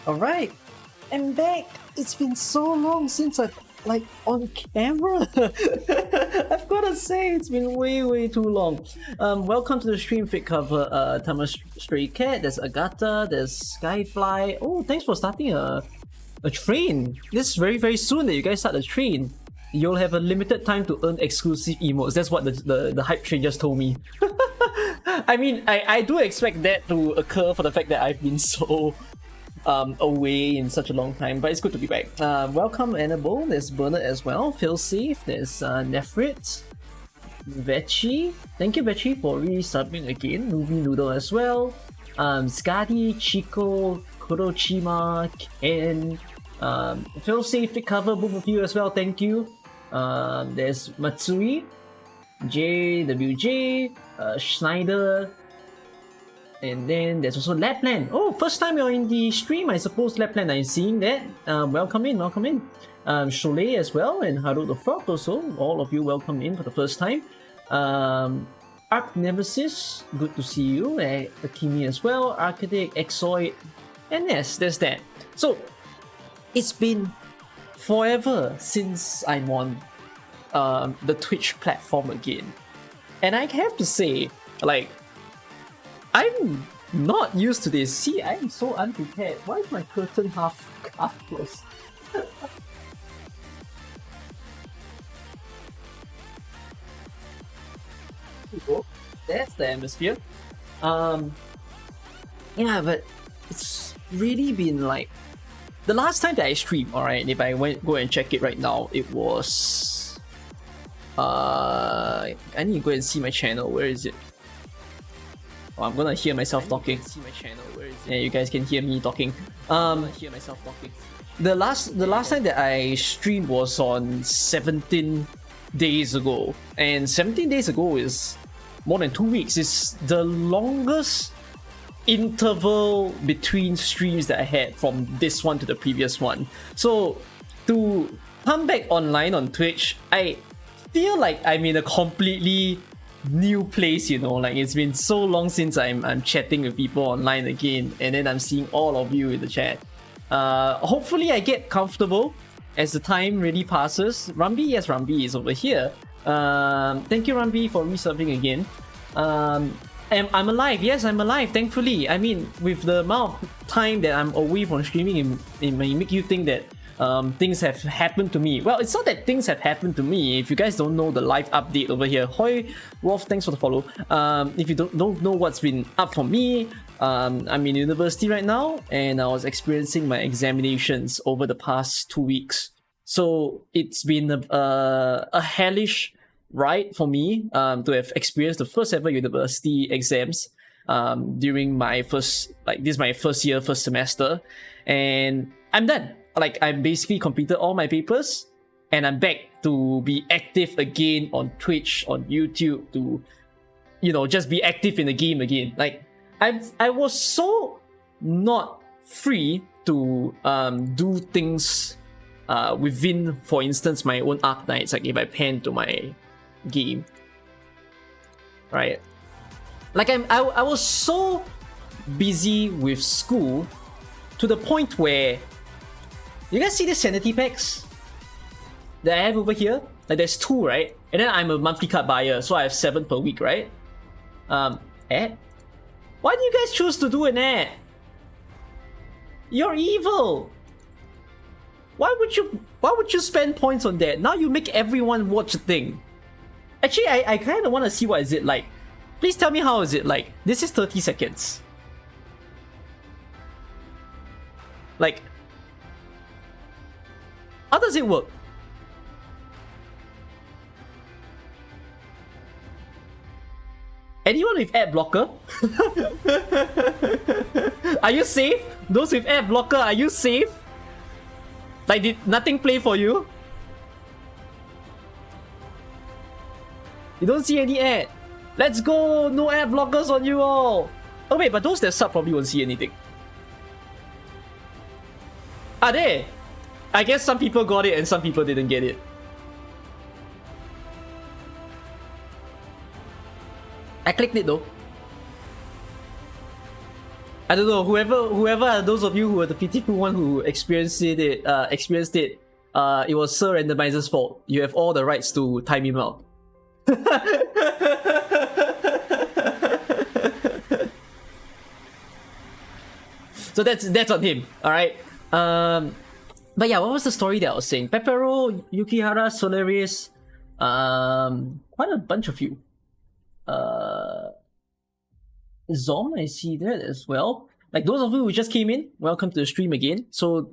Alright, I'm back. It's been so long since I've on camera. I've gotta say, it's been way too long. Welcome to the stream fit cover. Thomas Stray Cat, there's Agatha, there's Skyfly. Oh, thanks for starting a train. This is very soon that you guys start a train. You'll have a limited time to earn exclusive emotes. That's what the hype train just told me. I mean, I do expect that to occur for the fact that I've been so away in such a long time, but it's good to be back. Welcome Annabelle, there's Bernard as well, Feel Safe, there's Nefrit, Vechi, thank you Vechi for resubbing again, Ruby Noodle as well, Skadi, Chico, Kurochima, Ken, Feel Safe to cover both of you as well, thank you. There's Matsui, JWJ, Schneider, and then there's also Lapland. Oh, first time you're in the stream, I suppose, Lapland. I'm seeing that. Welcome in. Cholet as well, and Haru the Frog also. All of you welcome in for the first time. Arc Nemesis, good to see you. Akimi as well. Architect, Exoid, and yes, there's that. So, it's been forever since I'm on the Twitch platform again. And I have to say, like, I'm not used to this. See, I'm so unprepared. Why is my curtain half closed? That's the atmosphere. Yeah, but it's really been like the last time that I streamed. All right, if I go and check it right now, it was. I need to go and see my channel. Where is it? Oh, I'm gonna hear myself talking. Yeah, you guys can hear me talking. The last time that I streamed was on 17 days ago, and 17 days ago is more than 2 weeks. It's the longest interval between streams that I had from this one to the previous one. So to come back online on Twitch, I feel like I'm in a completely new place, you know, like it's been so long since I'm chatting with people online again, and then I'm seeing all of you in the chat. Hopefully I get comfortable as the time really passes. Rambi, yes, Rambi is over here. Thank you Rambi for resubbing again. I'm alive, yes, I'm alive, thankfully. I mean, with the amount of time that I'm away from streaming, it may make you think that things have happened to me. Well, it's not that things have happened to me. If you guys don't know the live update over here, Hoi Wolf, thanks for the follow. If you don't know what's been up for me, I'm in university right now, and I was experiencing my examinations over the past 2 weeks. So it's been a hellish ride for me to have experienced the first ever university exams during my first year, first semester, and I'm done. Like, I basically completed all my papers, and I'm back to be active again on Twitch, on YouTube, to, you know, just be active in the game again. Like, I was so not free to do things within, for instance, my own Arknights. Like, if I pan to my game, right? Like, I was so busy with school to the point where, you guys see the sanity packs that I have over here? Like, there's 2, right? And then I'm a monthly card buyer, so I have 7 per week, right? Ad? Why do you guys choose to do an ad? You're evil! Why would you spend points on that? Now you make everyone watch a thing. Actually, I kind of want to see what is it like. Please tell me how is it like. This is 30 seconds. Like, how does it work? Anyone with ad blocker? Are you safe? Those with ad blocker, are you safe? Like, did nothing play for you? You don't see any ad. Let's go! No ad blockers on you all! Oh wait, but those that sub probably won't see anything. Are they? I guess some people got it and some people didn't get it. I clicked it though. I don't know, whoever are those of you who were the pitiful one who experienced it, it was Sir Randomizer's fault. You have all the rights to time him out. So that's on him, alright? But yeah, what was the story that I was saying? Pepero, Yukihara, Solaris, quite a bunch of you. Zom, I see that as well. Like those of you who just came in, welcome to the stream again. So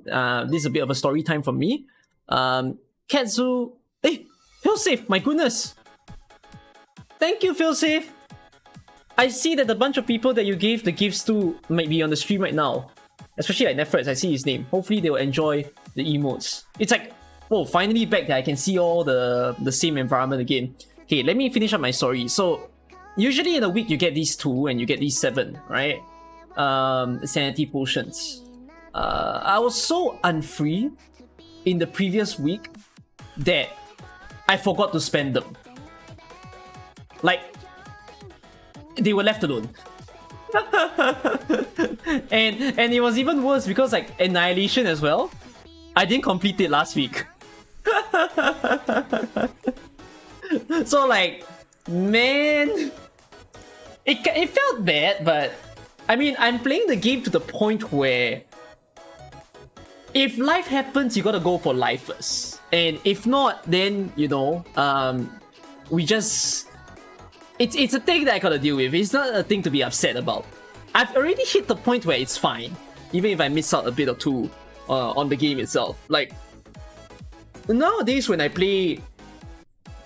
this is a bit of a story time from me. Katsu, hey, Failsafe, my goodness. Thank you, Failsafe. I see that the bunch of people that you gave the gifts to might be on the stream right now. Especially like Nefrets, I see his name. Hopefully they will enjoy the emotes. It's like, oh, finally back that I can see all the same environment again. Okay, let me finish up my story. So, usually in a week you get these 2 and you get these 7, right? Sanity potions. I was so unfree in the previous week that I forgot to spend them. Like, they were left alone. and it was even worse because like Annihilation as well, I didn't complete it last week. So like, man, it felt bad, but I mean, I'm playing the game to the point where if life happens, you gotta go for life first. And if not, then, you know, we just... It's a thing that I gotta deal with. It's not a thing to be upset about. I've already hit the point where it's fine, even if I miss out a bit or two on the game itself. Like, nowadays when I play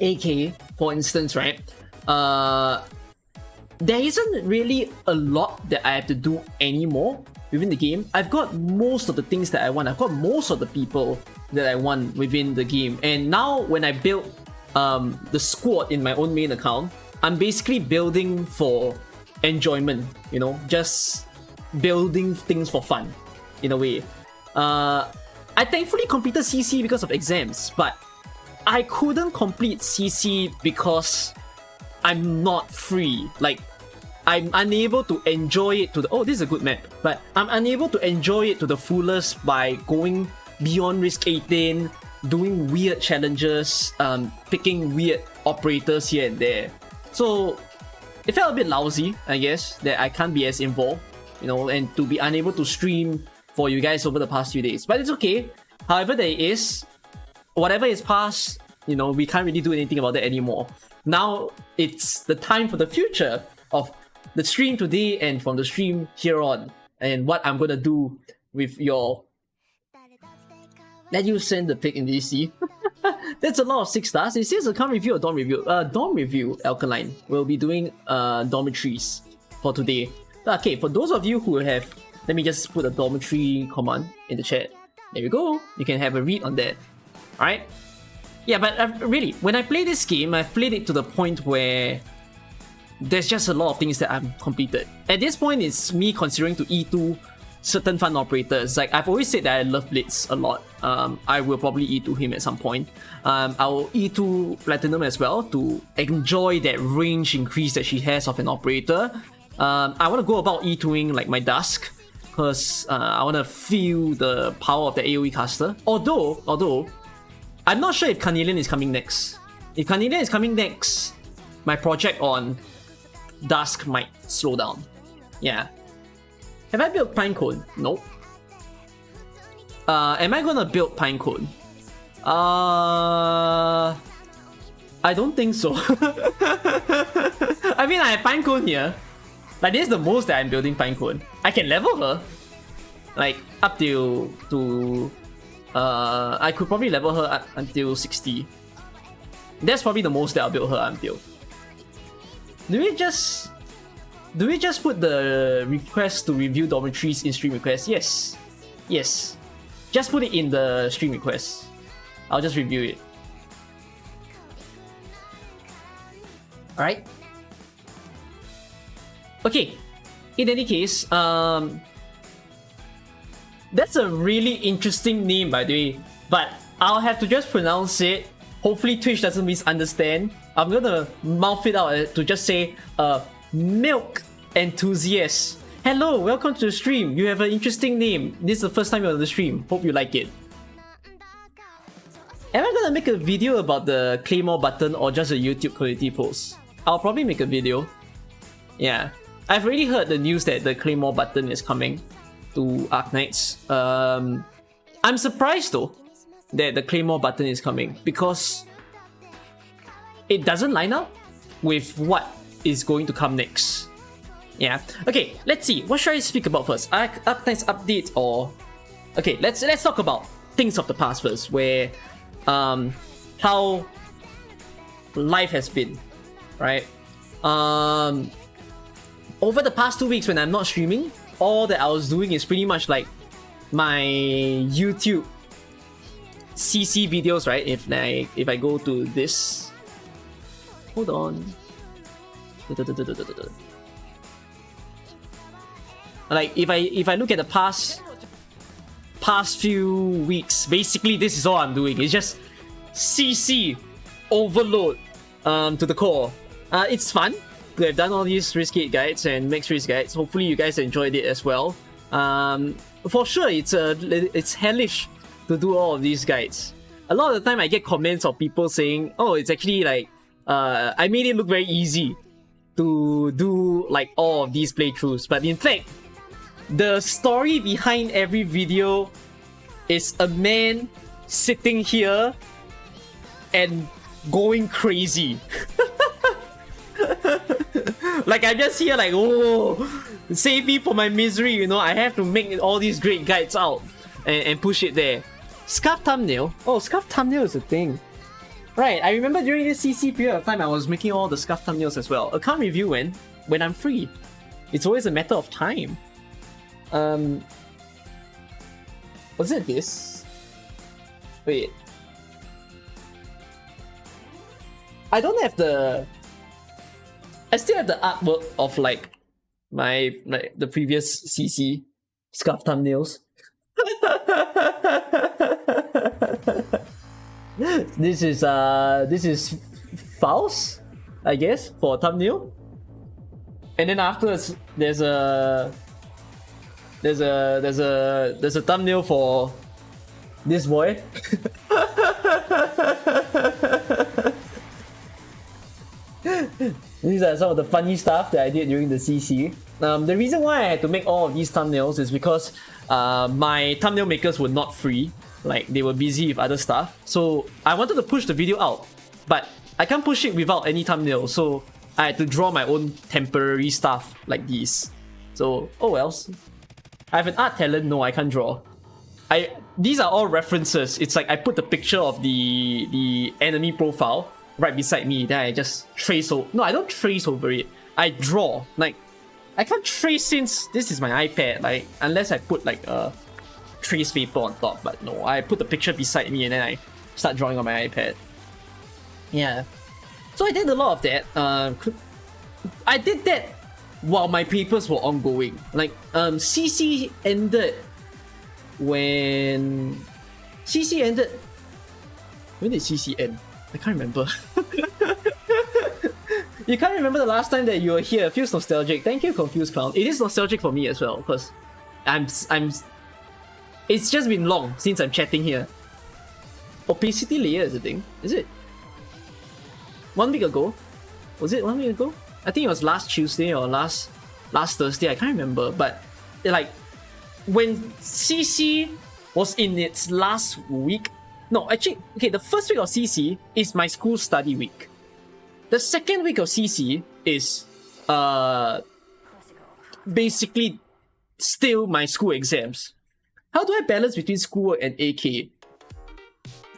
AK, for instance, right? There isn't really a lot that I have to do anymore within the game. I've got most of the things that I want. I've got most of the people that I want within the game. And now when I build the squad in my own main account, I'm basically building for enjoyment, you know, just building things for fun, in a way. I thankfully completed CC because of exams, but I couldn't complete CC because I'm not free. Like, I'm unable to enjoy it to the... Oh, this is a good map. But I'm unable to enjoy it to the fullest by going beyond Risk 18, doing weird challenges, picking weird operators here and there. So it felt a bit lousy, I guess, that I can't be as involved, you know, and to be unable to stream for you guys over the past few days. But it's okay. However there is, whatever is past, you know, we can't really do anything about that anymore. Now it's the time for the future of the stream today and from the stream here on, and what I'm gonna do with your... Let you send the pic in DC. That's a lot of 6 stars. It says account review or dorm review. Dorm review, Alkaline. We'll be doing dormitories for today. Okay, for those of you who have... Let me just put a dormitory command in the chat. There you go. You can have a read on that. Alright? Yeah, but really, when I play this game, I've played it to the point where there's just a lot of things that I've completed. At this point, it's me considering to E2 certain fun operators. Like, I've always said that I love Blitz a lot. I will probably E2 him at some point. I will E2 Platinum as well to enjoy that range increase that she has of an operator. I want to go about E2ing like my Dusk, because I want to feel the power of the AoE caster. Although, I'm not sure if Carnelian is coming next. If Carnelian is coming next, my project on Dusk might slow down. Yeah. Have I built Pinecone? Nope. Am I gonna build Pinecone? I don't think so. I mean, I have Pinecone here. Like, this is the most that I'm building Pinecone. I can level her. Like, up till to... I could probably level her up until 60. That's probably the most that I'll build her until. Do we just put the request to review dormitories in stream request? Yes. Yes. Just put it in the stream request. I'll just review it. Alright. Okay. In any case, that's a really interesting name, by the way. But I'll have to just pronounce it. Hopefully Twitch doesn't misunderstand. I'm gonna mouth it out to just say, milk enthusiast. Hello, welcome to the stream. You have an interesting name. This is the first time you're on the stream. Hope you like it. Am I gonna make a video about the Claymore button or just a YouTube community post? I'll probably make a video. Yeah. I've already heard the news that the Claymore button is coming to Arknights. I'm surprised though that the Claymore button is coming because it doesn't line up with what is going to come next. Yeah. Okay, let's see. What should I speak about first? Arknights update or... Okay, let's talk about things of the past first, where how life has been, right? Over the past 2 weeks when I'm not streaming, all that I was doing is pretty much like my YouTube CC videos, right? If I go to this, hold on, like if I look at the past few weeks, basically this is all I'm doing. It's just CC overload to the core. It's fun to have done all these risk gate guides and max risk guides. Hopefully you guys enjoyed it as well. For sure, it's hellish to do all of these guides. A lot of the time I get comments of people saying, oh, it's actually like I made it look very easy to do like all of these playthroughs, but in fact the story behind every video is a man sitting here and going crazy. Like I'm just here like, oh, save me from my misery, you know. I have to make all these great guides out and push it there. Scarf thumbnail? Oh, scarf thumbnail is a thing. Right, I remember during this CC period of time I was making all the scarf thumbnails as well. Account review when I'm free. It's always a matter of time. Was it this? Wait. I don't have the... I still have the artwork of like the previous CC scarf thumbnails. This is Faust, I guess, for a thumbnail. And then afterwards there's a thumbnail for this boy. These are some of the funny stuff that I did during the CC. The reason why I had to make all of these thumbnails is because my thumbnail makers were not free. Like, they were busy with other stuff. So I wanted to push the video out, but I can't push it without any thumbnail. So I had to draw my own temporary stuff like these. So, oh well. I have an art talent. No, I can't draw. These are all references. It's like I put the picture of the enemy profile right beside me, then I just trace over. No, I don't trace over it. I draw. Like, I can't trace since this is my iPad, like, unless I put like a trace paper on top. But no, I put the picture beside me and then I start drawing on my iPad. Yeah. So I did a lot of that. I did that while my papers were ongoing. Like, CC ended when... CC ended... When did CC end? I can't remember. You can't remember the last time that you were here. It feels nostalgic. Thank you, Confused Clown. It is nostalgic for me as well, because it's just been long since I'm chatting here. Opacity layer is a thing, is it? 1 week ago? Was it 1 week ago? I think it was last Tuesday or last Thursday. I can't remember. But like, when CC was in its last week. No, actually, okay, the first week of CC is my school study week. The second week of CC is basically still my school exams. How do I balance between schoolwork and AK?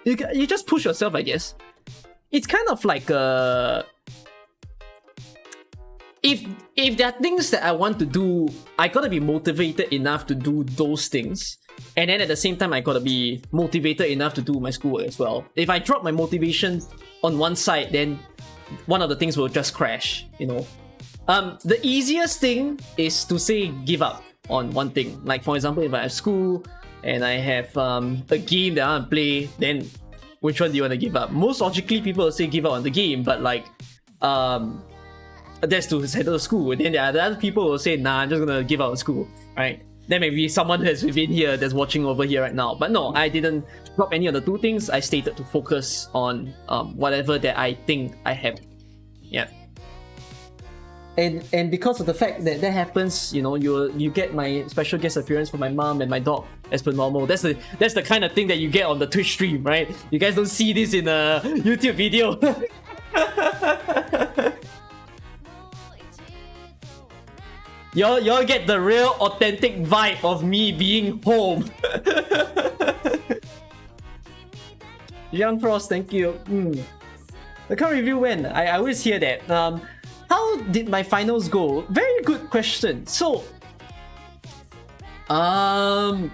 You just push yourself, I guess. It's kind of like if there are things that I want to do, I gotta be motivated enough to do those things. And then at the same time, I gotta be motivated enough to do my schoolwork as well. If I drop my motivation on one side, then one of the things will just crash, you know. The easiest thing is to say give up on one thing. Like, for example, if I have school and I have a game that I want to play, then which one do you want to give up? Most logically, people will say give up on the game, but like, that's to settle the school. And then there are the other people who will say, nah, I'm just gonna give up school, right? There may be someone that's within here that's watching over here right now. But no, I didn't drop any of the two things. I stated to focus on whatever that I think I have. Yeah. And because of the fact that that happens, you know, you get my special guest appearance for my mom and my dog as per normal. That's the kind of thing that you get on the Twitch stream, right? You guys don't see this in a YouTube video. Y'all get the real authentic vibe of me being home. Young Frost, thank you. I can't review when. I always hear that. How did my finals go? Very good question. So, I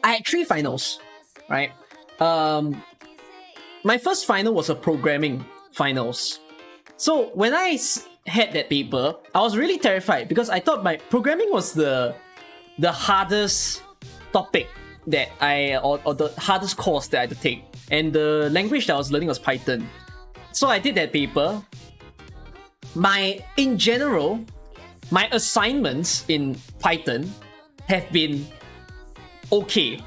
had 3 finals, right? My first final was a programming finals. So when I had that paper, I was really terrified because I thought my programming was the hardest topic that or the hardest course that I had to take. And the language that I was learning was Python. So I did that paper. In general, my assignments in Python have been okay.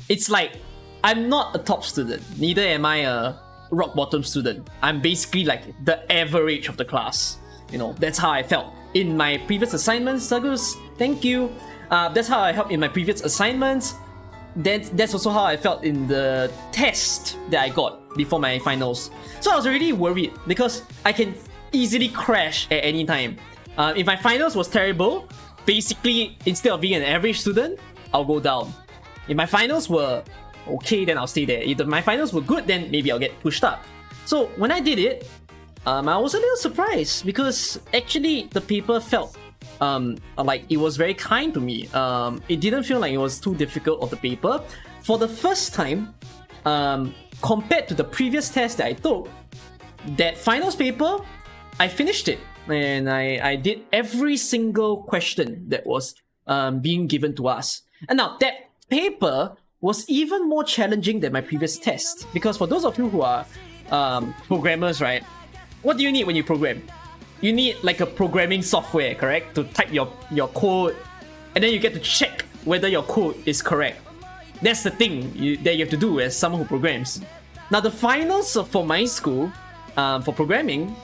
It's like, I'm not a top student, neither am I a rock bottom student. I'm basically like the average of the class. You know, that's how I felt in my previous assignments. Sagus, thank you. That's how I felt in my previous assignments. That's also how I felt in the test that I got before my finals. So I was really worried because I can easily crash at any time. If my finals was terrible, basically instead of being an average student, I'll go down. If my finals were okay, then I'll stay there. If my finals were good, then maybe I'll get pushed up. So when I did it, I was a little surprised because actually the paper felt like it was very kind to me. It didn't feel like it was too difficult of the paper. For the first time, compared to the previous test that I took, that finals paper, I finished it. And I did every single question that was being given to us. And now that paper was even more challenging than my previous test. Because for those of you who are programmers, right? What do you need when you program? You need like a programming software, correct? To type your code, and then you get to check whether your code is correct. That's the thing that you have to do as someone who programs. Now the finals for my school, for programming,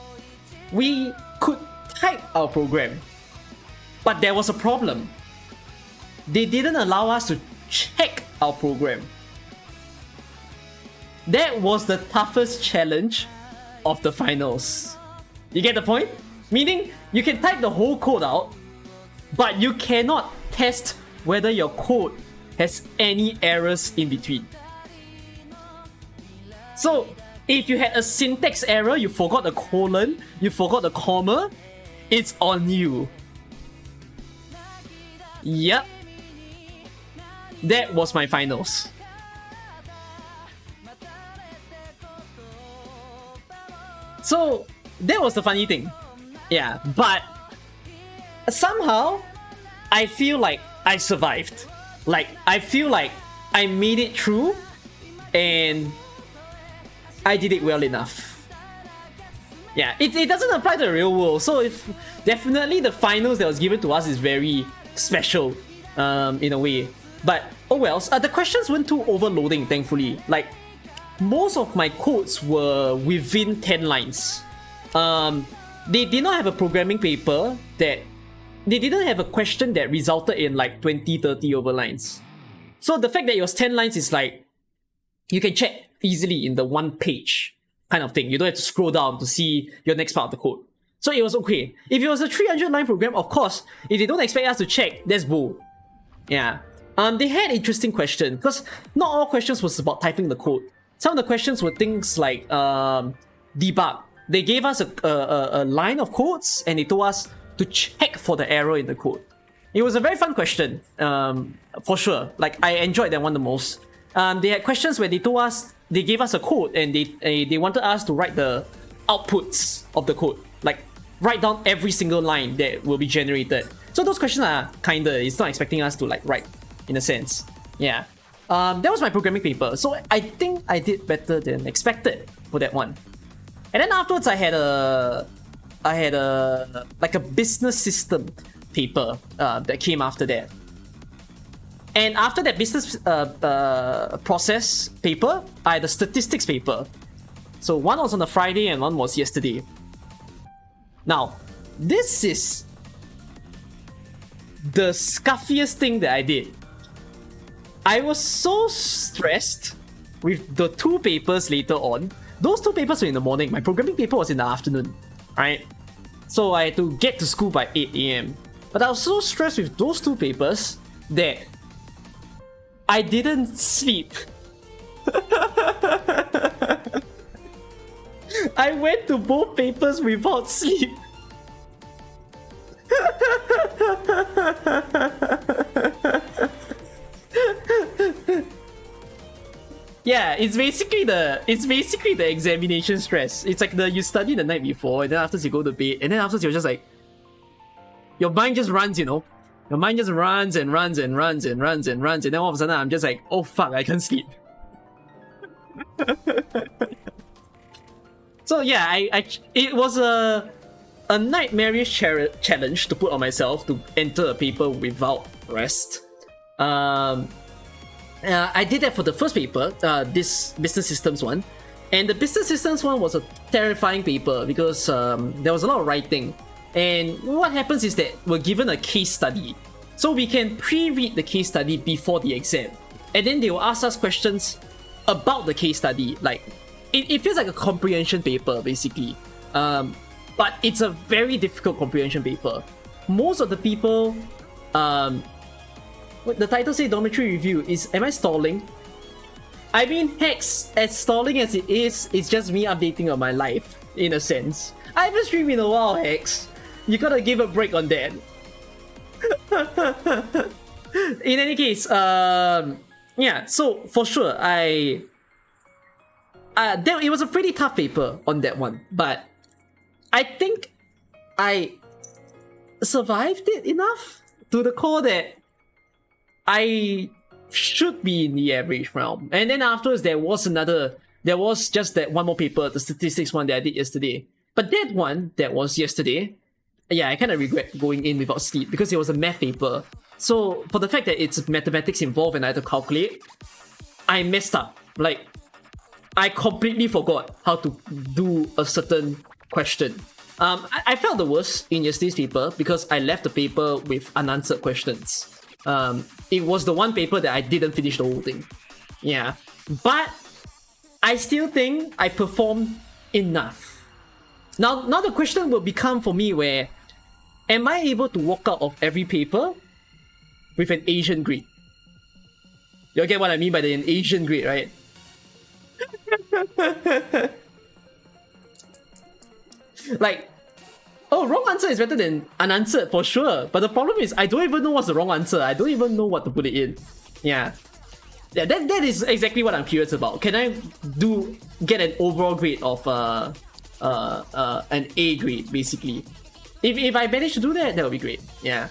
we could type our program, but there was a problem. They didn't allow us to check our program. That was the toughest challenge of the finals. You get the point? Meaning, you can type the whole code out, but you cannot test whether your code has any errors in between. So, if you had a syntax error, you forgot a colon, you forgot a comma, it's on you. Yep. That was my finals. So, that was the funny thing. Yeah, but somehow, I feel like I survived. Like, I feel like I made it through and I did it well enough. Yeah, it doesn't apply to the real world. So if definitely the finals that was given to us is very special in a way. But oh well, the questions weren't too overloading, thankfully. Like, most of my codes were within 10 lines. They did not have a programming paper that... They didn't have a question that resulted in like 20, 30 over lines. So the fact that it was 10 lines is like, you can check easily in the one page kind of thing. You don't have to scroll down to see your next part of the code. So it was okay. If it was a 300 line program, of course, if they don't expect us to check, that's bull. Yeah. They had interesting questions because not all questions was about typing the code. Some of the questions were things like debug. They gave us a line of codes and they told us to check for the error in the code. It was a very fun question, for sure. Like, I enjoyed that one the most. They had questions where they told us, they gave us a code and they wanted us to write the outputs of the code. Like, write down every single line that will be generated. So those questions are kinda, it's not expecting us to like write, in a sense. Yeah. That was my programming paper. So I think I did better than expected for that one. And then afterwards, I had a like a business system paper that came after that. And after that business process paper, I had a statistics paper. So one was on a Friday and one was yesterday. Now, this is the scuffiest thing that I did. I was so stressed with the two papers later on. Those two papers were in the morning. My programming paper was in the afternoon, right? So I had to get to school by 8 a.m. But I was so stressed with those two papers that I didn't sleep. I went to both papers without sleep. Yeah, it's basically the examination stress. It's like you study the night before, and then after you go to bed, and then after you're just like, your mind just runs, you know. Your mind just runs and runs and runs and runs and runs, and then all of a sudden I'm just like, oh fuck, I can't sleep. So yeah, it was a nightmarish challenge to put on myself to enter a paper without rest. I did that for the first paper, this business systems one, and the business systems one was a terrifying paper because there was a lot of writing. And what happens is that we're given a case study, so we can pre-read the case study before the exam, and then they will ask us questions about the case study. Like it feels like a comprehension paper basically, but it's a very difficult comprehension paper. Most of the people, the title say dormitory review is, am I stalling? I mean, heck, as stalling as it is, it's just me updating on my life in a sense. I haven't streamed in a while, Hex. You gotta give a break on that. In any case, yeah, so for sure, it was a pretty tough paper on that one, but I think I survived it enough to the core that I should be in the average realm. And then afterwards, there was just that one more paper, the statistics one that I did yesterday. But that one that was yesterday, yeah, I kind of regret going in without sleep because it was a math paper. So for the fact that it's mathematics involved and I had to calculate, I messed up. Like, I completely forgot how to do a certain question. I felt the worst in yesterday's paper because I left the paper with unanswered questions. It was the one paper that I didn't finish the whole thing. Yeah, but I still think I performed enough. Now the question will become for me where, am I able to walk out of every paper with an Asian grade? You'll get what I mean by an Asian grade, right? Like, oh, wrong answer is better than unanswered for sure. But the problem is I don't even know what's the wrong answer. I don't even know what to put it in. Yeah. Yeah, that is exactly what I'm curious about. Can I get an overall grade of an A grade, basically? If I manage to do that, that would be great. Yeah.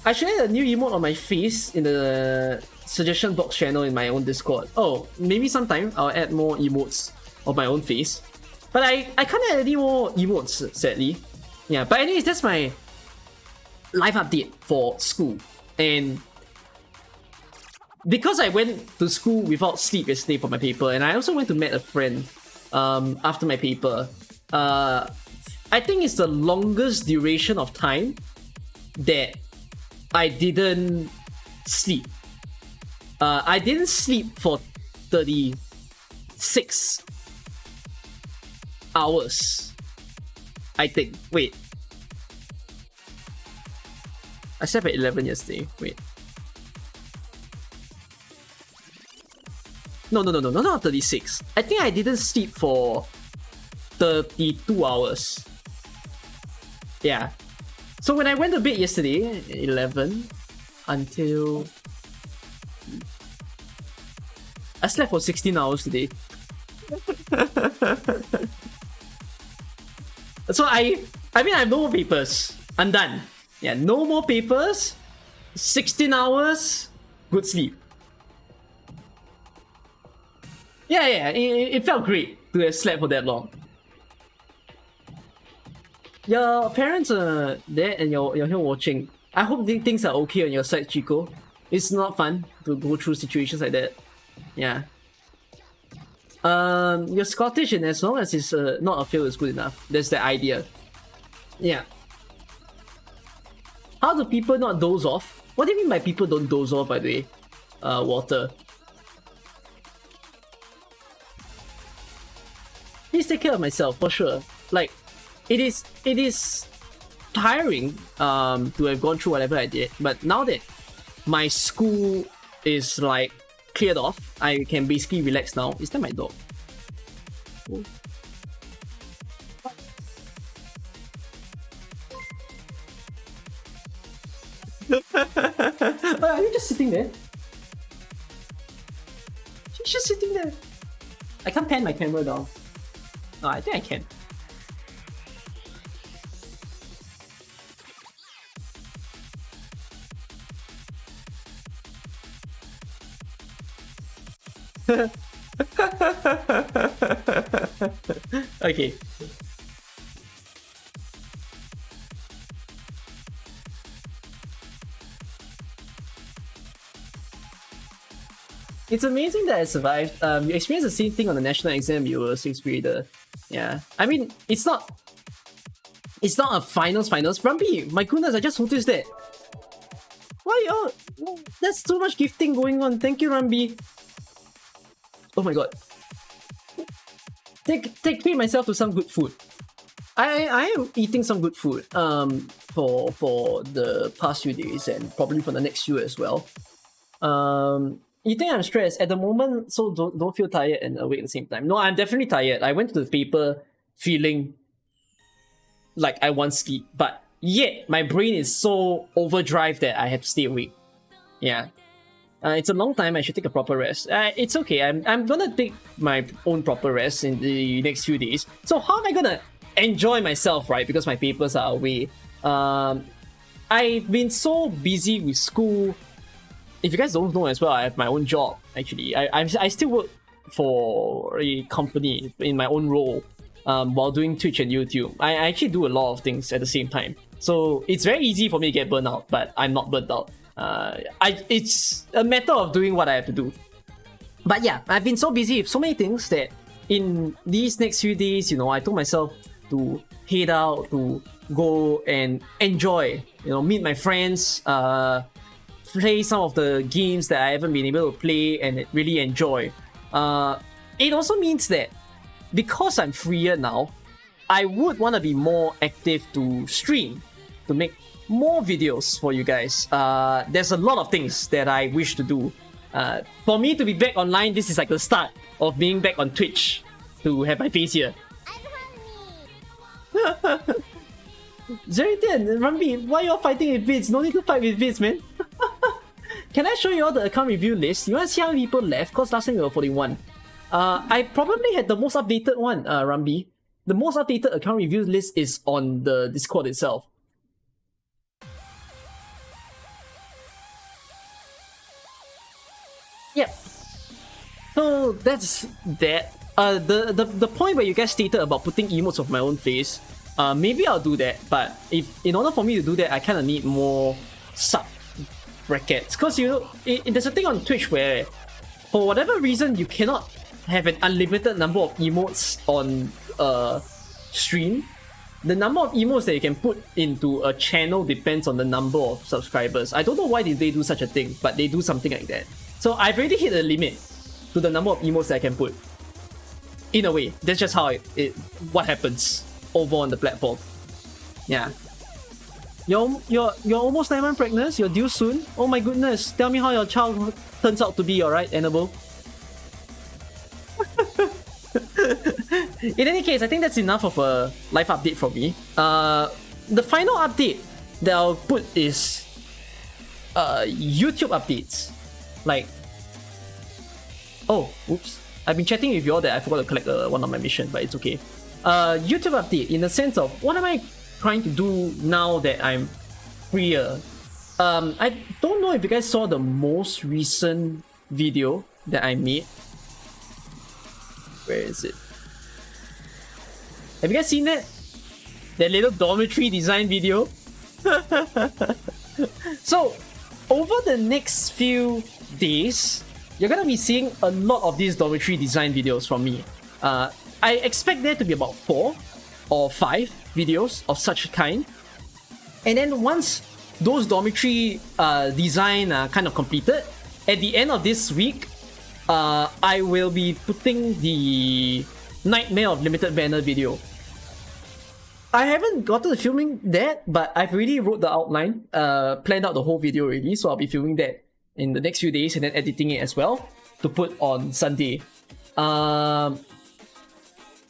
I should add a new emote on my face in the suggestion box channel in my own Discord. Oh, maybe sometime I'll add more emotes of my own face. But I can't add any more emotes, sadly. Yeah, but anyways, that's my life update for school. And because I went to school without sleep yesterday for my paper, and I also went to meet a friend after my paper, I think it's the longest duration of time that I didn't sleep. I didn't sleep for 36 hours, I think. Wait. I slept at 11 yesterday. Wait. No, not 36. I think I didn't sleep for 32 hours. Yeah. So when I went to bed yesterday, 11, until... I slept for 16 hours today. So I mean, I have no more papers. I'm done. Yeah, no more papers. 16 hours. Good sleep. Yeah, it felt great to have slept for that long. Your parents are there and you're here watching. I hope things are okay on your side, Chico. It's not fun to go through situations like that. Yeah. You're Scottish, and as long as it's not a fail, is good enough. That's the idea. Yeah. How do people not doze off? What do you mean by people don't doze off, by the way? Water. Please take care of myself, for sure. Like, it is tiring to have gone through whatever I did, but now that my school is like cleared off, I can basically relax now. Is that my dog? Oh. Are you just sitting there? She's just sitting there. I can't pan my camera down. Oh, I think I can. Okay. It's amazing that I survived. You experienced the same thing on the national exam. You were a sixth grader. Yeah. I mean, it's not a finals. Rambi, my goodness, I just noticed that. Why oh, there's so much gifting going on. Thank you, Rambi. Oh my god. Treat myself to some good food. I am eating some good food for the past few days and probably for the next few as well. You think I'm stressed at the moment, so don't feel tired and awake at the same time. No, I'm definitely tired. I went to the paper feeling like I want sleep, but yet my brain is so overdrive that I have to stay awake. Yeah. It's a long time. I should take a proper rest. It's okay. I'm gonna take my own proper rest in the next few days. So how am I gonna enjoy myself, right? Because my papers are away. I've been so busy with school. If you guys don't know as well, I have my own job. Actually, I still work for a company in my own role while doing Twitch and YouTube. I actually do a lot of things at the same time. So it's very easy for me to get burnt out, but I'm not burnt out. It's a matter of doing what I have to do. But yeah, I've been so busy with so many things that in these next few days, you know, I told myself to head out, to go and enjoy, you know, meet my friends, play some of the games that I haven't been able to play and really enjoy. It also means that because I'm freer now, I would want to be more active to stream, to make more videos for you guys. There's a lot of things that I wish to do. For me to be back online, this is like the start of being back on Twitch, to have my face here. Zeritan, Rambi, why y'all fighting with vids? No need to fight with vids, man. Can I show you all the account review list? You want to see how many people left? Because last time we were 41. I probably had the most updated one, Rambi. The most updated account review list is on the Discord itself. Yep. So that's that. The point where you guys stated about putting emotes of my own face, maybe I'll do that. But if in order for me to do that, I kind of need more sub brackets. Cause you know, there's a thing on Twitch where, for whatever reason, you cannot have an unlimited number of emotes on a stream. The number of emotes that you can put into a channel depends on the number of subscribers. I don't know why did they do such a thing, but they do something like that. So I've already hit a limit to the number of emotes that I can put. In a way, that's just how what happens over on the platform. Yeah. You're almost 9 months pregnant. You're due soon. Oh my goodness! Tell me how your child turns out to be. Alright, Annabelle. In any case, I think that's enough of a life update from me. The final update that I'll put is YouTube updates. Like, oh, oops. I've been chatting with you all that I forgot to collect one of my mission, but it's okay. YouTube update in the sense of what am I trying to do now that I'm freer? I don't know if you guys saw the most recent video that I made. Where is it? Have you guys seen that? That little dormitory design video? So, over the next few days, you're gonna be seeing a lot of these dormitory design videos from me. I expect there to be about 4 or 5 videos of such a kind. And then once those dormitory design are kind of completed, at the end of this week, I will be putting the Nightmare of Limited Banner video. I haven't gotten to filming that, but I've already wrote the outline, planned out the whole video already, so I'll be filming that in the next few days and then editing it as well to put on Sunday.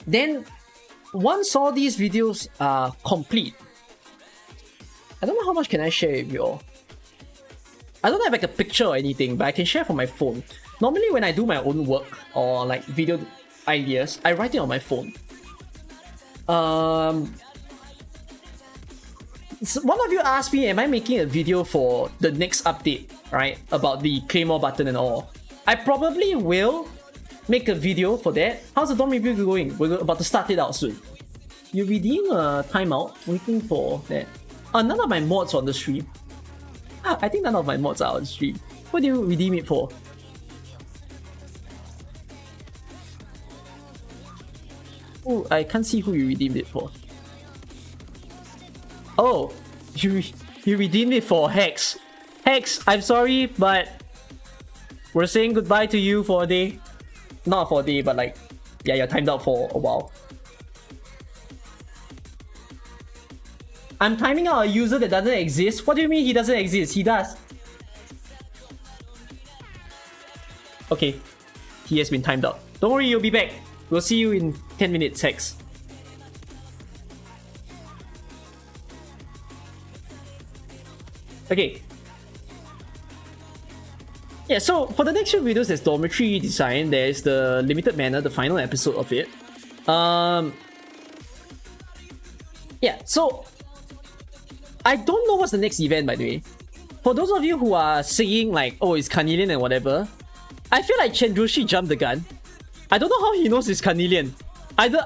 Then, once all these videos are complete, I don't know how much can I share with you all. I don't have like a picture or anything, but I can share from my phone. Normally when I do my own work or like video ideas, I write it on my phone. So one of you asked me, am I making a video for the next update, right? About the Claymore button and all. I probably will make a video for that. How's the Dorm review going? We're about to start it out soon. You redeem a timeout, waiting for that. None of my mods on the stream. I think none of my mods are on stream. What do you redeem it for? Oh, I can't see who you redeemed it for. Oh, you redeemed it for Hex. Hex, I'm sorry, but we're saying goodbye to you for a day. Not for a day, but like, yeah, you're timed out for a while. I'm timing out a user that doesn't exist. What do you mean he doesn't exist? He does. Okay, he has been timed out. Don't worry, you'll be back. We'll see you in 10 minutes, Hex. Okay. Yeah, so for the next few videos, there's Dormitory Design, there's the Limited Manor, the final episode of it. Yeah, so I don't know what's the next event, by the way. For those of you who are saying like, oh, it's Carnelian and whatever, I feel like Chandrushi jumped the gun. I don't know how he knows it's Carnelian.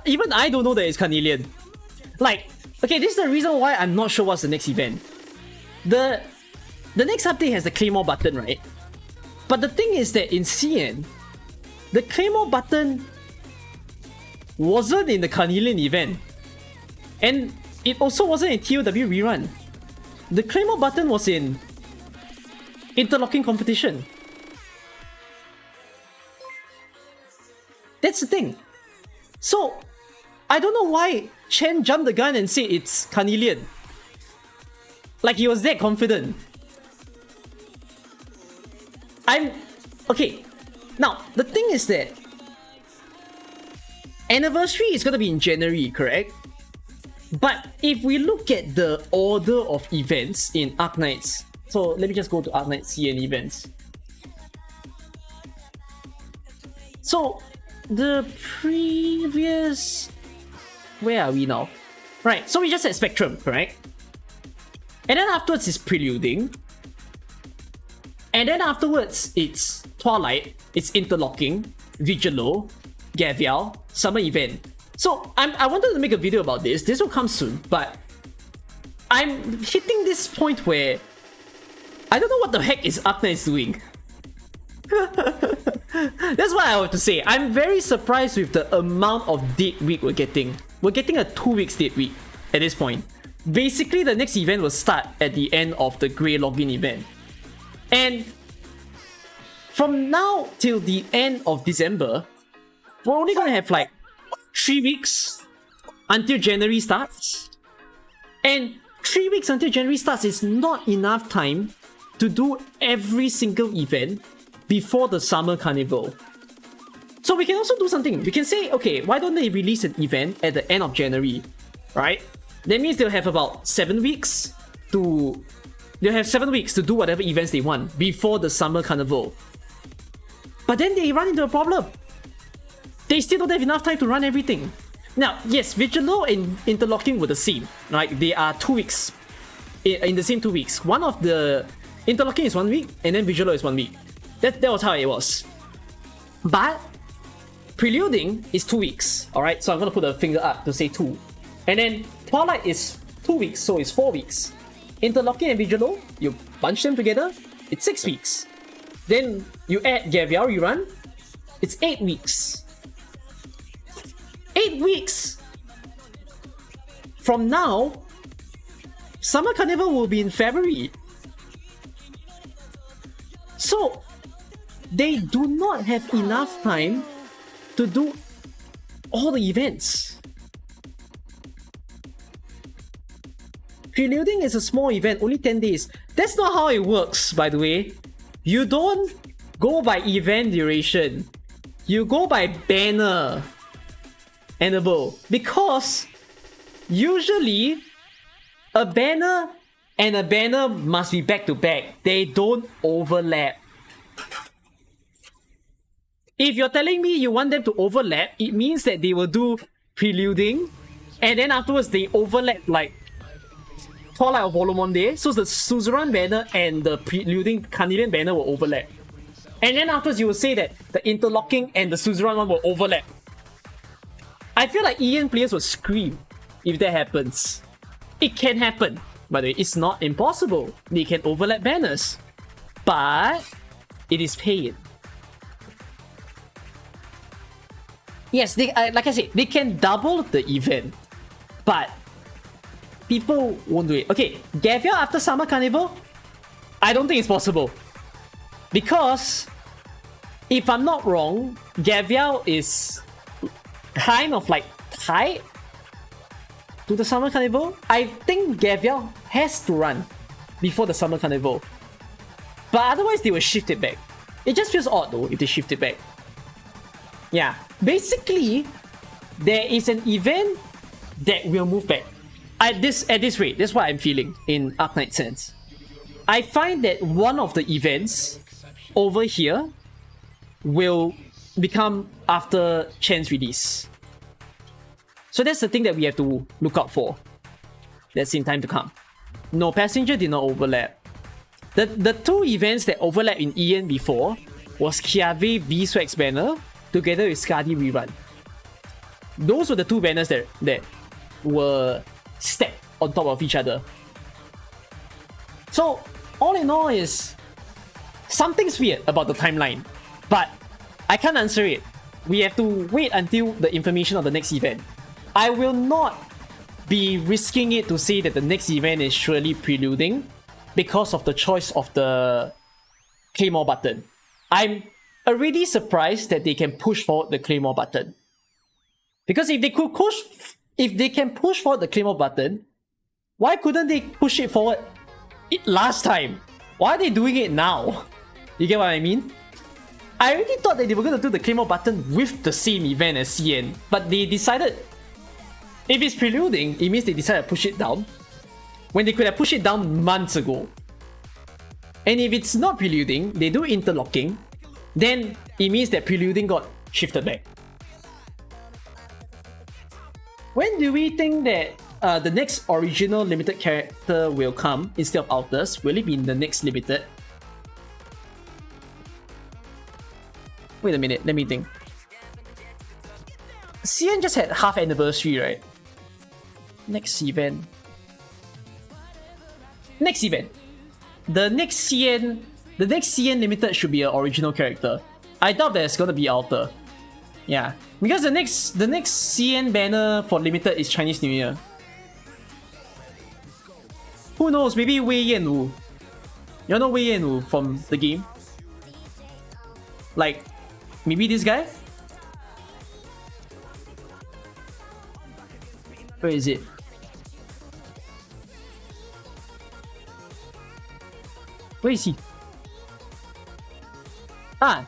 Even I don't know that it's Carnelian. Like, okay, this is the reason why I'm not sure what's the next event. The next update has the Claymore button, right? But the thing is that in CN, the Claymore button wasn't in the Carnelian event. And it also wasn't in TOW rerun. The Claymore button was in Interlocking Competition. That's the thing. So, I don't know why Chen jumped the gun and said it's Carnelian. Like he was that confident. Okay, now the thing is that Anniversary is gonna be in January, correct? But if we look at the order of events in Arknights, so let me just go to Arknight CN events. So the previous, where are we now? Right, so we just had Spectrum, correct? And then afterwards is Preluding. And then afterwards it's Twilight, it's Interlocking, Vigilo, Gavial, Summer Event. So I wanted to make a video about this. This will come soon, but I'm hitting this point where I don't know what the heck is Arknights doing. That's what I have to say. I'm very surprised with the amount of date week we're getting. We're getting a 2 weeks date week at this point. Basically, the next event will start at the end of the Grey Login event. And from now till the end of December, we're only gonna have like 3 weeks until January starts. And 3 weeks until January starts is not enough time to do every single event before the Summer Carnival. So we can also do something. We can say, okay, why don't they release an event at the end of January, right? That means they'll have about 7 weeks to... They'll have 7 weeks to do whatever events they want before the Summer Carnival. But then they run into a problem. They still don't have enough time to run everything. Now, yes, Vigilo and Interlocking were the same, right? They are 2 weeks. In the same 2 weeks. One of the... Interlocking is 1 week, and then Vigilo is 1 week. That was how it was. But Preluding is 2 weeks, alright? So I'm gonna put a finger up to say 2. And then Twilight is 2 weeks, so it's 4 weeks. Interlocking and Vigilo, you bunch them together, it's 6 weeks. Then you add Gavial Rerun, it's 8 weeks. 8 weeks! From now, Summer Carnival will be in February. So, they do not have enough time to do all the events. Preluding is a small event, only 10 days. That's not how it works, by the way. You don't go by event duration. You go by banner enable. Because usually a banner and a banner must be back to back. They don't overlap. If you're telling me you want them to overlap, it means that they will do preluding and then afterwards they overlap like Twilight of Volumon. So the Suzerain banner and the preluding Carnelian banner will overlap. And then afterwards you will say that the interlocking and the Suzerain one will overlap. I feel like EN players will scream if that happens. It can happen. By the way, it's not impossible. They can overlap banners. But it is paid. Yes, they, like I said, they can double the event. But people won't do it. Okay, Gavial after Summer Carnival? I don't think it's possible. Because, if I'm not wrong, Gavial is kind of like tied to the Summer Carnival. I think Gavial has to run before the Summer Carnival. But otherwise, they will shift it back. It just feels odd though if they shift it back. Yeah, basically, there is an event that will move back. At this rate, that's what I'm feeling in Arknight sense. I find that one of the events over here will become after Chen's release. So that's the thing that we have to look out for. That's in time to come. No, Passenger did not overlap. The two events that overlapped in EN before was Kiave Beeswax banner together with Skadi Rerun. Those were the two banners that were stacked on top of each other. So, all in all is something's weird about the timeline, but I can't answer it. We have to wait until the information of the next event. I will not be risking it to say that the next event is surely preluding because of the choice of the Claymore button. I'm already surprised that they can push forward the Claymore button. Because if they can push forward the Claymore button, why couldn't they push it forward last time? Why are they doing it now? You get what I mean? I already thought that they were going to do the Claymore button with the same event as CN, but they decided, if it's preluding, it means they decided to push it down, when they could have pushed it down months ago. And if it's not preluding, they do interlocking, then it means that preluding got shifted back. When do we think that the next original limited character will come instead of Alters? Will it be in the next limited? Wait a minute, let me think. CN just had half anniversary, right? Next event. Next event. The next CN limited should be an original character. I doubt there's gonna be Alter. Yeah, because the next CN banner for limited is Chinese New Year. Who knows? Maybe Wei Yanwu. You know Wei Yanwu from the game? Like, maybe this guy? Where is it? Where is he? Ah,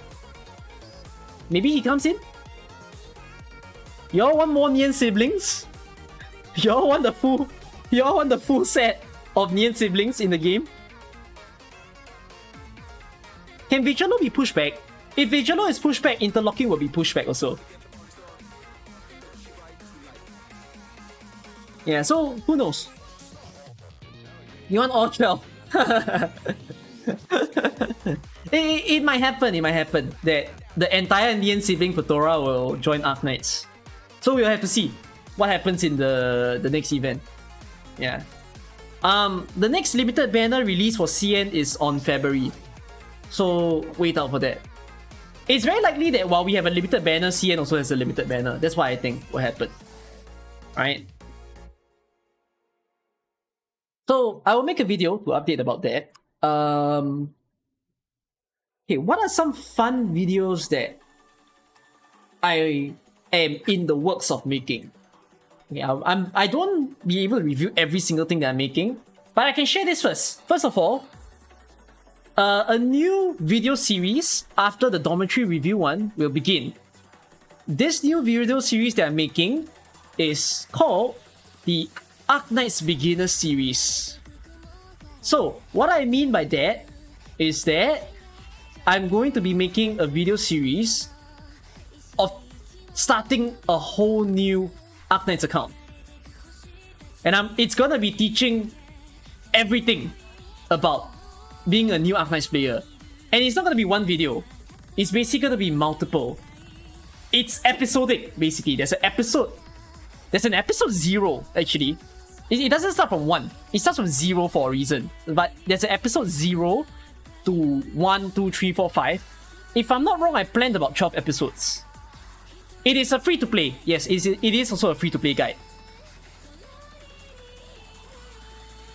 maybe he comes in? Y'all want more Nian siblings? Y'all want the full set of Nian siblings in the game? Can Vigilo be pushed back? If Vigilo is pushed back, interlocking will be pushed back also. Yeah, so who knows? You want all 12? It might happen, that the entire Indian sibling Patora will join Arc Knights. So we'll have to see what happens in the next event. Yeah. The next limited banner release for CN is on February. So wait out for that. It's very likely that while we have a limited banner, CN also has a limited banner. That's what I think will happen. Right? So I will make a video to update about that. Okay, what are some fun videos that I am in the works of making? Okay, I don't be able to review every single thing that I'm making, but I can share this first. First of all, a new video series after the Dormitory review one will begin. This new video series that I'm making is called the Arc Knights Beginner Series. So, what I mean by that is that I'm going to be making a video series of starting a whole new Arc Knights account. And it's gonna be teaching everything about being a new Arc Knights player. And it's not gonna be one video. It's basically gonna be multiple. It's episodic, basically. There's an episode 0, actually. It doesn't start from 1. It starts from 0 for a reason. But there's an episode 0 to 1, 2, 3, 4, 5. If I'm not wrong, I planned about 12 episodes. It is a free-to-play. Yes, it is also a free-to-play guide.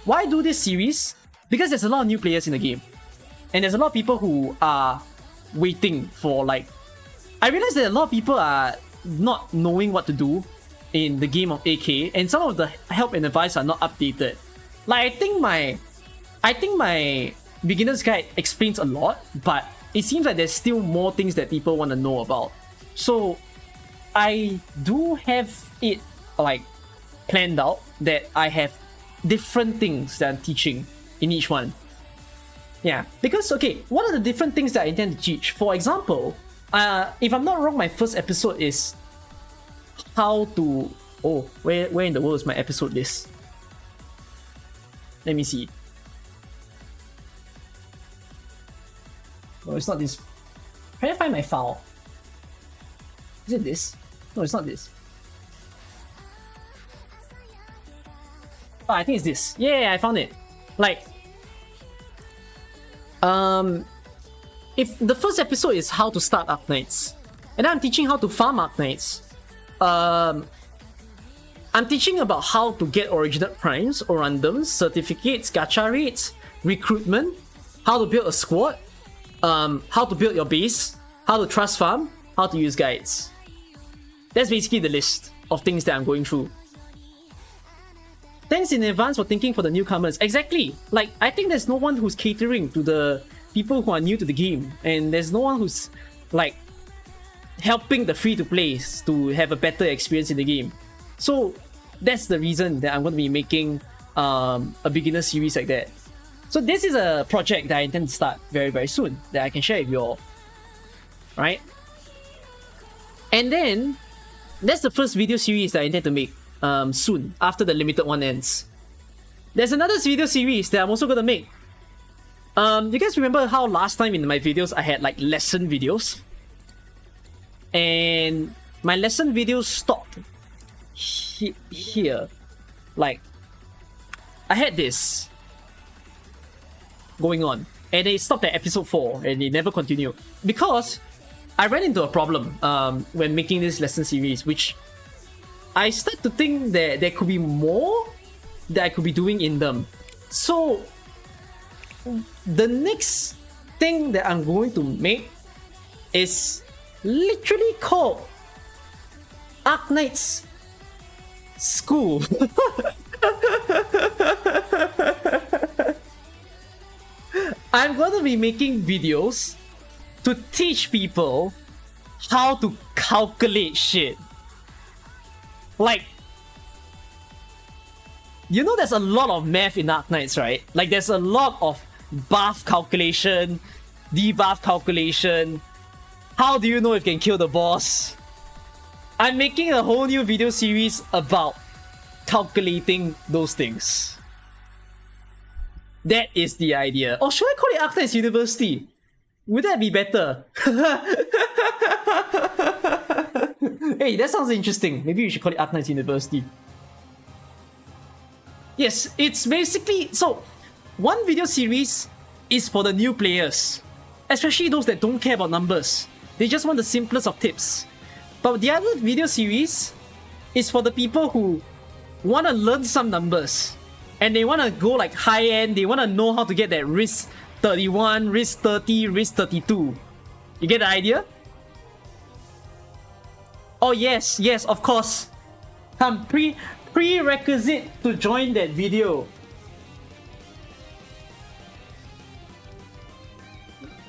Why do this series? Because there's a lot of new players in the game. And there's a lot of people who are waiting for, like... I realize that a lot of people are not knowing what to do in the game of AK, and some of the help and advice are not updated. Like, I think my beginner's guide explains a lot, but it seems like there's still more things that people want to know about. So I do have it like planned out that I have different things that I'm teaching in each one. Yeah, because okay, what are the different things that I intend to teach? For example, if I'm not wrong, my first episode is how to... Oh, where in the world is my episode list? Let me see. No, it's not this. Try to find my file. Is it this? No, it's not this. Oh, I think it's this. Yeah, I found it. Like, if the first episode is how to start Arc Knights, and I'm teaching how to farm Arc Knights. I'm teaching about how to get original primes or randoms, certificates, gacha rates, recruitment, how to build a squad, how to build your base, how to trust farm, how to use guides. That's basically the list of things that I'm going through. Thanks in advance for thinking for the newcomers. Exactly. Like, I think there's no one who's catering to the people who are new to the game, and there's no one who's like helping the free-to-plays to have a better experience in the game. So that's the reason that I'm going to be making a beginner series like that. So this is a project that I intend to start very, very soon that I can share with you all. Right? And then, that's the first video series that I intend to make soon, after the limited one ends. There's another video series that I'm also going to make. You guys remember how last time in my videos I had like lesson videos? And my lesson videos stopped here. Like, I had this going on, and it stopped at episode 4 and it never continued because I ran into a problem when making this lesson series, which I started to think that there could be more that I could be doing in them. So the next thing that I'm going to make is literally called Arc Knights School. I'm going to be making videos to teach people how to calculate shit. Like, you know there's a lot of math in Arc Knights, right? Like, there's a lot of buff calculation, debuff calculation. How do you know if you can kill the boss? I'm making a whole new video series about calculating those things. That is the idea. Or should I call it Arc Knights University? Would that be better? Hey, that sounds interesting. Maybe we should call it Arc Knights University. Yes, it's basically... So, one video series is for the new players. Especially those that don't care about numbers. They just want the simplest of tips. But the other video series is for the people who want to learn some numbers. And they want to go like high-end. They want to know how to get that risk 31, risk 30, risk 32. You get the idea? Oh yes, yes, of course. Prerequisite to join that video.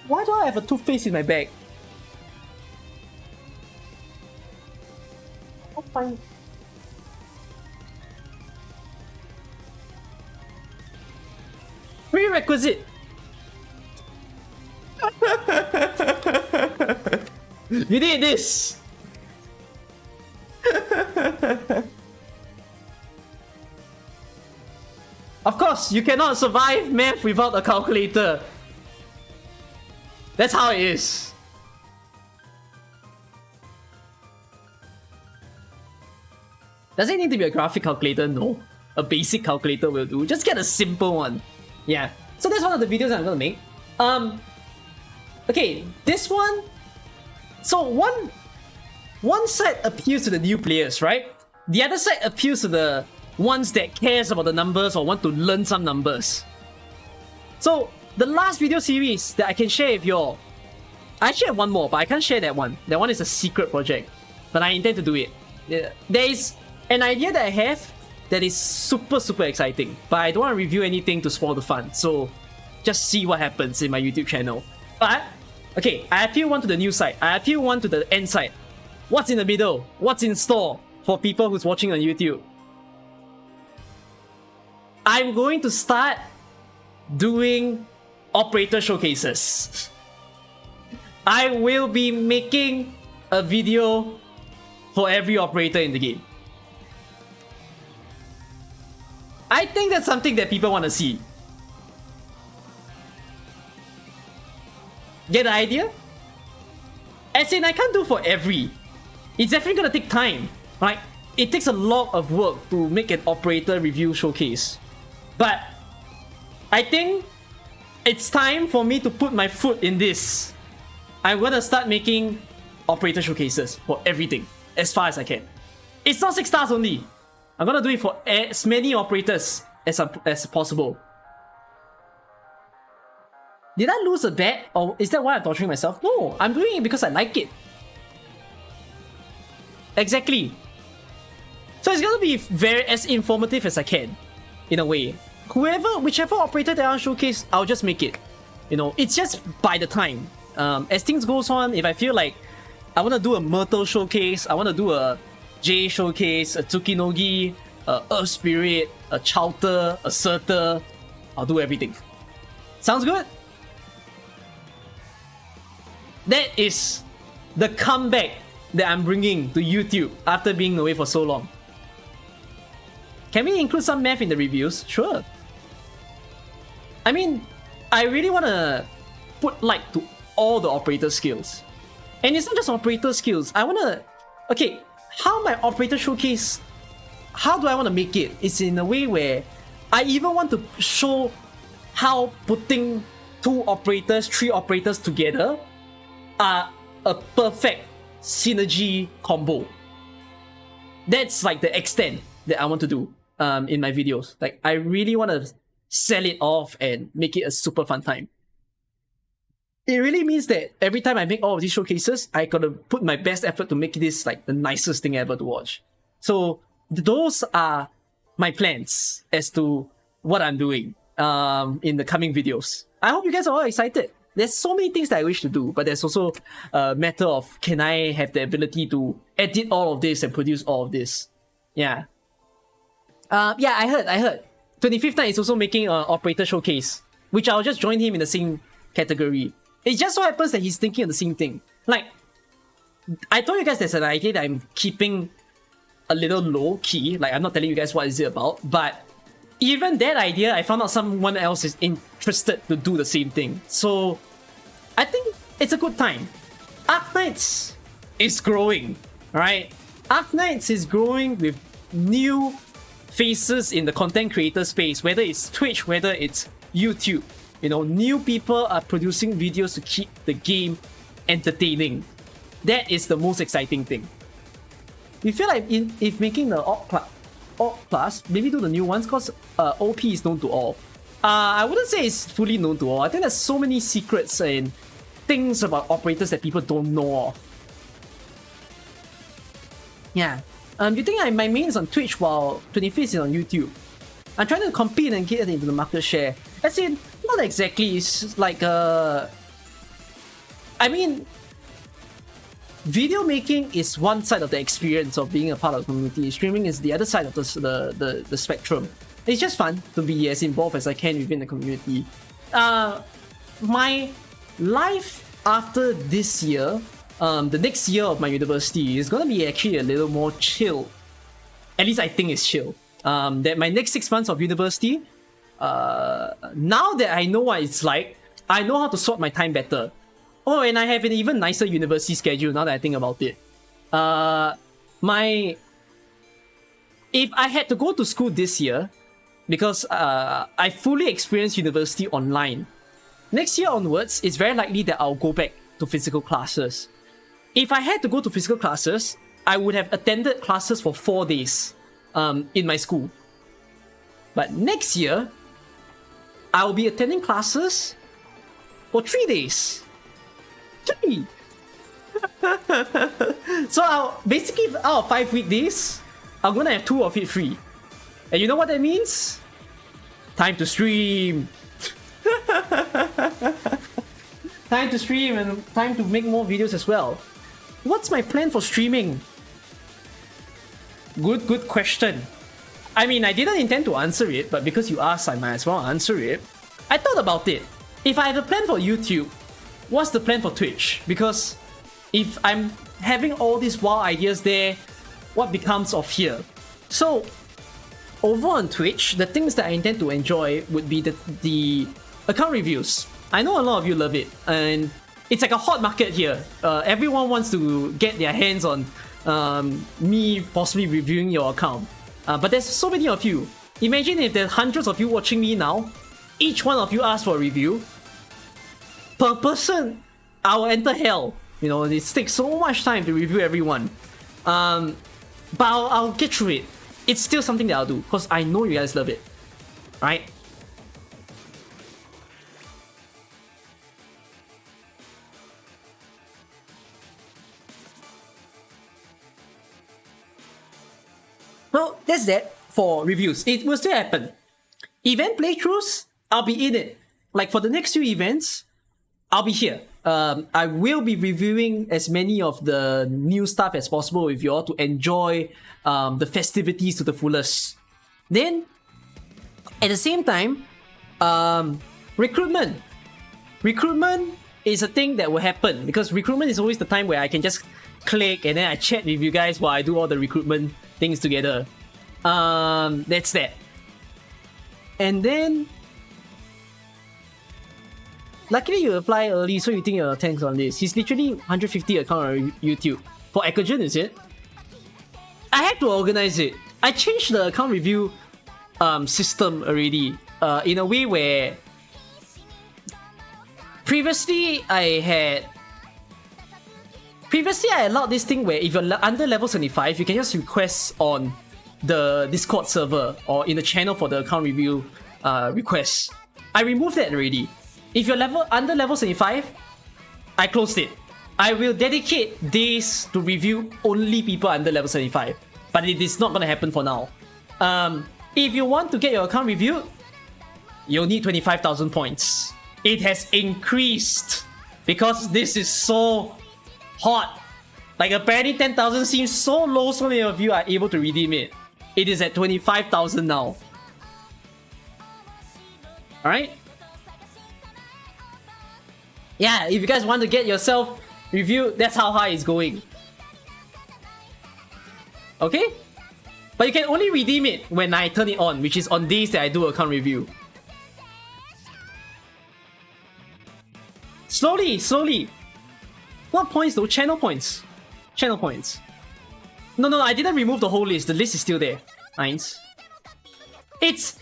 Why do I have a toothpaste in my bag? Oh, fine. Prerequisite. You need this. Of course, you cannot survive math without a calculator. That's how it is. Does it need to be a graphic calculator? No. A basic calculator will do. Just get a simple one. Yeah. So that's one of the videos I'm gonna make. Okay, this one. So one side appeals to the new players, right? The other side appeals to the ones that cares about the numbers or want to learn some numbers. So the last video series that I can share with y'all, I actually have one more, but I can't share that one. That one is a secret project, but I intend to do it. There is an idea that I have that is super exciting, but I don't want to review anything to spoil the fun. So just see what happens in my YouTube channel. But okay, I appeal one to the new side. I appeal one to the end side. What's in the middle? What's in store for people who's watching on YouTube? I'm going to start doing operator showcases. I will be making a video for every operator in the game. I think that's something that people want to see. Get the idea? As in, I can't do for every. It's definitely gonna take time. Right? It takes a lot of work to make an operator review showcase. But I think it's time for me to put my foot in this. I'm gonna start making operator showcases for everything as far as I can. It's not 6 stars only. I'm gonna do it for as many operators as possible. Did I lose a bet, or is that why I'm torturing myself? No, I'm doing it because I like it. Exactly. So it's gonna be as informative as I can, in a way. Whichever operator that I'll showcase, I'll just make it. You know, it's just by the time. As things goes on, if I feel like I want to do a Myrtle showcase, I want to do a J showcase, a Tsukinogi, a Earth Spirit, a Chowter, a Surter, I'll do everything. Sounds good? That is the comeback that I'm bringing to YouTube after being away for so long. Can we include some math in the reviews? Sure. I mean, I really want to put light to all the operator skills. And it's not just operator skills. I want to... Okay, how my operator showcase... How do I want to make it? It's in a way where I even want to show how putting 2 operators, 3 operators together are a perfect synergy combo. That's like the extent that I want to do in my videos. Like, I really want to sell it off and make it a super fun time. It really means that every time I make all of these showcases, I gotta put my best effort to make this like the nicest thing ever to watch. So those are my plans as to what I'm doing in the coming videos. I hope you guys are all excited. There's so many things that I wish to do, but there's also a matter of, can I have the ability to edit all of this and produce all of this? Yeah. Yeah, I heard. 25th Night is also making an operator showcase, which I'll just join him in the same category. It just so happens that he's thinking of the same thing. Like, I told you guys there's an idea that I'm keeping a little low key. Like, I'm not telling you guys what is it about, but even that idea, I found out someone else is interested to do the same thing. So I think it's a good time. Arc Knights is growing, right? Arknights is growing with new faces in the content creator space, whether it's Twitch, whether it's YouTube. You know, new people are producing videos to keep the game entertaining. That is the most exciting thing. We feel like if making the Orc class, maybe do the new ones, because OP is known to all. I wouldn't say it's fully known to all. I think there's so many secrets and things about operators that people don't know of. Yeah. You think my main is on Twitch while 25th is on YouTube. I'm trying to compete and get into the market share. As in, not exactly. It's like I mean, video making is one side of the experience of being a part of the community. Streaming is the other side of the spectrum. It's just fun to be as involved as I can within the community. My life after this year, the next year of my university is gonna be actually a little more chill. At least I think it's chill. That my next 6 months of university, now that I know what it's like, I know how to sort my time better. Oh, and I have an even nicer university schedule now that I think about it. If I had to go to school this year, because I fully experienced university online, next year onwards, it's very likely that I'll go back to physical classes. If I had to go to physical classes, I would have attended classes for 4 days in my school. But next year, I'll be attending classes for 3 days. 3! So basically, out of 5 weekdays, I'm gonna have 2 of it free. And you know what that means? Time to stream! Time to stream and time to make more videos as well. What's my plan for streaming? Good question. I mean, I didn't intend to answer it, but because you asked, I might as well answer it. I thought about it. If I have a plan for YouTube, what's the plan for Twitch? Because if I'm having all these wild ideas there, what becomes of here? So, over on Twitch, the things that I intend to enjoy would be the account reviews. I know a lot of you love it, and it's like a hot market here. Everyone wants to get their hands on me possibly reviewing your account. But there's so many of you. Imagine if there's hundreds of you watching me now, each one of you asks for a review. Per person, I will enter hell. You know, it takes so much time to review everyone. But I'll get through it. It's still something that I'll do, because I know you guys love it. Right? So that's that for reviews. It will still happen. Event playthroughs, I'll be in it. Like for the next few events, I'll be here. I will be reviewing as many of the new stuff as possible with you all to enjoy the festivities to the fullest. Then, at the same time, recruitment. Recruitment is a thing that will happen because recruitment is always the time where I can just click and then I chat with you guys while I do all the recruitment things together. That's that. And then, luckily you apply early, so you think you're tanks on this. He's literally 150 account on YouTube. For Ecogen, is it? I had to organize it. I changed the account review system already in a way where previously I allowed this thing where if you're under level 75, you can just request on the Discord server or in the channel for the account review requests. I removed that already. If you're under level 75, I closed it. I will dedicate days to review only people under level 75. But it is not going to happen for now. If you want to get your account reviewed, you'll need 25,000 points. It has increased because this is so hot. Like apparently 10,000 seems so low, so many of you are able to redeem it. It is at 25,000 now. Alright? Yeah, if you guys want to get yourself reviewed, that's how high it's going. Okay? But you can only redeem it when I turn it on, which is on days that I do account review. Slowly. What points though? Channel points. channel points. No, I didn't remove the whole list. The list is still there. Nice. It's...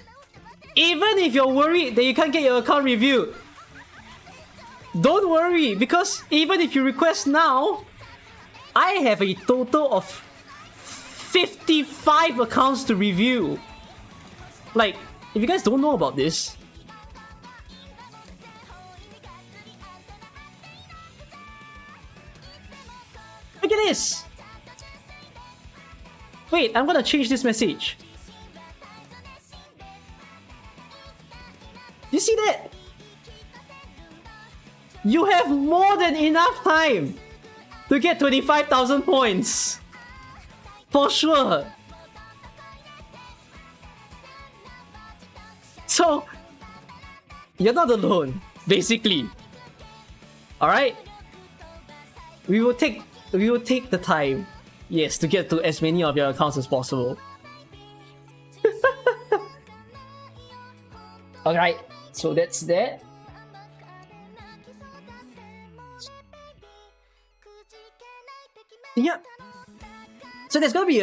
Even if you're worried that you can't get your account reviewed, don't worry, because even if you request now, I have a total of 55 accounts to review. Like, if you guys don't know about this, look at this. Wait, I'm gonna change this message. You see that? You have more than enough time to get 25,000 points. For sure. So, you're not alone, basically. Alright? We will take the time, yes, to get to as many of your accounts as possible. Alright, so that's that. Yeah. So there's gonna be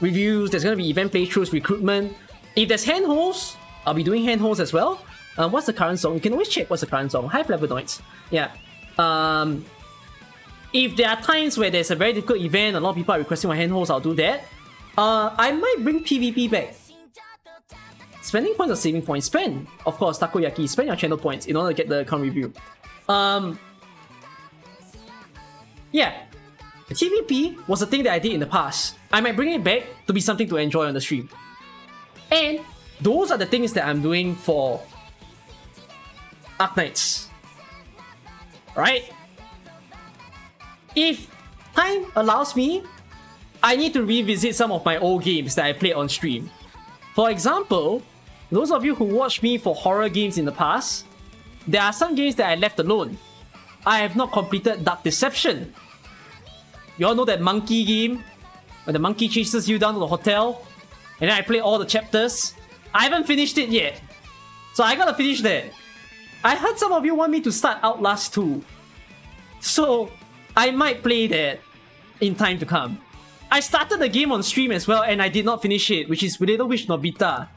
reviews, there's gonna be event playthroughs, recruitment. If there's handholds, I'll be doing handholds as well. What's the current song? You can always check what's the current song. High Flavonoids. Yeah. If there are times where there's a very difficult event, a lot of people are requesting my handholds, I'll do that. I might bring PvP back. Spending points or saving points? Spend, of course, Takoyaki. Spend your channel points in order to get the account review. Yeah. TVP was a thing that I did in the past. I might bring it back to be something to enjoy on the stream. And those are the things that I'm doing for Arknights. Right? If time allows me, I need to revisit some of my old games that I played on stream. For example, those of you who watched me for horror games in the past, there are some games that I left alone. I have not completed Dark Deception. You all know that monkey game? When the monkey chases you down to the hotel, and then I play all the chapters. I haven't finished it yet. So I gotta finish that. I heard some of you want me to start Outlast 2. So I might play that in time to come. I started the game on stream as well and I did not finish it, which is Little Witch Nobita.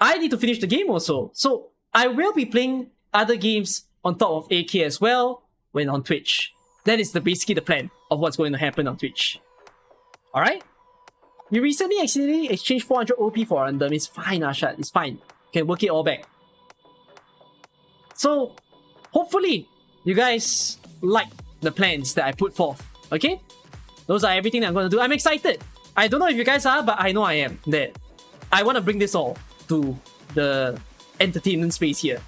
I need to finish the game also. So I will be playing other games on top of AK as well when on Twitch. That is basically the plan of what's going to happen on Twitch. Alright? You recently accidentally exchanged 400 OP for random. It's fine, Ashad. It's fine. You can work it all back. So, hopefully, you guys like the plans that I put forth. Okay? Those are everything that I'm going to do. I'm excited. I don't know if you guys are, but I know I am. That I want to bring this all to the entertainment space here.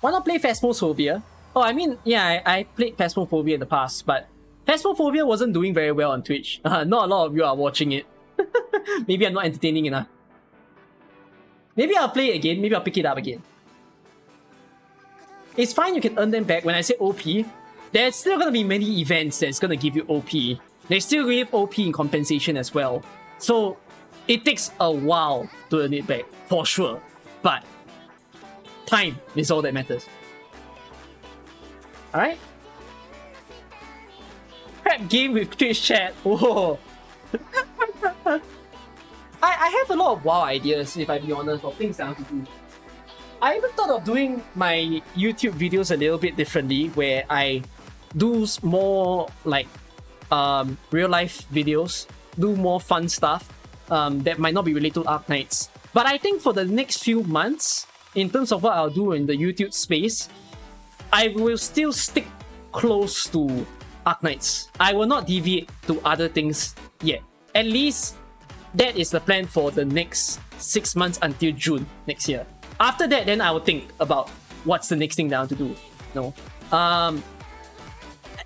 Why not play Phasmophobia? Oh, I mean, yeah, I played Phasmophobia in the past, but Phasmophobia wasn't doing very well on Twitch. Not a lot of you are watching it. Maybe I'm not entertaining enough. Maybe I'll play it again. Maybe I'll pick it up again. It's fine, you can earn them back. When I say OP, there's still gonna be many events that's gonna give you OP. They still give OP in compensation as well. So, it takes a while to earn it back, for sure. But time is all that matters. Alright? Crap game with Twitch chat. Whoa. I have a lot of WoW ideas, if I be honest, of things that I want to do. I even thought of doing my YouTube videos a little bit differently, where I do more like real life videos, do more fun stuff that might not be related to Arknights. But I think for the next few months, in terms of what I'll do in the YouTube space, I will still stick close to Arknights. I will not deviate to other things yet. At least that is the plan for the next 6 months until June next year. After that, then I will think about what's the next thing that I want to do. No,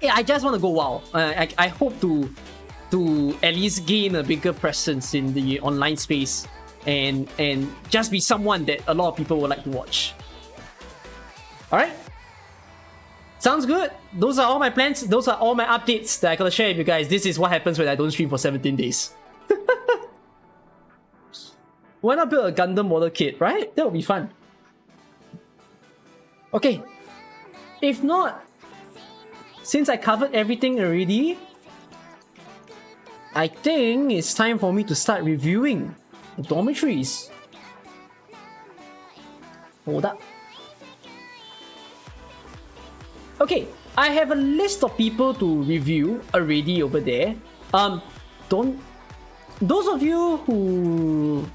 yeah, I just want to go WoW. I hope to at least gain a bigger presence in the online space and just be someone that a lot of people would like to watch. Alright? Sounds good. Those are all my plans. Those are all my updates that I gotta share with you guys. This is what happens when I don't stream for 17 days. Why not build a Gundam model kit, right? That would be fun. Okay. If not, since I covered everything already, I think it's time for me to start reviewing the dormitories. Hold up. Okay, I have a list of people to review already over there. Those of you who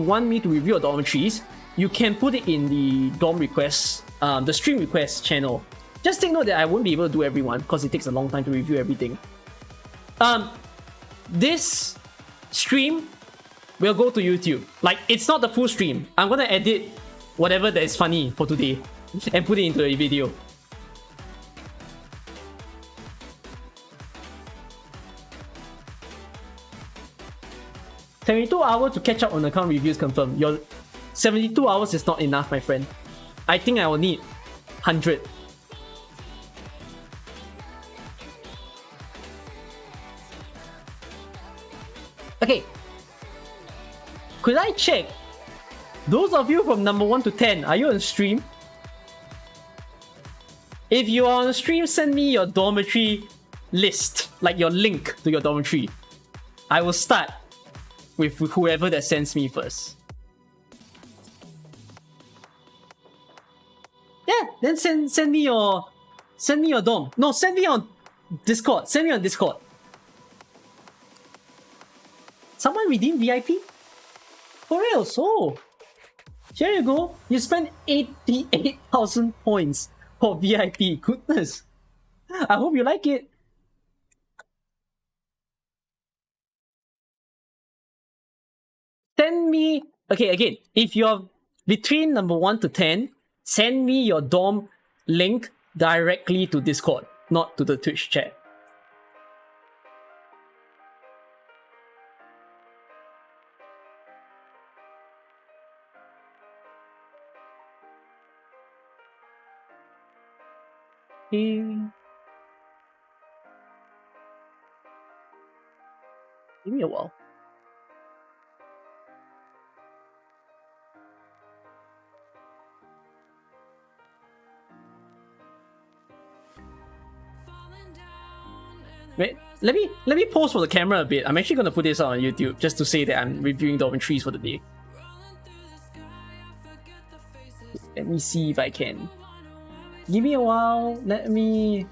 want me to review your dormitories, you can put it in the dorm requests, the stream requests channel. Just take note that I won't be able to do everyone because it takes a long time to review everything. This stream will go to YouTube. Like, it's not the full stream. I'm gonna edit whatever that is funny for today and put it into a video. "72 hours to catch up on account reviews confirmed." Your 72 hours is not enough, my friend. I think I will need 100. Okay. Could I check? Those of you from number 1 to 10, are you on stream? If you are on stream, send me your dormitory list, like your link to your dormitory. I will start with whoever that sends me first. Yeah, then send me your dorm. No, send me on Discord. Send me on Discord. Someone redeem VIP? For real, so here you go. You spent 88,000 points for VIP. Goodness. I hope you like it. Send me... Okay, again, if you're between number 1 to 10, send me your dorm link directly to Discord, not to the Twitch chat. Give me a while. Wait, let me pause for the camera a bit. I'm actually gonna put this out on YouTube just to say that I'm reviewing dormitories for the day. Let me see if I can. Give me a while. Let me...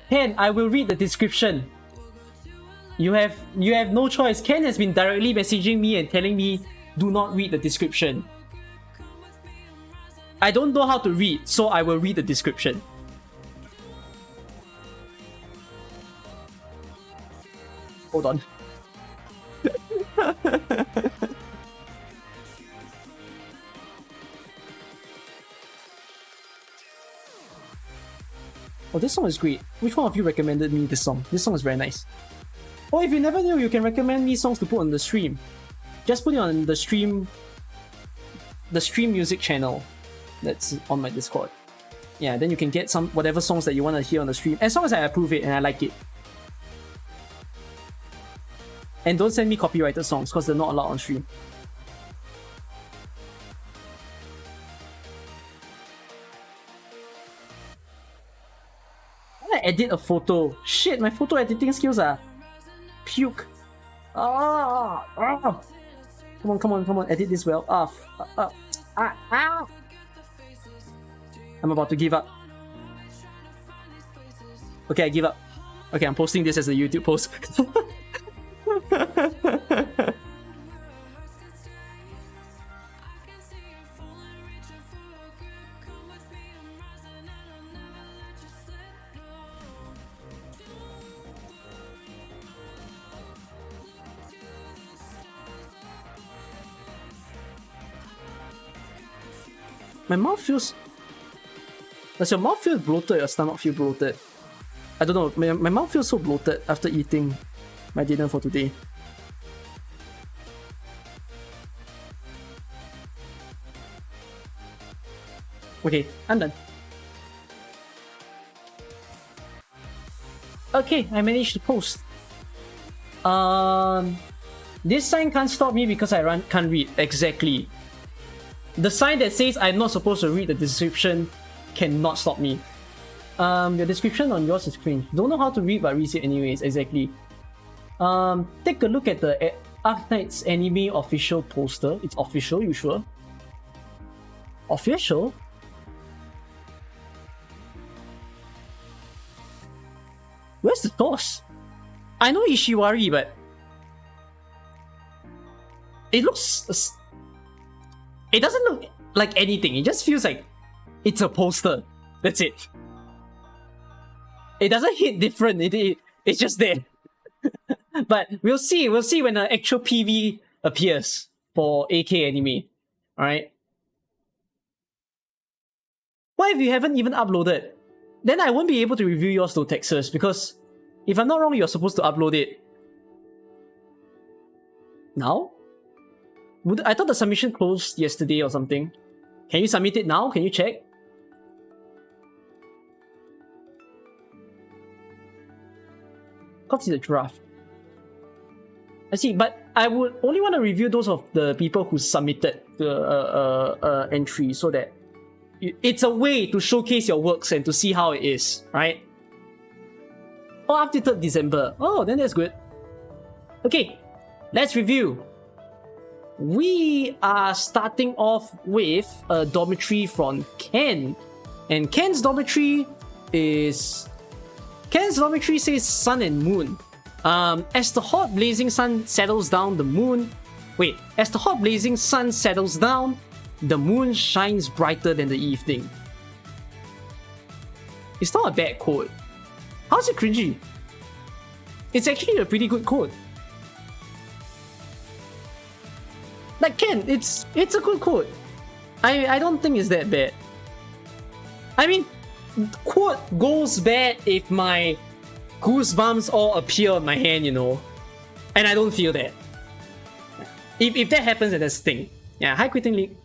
Ken, I will read the description. You have no choice. Ken has been directly messaging me and telling me do not read the description. I don't know how to read, so I will read the description. Hold on. Oh, this song is great. Which one of you recommended me this song? This song is very nice. Oh, if you never knew, you can recommend me songs to put on the stream. Just put it on the stream music channel that's on my Discord. Yeah, then you can get some whatever songs that you want to hear on the stream, as long as I approve it and I like it. And don't send me copyrighted songs because they're not allowed on stream. I edit a photo. Shit, my photo editing skills are puke. Come on, edit this well. I'm about to give up. Okay, I give up. Okay, I'm posting this as a YouTube post. My mouth feels... Does your mouth feel bloated or your stomach feel bloated? I don't know, my mouth feels so bloated after eating my dinner for today. Okay, I'm done. Okay, I managed to post. This sign can't stop me because I can't read. Exactly. The sign that says I'm not supposed to read the description cannot stop me. The description on yours is cringe. Don't know how to read, but read it anyways. Exactly. Take a look at the Arknights anime official poster. It's official, you sure? Official? Where's the source? I know Ishiwari, but it looks... It doesn't look like anything. It just feels like it's a poster. That's it. It doesn't hit different. It's just there. But we'll see. We'll see when the actual PV appears for AK anime. Alright? What if you haven't even uploaded? Then I won't be able to review yours to Texas, because if I'm not wrong, you're supposed to upload it now? I thought the submission closed yesterday or something. Can you submit it now? Can you check? Can't see the draft. I see, but I would only want to review those of the people who submitted the entry, so that it's a way to showcase your works and to see how it is, right? Oh, after 3rd December. Oh, then that's good. Okay, let's review. We are starting off with a dormitory from Ken. And Ken's dormitory says sun and moon. As the hot blazing sun settles down, as the hot blazing sun settles down, the moon shines brighter than the evening. It's not a bad quote. How's it cringy? It's actually a pretty good quote. Like Ken, it's a good quote. I don't think it's that bad. I mean, quote goes bad if my goosebumps all appear on my hand, you know, and I don't feel that. If that happens, then that's the thing. Yeah, hi quitting league.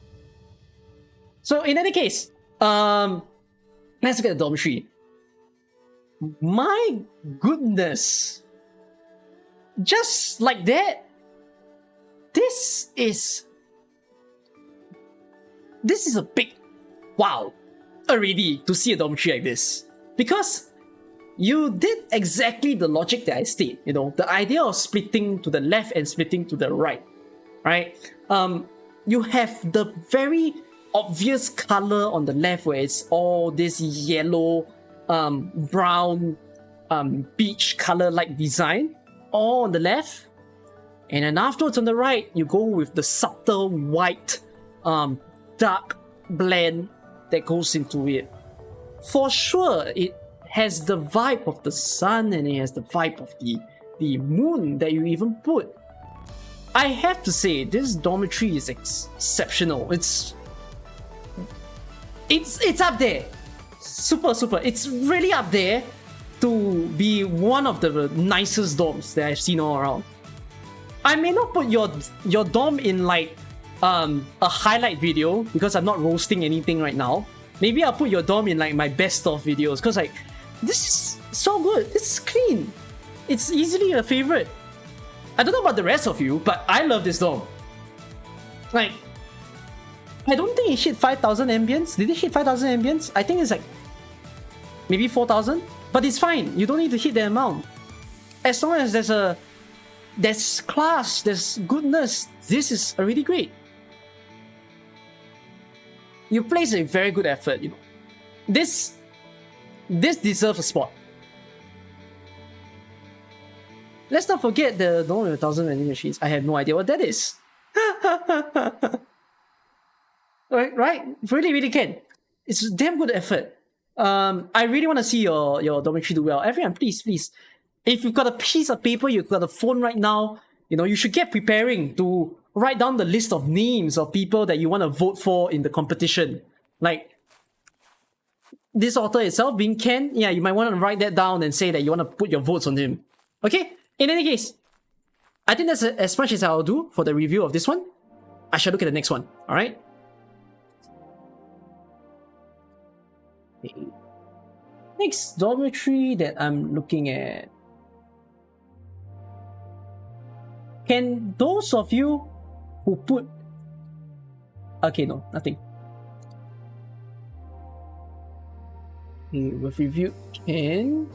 So in any case, let's look at the dormitory. My goodness, just like that, this is a big wow already to see a dormitory like this, because you did exactly the logic that I state, you know, the idea of splitting to the left and splitting to the right, right? You have the very obvious color on the left where it's all this yellow, brown, beach color like design, all on the left. And then afterwards on the right, you go with the subtle white, dark blend that goes into it. For sure, it has the vibe of the sun and it has the vibe of the moon that you even put. I have to say, this dormitory is exceptional. It's up there. Super. It's really up there to be one of the nicest dorms that I've seen all around. I may not put your dorm in like a highlight video because I'm not roasting anything right now. Maybe I'll put your dorm in like my best of videos, because like this is so good. This is clean. It's easily a favorite. I don't know about the rest of you, but I love this dorm. Like, I don't think it hit 5,000 ambience. Did it hit 5,000 ambience? I think it's like maybe 4,000, but it's fine. You don't need to hit the amount. As long as there's class, there's goodness, this is already great. You place a very good effort, you know. This deserves a spot. Let's not forget the dorm with 1,000 vending machines. I have no idea what that is. right? Really can. It's damn good effort. I really want to see your dormitory do well. Everyone, please. If you've got a piece of paper, you've got a phone right now, you know, you should get preparing to write down the list of names of people that you want to vote for in the competition. Like, this author itself, being Ken, yeah, you might want to write that down and say that you want to put your votes on him. Okay? In any case, I think that's as much as I'll do for the review of this one. I shall look at the next one. Alright? Next dormitory that I'm looking at. Can those of you who put Okay, no, nothing. Okay, we've reviewed Ken.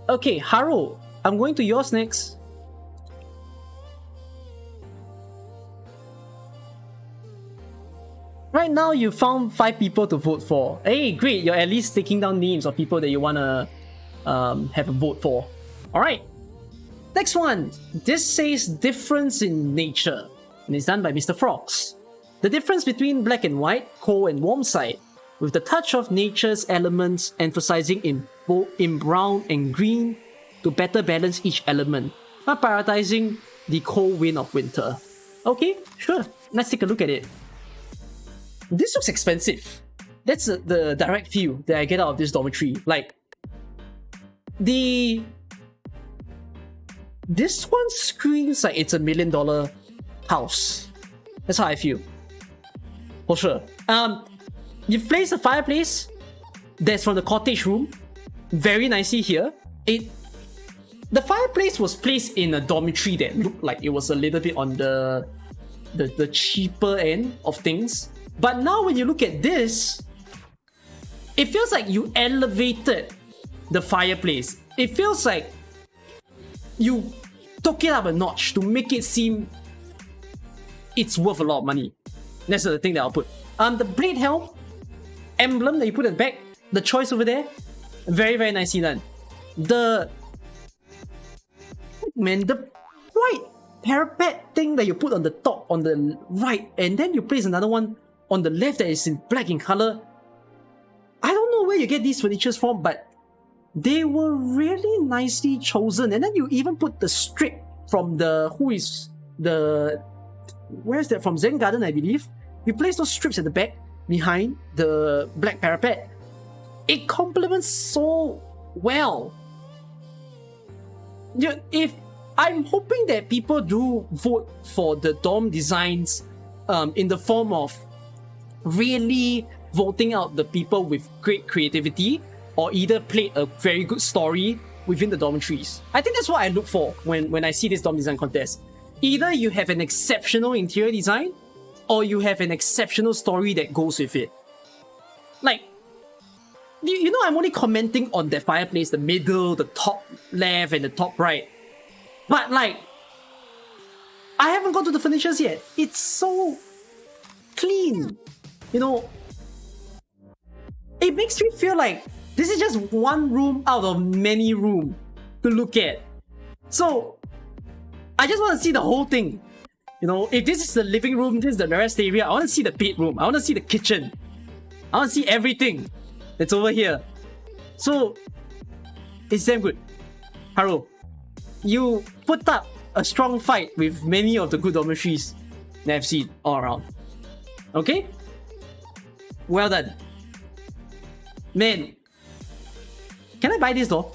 Okay, Haru, I'm going to yours next. Right now, you found 5 people to vote for. Hey, great! You're at least taking down names of people that you wanna have a vote for. All right. Next one. This says difference in nature, and it's done by Mr. Frogs. The difference between black and white, cold and warm side, with the touch of nature's elements emphasizing in brown and green to better balance each element, not prioritizing the cold wind of winter. Okay, sure. Let's take a look at it. This looks expensive. That's the direct feel that I get out of this dormitory. Like, this one screams like it's $1 million house. That's how I feel. For sure. You've placed a fireplace that's from the cottage room. Very nicely here. The fireplace was placed in a dormitory that looked like it was a little bit on the cheaper end of things. But now when you look at this, it feels like you elevated the fireplace. It feels like you took it up a notch to make it seem it's worth a lot of money. That's the thing that I'll put. The blade helm emblem that you put at the back, the choice over there, very, very nicely done. The white parapet thing that you put on the top, on the right, and then you place another one on the left that is in black in color. I don't know where you get these furnitures from, but they were really nicely chosen. And then you even put the strip from where's that from? Zen Garden, I believe. You place those strips at the back behind the black parapet. It complements so well. If I'm hoping that people do vote for the dorm designs in the form of really voting out the people with great creativity or either played a very good story within the dormitories. I think that's what I look for when I see this dorm design contest. Either you have an exceptional interior design or you have an exceptional story that goes with it. Like, you know, I'm only commenting on the fireplace, the middle, the top left and the top right. But like, I haven't got to the furnitures yet. It's so clean. You know, it makes me feel like this is just one room out of many rooms to look at. So, I just want to see the whole thing. You know, if this is the living room, this is the rest area, I want to see the bedroom, I want to see the kitchen. I want to see everything that's over here. So, it's damn good. Haru, you put up a strong fight with many of the good dormitories that I've seen all around. Okay? Well done. Man, can I buy this though?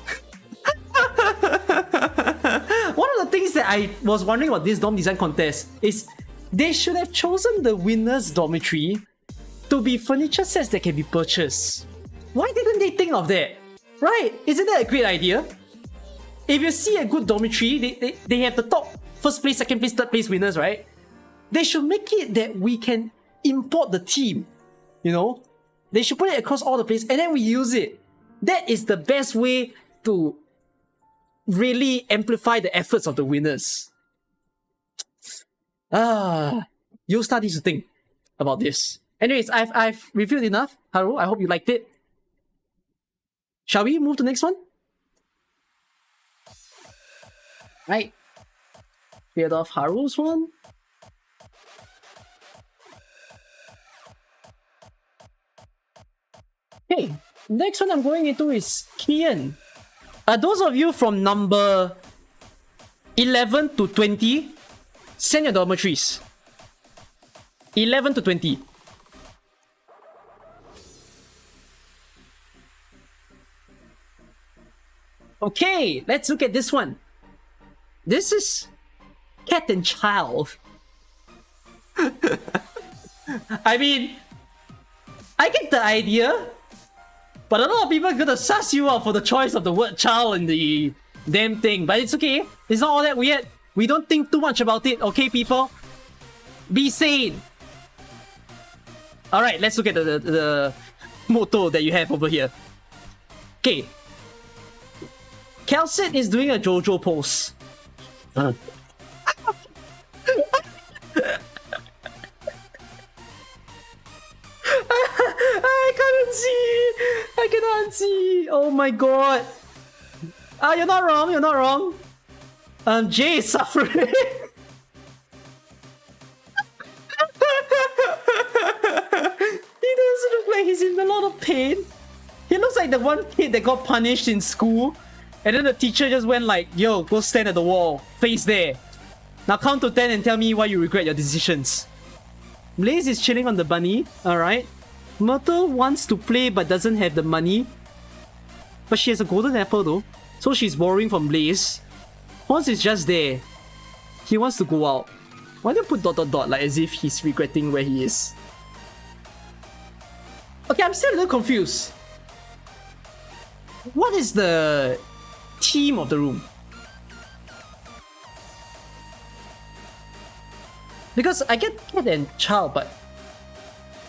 One of the things that I was wondering about this dorm design contest is they should have chosen the winner's dormitory to be furniture sets that can be purchased. Why didn't they think of that? Right? Isn't that a great idea? If you see a good dormitory, they have the top first place, second place, third place winners, right? They should make it that we can import the team. You know? They should put it across all the places and then we use it. That is the best way to really amplify the efforts of the winners. You'll start to think about this. Anyways, I've reviewed enough. Haru, I hope you liked it. Shall we move to the next one? Right. Cleared off Haru's one. Okay, next one I'm going into is Kian. Those of you from number 11 to 20, send your dormitories. 11 to 20. Okay, let's look at this one. This is Cat and Child. I mean, I get the idea, but a lot of people are gonna suss you out for the choice of the word child in the damn thing. But it's okay. It's not all that weird. We don't think too much about it, okay, people? Be sane. All right, let's look at the motto that you have over here. Okay. Calcit is doing a JoJo pose. I cannot see. Oh my god. You're not wrong. You're not wrong. Jay is suffering. He doesn't look like he's in a lot of pain. He looks like the one kid that got punished in school, and then the teacher just went like, "Yo, go stand at the wall, face there. Now count to 10 and tell me why you regret your decisions." Blaze is chilling on the bunny. All right. Myrtle wants to play but doesn't have the money. But she has a golden apple though, so she's borrowing from Blaze. Horns is just there. He wants to go out. Why do you put ... like as if he's regretting where he is? Okay, I'm still a little confused. What is the theme of the room? Because I get cat and child, but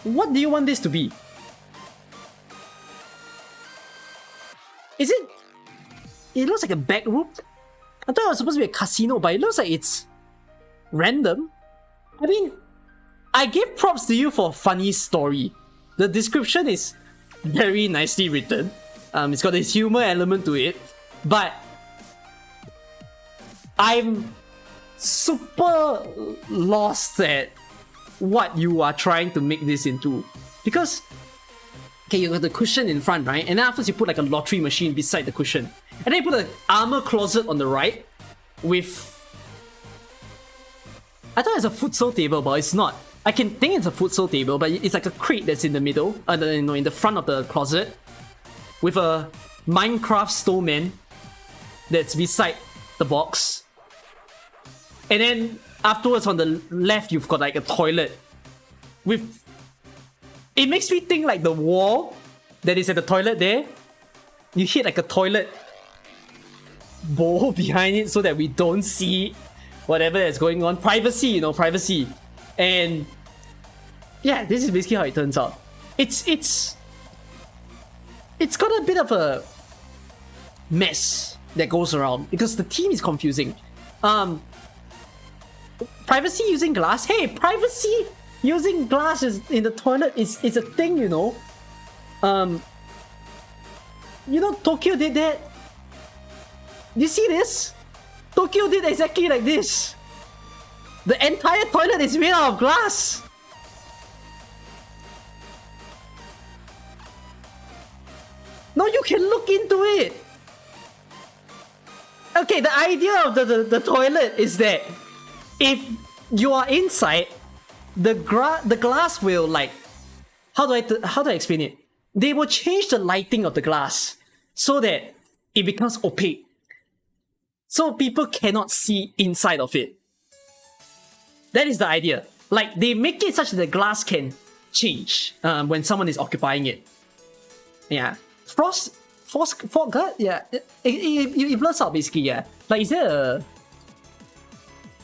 what do you want this to be? Is it... It looks like a back room? I thought it was supposed to be a casino, but it looks like it's random. I mean, I give props to you for a funny story. The description is very nicely written. It's got this humor element to it, but I'm super lost at what you are trying to make this into. Because, okay, you got the cushion in front, right? And then afterwards you put like a lottery machine beside the cushion. And then you put an armor closet on the right with... I thought it's a futsal table, but it's not. I can think it's a futsal table, but it's like a crate that's in the middle, in the front of the closet, with a Minecraft snowman that's beside the box. And then afterwards on the left, you've got like a toilet with... It makes me think like the wall that is at the toilet there, you hit like a toilet bowl behind it so that we don't see whatever that's going on. Privacy, you know, privacy. And yeah, this is basically how it turns out. It's got a bit of a mess that goes around because the theme is confusing. Privacy using glass? Hey, privacy using glass in the toilet is a thing, you know. You know, Tokyo did that. You see this? Tokyo did exactly like this. The entire toilet is made out of glass. Now you can look into it. Okay, the idea of the toilet is that if you are inside, the glass will like... How do I explain it? They will change the lighting of the glass so that it becomes opaque. So people cannot see inside of it. That is the idea. Like, they make it such that the glass can change when someone is occupying it. Yeah. Fog guard? Yeah. It blurs out basically, yeah. Like, is there a...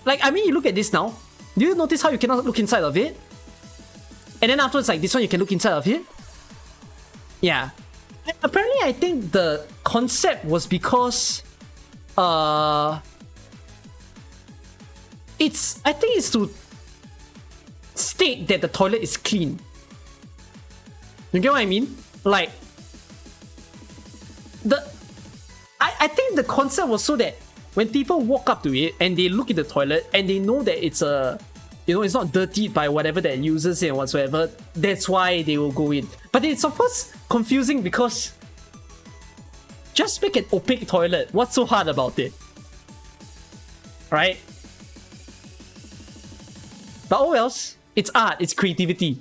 Like, I mean, you look at this now. Do you notice how you cannot look inside of it? And then afterwards, like, this one you can look inside of it? Yeah. Apparently, I think the concept was because... I think it's to state that the toilet is clean. You get what I mean? Like, I think the concept was so that when people walk up to it and they look at the toilet and they know that it's it's not dirtied by whatever that uses it and whatsoever, that's why they will go in. But it's of course confusing because just make an opaque toilet. What's so hard about it? Right? But oh else, it's art, it's creativity.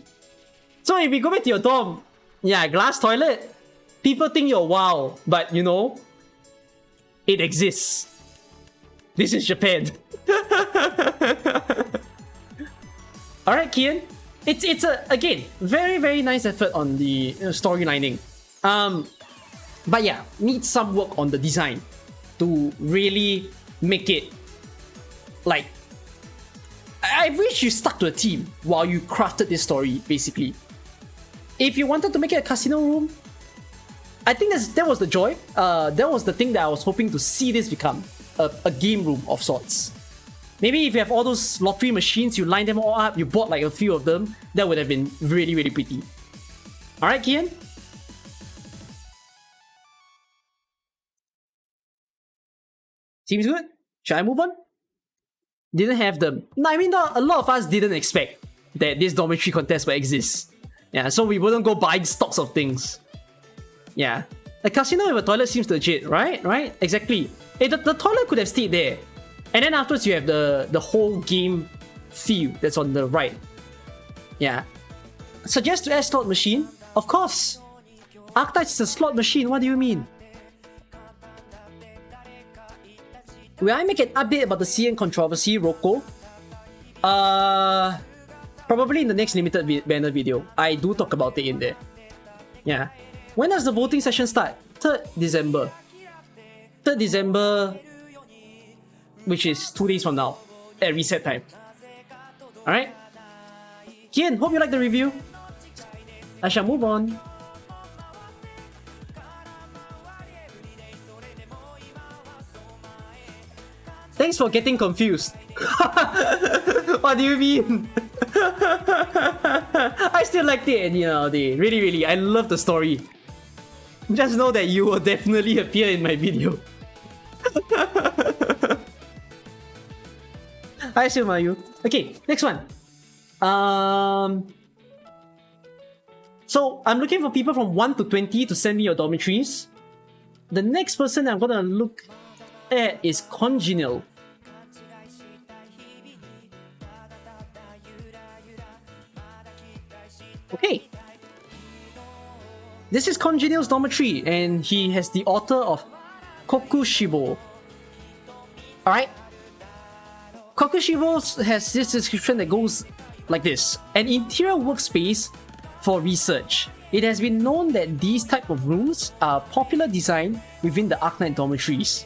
So if we go back to your dorm, yeah, glass toilet, people think you're wow, but you know, it exists. This is Japan. Alright, Kian. It's a, again, very, very nice effort on the storylining. But yeah, needs some work on the design to really make it like, I wish you stuck to a theme while you crafted this story, basically. If you wanted to make it a casino room, I think that was the joy. That was the thing that I was hoping to see this become, a game room of sorts. Maybe if you have all those lottery machines, you line them all up, you bought like a few of them, that would have been really, really pretty. Alright, Kian? Seems good. Should I move on? Didn't have them. No, I mean, a lot of us didn't expect that this dormitory contest will exist. Yeah, so we wouldn't go buying stocks of things. Yeah. A casino with a toilet seems legit, right? Right? Exactly. The toilet could have stayed there. And then afterwards you have the whole game feel that's on the right. Yeah. Suggest to add slot machine? Of course. Archetypes is a slot machine, what do you mean? Will I make an update about the CN controversy, Rocco? Probably in the next limited banner video. I do talk about it in there. Yeah. When does the voting session start? 3rd December. 3rd December, which is 2 days from now, at reset time. Alright? Kian, hope you like the review. I shall move on. Thanks for getting confused. What do you mean? I still liked it, and really, really, I love the story. Just know that you will definitely appear in my video. Hi, Mayu. Okay, next one. So I'm looking for people from 1 to 20 to send me your dormitories. The next person I'm gonna look at is Congenial. Okay. This is Congenial's dormitory, and he has the author of Kokushibo. Alright? Kokushibo has this description that goes like this. An interior workspace for research. It has been known that these type of rooms are popular design within the Arknight dormitories.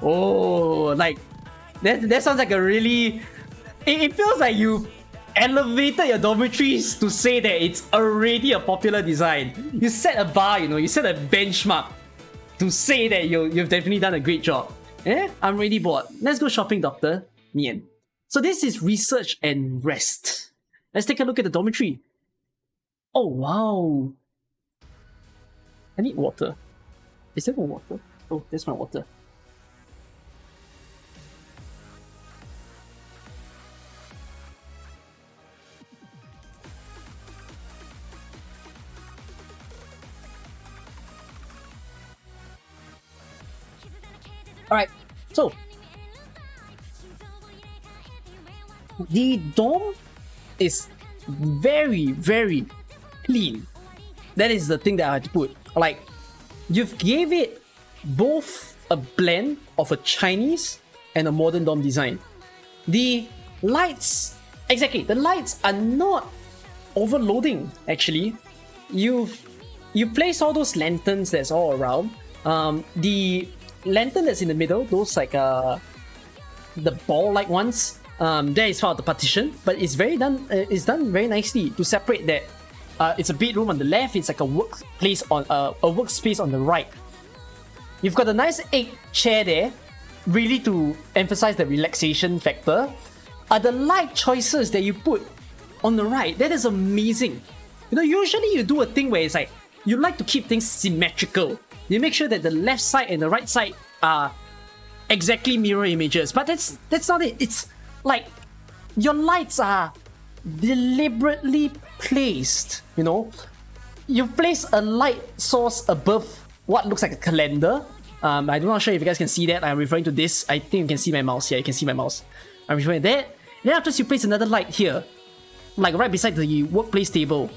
Oh, like, that sounds like a really... It feels like you elevated your dormitories to say that it's already a popular design. You set a bar, you set a benchmark to say that you've definitely done a great job. I'm really bored. Let's go shopping, Doctor. Nian. So this is research and rest. Let's take a look at the dormitory. Oh, wow. I need water. Is there no water? Oh, there's my water. Alright, so the dorm is very, very clean. That is the thing that I had to put. Like, you've gave it both a blend of a Chinese and a modern dorm design. The lights, exactly, the lights are not overloading, actually. You've placed all those lanterns that's all around. The lantern that's in the middle, those like the ball-like ones, that is part of the partition, but it's it's done very nicely to separate that. It's a bedroom on the left, it's like a workplace on a workspace on the right. You've got a nice egg chair there, really to emphasize the relaxation factor. The light choices that you put on the right, that is amazing. Usually you do a thing where it's like you like to keep things symmetrical. You make sure that the left side and the right side are exactly mirror images, but that's not it. It's like your lights are deliberately placed. You've placed a light source above what looks like a calendar. I'm not sure if you guys can see that. I'm referring to this. I think you can see my mouse. Yeah, you can see my mouse. I'm referring to that. Then after you place another light here, like right beside the workplace table.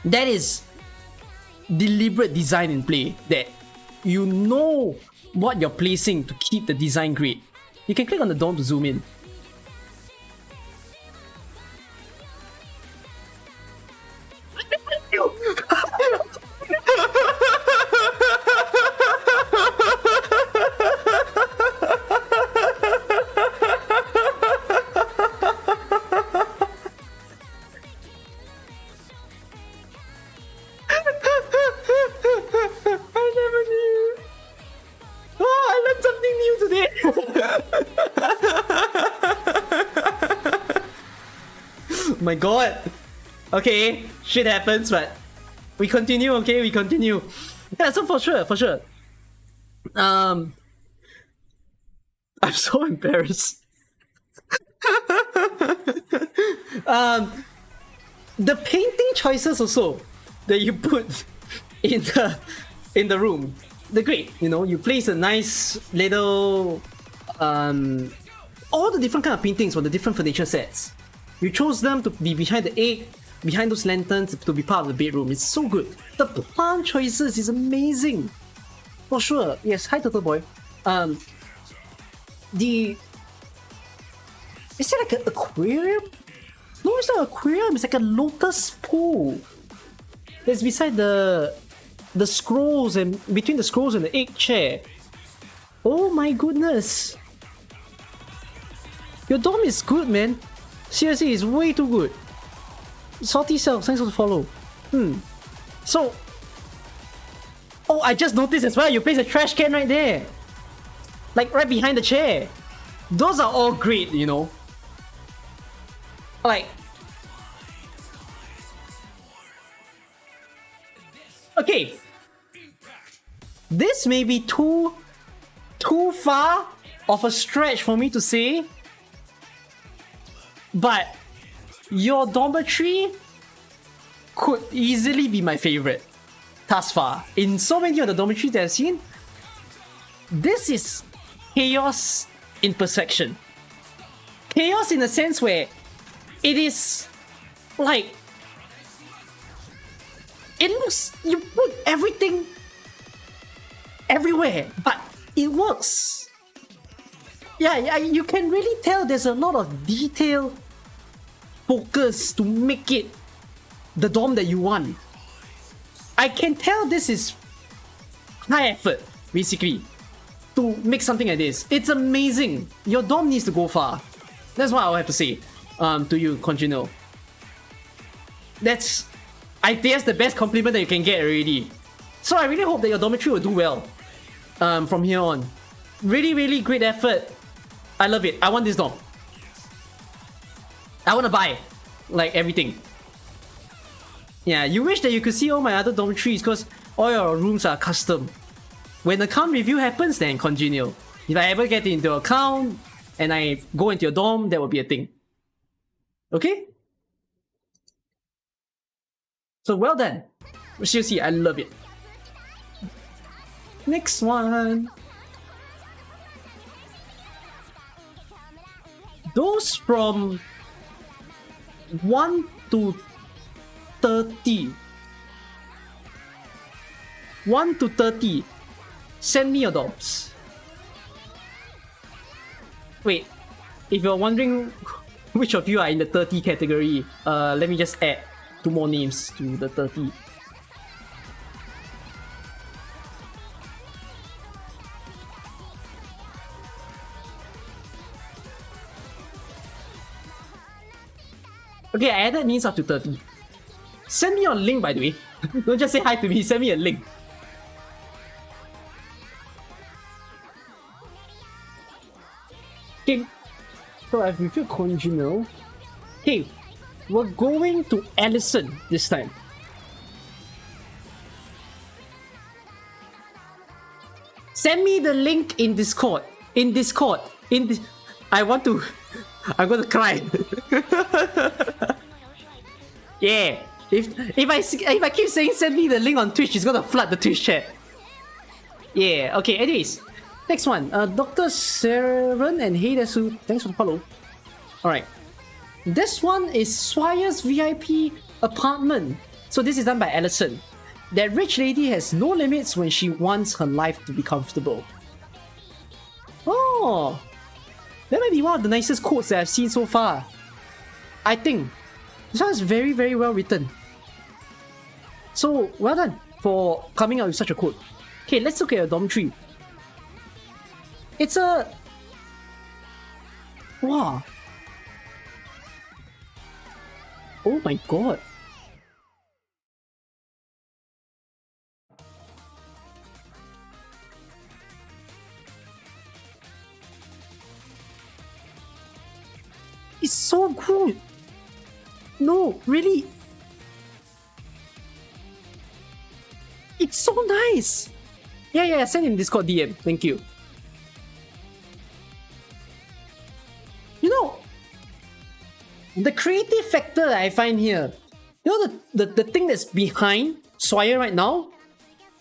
That is deliberate design in play, that you know what you're placing to keep the design great. You can click on the dome to zoom in. my god. Okay, shit happens, but we continue, okay? We continue. Yeah, so for sure. I'm so embarrassed. The painting choices also that you put in the room, they're great. You know, you place a nice little all the different kind of paintings for the different furniture sets. You chose them to be behind the egg, behind those lanterns, to be part of the bedroom. It's so good. The plant choices is amazing. For sure. Yes, hi Turtle Boy. The is it like an aquarium? No, it's not an aquarium. It's like a lotus pool. It's beside the scrolls and between the scrolls and the egg chair. Oh my goodness. Your dome is good, man. Seriously, it's way too good. Salty Self, thanks for the follow. So, oh, I just noticed as well. You place a trash can right there, like right behind the chair. Those are all great, you know. Like, okay, this may be too far of a stretch for me to say, but your dormitory could easily be my favorite thus far. In so many of the dormitories that I've seen, this is chaos in perfection. Chaos in the sense where it is like, it looks, you put everything everywhere, but it works. Yeah, you can really tell there's a lot of detail focus to make it the dome that you want. I can tell this is high effort, basically, to make something like this. It's amazing. Your dome needs to go far. That's what I'll have to say to you, Congenial. That's, I think that's the best compliment that you can get already. So I really hope that your dormitory will do well from here on. Really, really great effort. I love it. I want this dome. I want to buy, like, everything. Yeah, you wish that you could see all my other dormitories because all your rooms are custom. When the account review happens, then Congenial. If I ever get into your account and I go into your dorm, that will be a thing. Okay? So well done. Seriously, I love it. Next one. Those from 1 to 30. 1 to 30. Send me your dorms. Wait, if you're wondering which of you are in the 30 category, let me just add 2 more names to the 30. Okay, I added names up to 30. Send me your link, by the way. Don't just say hi to me, send me a link. Okay, so I've reviewed Congenial. Hey, we're going to Allison this time. Send me the link in Discord. I want to... I'm gonna cry. Yeah. If I keep saying send me the link on Twitch, it's gonna flood the Twitch chat. Yeah. Okay. Anyways, next one. Dr. Saren and Heidesu. Thanks for the follow. All right. This one is Swire's VIP apartment. So this is done by Allison. That rich lady has no limits when she wants her life to be comfortable. Oh. That might be one of the nicest quotes that I've seen so far. I think. This one is very, very well written. So, well done for coming up with such a quote. Okay, let's look at your dormitory. It's a... Wow. Oh my god. It's so good. No, really. It's so nice. Yeah, send in Discord DM. Thank you. You know, the creative factor that I find here, you know, the thing that's behind Swire right now,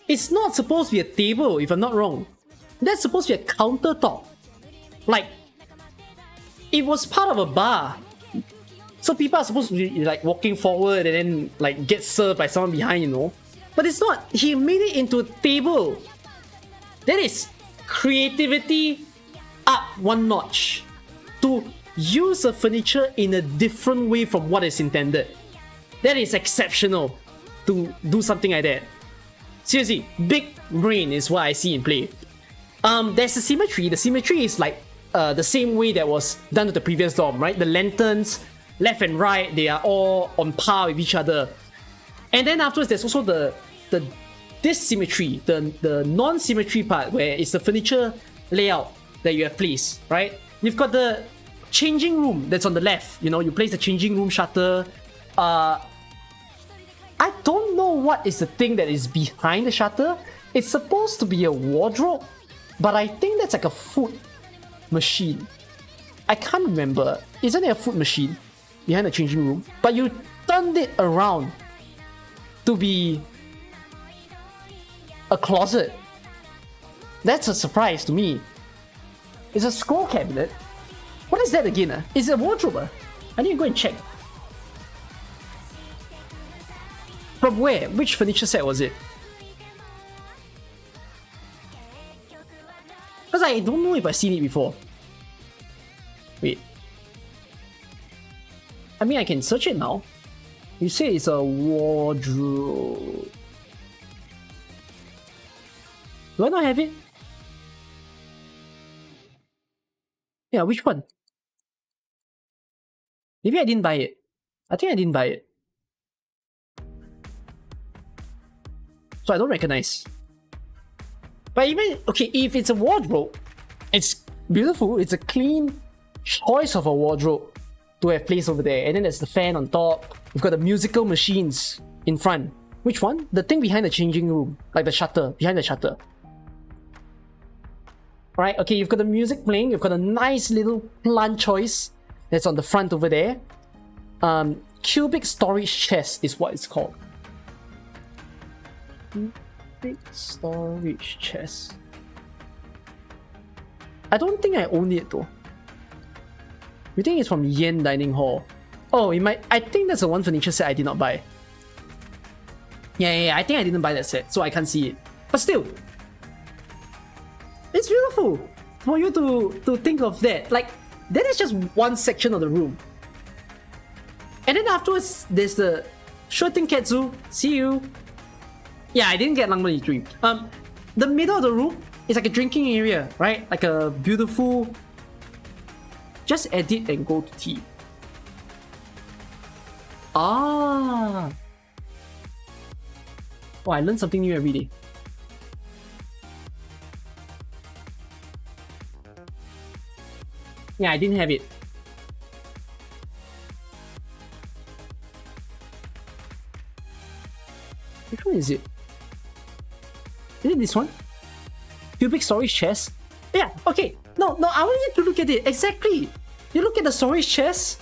it's not supposed to be a table, if I'm not wrong. That's supposed to be a countertop. Like, it was part of a bar. So people are supposed to be like walking forward and then like get served by someone behind, you know. But it's not. He made it into a table. That is creativity up one notch. To use the furniture in a different way from what is intended. That is exceptional to do something like that. Seriously, big brain is what I see in play. There's a symmetry. The symmetry is like the same way that was done to the previous dorm, right? The lanterns, left and right, they are all on par with each other. And then afterwards, there's also the dissymmetry, the non-symmetry part, where it's the furniture layout that you have placed, right? You've got the changing room that's on the left. You know, you place the changing room shutter. I don't know what is the thing that is behind the shutter. It's supposed to be a wardrobe, but I think that's like a food machine. I can't remember. Isn't it a food machine behind the changing room? But you turned it around to be a closet. That's a surprise to me. It's a scroll cabinet. What is that again? Is it a wardrobe? I need to go and check. From where? Which furniture set was it? Because I don't know if I've seen it before. Wait. I mean, I can search it now. You say it's a wardrobe. Do I not have it? Yeah, which one? Maybe I didn't buy it. I think I didn't buy it. So I don't recognize. But even, okay, if it's a wardrobe, it's beautiful. It's a clean choice of a wardrobe to have placed over there. And then there's the fan on top. We've got the musical machines in front. Which one? The thing behind the changing room. Like the shutter. Behind the shutter. Right, okay, you've got the music playing. You've got a nice little plant choice that's on the front over there. Cubic storage chest is what it's called. Cubic storage chest. I don't think I own it though. You think it's from Yen Dining Hall? Oh, it might. I think that's the one furniture set I did not buy. Yeah, I think I didn't buy that set, so I can't see it. But still, it's beautiful for you to think of that. Like, that is just one section of the room. And then afterwards, there's the sure thing Ketsu, see you. Yeah, I didn't get Langmani Dream. The middle of the room is like a drinking area, right? Like a beautiful. Just edit and go to tea. Ah. Oh, I learn something new every day. Yeah, I didn't have it. Which one is it? Is it this one? Cubic storage chest? Yeah, okay. No, I want you to look at it. Exactly. You look at the storage chest.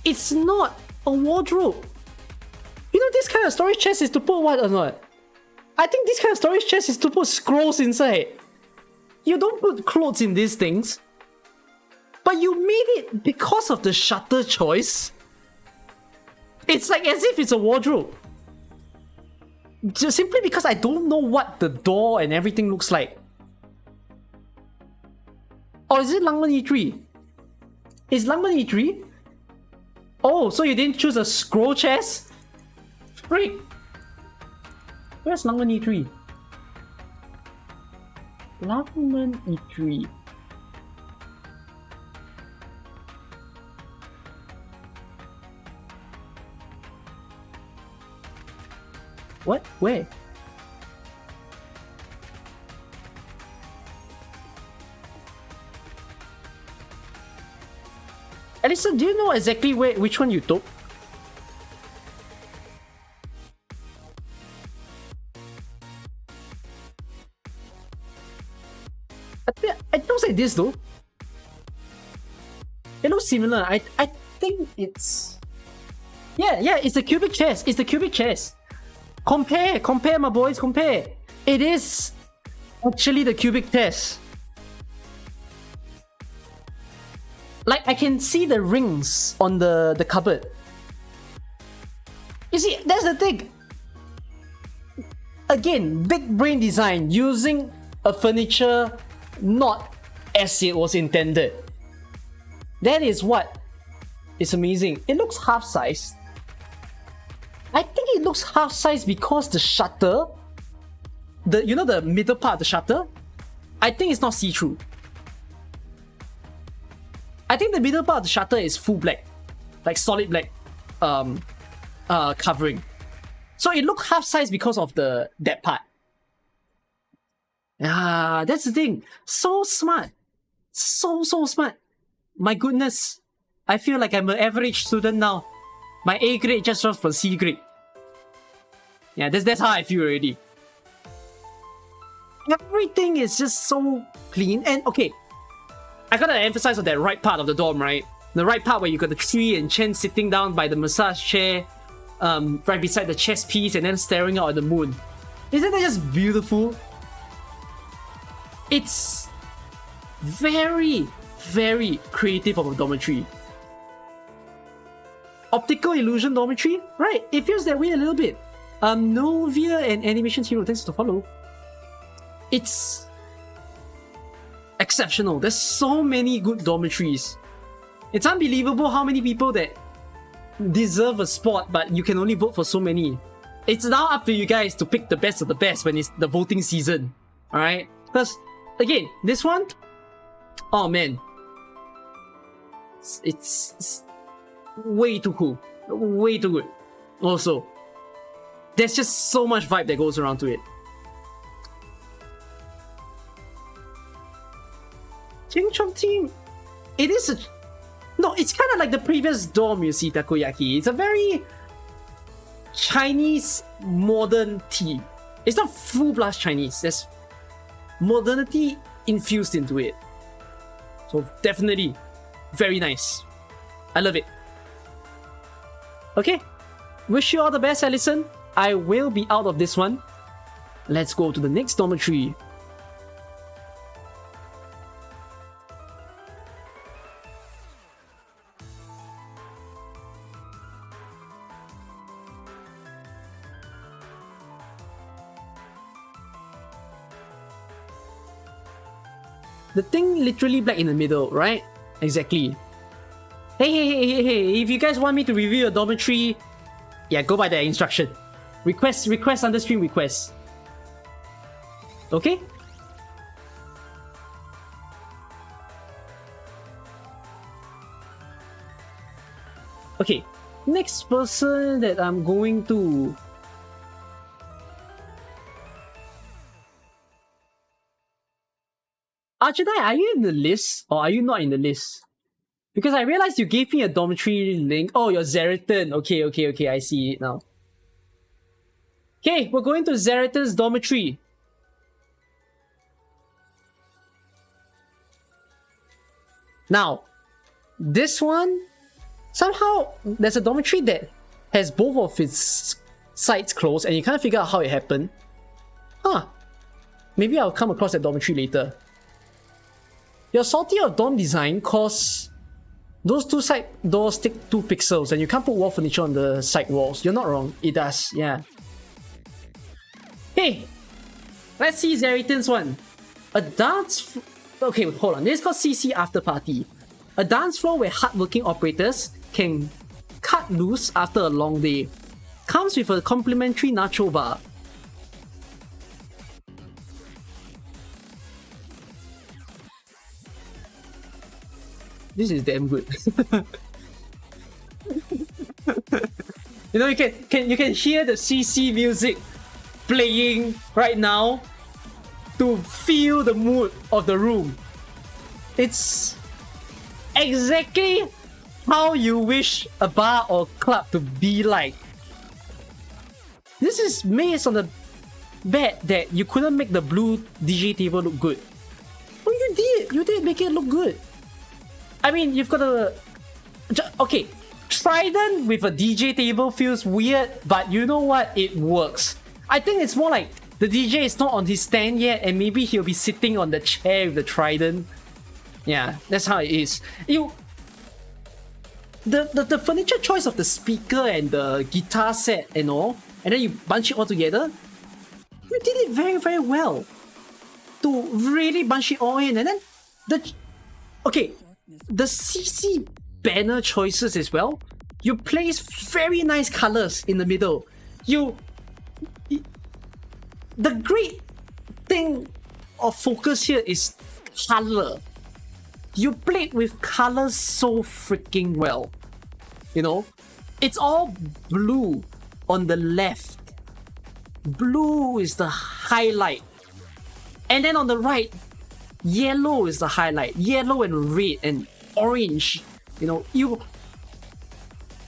It's not a wardrobe. You know this kind of storage chest is to put what or not? I think this kind of storage chest is to put scrolls inside. You don't put clothes in these things. But you made it because of the shutter choice. It's like as if it's a wardrobe. Just simply because I don't know what the door and everything looks like. Or is it Langman E3? Is Langman E3? Oh, so you didn't choose a scroll chest? Freak! Where's Langman E3? Langman E3. What? Where? Alisa, do you know exactly which one you took? It looks like this though. It looks similar. I think it's... Yeah, it's the cubic chairs. It's the cubic chairs. Compare, my boys, compare. It is actually the cubic chairs. Like, I can see the rings on the cupboard. You see, that's the thing. Again, big brain design, using a furniture not as it was intended. That is what is amazing. It looks half-sized. I think it looks half-sized because the shutter, the middle part of the shutter, I think it's not see-through. I think the middle part of the shutter is full black, like solid black covering. So it looks half-sized because of that part. Ah, that's the thing. So smart. So smart. My goodness. I feel like I'm an average student now. My A grade just dropped from C grade. Yeah, that's how I feel already. Everything is just so clean. And okay, I gotta emphasize on that right part of the dorm, right? The right part where you got the tree and Chen sitting down by the massage chair, right beside the chess piece and then staring out at the moon. Isn't that just beautiful? It's very, very creative of a dormitory. Optical illusion dormitory? Right, it feels that way a little bit. Novia and Animation Hero, thanks to follow. It's exceptional. There's so many good dormitories. It's unbelievable how many people that deserve a spot, but you can only vote for so many. It's now up to you guys to pick the best of the best when it's the voting season. Alright? Because, again, this one, oh man. It's way too cool. Way too good. Also, there's just so much vibe that goes around to it. King Chong team, it is a... No, it's kind of like the previous dorm you see, Takoyaki. It's a very Chinese modern team. It's not full blast Chinese. There's modernity infused into it. So definitely very nice. I love it. Okay, wish you all the best, Allison. I will be out of this one. Let's go to the next dormitory. The thing literally black in the middle, right? Exactly. Hey, if you guys want me to review a dormitory, yeah, go by that instruction. Request under stream request. Okay? Okay, next person that I'm going to... Arjunai, are you in the list or are you not in the list? Because I realized you gave me a dormitory link. Oh, you're Zeriton. Okay, I see it now. Okay, we're going to Zeriton's dormitory. Now, this one, somehow, there's a dormitory that has both of its sides closed and you can't figure out how it happened. Huh. Maybe I'll come across that dormitory later. Your salty of dorm design cause those two side doors take 2 pixels and you can't put wall furniture on the side walls. You're not wrong. It does, yeah. Hey, let's see Zeriton's one. A dance... Okay, hold on. This is called CC After Party. A dance floor where hardworking operators can cut loose after a long day. Comes with a complimentary nacho bar. This is damn good. You know, you can hear the CC music playing right now to feel the mood of the room. It's exactly how you wish a bar or club to be like. This is based on the bet that you couldn't make the blue DJ table look good. What You did make it look good. I mean, you've got a... Okay, Trident with a DJ table feels weird, but you know what? It works. I think it's more like the DJ is not on his stand yet, and maybe he'll be sitting on the chair with the Trident. Yeah, that's how it is. The furniture choice of the speaker and the guitar set and all, and then you bunch it all together, you did it very, very well. To really bunch it all in, and then the CC banner choices as well. You place very nice colors in the middle. The great thing of focus here is color. You played with colors so freaking well. You know, it's all blue on the left. Blue is the highlight. And then on the right, yellow is the highlight. Yellow and red and orange. You know,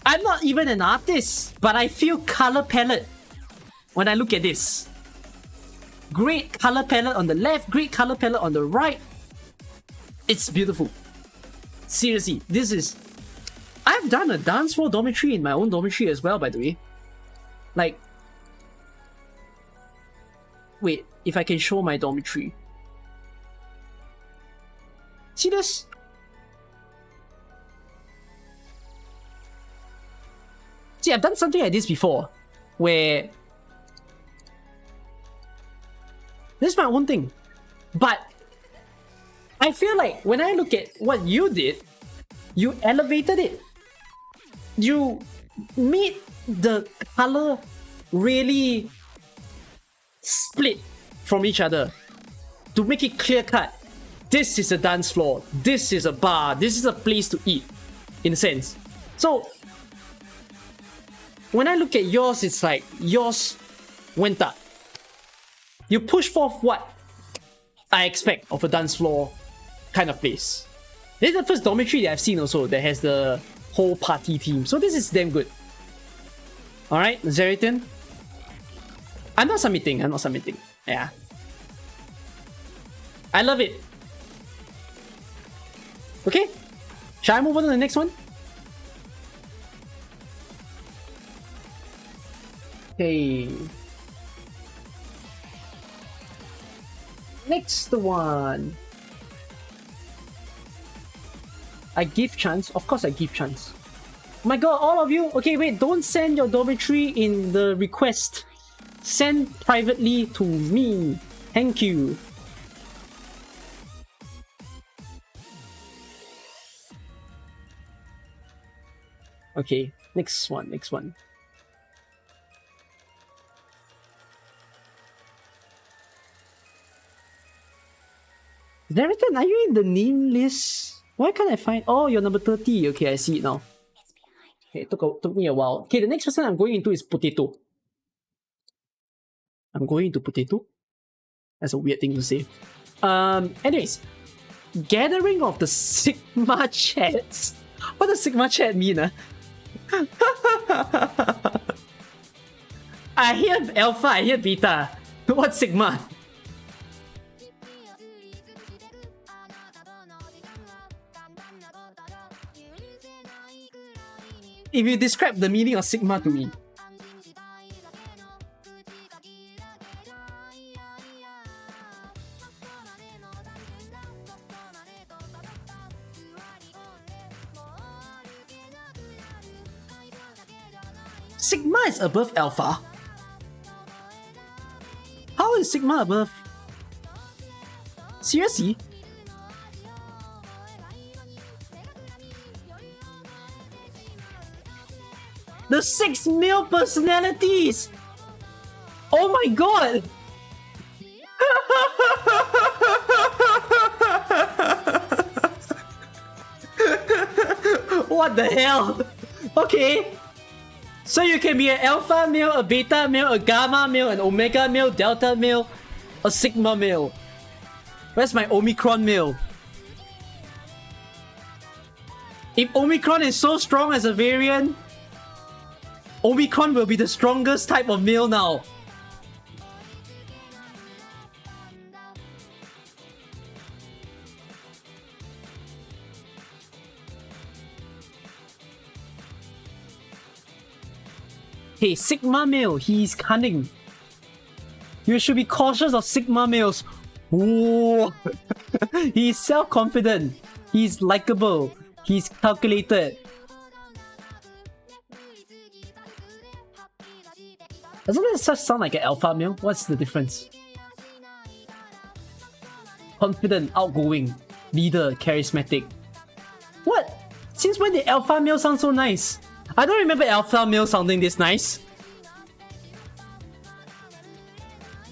I'm not even an artist, but I feel color palette when I look at this. Great color palette on the left, great color palette on the right. It's beautiful. Seriously, this is... I've done a dance floor dormitory in my own dormitory as well, by the way. Like... Wait, if I can show my dormitory. See this? See, I've done something like this before, where... This is my own thing. But... I feel like when I look at what you did, you elevated it. You made the color really split from each other to make it clear cut. This is a dance floor, this is a bar, this is a place to eat, in a sense. So when I look at yours, it's like yours went up. You push forth what I expect of a dance floor kind of place. This is the first dormitory that I've seen also that has the whole party theme. So this is damn good. Alright, Zeritin. I'm not submitting. Yeah. I love it. Okay. Shall I move on to the next one? Okay. Next one. I give chance. Of course I give chance. Oh my god, all of you. Okay, wait. Don't send your dormitory in the request. Send privately to me. Thank you. Okay, next one. Darrington, are you in the name list? Why can't I find... Oh, you're number 30. Okay, I see it now. Okay, it took me a while. Okay, the next person I'm going into is Potato. I'm going into Potato? That's a weird thing to say. Anyways. Gathering of the Sigma Chats. What does Sigma Chat mean? I hear Alpha, I hear Beta. What's Sigma? If you describe the meaning of Sigma to me. Sigma is above Alpha? How is Sigma above? Seriously? The 6 male personalities! Oh my god! What the hell? Okay. So you can be an alpha male, a beta male, a gamma male, an omega male, delta male, a sigma male. Where's my Omicron male? If Omicron is so strong as a variant, Omicron will be the strongest type of male now. Hey, Sigma male, he's cunning. You should be cautious of Sigma males. Whoa. He's self-confident. He's likable. He's calculated. Doesn't that such sound like an alpha male? What's the difference? Confident, outgoing, leader, charismatic. What? Since when did alpha male sound so nice? I don't remember alpha male sounding this nice.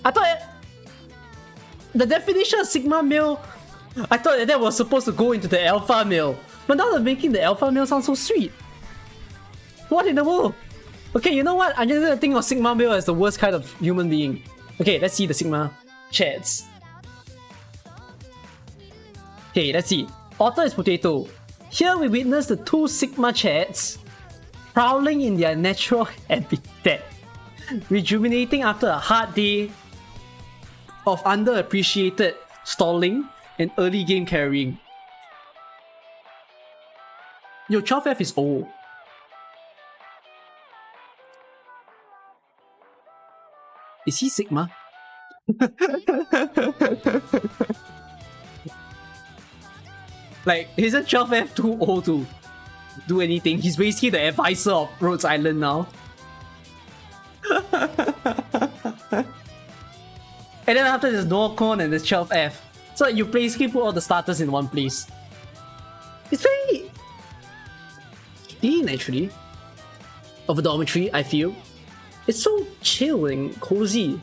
I thought the definition of Sigma male, I thought that was supposed to go into the alpha male. But now they're making the alpha male sound so sweet. What in the world? Okay, you know what? I'm just gonna think of Sigma male as the worst kind of human being. Okay, let's see the Sigma chats. Okay, let's see. Author is Potato. Here we witness the two Sigma chats prowling in their natural habitat, rejuvenating after a hard day of underappreciated stalling and early game carrying. Yo, 12F is old. Is he Sigma? Like, isn't 12F too old to do anything? He's basically the advisor of Rhodes Island now. And then after there's Norcon and there's 12F. So you basically put all the starters in one place. It's very clean actually of a dormitory, I feel. It's so chill and cozy.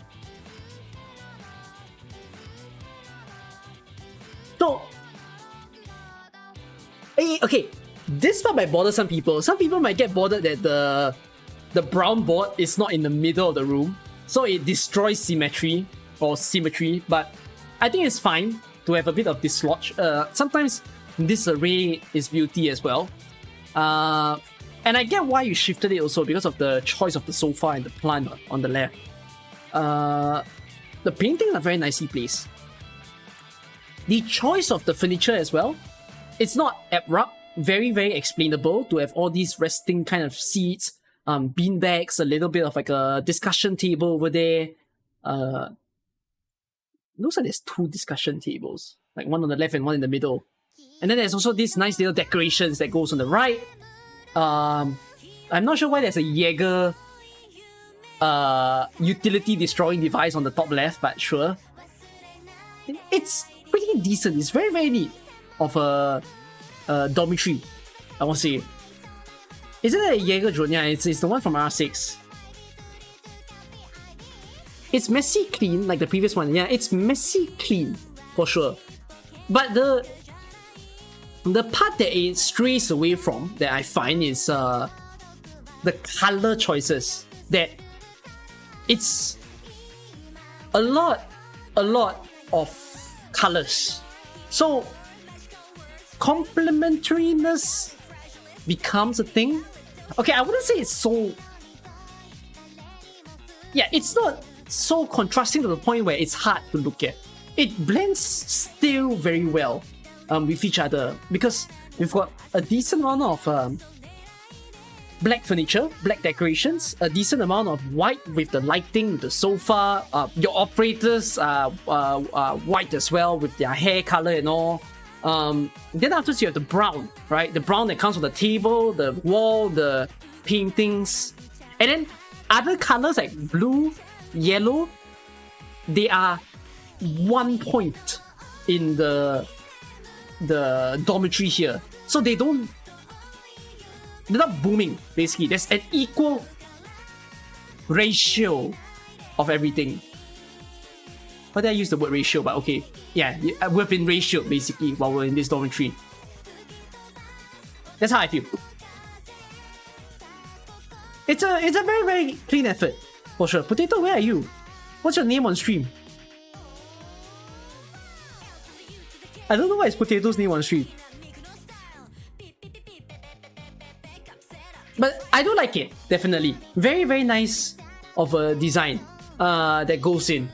So, okay, this part might bother some people. Some people might get bothered that the brown board is not in the middle of the room, so it destroys symmetry, but I think it's fine to have a bit of dislodge. Sometimes disarray is beauty as well. And I get why you shifted it also because of the choice of the sofa and the plant on the left. The paintings are very nicely placed. The choice of the furniture as well, it's not abrupt, very, very explainable to have all these resting kind of seats, beanbags, a little bit of like a discussion table over there. Looks like there's two discussion tables, like one on the left and one in the middle. And then there's also these nice little decorations that goes on the right. I'm not sure why there's a Jaeger utility destroying device on the top left, but sure. It's pretty decent. It's very, very neat of a dormitory, I want to say. Isn't it a Jaeger drone? Yeah, it's the one from R6. It's messy clean like the previous one. Yeah, it's messy clean for sure. But the part that it strays away from that I find is the color choices. That it's a lot of colors. So complementariness becomes a thing. Okay, I wouldn't say it's so. Yeah, it's not so contrasting to the point where it's hard to look at. It blends still very well with each other because we've got a decent amount of black furniture, black decorations, a decent amount of white with the lighting, the sofa, your operators are white as well with their hair color and all. Then afterwards you have the brown, right? The brown that comes on the table, the wall, the paintings. And then other colors like blue, yellow, they are 1 point in the dormitory here. So they're not booming, basically. There's an equal ratio of everything. Why did I use the word ratio? But okay. Yeah, we've been ratioed basically while we're in this dormitory. That's how I feel. It's a very, very clean effort. For sure. Potato, where are you? What's your name on stream? I don't know what is Potato's name on stream. But I do like it, definitely. Very, very nice of a design that goes in.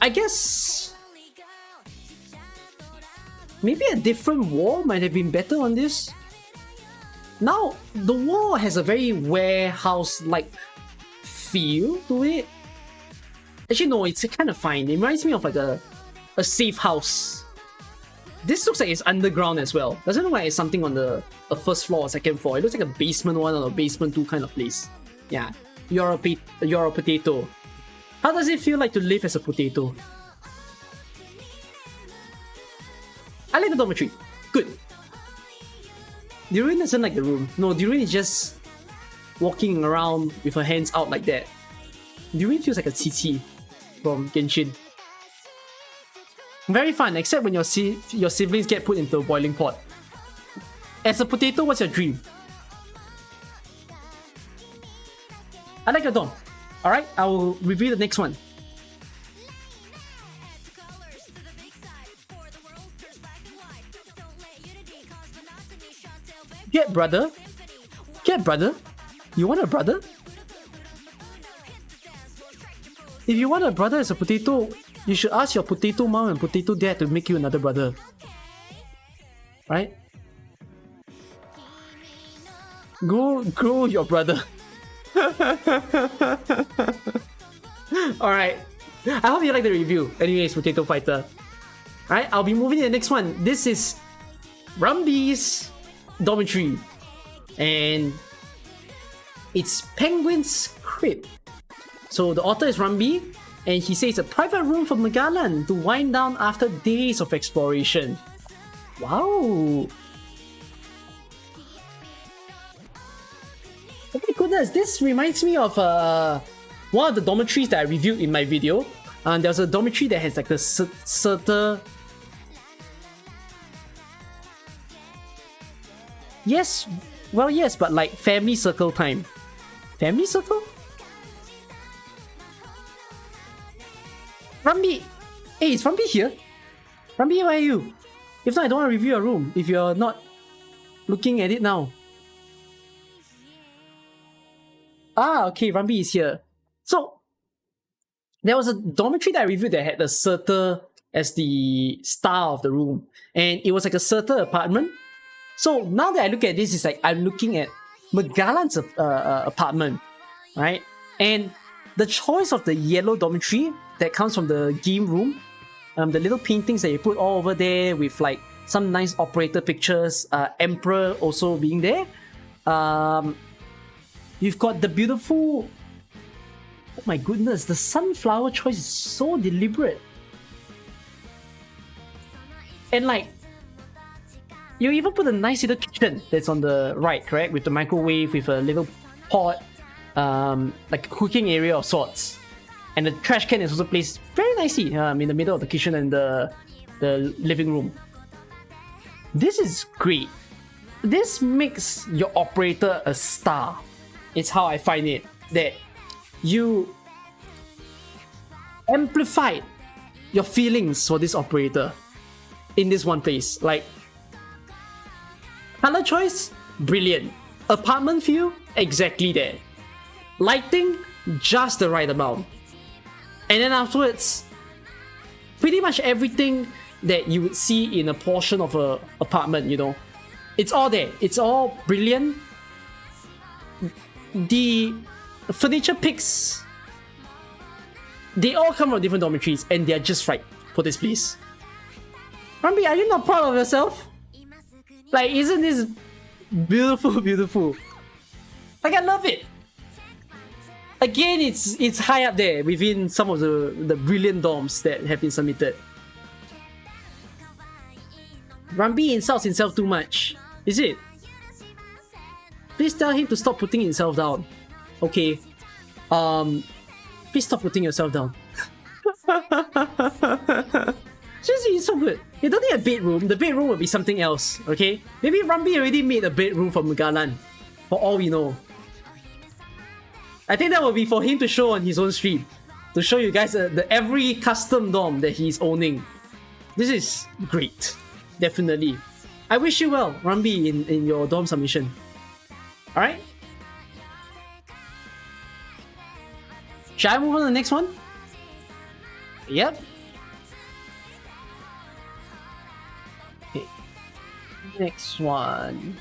I guess maybe a different wall might have been better on this. Now, the wall has a very warehouse-like feel to it. Actually, no, it's kind of fine. It reminds me of like a safe house. This looks like it's underground as well. Doesn't look like it's something on the first floor or second floor. It looks like a basement 1 or a basement 2 kind of place. Yeah, you're a potato. How does it feel like to live as a potato? I like the dormitory. Good. Doreen doesn't like the room. No, Doreen is just walking around with her hands out like that. Doreen feels like a Qiqi from Genshin. Very fun, except when your siblings get put into a boiling pot. As a potato, what's your dream? I like your dorm. Alright, I will review the next one. Get brother? Get brother? You want a brother? If you want a brother as a potato, you should ask your potato mom and potato dad to make you another brother. Right? Grow your brother. Alright. I hope you like the review. Anyways, Potato Fighter. Alright, I'll be moving to the next one. This is Rumby's Dormitory. And it's Penguin's Crib. So the author is Rumby, and he says a private room for Magalan to wind down after days of exploration. Wow! Oh my goodness, this reminds me of one of the dormitories that I reviewed in my video. There's a dormitory that has like the certain... Yes, well yes, but like family circle time. Family circle? Rumby! Hey, is Rumby here? Rumby, where are you? If not, I don't want to review your room if you're not looking at it now. Ah, okay, Rumby is here. So, there was a dormitory that I reviewed that had the Serta as the star of the room. And it was like a Serta apartment. So, now that I look at this, it's like I'm looking at Magalan's apartment, right? And the choice of the yellow dormitory that comes from the game room, the little paintings that you put all over there with like some nice operator pictures, Emperor also being there. You've got the beautiful... Oh my goodness, the sunflower choice is so deliberate. And like, you even put a nice little kitchen that's on the right, correct? With the microwave, with a little pot, like a cooking area of sorts. And the trash can is also placed very nicely in the middle of the kitchen and the living room. This is great. This makes your operator a star. It's how I find it. That you amplified your feelings for this operator in this one place. Like, color choice, brilliant. Apartment feel, exactly there. Lighting, just the right amount. And then afterwards, pretty much everything that you would see in a portion of an apartment, you know. It's all there. It's all brilliant. The furniture picks, they all come from different dormitories and they're just right for this place. Rumby, are you not proud of yourself? Like, isn't this beautiful, beautiful? Like, I love it. Again, it's high up there within some of the brilliant dorms that have been submitted. Rumby insults himself too much. Is it? Please tell him to stop putting himself down. Okay. Please stop putting yourself down. Seriously, it's so good. You don't need a bedroom. The bedroom will be something else, okay? Maybe Rumby already made a bedroom for Magalan, for all we know. I think that will be for him to show on his own stream. To show you guys the every custom dorm that he's owning. This is great. Definitely. I wish you well, Rumby, in your dorm submission. Alright? Shall I move on to the next one? Yep. Okay. Next one.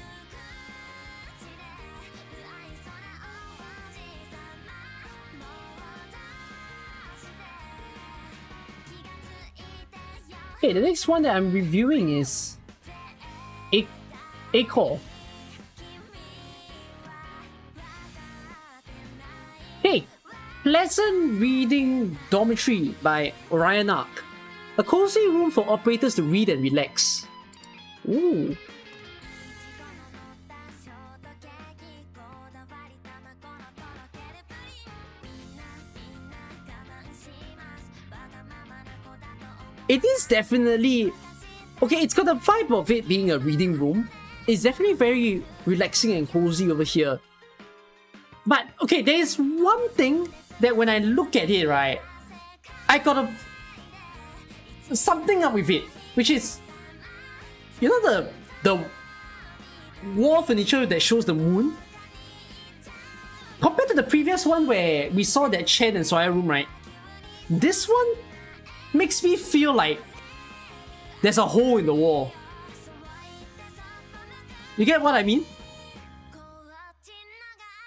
Okay, the next one that I'm reviewing is Acor. Hey, Pleasant Reading Dormitory by Orion Arc. A cozy room for operators to read and relax. Ooh. It is definitely... Okay, it's got the vibe of it being a reading room. It's definitely very relaxing and cozy over here. But, okay, there's one thing that when I look at it, right, I got something up with it, which is, you know the wall furniture that shows the moon? Compared to the previous one where we saw that Chen and Sawyer room, right? This one makes me feel like there's a hole in the wall. You get what I mean?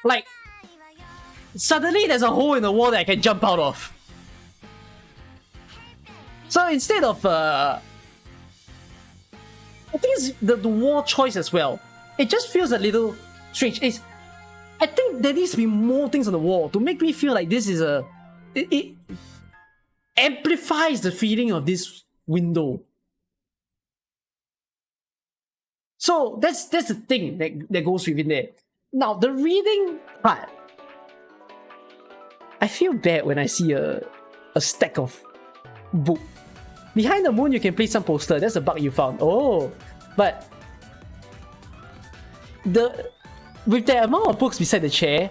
Like, suddenly there's a hole in the wall that I can jump out of. So instead of I think it's the wall choice as well. It just feels a little strange. I think there needs to be more things on the wall to make me feel like this is it amplifies the feeling of this window. So that's the thing that goes within there. Now the reading part, I feel bad when I see a stack of book. Behind the moon you can place some poster. That's a bug you found. Oh, but with the amount of books beside the chair,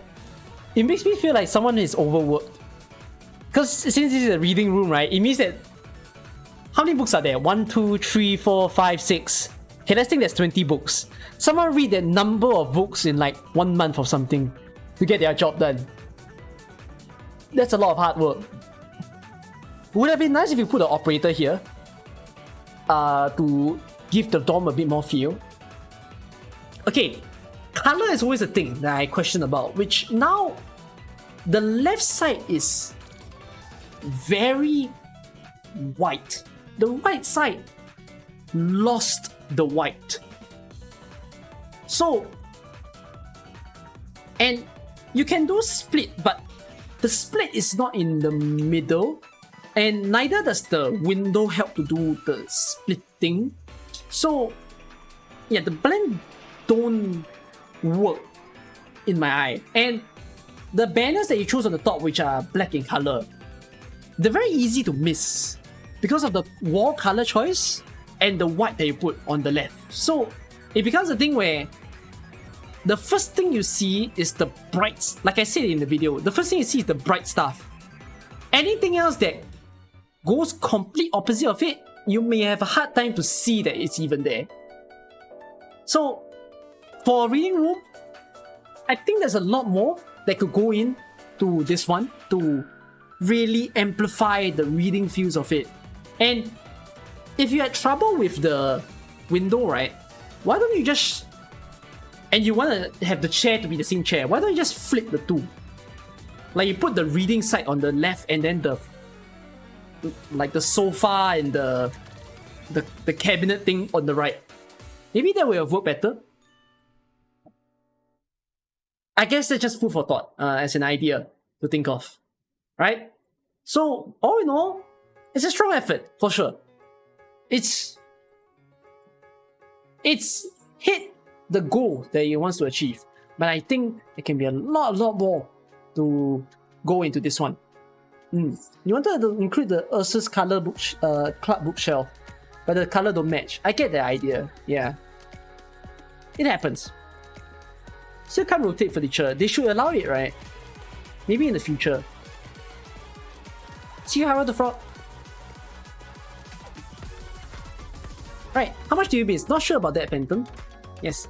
it makes me feel like someone is overworked. Because since this is a reading room, right, it means that... How many books are there? 1, 2, 3, 4, 5, 6. Okay, let's think there's 20 books. Someone read that number of books in like 1 month or something to get their job done. That's a lot of hard work. Would have been nice if you put an operator here to give the dorm a bit more feel. Okay, color is always a thing that I question about, which now the left side is very white. The right side lost the white. So, and you can do split, but the split is not in the middle, and neither does the window help to do the splitting. So, yeah, the blend don't work in my eye. And the banners that you choose on the top, which are black in color, they're very easy to miss because of the wall color choice and the white that you put on the left. So it becomes a thing where the first thing you see is the bright, like I said in the video, the first thing you see is the bright stuff. Anything else that goes complete opposite of it, you may have a hard time to see that it's even there. So for a reading room, I think there's a lot more that could go in to this one to really amplify the reading feels of it. And if you had trouble with the window, right, why don't you just, and you want to have the chair to be the same chair, why don't you just flip the two? Like you put the reading side on the left and then the sofa and the cabinet thing on the right. Maybe that would have worked better. I guess that's just food for thought as an idea to think of, right? So all in all, it's a strong effort for sure. It's hit the goal that it wants to achieve, but I think it can be a lot more to go into this one. You wanted to include the Ursus color club bookshelf, but the color don't match. I get the idea. Yeah, it happens. Still can't rotate furniture. They should allow it, right? Maybe in the future. See how the frog. Right, how much do you miss? Not sure about that, Phantom. Yes,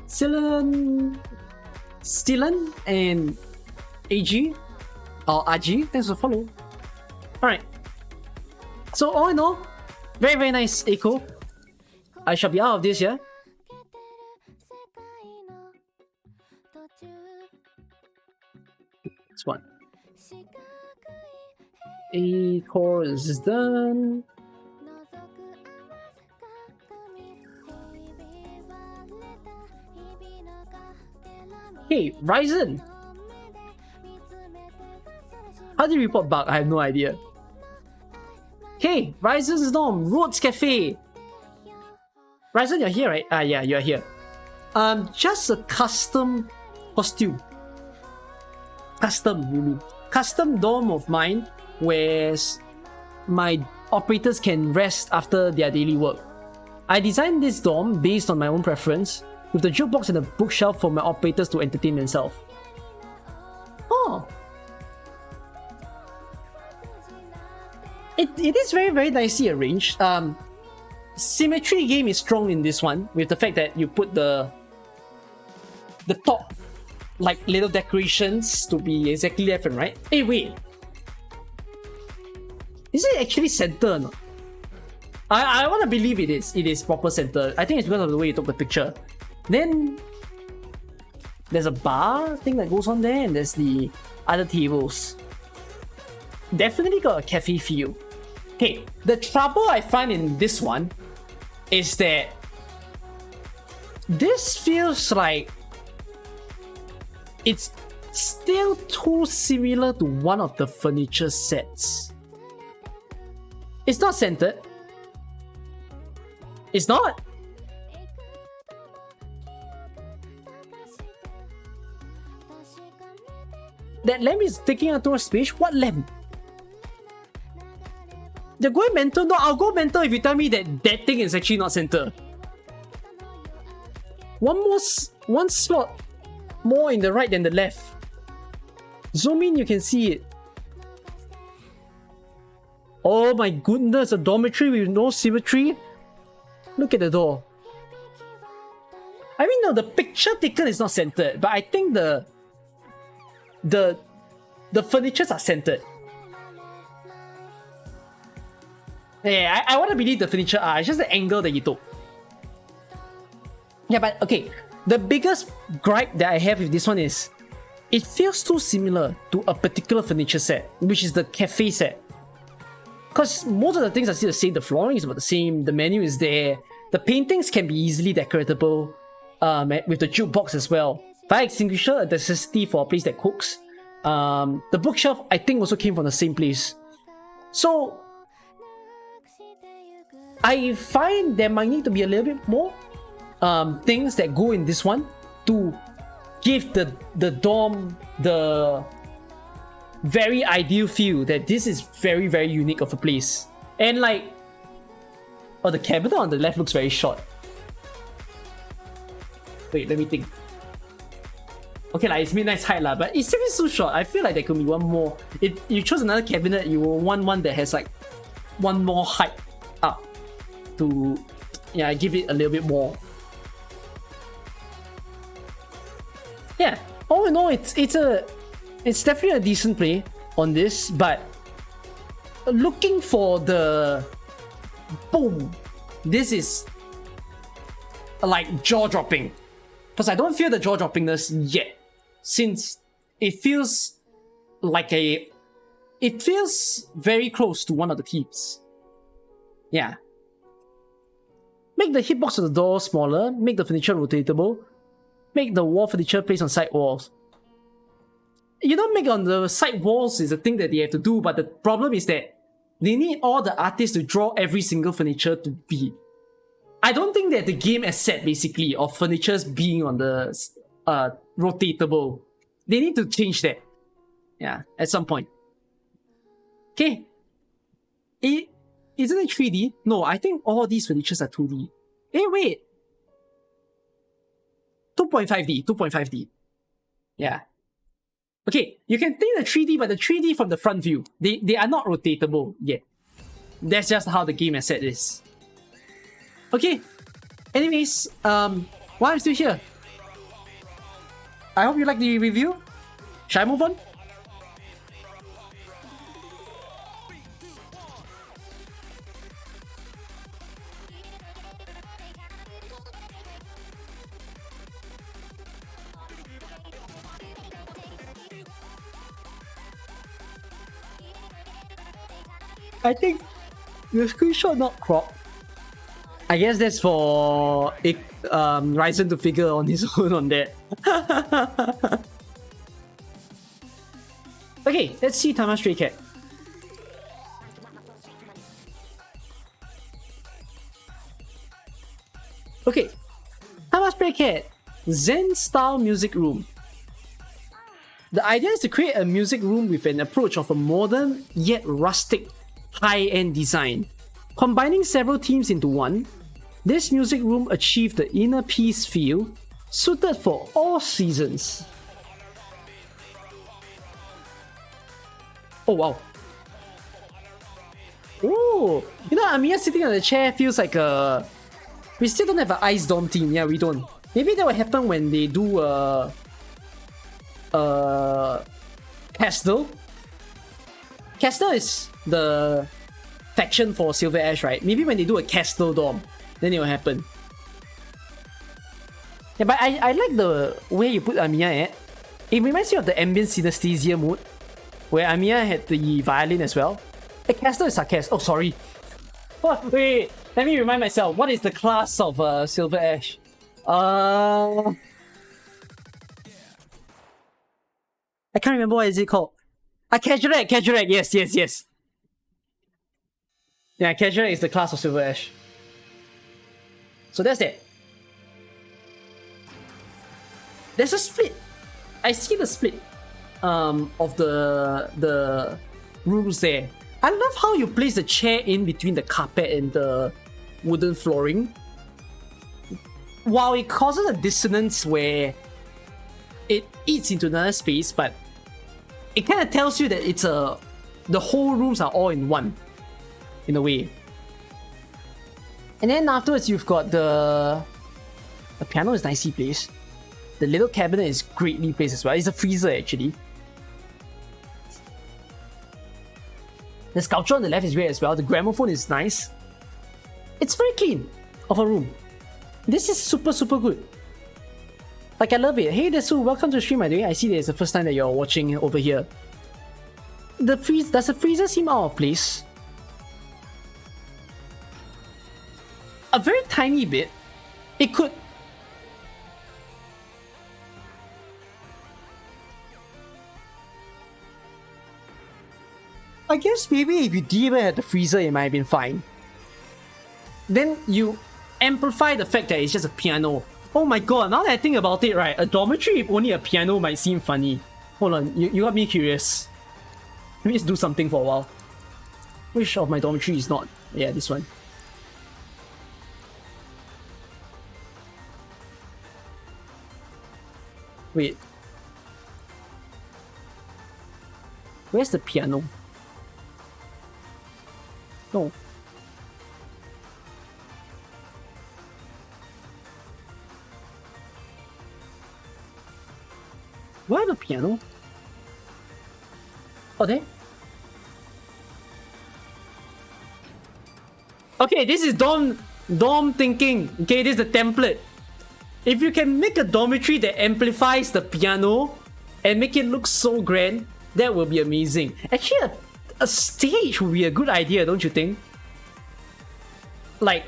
Stylen and AG or RG. Thanks for the follow. Alright. So all in all, very nice Echo. I shall be out of this, yeah? This one. A core is done. Hey, Ryzen! How do you report bug? I have no idea. Hey, Ryzen's Dorm, Rhodes Cafe! Ryzen, you're here, right? Yeah, you're here. Just a custom costume. Custom, you mean? Custom dorm of mine where my operators can rest after their daily work. I designed this dorm based on my own preference, with the jukebox and a bookshelf for my operators to entertain themselves. Oh! It is very, very nicely arranged. Symmetry game is strong in this one, with the fact that you put the top like little decorations to be exactly left and right. Hey, wait. Is it actually center or not? I want to believe it is. It is proper center. I think it's because of the way you took the picture. Then there's a bar thing that goes on there, and there's the other tables. Definitely got a cafe feel. Okay, the trouble I find in this one is that this feels like it's still too similar to one of the furniture sets. It's not centered. It's not. That lamp is taking up too much space. What lamp? You're going mental? No, I'll go mental if you tell me that that thing is actually not center. One slot more in the right than the left. Zoom in, you can see it. Oh my goodness, a dormitory with no symmetry. Look at the door. I mean, no, the picture taken is not centered, but I think the furnitures are centered. Yeah, I want to believe the furniture are. It's just the angle that you took. Yeah, but okay. The biggest gripe that I have with this one is it feels too similar to a particular furniture set, which is the cafe set. Because most of the things are still the same. The flooring is about the same. The menu is there. The paintings can be easily decoratable with the jukebox as well. Fire extinguisher, a necessity for a place that cooks. The bookshelf, I think, also came from the same place. So I find there might need to be a little bit more things that go in this one to give the dorm the very ideal feel that this is very, very unique of a place. And like, oh, the cabinet on the left looks very short. Wait, let me think. Okay, like it's midnight height lah, but it's still so short. I feel like there could be one more. If you chose another cabinet, you will want one that has like one more height up to, yeah, give it a little bit more. Yeah, all in all, it's definitely a decent play on this, but looking for the boom, this is like jaw-dropping. Because I don't feel the jaw-droppingness yet, since it feels like it feels very close to one of the teams. Yeah. Make the hitbox of the door smaller, make the furniture rotatable, make the wall furniture placed on side walls. You don't make on the side walls is a thing that they have to do, but the problem is that they need all the artists to draw every single furniture to be. I don't think that the game asset basically of furnitures being on the rotatable. They need to change that. Yeah, at some point. Okay. Isn't it 3D? No, I think all these furnitures are 2D. Hey, wait. 2.5D, 2.5D. Yeah. Okay, you can think the 3D, but the 3D from the front view. They are not rotatable yet. That's just how the game asset is. Okay. Anyways, while I'm still here, I hope you like the review. Shall I move on? I think the screenshot not cropped. I guess that's for Ryzen to figure on his own on that. Okay, let's see Tama Stray Cat. Okay, Tama Stray Cat, Zen style music room. The idea is to create a music room with an approach of a modern yet rustic high-end design. Combining several themes into one, this music room achieved the inner peace feel suited for all seasons. Oh wow. Oh, you know, Amiya sitting on the chair feels like a... We still don't have an Ice Dome team. Yeah, we don't. Maybe that will happen when they do Castle. Castle is the faction for Silver Ash, right? Maybe when they do a Castle Dome, then it will happen. Yeah, but I like the way you put Amiya at. It reminds me of the ambient synesthesia mode, where Amiya had the violin as well. A Castle is sarcastic. Oh, sorry. Oh, wait. Let me remind myself. What is the class of Silver Ash? I can't remember what is it called. Casual. Yes. Yeah, Casual is the class of Silver Ash. So that's it. There's a split. I see the split of the rooms there. I love how you place the chair in between the carpet and the wooden flooring. While it causes a dissonance where it eats into another space, but it kind of tells you that it's the whole rooms are all in one, in a way. And then afterwards, you've got the piano is nicely placed. The little cabinet is greatly placed as well. It's a freezer actually. The sculpture on the left is great as well. The gramophone is nice. It's very clean of a room. This is super good. Like, I love it. Hey Desu, welcome to the stream by the way. I see that it's the first time that you're watching over here. Does the freezer seem out of place? A very tiny bit. It could... I guess maybe if you didn't even have the freezer, it might have been fine. Then you amplify the fact that it's just a piano. Oh my god, now that I think about it, right, a dormitory with only a piano might seem funny. Hold on, you got me curious. Let me just do something for a while. Which of my dormitory is not? Yeah, this one. Wait. Where's the piano? No. Where the piano? Oh, there? Okay, this is Dom thinking. Okay, this is the template. If you can make a dormitory that amplifies the piano and make it look so grand, that will be amazing. Actually, a stage would be a good idea, don't you think? Like...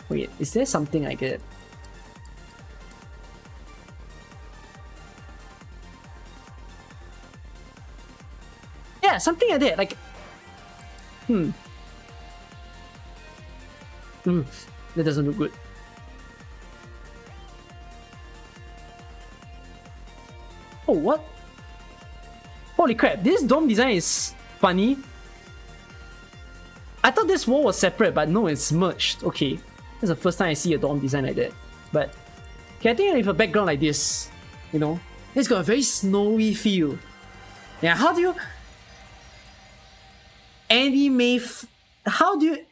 Wait, is there something I get? Yeah, something like that. Like... that doesn't look good. Oh, what? Holy crap, this dome design is funny. I thought this wall was separate, but no, it's merged. Okay, that's the first time I see a dome design like that. But, okay, I think with a background like this, you know, it's got a very snowy feel. Yeah, how do you... How do you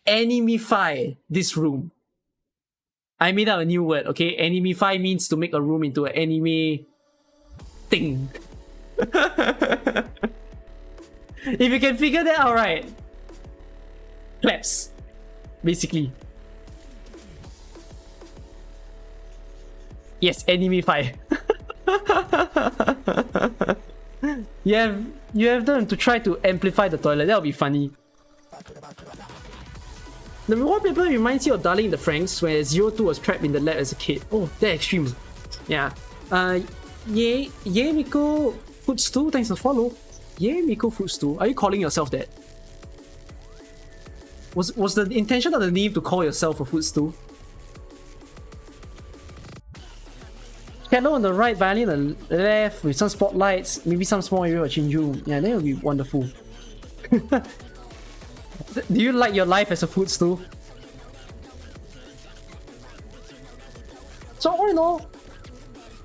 animify this room? I made up a new word, okay? Animify means to make a room into an anime thing. If you can figure that out, right? Claps. Basically. Yes, animify. You have them to try to amplify the toilet. That would be funny. The wallpaper reminds you of Darling in the Franxx, where 02 was trapped in the lab as a kid. Oh, that extreme. Yeah. Miko Food Stew, thanks for the follow. Miko Food Stew. Are you calling yourself that? Was the intention of the name to call yourself a food stew? Cello on the right, violin on the left, with some spotlights, maybe some small area of change room. Yeah, that would be wonderful. Do you like your life as a food stew? So all in all,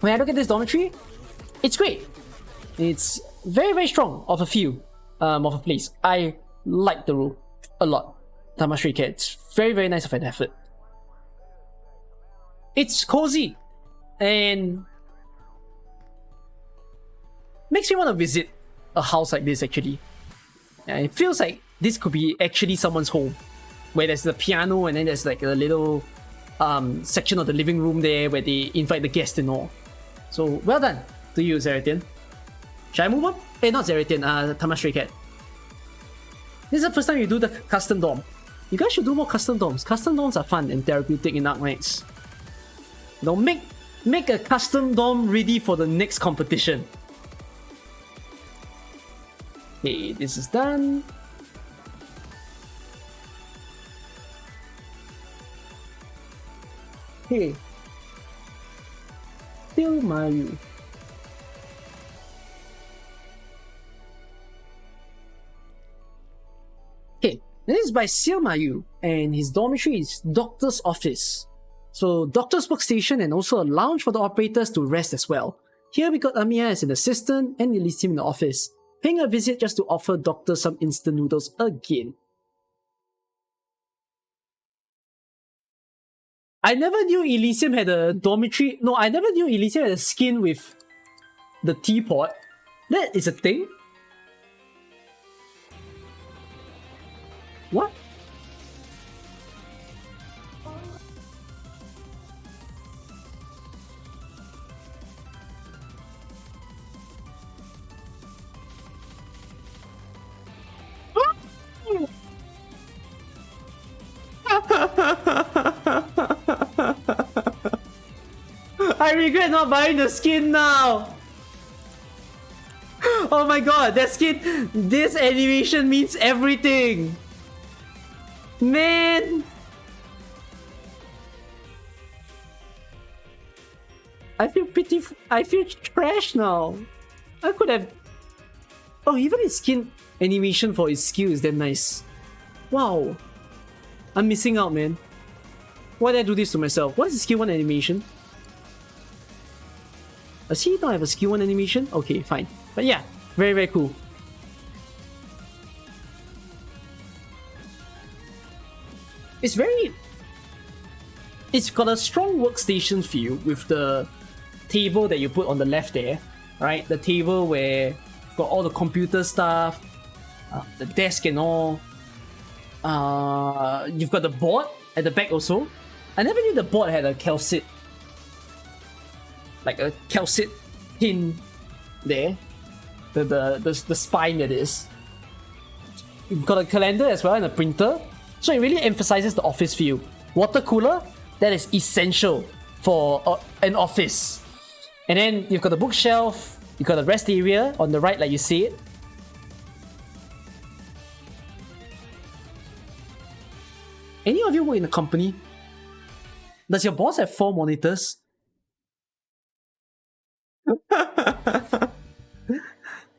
when I look at this dormitory, it's great. It's very, very strong of a feel of a place. I like the room a lot. Tamashiri Cat. It's very, very nice of an effort. It's cozy and makes me want to visit a house like this actually. Yeah, it feels like this could be actually someone's home, where there's the piano and then there's like a little section of the living room there where they invite the guests and all. So well done to you, Zeratian. Should I move on? Not Zeratian, Tamashiri Cat. This is the first time you do the custom dorm. You guys should do more custom dorms. Custom dorms are fun and therapeutic in Arc Knights. Now make a custom dorm ready for the next competition. Okay, this is done. Okay. Still Mayu. Okay, this is by Silmayu, and his dormitory is Doctor's Office. So, Doctor's workstation and also a lounge for the operators to rest as well. Here we got Amiya as an assistant and Elysium in the office, paying a visit just to offer Doctor some instant noodles again. I never knew Elysium had a dormitory. No, I never knew Elysium had a skin with the teapot. That is a thing? What? I regret not buying the skin now! Oh my god, that skin, this animation means everything! Man! I feel trash now. I could have... Oh, even his skin animation for his skill is damn nice. Wow. I'm missing out, man. Why did I do this to myself? What is the skill 1 animation? Does he not have a skill 1 animation? Okay, fine. But yeah, very, very cool. It's got a strong workstation feel with the table that you put on the left there, right? The table where you've got all the computer stuff, the desk and all. You've got the board at the back also. I never knew the board had a calcite, like a calcite pin there. The spine that is. You've got a calendar as well and a printer. So it really emphasizes the office feel. Water cooler, that is essential for an office. And then you've got the bookshelf, you've got the rest area on the right like you see it. Any of you work in a company? Does your boss have 4 monitors?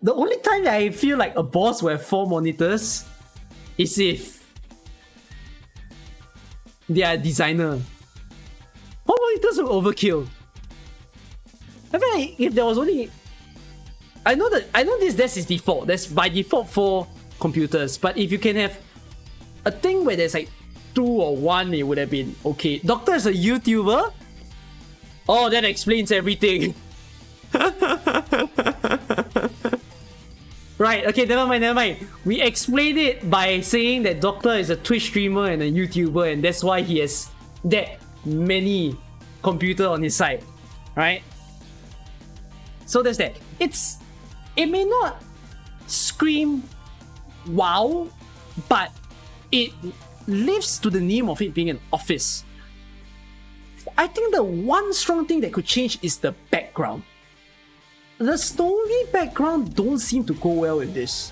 The only time I feel like a boss will have 4 monitors is if they are a designer. 4 monitors will overkill. I feel like if there was only... I know this desk is default. There's by default 4 computers. But if you can have a thing where there's like 2 or 1, it would have been okay. Doctor is a YouTuber? Oh, that explains everything. Right, okay, never mind. We explained it by saying that Doctor is a Twitch streamer and a YouTuber, and that's why he has that many computer on his side, right? So there's that. It may not scream wow, but it lives to the name of it being an office. I think the one strong thing that could change is the background. The snowy background don't seem to go well with this.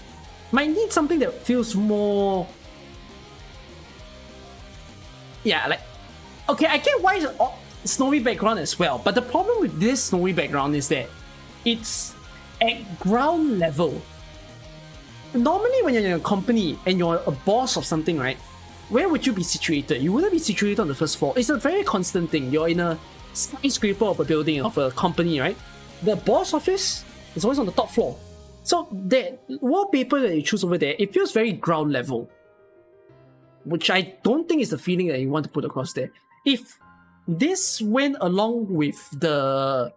Might need something that feels more... Yeah, like... Okay, I get why it's snowy background as well, but the problem with this snowy background is that it's at ground level. Normally when you're in a company and you're a boss of something, right? Where would you be situated? You wouldn't be situated on the first floor. It's a very constant thing. You're in a skyscraper of a building, of a company, right? The boss office is always on the top floor. So that wallpaper that you choose over there, it feels very ground level. Which I don't think is the feeling that you want to put across there. If this went along with the...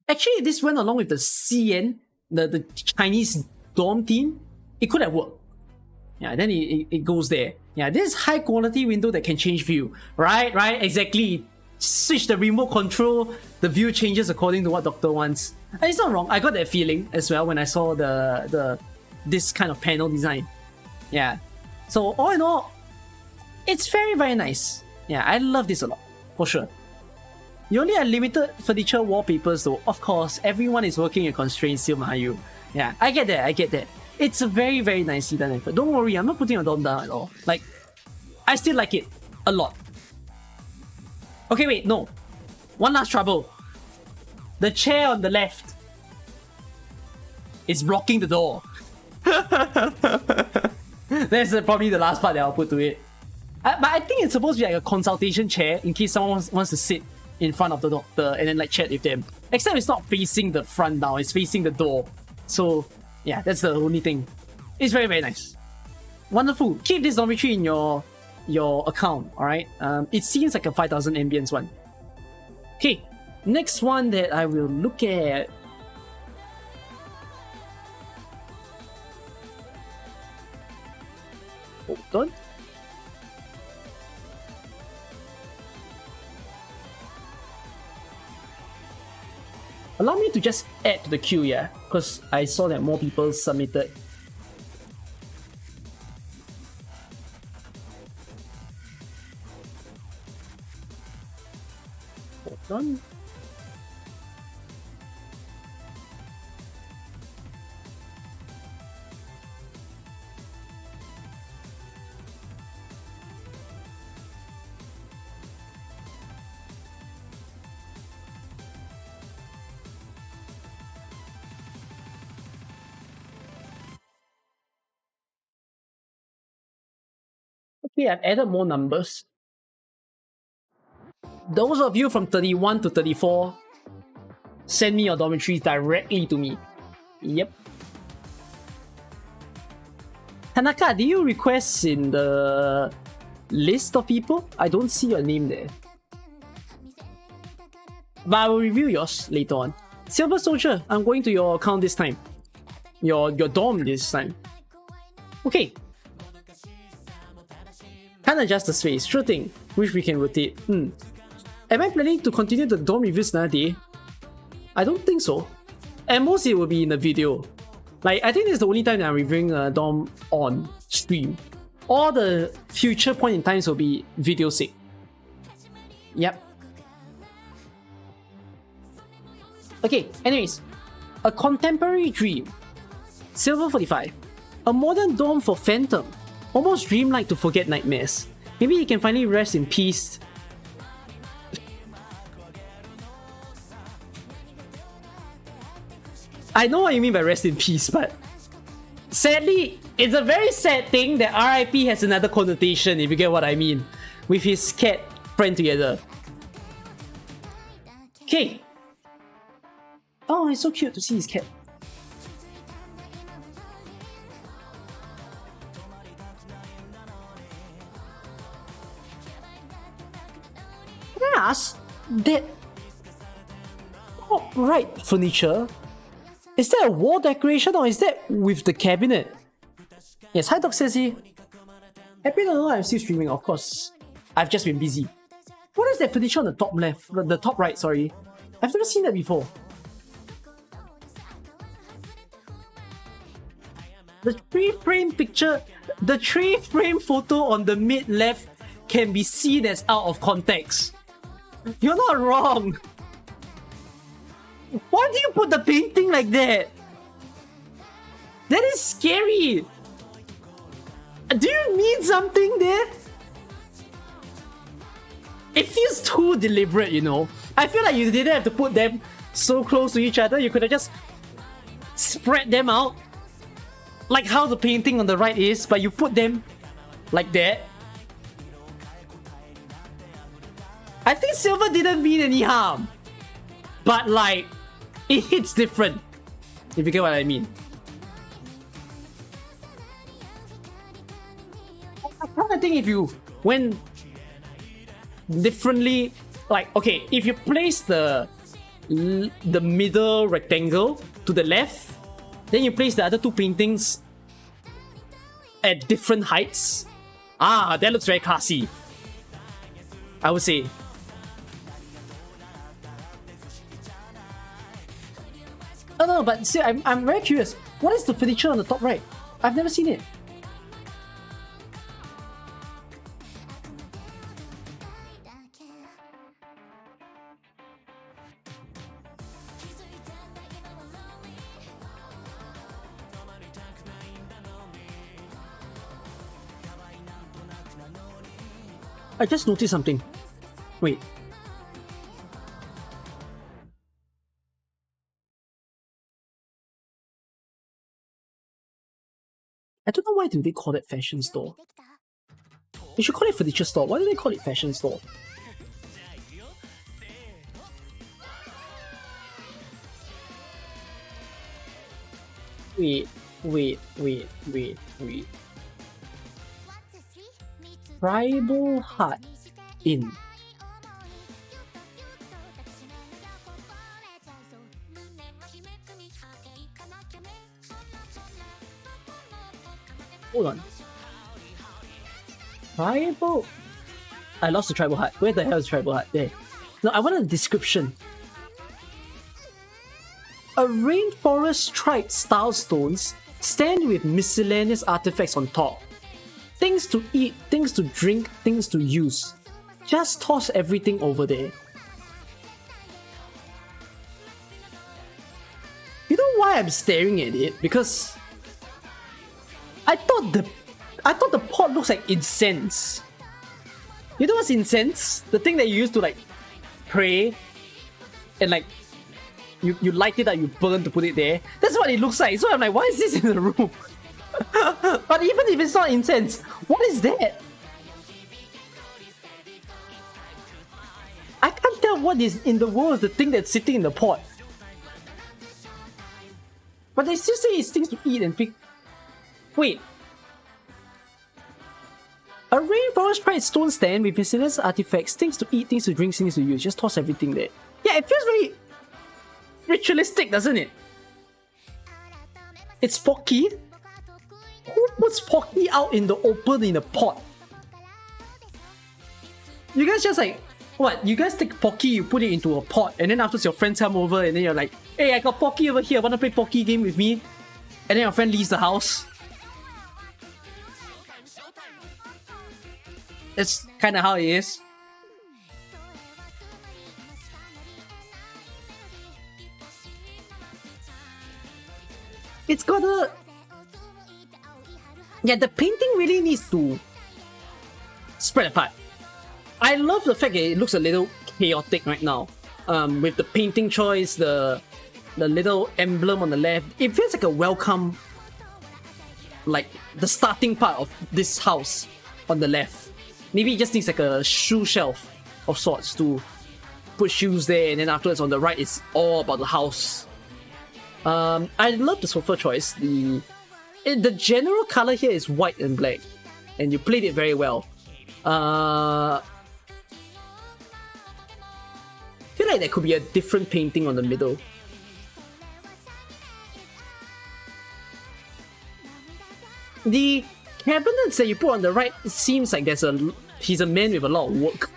Actually, this went along with the CN, the Chinese dorm theme, it could have worked. Yeah, then it goes there. Yeah, this high quality window that can change view. Right, exactly. Switch the remote control, the view changes according to what Doctor wants. And it's not wrong. I got that feeling as well when I saw this kind of panel design. Yeah. So all in all, it's very, very nice. Yeah, I love this a lot, for sure. You only have limited furniture wallpapers though. Of course, everyone is working in constraints still, Mahayu. Yeah, I get that. It's a very, very nicely done effort. Don't worry, I'm not putting a dome down at all. Like, I still like it a lot. Okay, wait, no. One last trouble. The chair on the left is blocking the door. That's probably the last part that I'll put to it. But I think it's supposed to be like a consultation chair in case someone wants to sit in front of the doctor and then like chat with them. Except it's not facing the front now, it's facing the door. So yeah, that's the only thing. It's very, very nice. Wonderful. Keep this dormitory in your account, alright? It seems like a 5000 ambience one. Okay, next one that I will look at. Hold on. Allow me to just add to the queue, yeah, because I saw that more people submitted. Hold on. Okay, I've added more numbers. Those of you from 31 to 34, send me your dormitories directly to me. Yep. Tanaka, do you request in the list of people? I don't see your name there. But I will review yours later on. Silver Soldier, I'm going to your account this time. Your dorm this time. Okay. Can't adjust the space. Sure thing. Wish we can rotate. Am I planning to continue the dorm reviews another day? I don't think so. At most it will be in a video. Like, I think this is the only time that I'm reviewing a dorm on stream. All the future point in times will be video sake. Yep. Okay, anyways. A contemporary dream. Silver 45. A modern dorm for Phantom. Almost dreamlike to forget nightmares. Maybe he can finally rest in peace. I know what you mean by rest in peace, but sadly, it's a very sad thing that RIP has another connotation, if you get what I mean, with his cat friend together. Okay. Oh, it's so cute to see his cat. Can I ask that top right furniture? Is that a wall decoration or is that with the cabinet? Yes, hi Doc says he. Happy to know I'm still streaming, of course. I've just been busy. What is that furniture on the top left? The top right, sorry. I've never seen that before. The 3-frame picture, the 3-frame photo on the mid left can be seen as out of context. You're not wrong. Why do you put the painting like that? That is scary. Do you mean something there? It feels too deliberate, you know. I feel like you didn't have to put them so close to each other. You could have just spread them out like how the painting on the right is, but you put them like that. I think silver didn't mean any harm, but like it hits different, if you get what I mean. I think if you went differently, like, okay, if you place the middle rectangle to the left, then you place the other two paintings at different heights. Ah, that looks very classy, I would say. Oh no, but see, I'm very curious. What is the furniture on the top right? I've never seen it. I just noticed something. Wait. I don't know why do they call it fashion store. They should call it furniture store. Why do they call it fashion store? Wait. Tribal Hut Inn. Hold on. Tribal... I lost the Tribal Hut. Where the hell is Tribal Hut? There. No, I want a description. A rainforest tribe style stones stand with miscellaneous artifacts on top. Things to eat, things to drink, things to use. Just toss everything over there. You know why I'm staring at it? Because I thought the pot looks like incense. You know what's incense? The thing that you use to like pray and like you light it up, you burn to put it there. That's what it looks like. So I'm like, why is this in the room? But even if it's not incense, what is that? I can't tell what is in the world is the thing that's sitting in the pot. But they still say it's things to eat and pick. Wait. A rainforest tribe stone stand with miscellaneous artifacts, things to eat, things to drink, things to use. Just toss everything there. Yeah, it feels very ritualistic, doesn't it? It's Pocky. Who puts Pocky out in the open in a pot? You guys just like, what? You guys take Pocky, you put it into a pot, and then afterwards your friends come over and then you're like, hey, I got Pocky over here, wanna play Pocky game with me? And then your friend leaves the house. That's kinda how it is. It's got a... Yeah, the painting really needs to spread apart. I love the fact that it looks a little chaotic right now. With the painting choice, the little emblem on the left. It feels like a welcome, like the starting part of this house on the left. Maybe it just needs like a shoe shelf of sorts to put shoes there, and then afterwards on the right it's all about the house. I love the sofa choice. The general color here is white and black, and you played it very well. I feel like there could be a different painting on the middle. The cabinets that you put on the right, it seems like he's a man with a lot of work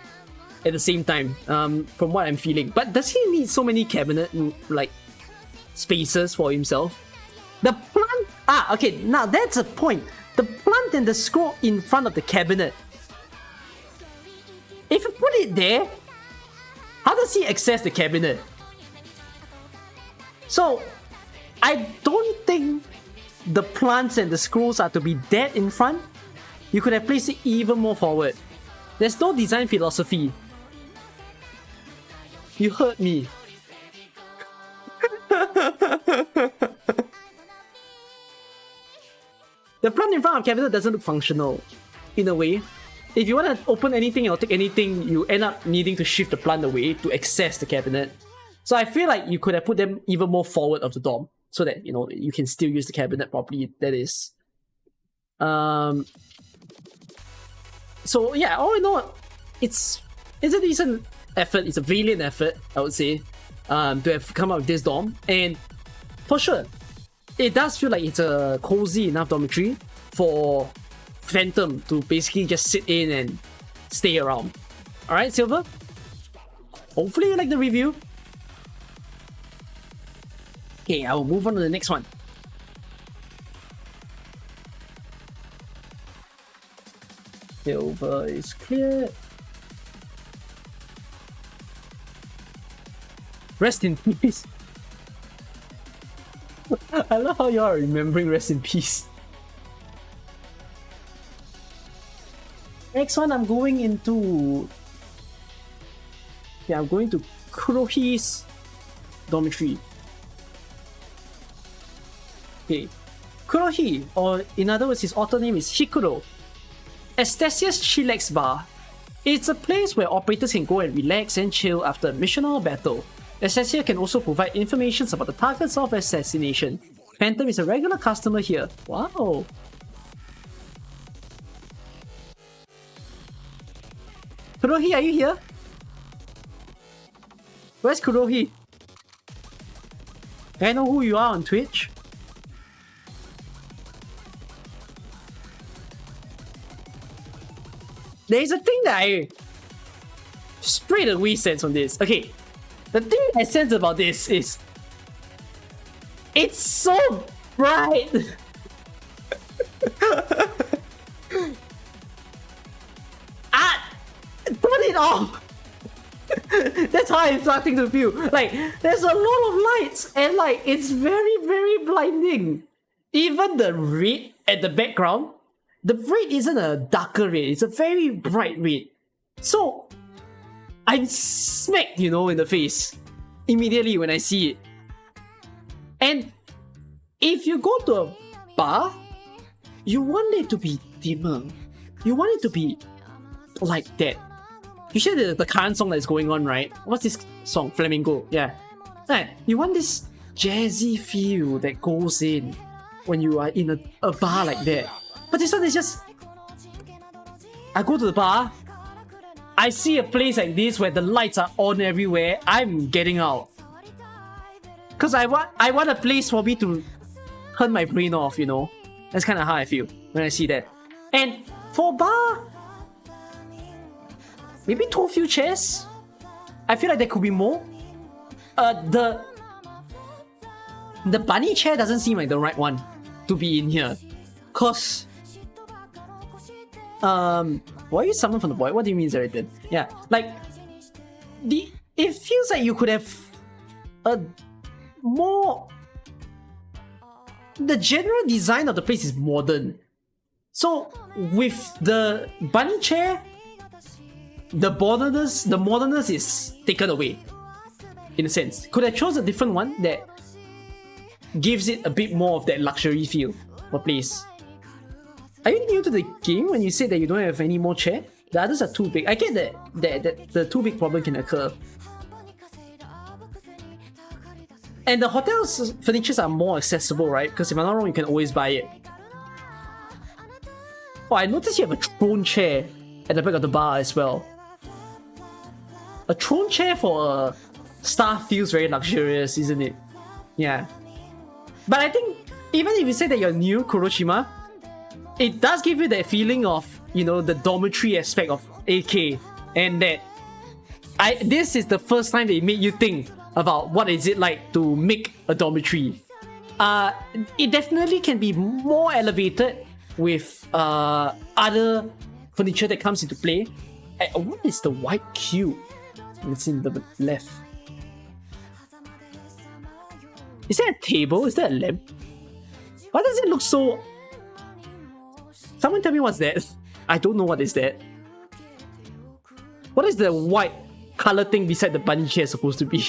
at the same time, from what I'm feeling. But does he need so many cabinet like spaces for himself? The plant... Ah, okay, now that's a point. The plant and the scroll in front of the cabinet. it there? How does he access the cabinet? So, I don't think the plants and the scrolls are to be dead in front. You could have placed it even more forward. There's no design philosophy. You hurt me. The plant in front of cabinet doesn't look functional, in a way. If you want to open anything or take anything, you end up needing to shift the plant away to access the cabinet. So I feel like you could have put them even more forward of the dorm, so that, you know, you can still use the cabinet properly, that is. So yeah, all in all, it's a decent effort, it's a valiant effort, I would say, to have come up with this dorm. And for sure, it does feel like it's a cozy enough dormitory for Phantom to basically just sit in and stay around. Alright, Silver? Hopefully you like the review. Okay, I will move on to the next one. Silver is clear. Rest in peace. I love how you are remembering rest in peace. Next one, I'm going into... Yeah, I'm going to Kurohi's dormitory. Okay. Kurohi, or in other words, his author name is Hikuro. Estasia's Chillax Bar. It's a place where operators can go and relax and chill after a mission or battle. Estasia can also provide information about the targets of assassination. Phantom is a regular customer here. Wow. Kurohi, are you here? Where's Kurohi? Can I know who you are on Twitch? There's a thing that I straight away sense on this. Okay, the thing I sense about this is it's so bright. Turn it off. That's how I'm starting to feel. Like, there's a lot of lights and like it's very, very blinding. Even the red at the background, the red isn't a darker red, it's a very bright red. So I'm smacked, you know, in the face immediately when I see it. And if you go to a bar, you want it to be dimmer. You want it to be like that. You hear the current song that's going on, right? What's this song? Flamingo. Yeah. Right. You want this jazzy feel that goes in when you are in a bar like that. But this one is just... I go to the bar, I see a place like this where the lights are on everywhere, I'm getting out. Because I want a place for me to turn my brain off, you know? That's kind of how I feel when I see that. And for bar... maybe too few chairs. I feel like there could be more. The bunny chair doesn't seem like the right one to be in here. Cause why are you summoned from the void? What do you mean, Zeritan? Yeah, like it feels like you could have a more... the general design of the place is modern. So with the bunny chair, the moderness is taken away, in a sense. Could I choose a different one that gives it a bit more of that luxury feel for place? Are you new to the game when you said that you don't have any more chair? The others are too big. I get that the too big problem can occur. And the hotel's furnitures are more accessible, right? Because if I'm not wrong, you can always buy it. Oh, I noticed you have a throne chair at the back of the bar as well. A throne chair for a star feels very luxurious, isn't it? Yeah. But I think, even if you say that you're new, Kuroshima, it does give you that feeling of, you know, the dormitory aspect of AK. And that this is the first time they made you think about what is it like to make a dormitory. It definitely can be more elevated with other furniture that comes into play. What is the white cube? It's in the left. Is that a table? Is that a lamp? Why does it look so... Someone tell me what's that. I don't know what is that. What is the white color thing beside the bunny chair supposed to be?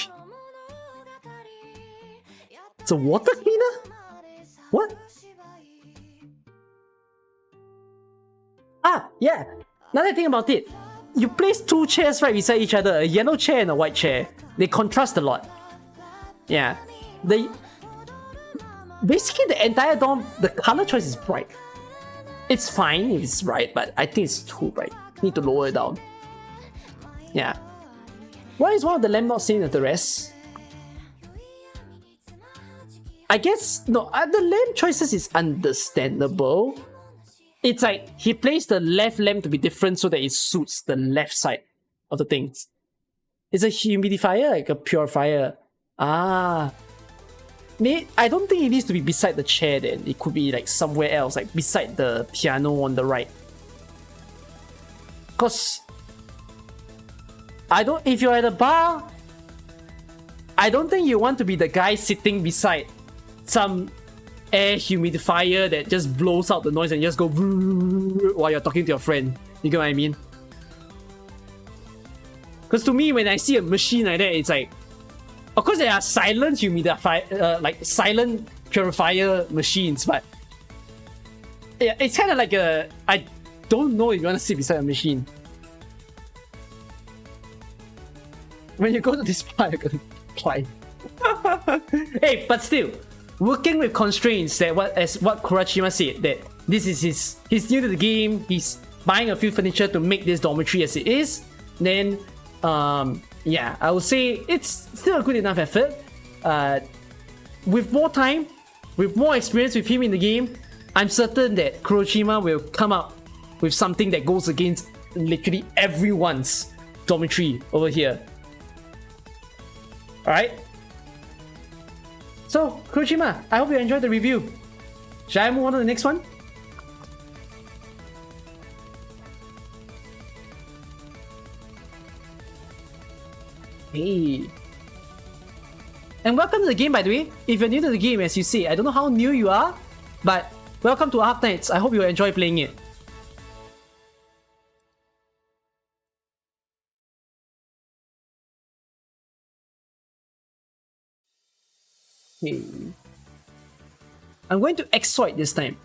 It's a water cleaner? What? Ah, yeah. Now that I think about it, you place two chairs right beside each other, a yellow chair and a white chair. They contrast a lot. Yeah. Basically the entire dorm, the color choice is bright. It's fine if it's bright, but I think it's too bright. Need to lower it down. Yeah. Why is one of the lamp not same as the rest? I guess, no, the lamp choices is understandable. It's like, he placed the left lamp to be different so that it suits the left side of the things. It's a humidifier, like a purifier. Ah. I don't think it needs to be beside the chair then. It could be like somewhere else, like beside the piano on the right. Cause if you're at a bar, I don't think you want to be the guy sitting beside some air humidifier that just blows out the noise and just go while you're talking to your friend. You get what I mean? Because to me, when I see a machine like that, it's like, of course there are silent humidifier, like silent purifier machines, but yeah, it's kind of like I don't know if you want to sit beside a machine. When you go to this bar, you're gonna fly. Hey, but still, working with constraints, as what Kurashima said, that this is he's new to the game, he's buying a few furniture to make this dormitory as it is, then yeah, I would say it's still a good enough effort. With more time, with more experience with him in the game, I'm certain that Kuroshima will come up with something that goes against literally everyone's dormitory over here. Alright? So, Kuroshima, I hope you enjoyed the review. Shall I move on to the next one? Hey. And welcome to the game, by the way. If you're new to the game, as you say, I don't know how new you are, but welcome to Arc Knights. I hope you enjoy playing it. Okay. I'm going to Exoid this time.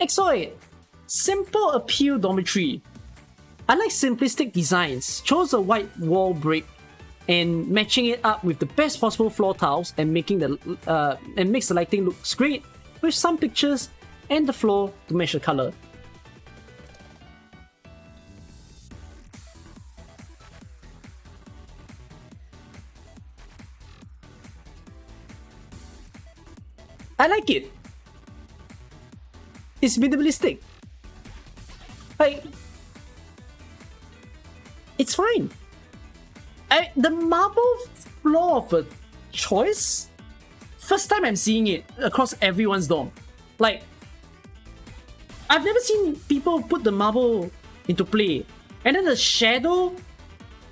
Exoid! Simple appeal dormitory. I like simplistic designs. Chose a white wall brick and matching it up with the best possible floor tiles and makes the lighting looks great with some pictures and the floor to match the color. I like it. It's minimalistic. Like, it's fine. The marble floor of a choice, first time I'm seeing it across everyone's dorm. Like, I've never seen people put the marble into play. And then the shadow,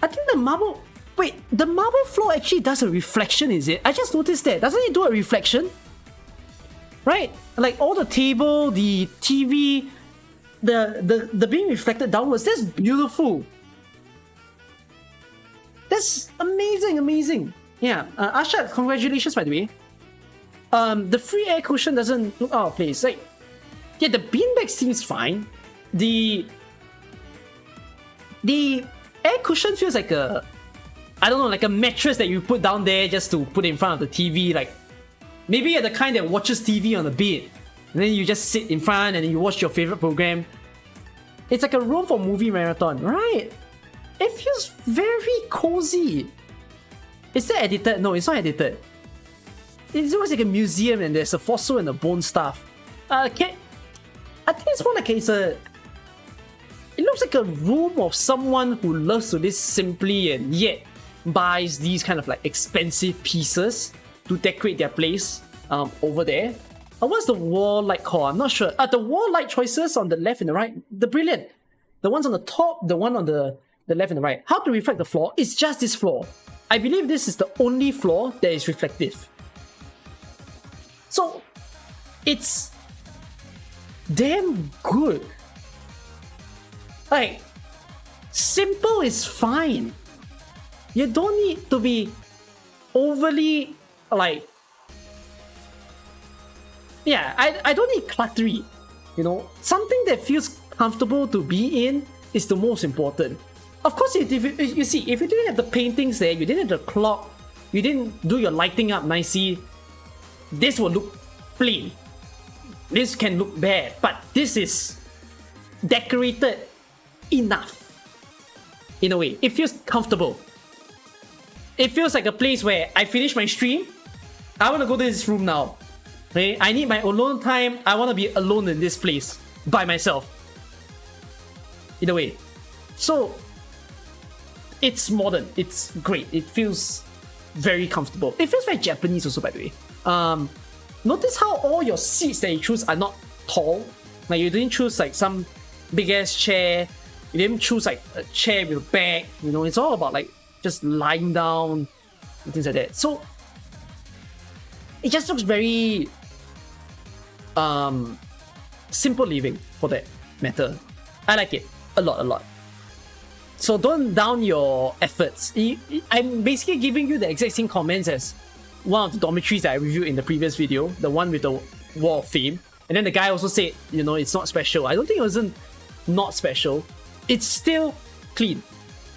I think the marble, wait, the marble floor actually does a reflection, is it? I just noticed that. Doesn't it do a reflection? Right? Like all the table, the TV, the being reflected downwards, that's beautiful. That's amazing, amazing. Yeah, Asha, congratulations by the way. The free air cushion doesn't look out of place. Like, yeah, the beanbag seems fine. The air cushion feels like a, I don't know, like a mattress that you put down there just to put in front of the TV. Like, maybe you're the kind that watches TV on the bed, and then you just sit in front and you watch your favorite program. It's like a room for movie marathon, right? It feels very cozy. Is that edited? No, it's not edited. It looks like a museum and there's a fossil and a bone stuff. I think it's more like it looks like a room of someone who loves to live simply and yet buys these kind of like expensive pieces to decorate their place over there. What's the wall light called? I'm not sure. The wall light choices on the left and the right, the brilliant. The ones on the top, the one on the left and the right. How to reflect the floor? It's just this floor. I believe this is the only floor that is reflective. So, it's damn good. Like, simple is fine. You don't need to be overly, like, yeah, I don't need cluttery. You know, something that feels comfortable to be in is the most important. Of course, if you see, if you didn't have the paintings there, you didn't have the clock, you didn't do your lighting up nicely, this will look plain. This can look bad, but this is decorated enough. In a way, it feels comfortable. It feels like a place where I finish my stream, I want to go to this room now. Okay? I need my alone time, I want to be alone in this place by myself. In a way. So, it's modern, it's great, it feels very comfortable. It feels very Japanese also, by the way. Notice how all your seats that you choose are not tall. Like, you didn't choose like some big ass chair, you didn't choose like a chair with a back, you know, it's all about like just lying down and things like that. So, it just looks very simple living for that matter. I like it a lot. So don't down your efforts. I'm basically giving you the exact same comments as one of the dormitories that I reviewed in the previous video, the one with the Wall of Fame. And then the guy also said, you know, it's not special. I don't think it wasn't not special. It's still clean.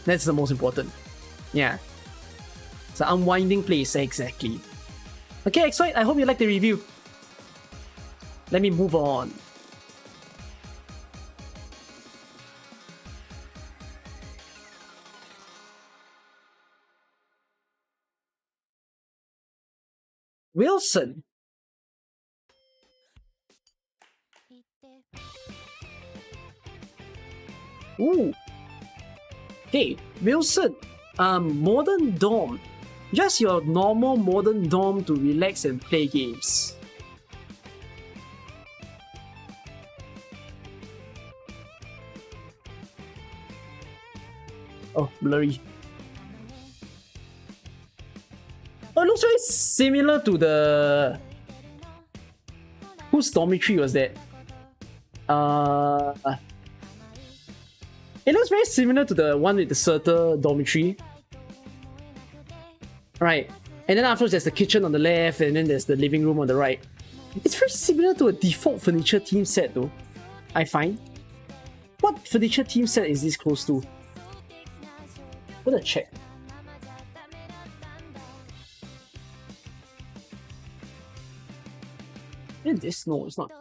That's the most important. Yeah. It's an unwinding place, exactly. Okay, Exoid, I hope you liked the review. Let me move on. Wilson. Ooh. Hey, Wilson. Modern dorm. Just your normal modern dorm to relax and play games. Oh, blurry. Oh, it looks very similar to the... Whose dormitory was that? It looks very similar to the one with the Surtur dormitory. Right. And then afterwards there's the kitchen on the left, and then there's the living room on the right. It's very similar to a default furniture theme set though, I find. What furniture theme set is this close to? I'm gonna check. Is this? No, it's not.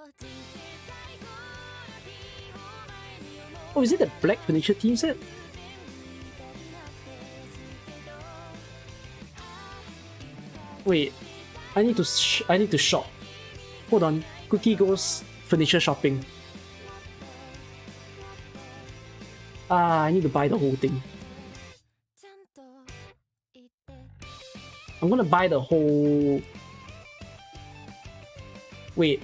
Oh, is it the black furniture theme set? Wait, I need to shop. Hold on, Cookie goes furniture shopping. I need to buy the whole thing. I'm gonna buy the whole... Wait.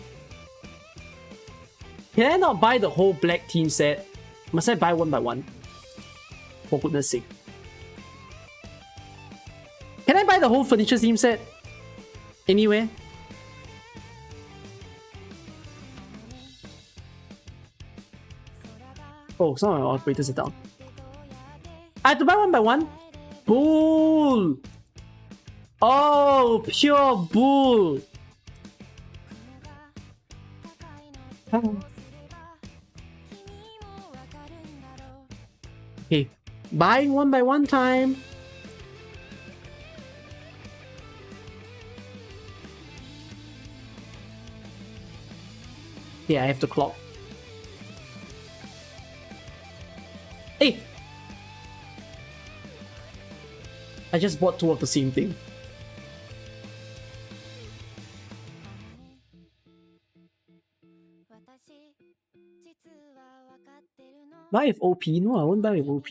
Can I not buy the whole black team set? Must I buy one by one? For goodness sake. Can I buy the whole furniture team set? Anywhere? Oh, some of my operators are down. I have to buy one by one? Bull! Oh, pure bull! Okay, buying one by one time. Yeah, I have to clock. Hey! I just bought two of the same thing. Buy with OP? No, I won't buy with OP.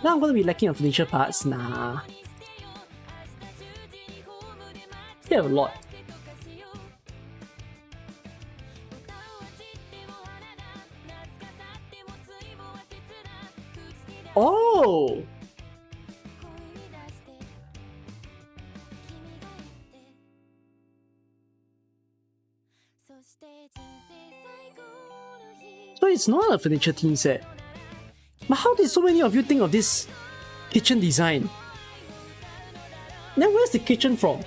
Now I'm gonna be lacking on furniture parts. Nah. Still have a lot. Oh! So it's not a furniture theme set. But how did so many of you think of this kitchen design? Then where's the kitchen from?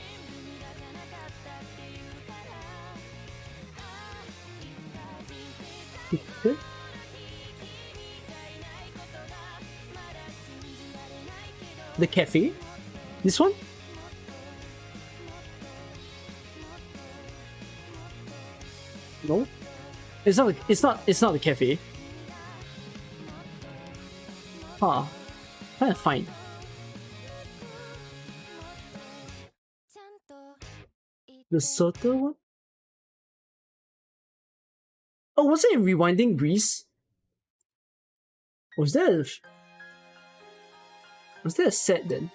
The cafe? This one? No? It's not the cafe. Huh. Trying to find. The subtle one? Oh, was it Rewinding Grease? Was that a set then?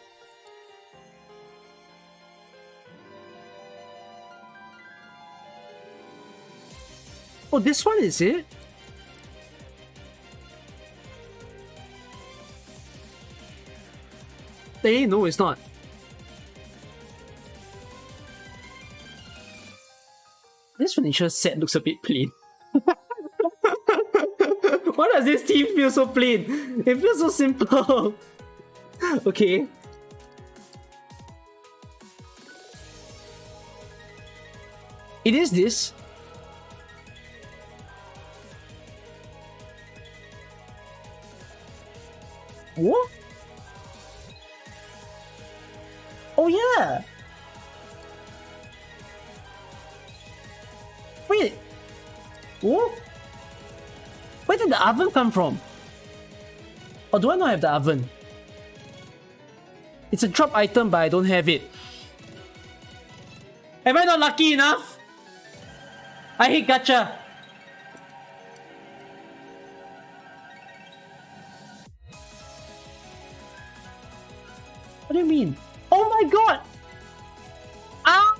Oh, this one is it? Hey, no, it's not. This furniture set looks a bit plain. Why does this theme feel so plain? It feels so simple. Okay. It is this. What? Oh yeah! Wait! What? Where did the oven come from? Or do I not have the oven? It's a drop item, but I don't have it. Am I not lucky enough? I hate gacha. What do you mean? Oh my god! Ah!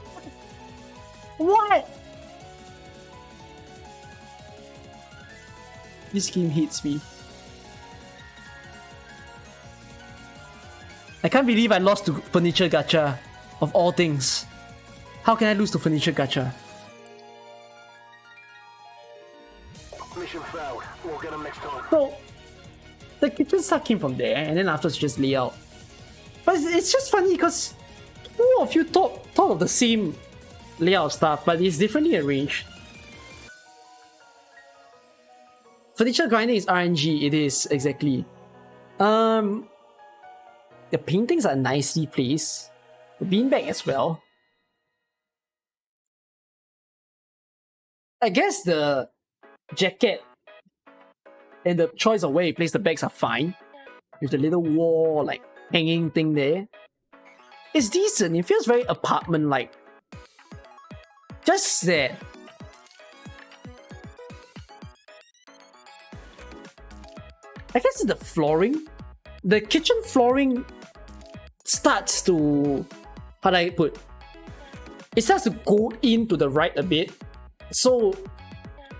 What? This game hates me. I can't believe I lost to Furniture Gacha, of all things. How can I lose to Furniture Gacha? Mission failed. We'll get them next time. So, the kitchen stuff came from there, and then afterwards just layout. But it's just funny because two of you thought of the same layout stuff, but it's differently arranged. Furniture grinding is RNG, it is, exactly. The paintings are nicely placed. The beanbag as well. I guess the jacket and the choice of where you place the bags are fine. With the little wall, like, hanging thing there. It's decent, it feels very apartment-like. Just that I guess it's the flooring. The kitchen flooring starts to, how do I put? It starts to go into the right a bit. So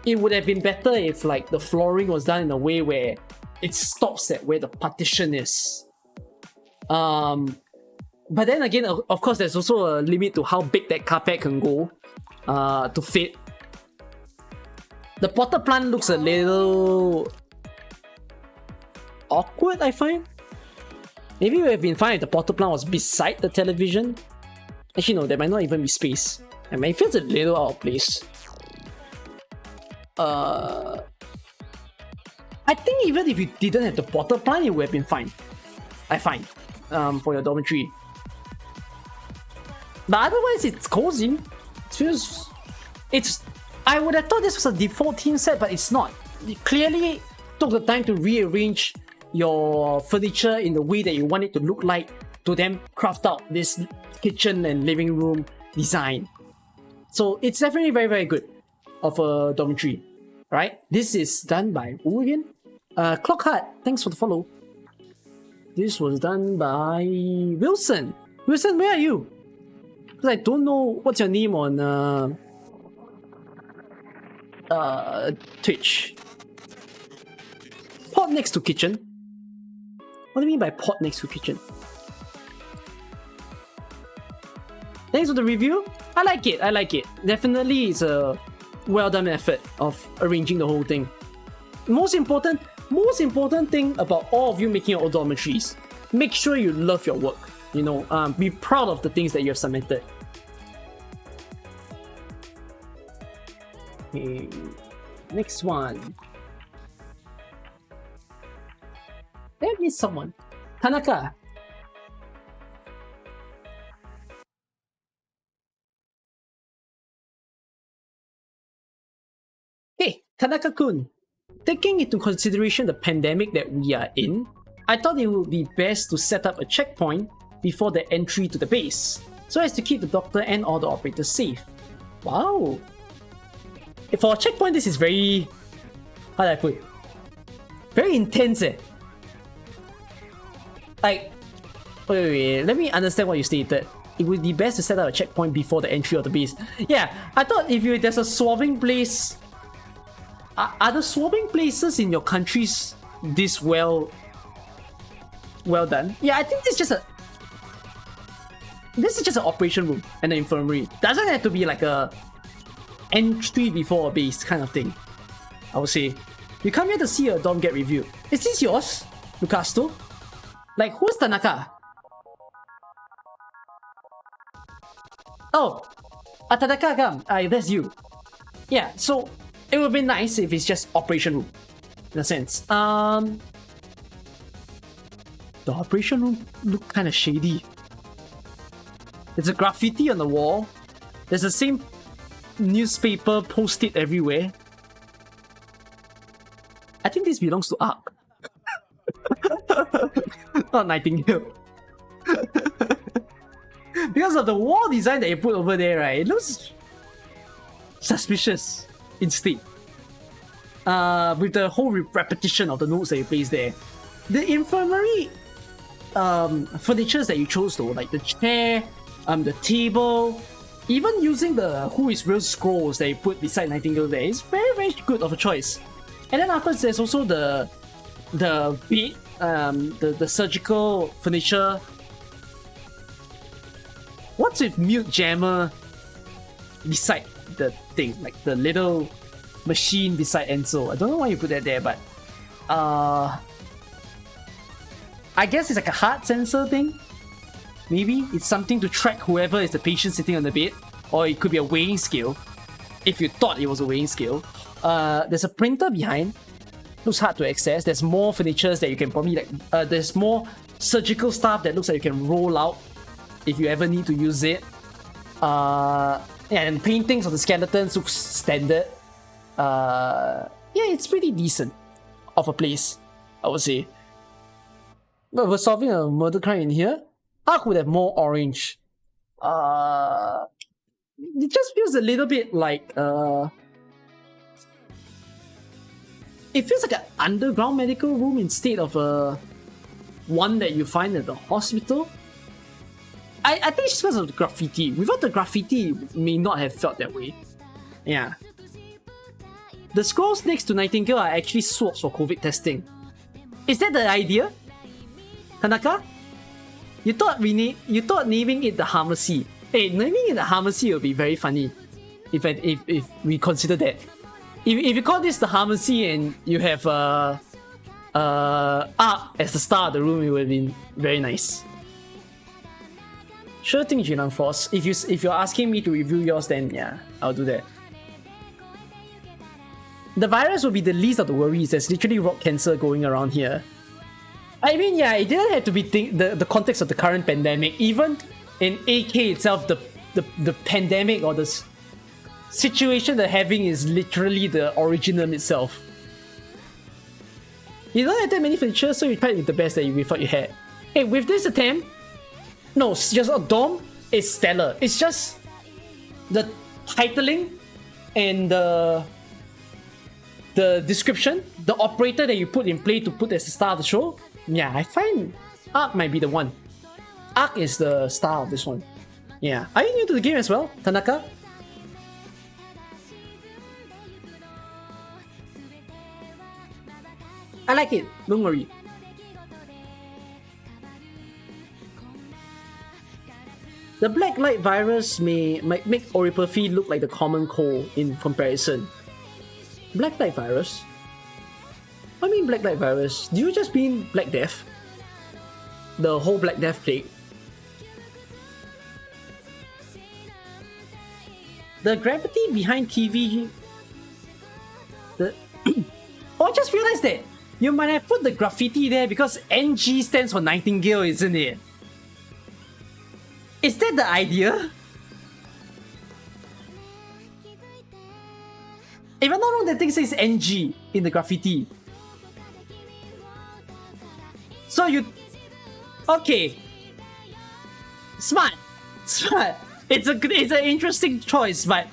it would have been better if like the flooring was done in a way where it stops at where the partition is. But then again, of course, there's also a limit to how big that carpet can go to fit. The potter plant looks a little awkward, I find. Maybe it would have been fine if the potter plant was beside the television. Actually, no, there might not even be space. I mean, it feels a little out of place. I think even if you didn't have the potter plant, it would have been fine. I find. For your dormitory. But otherwise, it's cozy. It feels... I would have thought this was a default theme set, but it's not. It clearly took the time to rearrange your furniture in the way that you want it to look like to then craft out this kitchen and living room design. So it's definitely very, very good of a dormitory. Right? This is done by who again? Clockheart, thanks for the follow. This was done by Wilson. Wilson, where are you? Because I don't know what's your name on Twitch. Pot next to kitchen. What do you mean by pot next to kitchen? Thanks for the review. I like it. I like it. Definitely, it's a well done effort of arranging the whole thing. Most important thing about all of you making your own dormitories, make sure you love your work. You know, be proud of the things that you have submitted. Okay, next one. There is someone. Tanaka. Hey, Tanaka-kun. Taking into consideration the pandemic that we are in, I thought it would be best to set up a checkpoint before the entry to the base, so as to keep the doctor and all the operators safe. Wow. For a checkpoint, this is very... how do I put it? Very intense, eh? Like... Wait, let me understand what you stated. It would be best to set up a checkpoint before the entry of the base. Yeah, I thought if there's a swabbing place... Are the swabbing places in your countries this well done? Yeah, I think this is just an operation room and an infirmary. Doesn't have to be like a entry before a base kind of thing. I would say. You come here to see a dorm get reviewed. Is this yours, Lucasto? Like, who's Tanaka? Oh, Tanaka, that's you. Yeah, so it would be nice if it's just operation room, in a sense. The operation room look kind of shady. There's a graffiti on the wall. There's the same newspaper post-it everywhere. I think this belongs to Ark. Not Nightingale. Because of the wall design that you put over there, right? It looks suspicious instead. With the whole repetition of the notes that you place there. The infirmary furnitures that you chose though, like the chair, the table, even using the Who is Real scrolls that you put beside Nightingale there is very, very good of a choice. And then afterwards there's also the bed, the surgical furniture. What's with Mute Jammer beside the thing, like the little machine beside Enzo? I don't know why you put that there, but I guess it's like a heart sensor thing. Maybe it's something to track whoever is the patient sitting on the bed, or it could be a weighing scale. If you thought it was a weighing scale, there's a printer behind. Looks hard to access. There's more furnitures that you can probably like. There's more surgical stuff that looks like you can roll out if you ever need to use it. Yeah, and paintings of the skeletons looks standard. Yeah, it's pretty decent of a place, I would say. But we're solving a murder crime in here. Ark would have more orange. It just feels a little bit like it feels like an underground medical room instead of a one that you find at the hospital. I think it's because of the graffiti. Without the graffiti, it may not have felt that way. Yeah. The scrolls next to Nightingale are actually swabs for COVID testing. Is that the idea, Tanaka? You thought naming it the Pharmacy. Hey, naming it the Pharmacy would be very funny if we consider that. If you call this the Pharmacy and you have Ark as the star of the room, it would have been very nice. Sure thing, Jinan Force. If you're asking me to review yours, then yeah, I'll do that. The virus will be the least of the worries. There's literally rock cancer going around here. I mean, yeah, it didn't have to be the context of the current pandemic. Even in AK itself, the pandemic or the situation they're having is literally the originum itself. You don't have that many features, so you tried with the best that you thought you had. Hey, with this attempt, no, it's just a dorm is stellar. It's just the titling and the the description, the operator that you put in play to put as the star of the show, yeah, I find Ark might be the one. Ark is the star of this one. Yeah. Are you new to the game as well, Tanaka? I like it, don't worry. The black light virus might make Oripathy look like the common cold in comparison. Black light virus? I mean black light virus. Do you just mean Black Death? The whole Black Death plague? The gravity behind TV... The... Oh, I just realized that you might have put the graffiti there because NG stands for Nightingale, isn't it? Is that the idea? If I'm not wrong, that thing says NG in the graffiti. So you... Okay. Smart. Smart. It's an interesting choice, but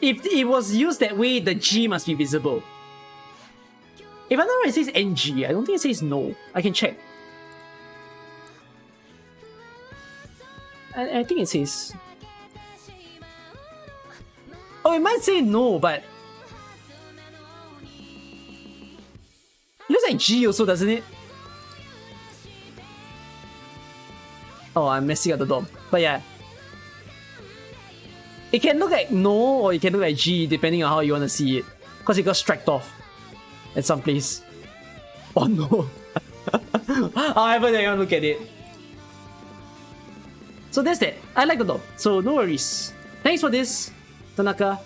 if it was used that way, the G must be visible. If I'm not wrong, it says NG. I don't think it says no. I can check. I think it says... Oh, it might say no, but... It looks like G also, doesn't it? Oh, I'm messing up the DOM. But yeah. It can look like no, or it can look like G, depending on how you want to see it. Because it got struck off at some place. Oh no. However you want to look at it. So that's that. I like the DOM, so no worries. Thanks for this, Tanaka.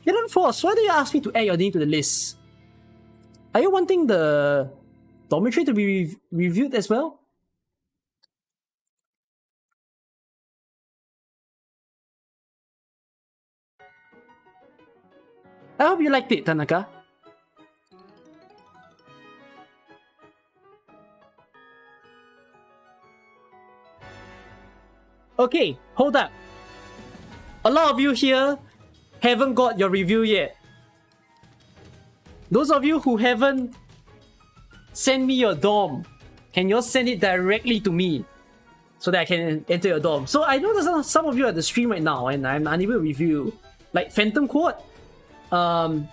Dylan Force, why do you ask me to add your name to the list? Are you wanting the Dormitory to be reviewed as well? I hope you liked it, Tanaka. Okay, hold up. A lot of you here haven't got your review yet. Those of you who haven't sent me your DOM, can you all send it directly to me so that I can enter your DOM? So I know there's some of you at the stream right now and I'm unable to review. Like Phantom Quad. I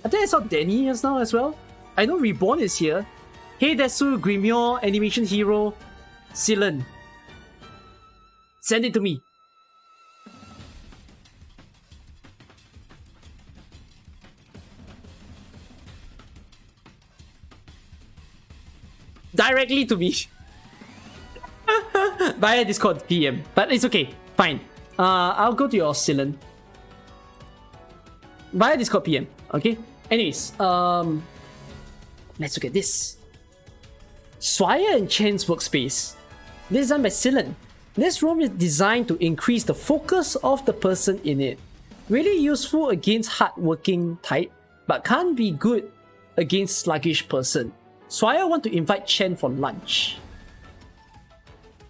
think I saw Danny just now as well. I know Reborn is here. Hey Desu, Grimior, Animation Hero, Silen. Send it to me. Directly to me. Via Discord PM. But it's okay. Fine. I'll go to your Silen. Via Discord PM. Okay? Anyways, let's look at this. Swire and Chen's workspace. Designed by Silen. This room is designed to increase the focus of the person in it. Really useful against hardworking type, but can't be good against sluggish person. Swire want to invite Chen for lunch.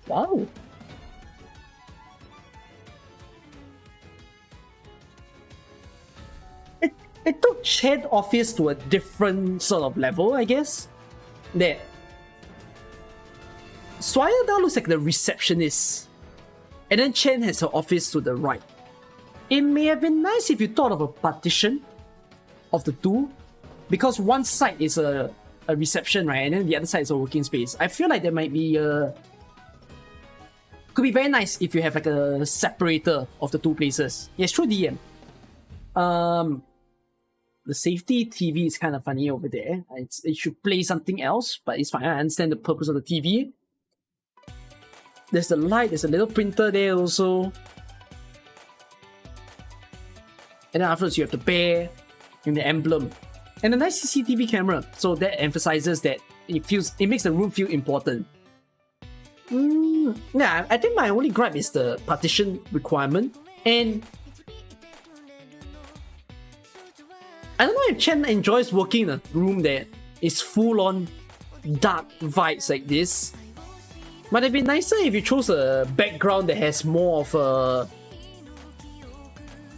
Wow. It took Chen office to a different sort of level, I guess. There. Swire now looks like the receptionist. And then Chen has her office to the right. It may have been nice if you thought of a partition of the two, because one side is a reception, right? And then the other side is a working space. I feel like there might be a... Could be very nice if you have like a separator of the two places. Yes, true DM. The safety TV is kind of funny over there. It should play something else, but it's fine. I understand the purpose of the TV. There's the light, there's a little printer there also. And then afterwards you have the bear and the emblem. And a nice CCTV camera. So that emphasizes that it makes the room feel important. Yeah, I think my only gripe is the partition requirement. And I don't know if Chen enjoys working in a room that is full on dark vibes like this. Might have been nicer if you chose a background that has more of a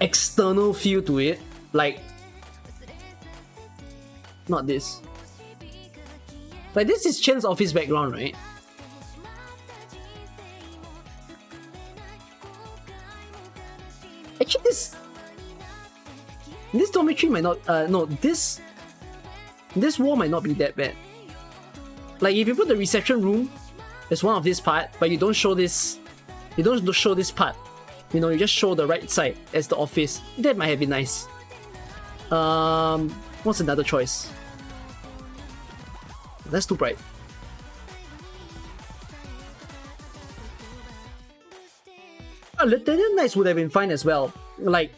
external feel to it. Like, not this. Like, this is Chen's office background, right? Actually, this dormitory might not, no, this wall might not be that bad. Like, if you put the reception room as one of this part, but you don't show this, you don't show this part, you know, you just show the right side as the office, that might have been nice. What's another choice? That's too bright. Lieutenant Knights would have been fine as well. Like,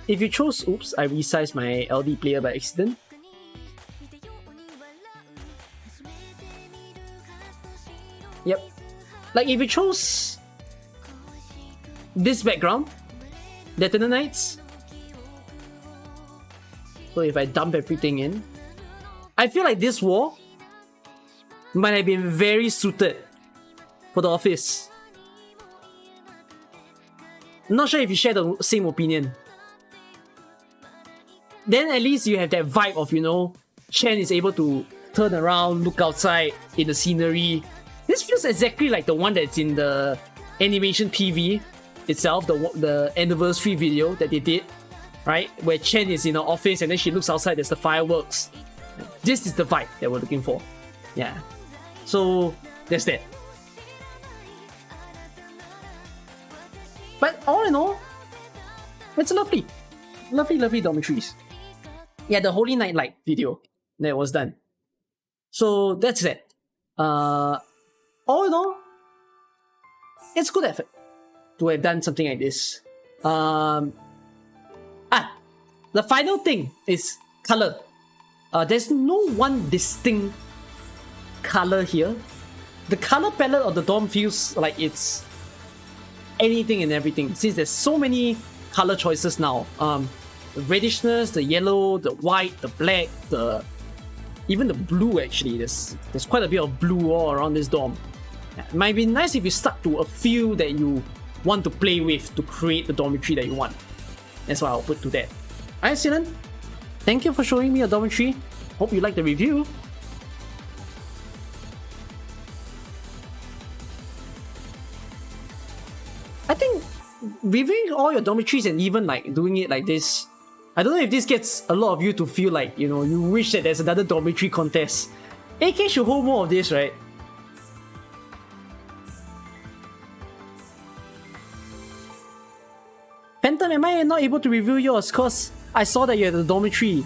if you chose... Oops, I resized my LD player by accident. Yep. Like, if you chose this background, Lieutenant Knights. So if I dump everything in, I feel like this wall might have been very suited for the office. Not sure if you share the same opinion. Then at least you have that vibe of, you know, Chen is able to turn around, look outside in the scenery. This feels exactly like the one that's in the animation PV itself, the anniversary video that they did, right? Where Chen is in her office and then she looks outside, there's the fireworks. This is the vibe that we're looking for. Yeah. So, that's that. But all in all, it's lovely. Lovely dormitories. Yeah, the Holy Nightlight video that was done. So that's it. All in all, it's good effort to have done something like this. The final thing is color. There's no one distinct color here. The color palette of the dorm feels like it's anything and everything, since there's so many color choices now. The redishness, the yellow, the white, the black, even the blue. Actually, there's quite a bit of blue all around this dorm. It might be nice if you stuck to a few that you want to play with to create the dormitory that you want. That's what I'll put to that. Alright, Sinan, thank you for showing me a dormitory. Hope you liked the review. I think reviewing all your dormitories and even like doing it like this, I don't know if this gets a lot of you to feel like, you know, you wish that there's another dormitory contest. AK should hold more of this, right? Phantom, am I not able to review yours? Cause I saw that you had a dormitory.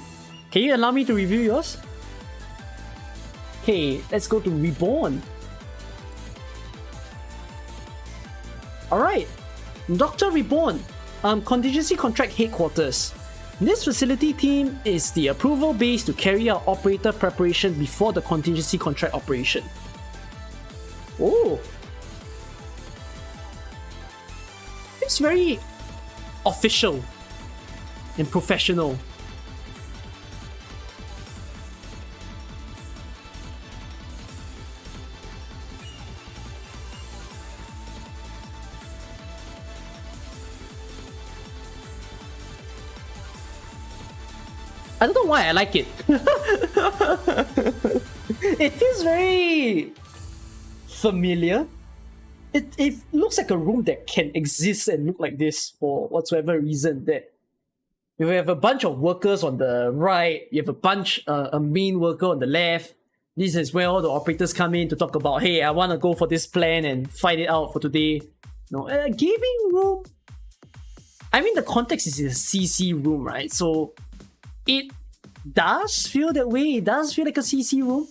Can you allow me to review yours? Okay, let's go to Reborn. Alright, Dr. Reborn, Contingency Contract Headquarters. This facility team is the approval base to carry out operator preparation before the contingency contract operation. Oh, it's very official and professional. I don't know why I like it. It feels very familiar. It looks like a room that can exist and look like this for whatsoever reason. That you have a bunch of workers on the right, you have a main worker on the left. This is where all the operators come in to talk about, hey, I want to go for this plan and fight it out for today. No, a gaming room. I mean, the context is in a CC room, right? So it does feel that way. It does feel like a CC room,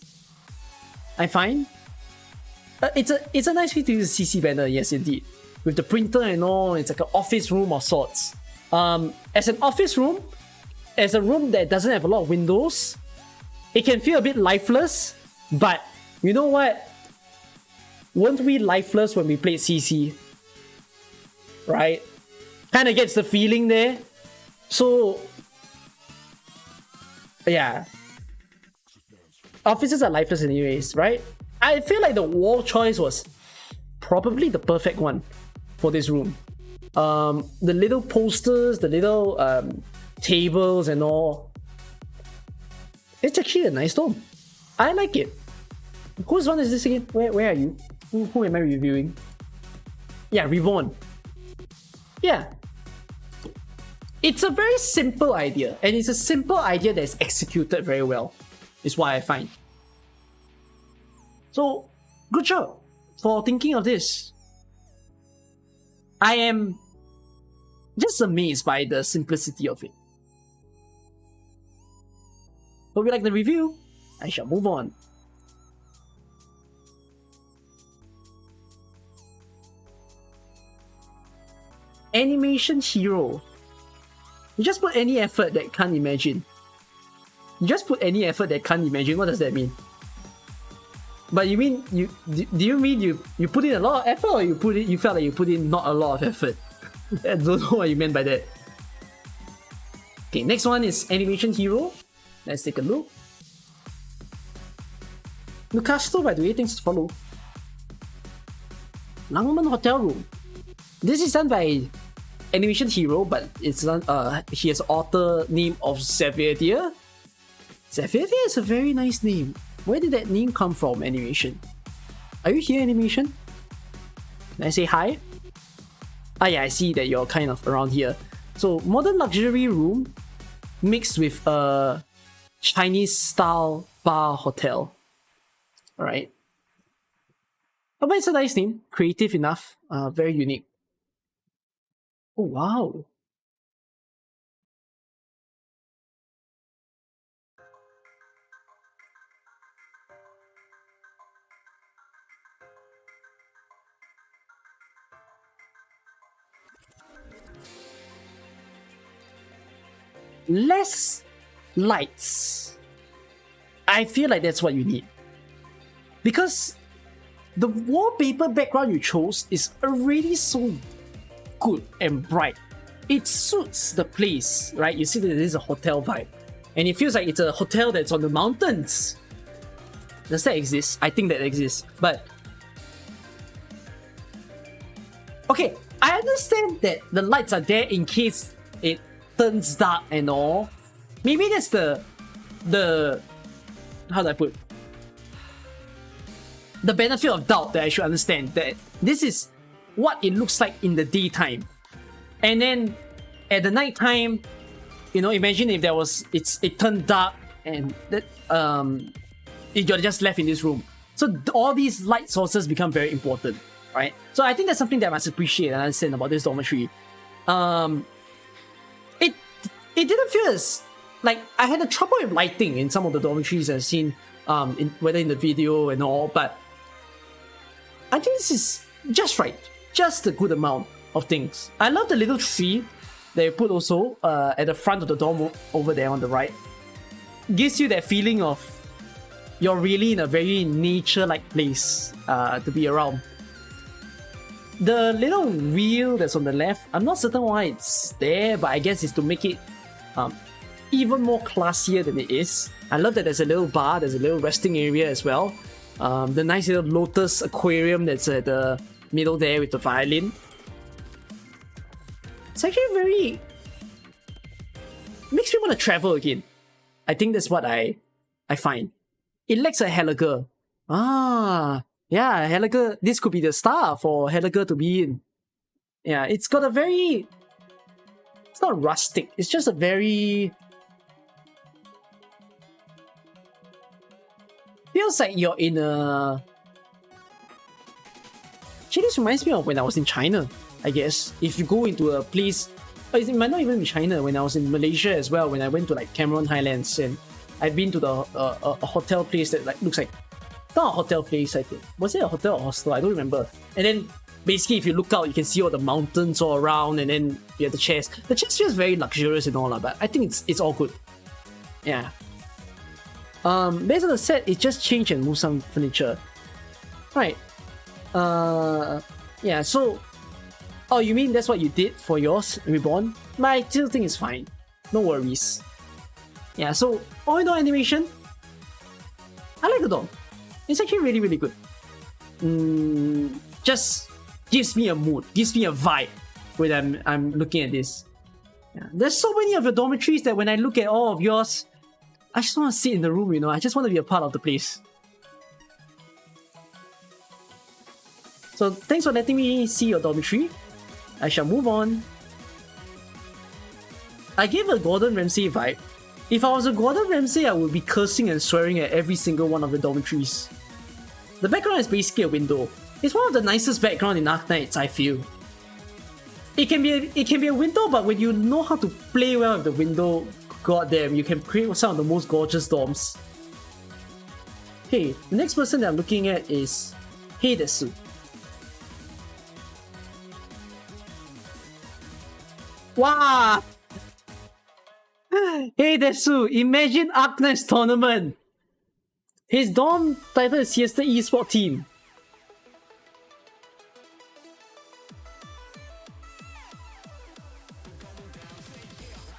I find. It's a nice way to use a CC banner, yes indeed. With the printer and all, it's like an office room of sorts. As an office room, as a room that doesn't have a lot of windows, it can feel a bit lifeless, but you know what? Weren't we lifeless when we played CC? Right? Kind of gets the feeling there. So yeah, offices are lifeless anyways, right? I feel like the wall choice was probably the perfect one for this room. The little posters, the little tables and all. It's actually a nice dome. I like it. Whose one is this again? Where are you? Who am I reviewing? Yeah, Reborn. Yeah. It's a very simple idea, and it's a simple idea that's executed very well, is what I find. So, good job for thinking of this. I am just amazed by the simplicity of it. Hope you like the review. I shall move on. Animation hero. You just put any effort that can't imagine. You just put any effort that can't imagine. What does that mean? But you mean do you mean you put in a lot of effort, or you felt like you put in not a lot of effort? I don't know what you meant by that. Okay, next one is animation hero. Let's take a look. Nucasto, by the way, things to follow. Langman Hotel Room. This is done by Animation Hero, but it's done. He has author name of Xavier. Xavier is a very nice name. Where did that name come from, Animation? Are you here, Animation? Can I say hi? Ah yeah, I see that you're kind of around here. So, modern luxury room mixed with a Chinese style bar hotel. Alright. Oh, but it's a nice name. Creative enough. Very unique. Oh, wow. Less lights. I feel like that's what you need. Because the wallpaper background you chose is already so good and bright. It suits the place, right? You see that this is a hotel vibe. And it feels like it's a hotel that's on the mountains. Does that exist? I think that exists. But okay, I understand that the lights are there in case it turns dark and all. Maybe that's the how do I put? The benefit of doubt that I should understand that this is what it looks like in the daytime. And then at the nighttime, you know, imagine if there was it turned dark and that you're just left in this room. So all these light sources become very important, right? So I think that's something that I must appreciate and understand about this dormitory. It didn't feel as like I had a trouble with lighting in some of the dormitories I've seen, whether in the video and all, but I think this is just right, just a good amount of things. I love the little tree they put also at the front of the dorm over there on the right. Gives you that feeling of you're really in a very nature-like place to be around. The little wheel that's on the left, I'm not certain why it's there, but I guess it's to make it even more classier than it is. I love that there's a little bar, there's a little resting area as well. The nice little lotus aquarium that's at the middle there with the violin. It's actually very... makes me want to travel again. I think that's what I find. It lacks a Heliger. Ah, yeah, Heliger. This could be the star for Heliger to be in. Yeah, it's got a very... It's not rustic. It's just a very... Feels like you're in a... Actually, this reminds me of when I was in China, I guess. If you go into a place... It might not even be China. When I was in Malaysia as well, when I went to like Cameron Highlands, and I've been to the a hotel place that like looks like... Not a hotel place, I think. Was it a hotel or hostel? I don't remember. And then basically, if you look out, you can see all the mountains all around, and then you have the chairs. The chairs feels very luxurious and all that, but I think it's all good. Yeah. Based on the set, it just changed and moved some furniture. Right. Yeah, so... Oh, you mean that's what you did for yours, Reborn? But I still think it's fine. No worries. Yeah, so all in all animation, I like the dog. It's actually really, really good. just gives me a mood, gives me a vibe when I'm looking at this. Yeah. There's so many of your dormitories that when I look at all of yours, I just want to sit in the room, you know. I just want to be a part of the place. So thanks for letting me see your dormitory. I shall move on. I gave a Gordon Ramsay vibe. If I was a Gordon Ramsay, I would be cursing and swearing at every single one of the dormitories. The background is basically a window. It's one of the nicest backgrounds in Arknights, I feel. It can be a window, but when you know how to play well with the window, goddamn, you can create some of the most gorgeous dorms. Okay, the next person that I'm looking at is Heidesu. Wow! Heidesu, imagine Arknight's tournament. His dorm title is Siesta Esport Team.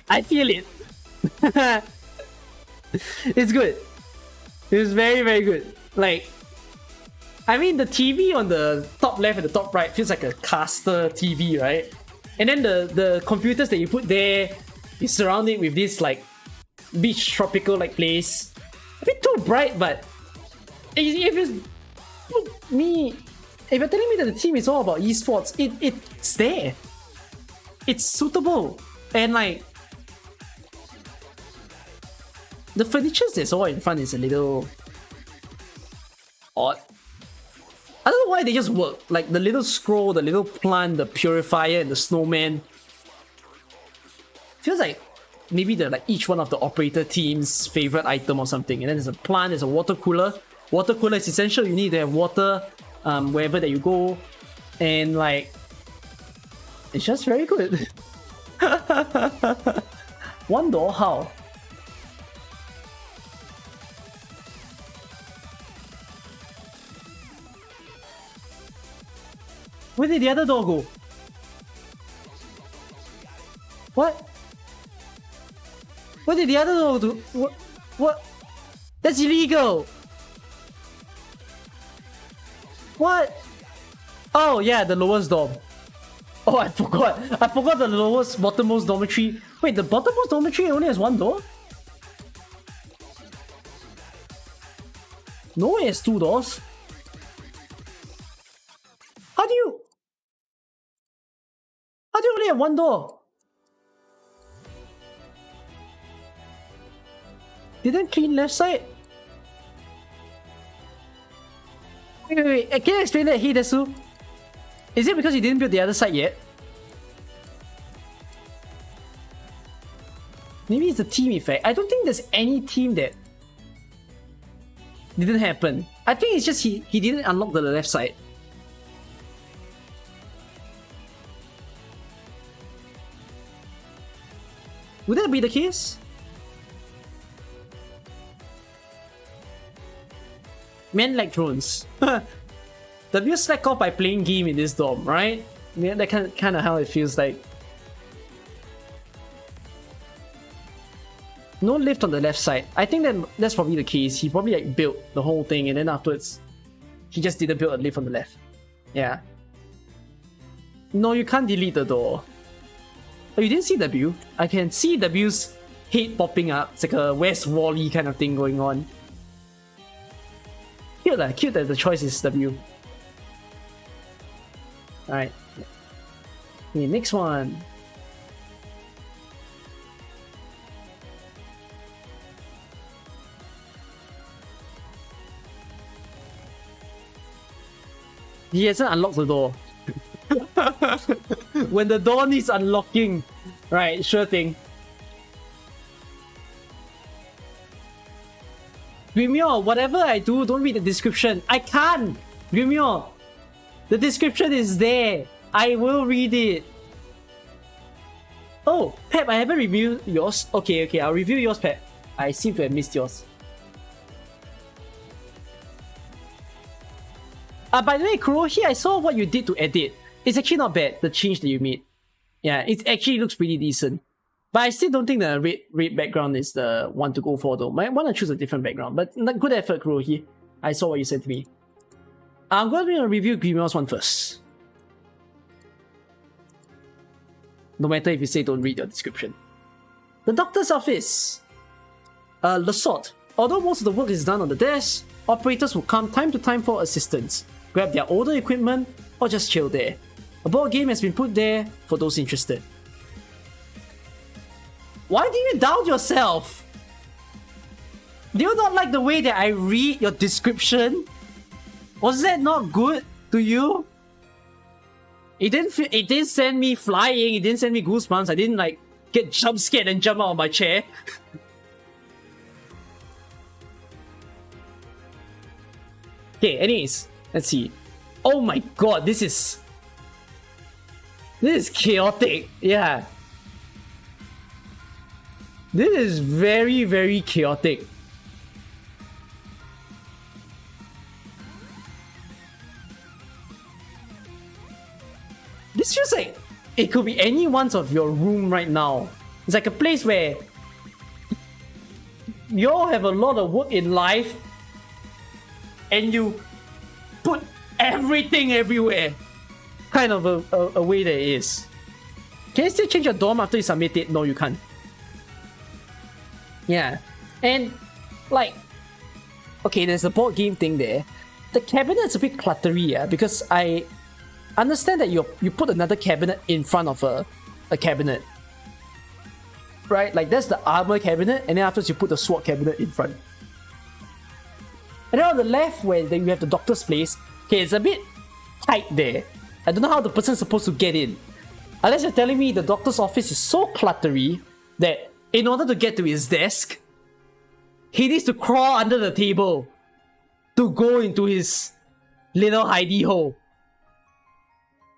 I feel it. It's good. It's very, very good. Like, I mean, the TV on the top left and the top right feels like a caster TV, right? And then the computers that you put there, you surround it with this like beach tropical like place. A bit too bright, but if you're telling me that the team is all about esports, it's there. It's suitable. And like the furniture that's all in front is a little odd. I don't know why they just work. Like the little scroll, the little plant, the purifier, and the snowman. Feels like maybe they're like each one of the operator team's favorite item or something. And then there's a plant, there's a water cooler. Water cooler is essential. You need to have water wherever that you go. And like, it's just very good. One door, how? Where did the other door go? What? Where did the other door do? What? That's illegal! What? Oh yeah, the lowest dorm. Oh, I forgot. I forgot the lowest, bottommost dormitory. Wait, the bottommost dormitory only has one door? No, it has two doors. How do you only have one door? Didn't clean left side? Wait. Can you explain that, Hidesu? Is it because you didn't build the other side yet? Maybe it's the team effect. I don't think there's any team that didn't happen. I think it's just he didn't unlock the left side. Would that be the case? Men like drones. W slack off by playing game in this dorm, right? Yeah, that kind of how it feels like. No lift on the left side. I think that's probably the case. He probably like built the whole thing and then afterwards he just didn't build a lift on the left. Yeah. No, you can't delete the door. Oh, you didn't see W? I can see W's head popping up. It's like a West Wall-y kind of thing going on. Cute that the choice is W. Alright. Okay, next one. He hasn't unlocked the door. When the door needs unlocking. Right, sure thing. Grimyor, whatever I do, don't read the description. I can't! Grimyor! The description is there. I will read it. Oh, Pep, I haven't reviewed yours. Okay, I'll review yours, Pep. I seem to have missed yours. By the way, Kurohi, I saw what you did to edit. It's actually not bad, the change that you made. Yeah, it actually looks pretty decent. But I still don't think the red background is the one to go for though. Might want to choose a different background. But good effort, Kurohi. I saw what you said to me. I'm going to review Grimyor's one first. No matter if you say don't read your description. The doctor's office. Le sort. Although most of the work is done on the desk, operators will come time to time for assistance, grab their older equipment, or just chill there. A board game has been put there for those interested. Why do you doubt yourself? Do you not like the way that I read your description? Was that not good to you? It didn't send me flying, it didn't send me goosebumps, I didn't like get jump scared and jump out of my chair. Okay, anyways, let's see. Oh my god, this is chaotic. Yeah. This is very, very chaotic. This feels like it could be any one of your room right now. It's like a place where you all have a lot of work in life and you put everything everywhere. Kind of a way that it is. Can you still change your dorm after you submit it? No, you can't. Yeah. And like, okay, there's a board game thing there. The cabinet's a bit cluttery, yeah, because I understand that you put another cabinet in front of a cabinet. Right? Like that's the armor cabinet, and then afterwards you put the sword cabinet in front. And then on the left where you have the doctor's place, okay, it's a bit tight there. I don't know how the person's supposed to get in. Unless you're telling me the doctor's office is so cluttery that in order to get to his desk, he needs to crawl under the table to go into his little hidey hole.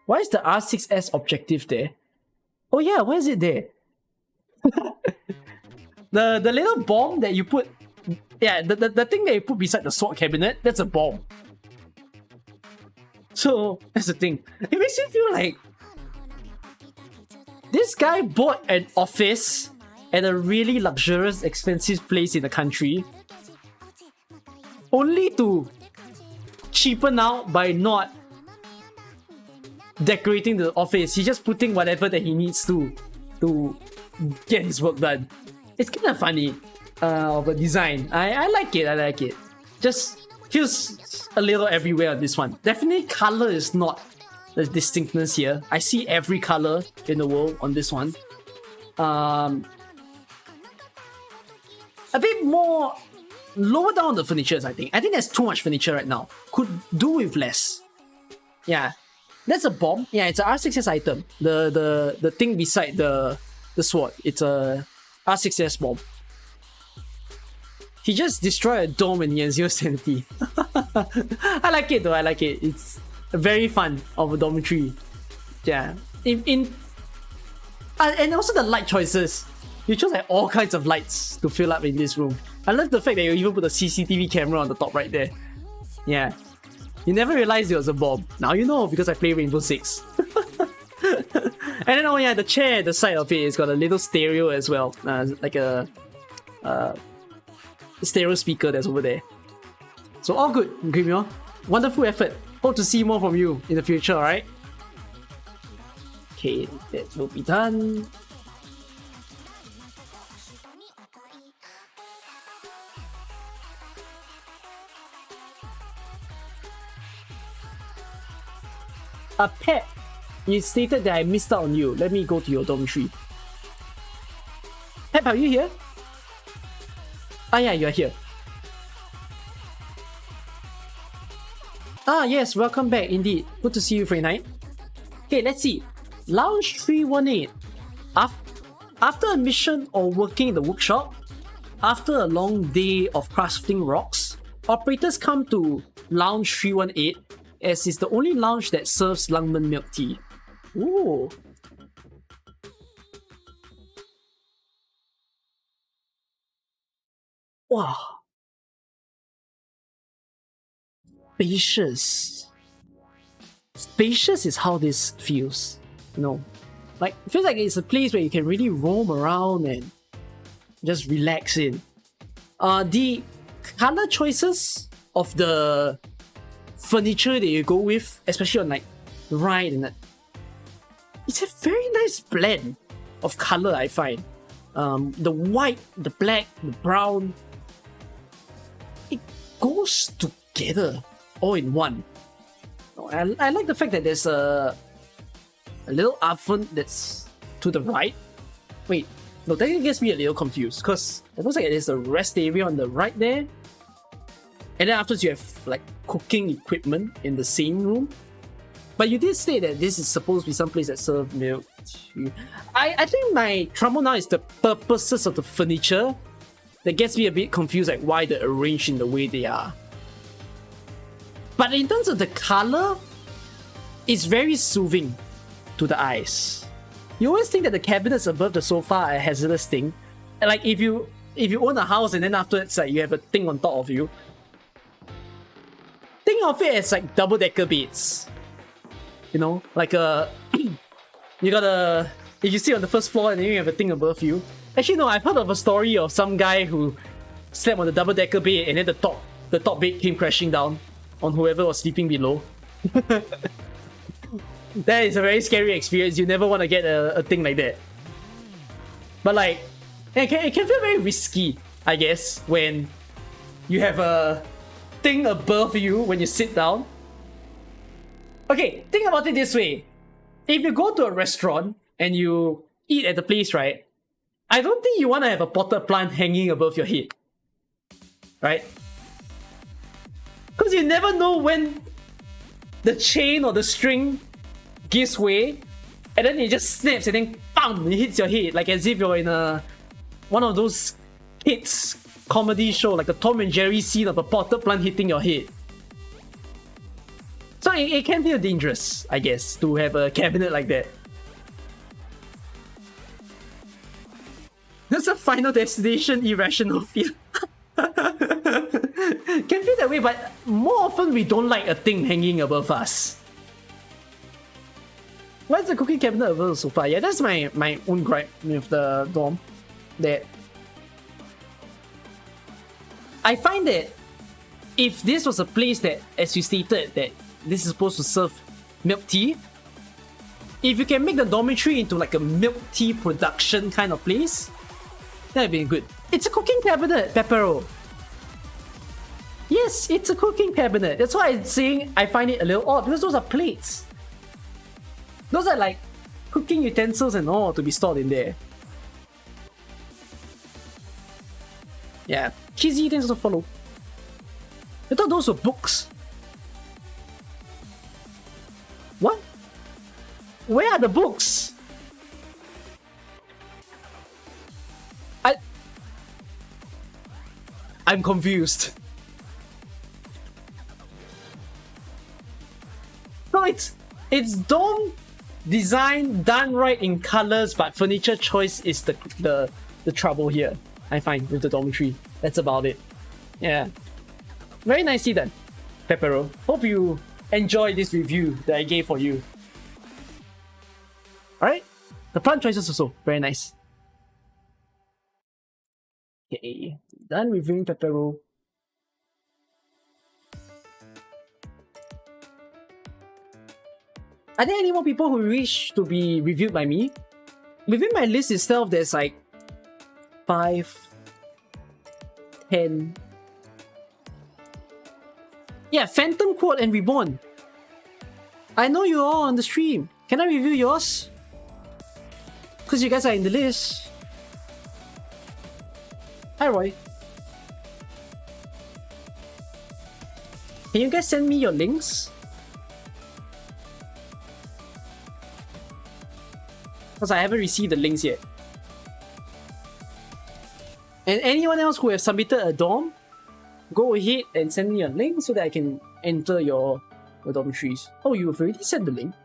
Why is the R6S objective there? Oh yeah, why is it there? the little bomb that you put... Yeah, the thing that you put beside the sword cabinet, that's a bomb. So, that's the thing. It makes me feel like this guy bought an office at a really luxurious, expensive place in the country only to cheapen out by not decorating the office. He's just putting whatever that he needs to get his work done. It's kind of funny of a design. I like it. Just feels a little everywhere on this one. Definitely color is not the distinctness here. I see every color in the world on this one. A bit more lower down the furnitures, I think. I think there's too much furniture right now. Could do with less. Yeah. That's a bomb. Yeah, it's a R6S item. The thing beside the sword. It's a R6S bomb. He just destroyed a dome and he has zero sanity. I like it though, I like it. It's very fun of a dormitory. Yeah. And also the light choices. You chose like all kinds of lights to fill up in this room. I love the fact that you even put a CCTV camera on the top right there. Yeah. You never realized it was a bomb. Now you know because I play Rainbow Six. And then oh yeah, the chair at the side of it has got a little stereo as well. Like a stereo speaker that's over there. So all good, Grimyor. Wonderful effort. Hope to see more from you in the future, alright? Okay, that will be done. Pep, you stated that I missed out on you. Let me go to your dormitory. Pep, are you here? Ah yeah, you're here. Ah yes, welcome back indeed. Good to see you for a night. Okay, let's see. Lounge 318. After a mission or working in the workshop, after a long day of crafting rocks, operators come to Lounge 318 as it's the only lounge that serves Lungmen milk tea. Ooh. Wow. Spacious. Spacious is how this feels. You know, like it feels like it's a place where you can really roam around and just relax in. The color choices of the furniture that you go with, especially on like the ride and that. It's a very nice blend of color, I find. The white, the black, the brown, it goes together all in one. I like the fact that there's a little oven that's to the right. Wait, no, that gets me a little confused because it looks like there's a rest area on the right there. And then afterwards you have like cooking equipment in the same room. But you did say that this is supposed to be some place that serves milk tea. I think my trouble now is the purposes of the furniture that gets me a bit confused, like why they're arranged in the way they are. But in terms of the color, it's very soothing to the eyes. You always think that the cabinets above the sofa are a hazardous thing. And like if you own a house and then afterwards like you have a thing on top of you, think of it as like double-decker beds. You know, like you got a, if you sit on the first floor and then you have a thing above you. Actually, no, I've heard of a story of some guy who slept on the double-decker bed and then the top bed came crashing down on whoever was sleeping below. That is a very scary experience. You never want to get a thing like that. But like, it can feel very risky, I guess, when you have a thing above you when you sit down. Okay, think about it this way. If you go to a restaurant and you eat at the place, right? I don't think you want to have a potted plant hanging above your head. Right? Because you never know when the chain or the string gives way and then it just snaps and then bam, it hits your head like as if you're in one of those kids comedy show, like a Tom and Jerry scene of a potted plant hitting your head. So it can feel dangerous, I guess, to have a cabinet like that. That's a Final Destination irrational fear. Can feel that way, but more often we don't like a thing hanging above us. Why is the cooking cabinet above the sofa? Yeah, that's my own gripe with the dorm. That I find that if this was a place that, as you stated, that this is supposed to serve milk tea, if you can make the dormitory into like a milk tea production kind of place, that'd be good. It's a cooking cabinet, Peppero. Yes, it's a cooking cabinet. That's why I'm saying I find it a little odd, because those are plates. Those are like cooking utensils and all to be stored in there. Yeah, cheesy utensils to follow. I thought those were books. What? Where are the books? I'm confused. No, it's dome design done right in colors, but furniture choice is the trouble here. I find with the dormitory. That's about it. Yeah. Very nicely done, Peppero. Hope you enjoy this review that I gave for you. Alright? The plant choices also. Very nice. Okay. Done reviewing Peppero. Are there any more people who wish to be reviewed by me? Within my list itself, there's like 5, 10. Yeah, Phantom Quote and Reborn. I know you're all on the stream. Can I review yours? Because you guys are in the list. Hi, Roy. Can you guys send me your links? Because I haven't received the links yet. And anyone else who has submitted a dorm, go ahead and send me a link so that I can enter your dormitories. Oh, you've already sent the link.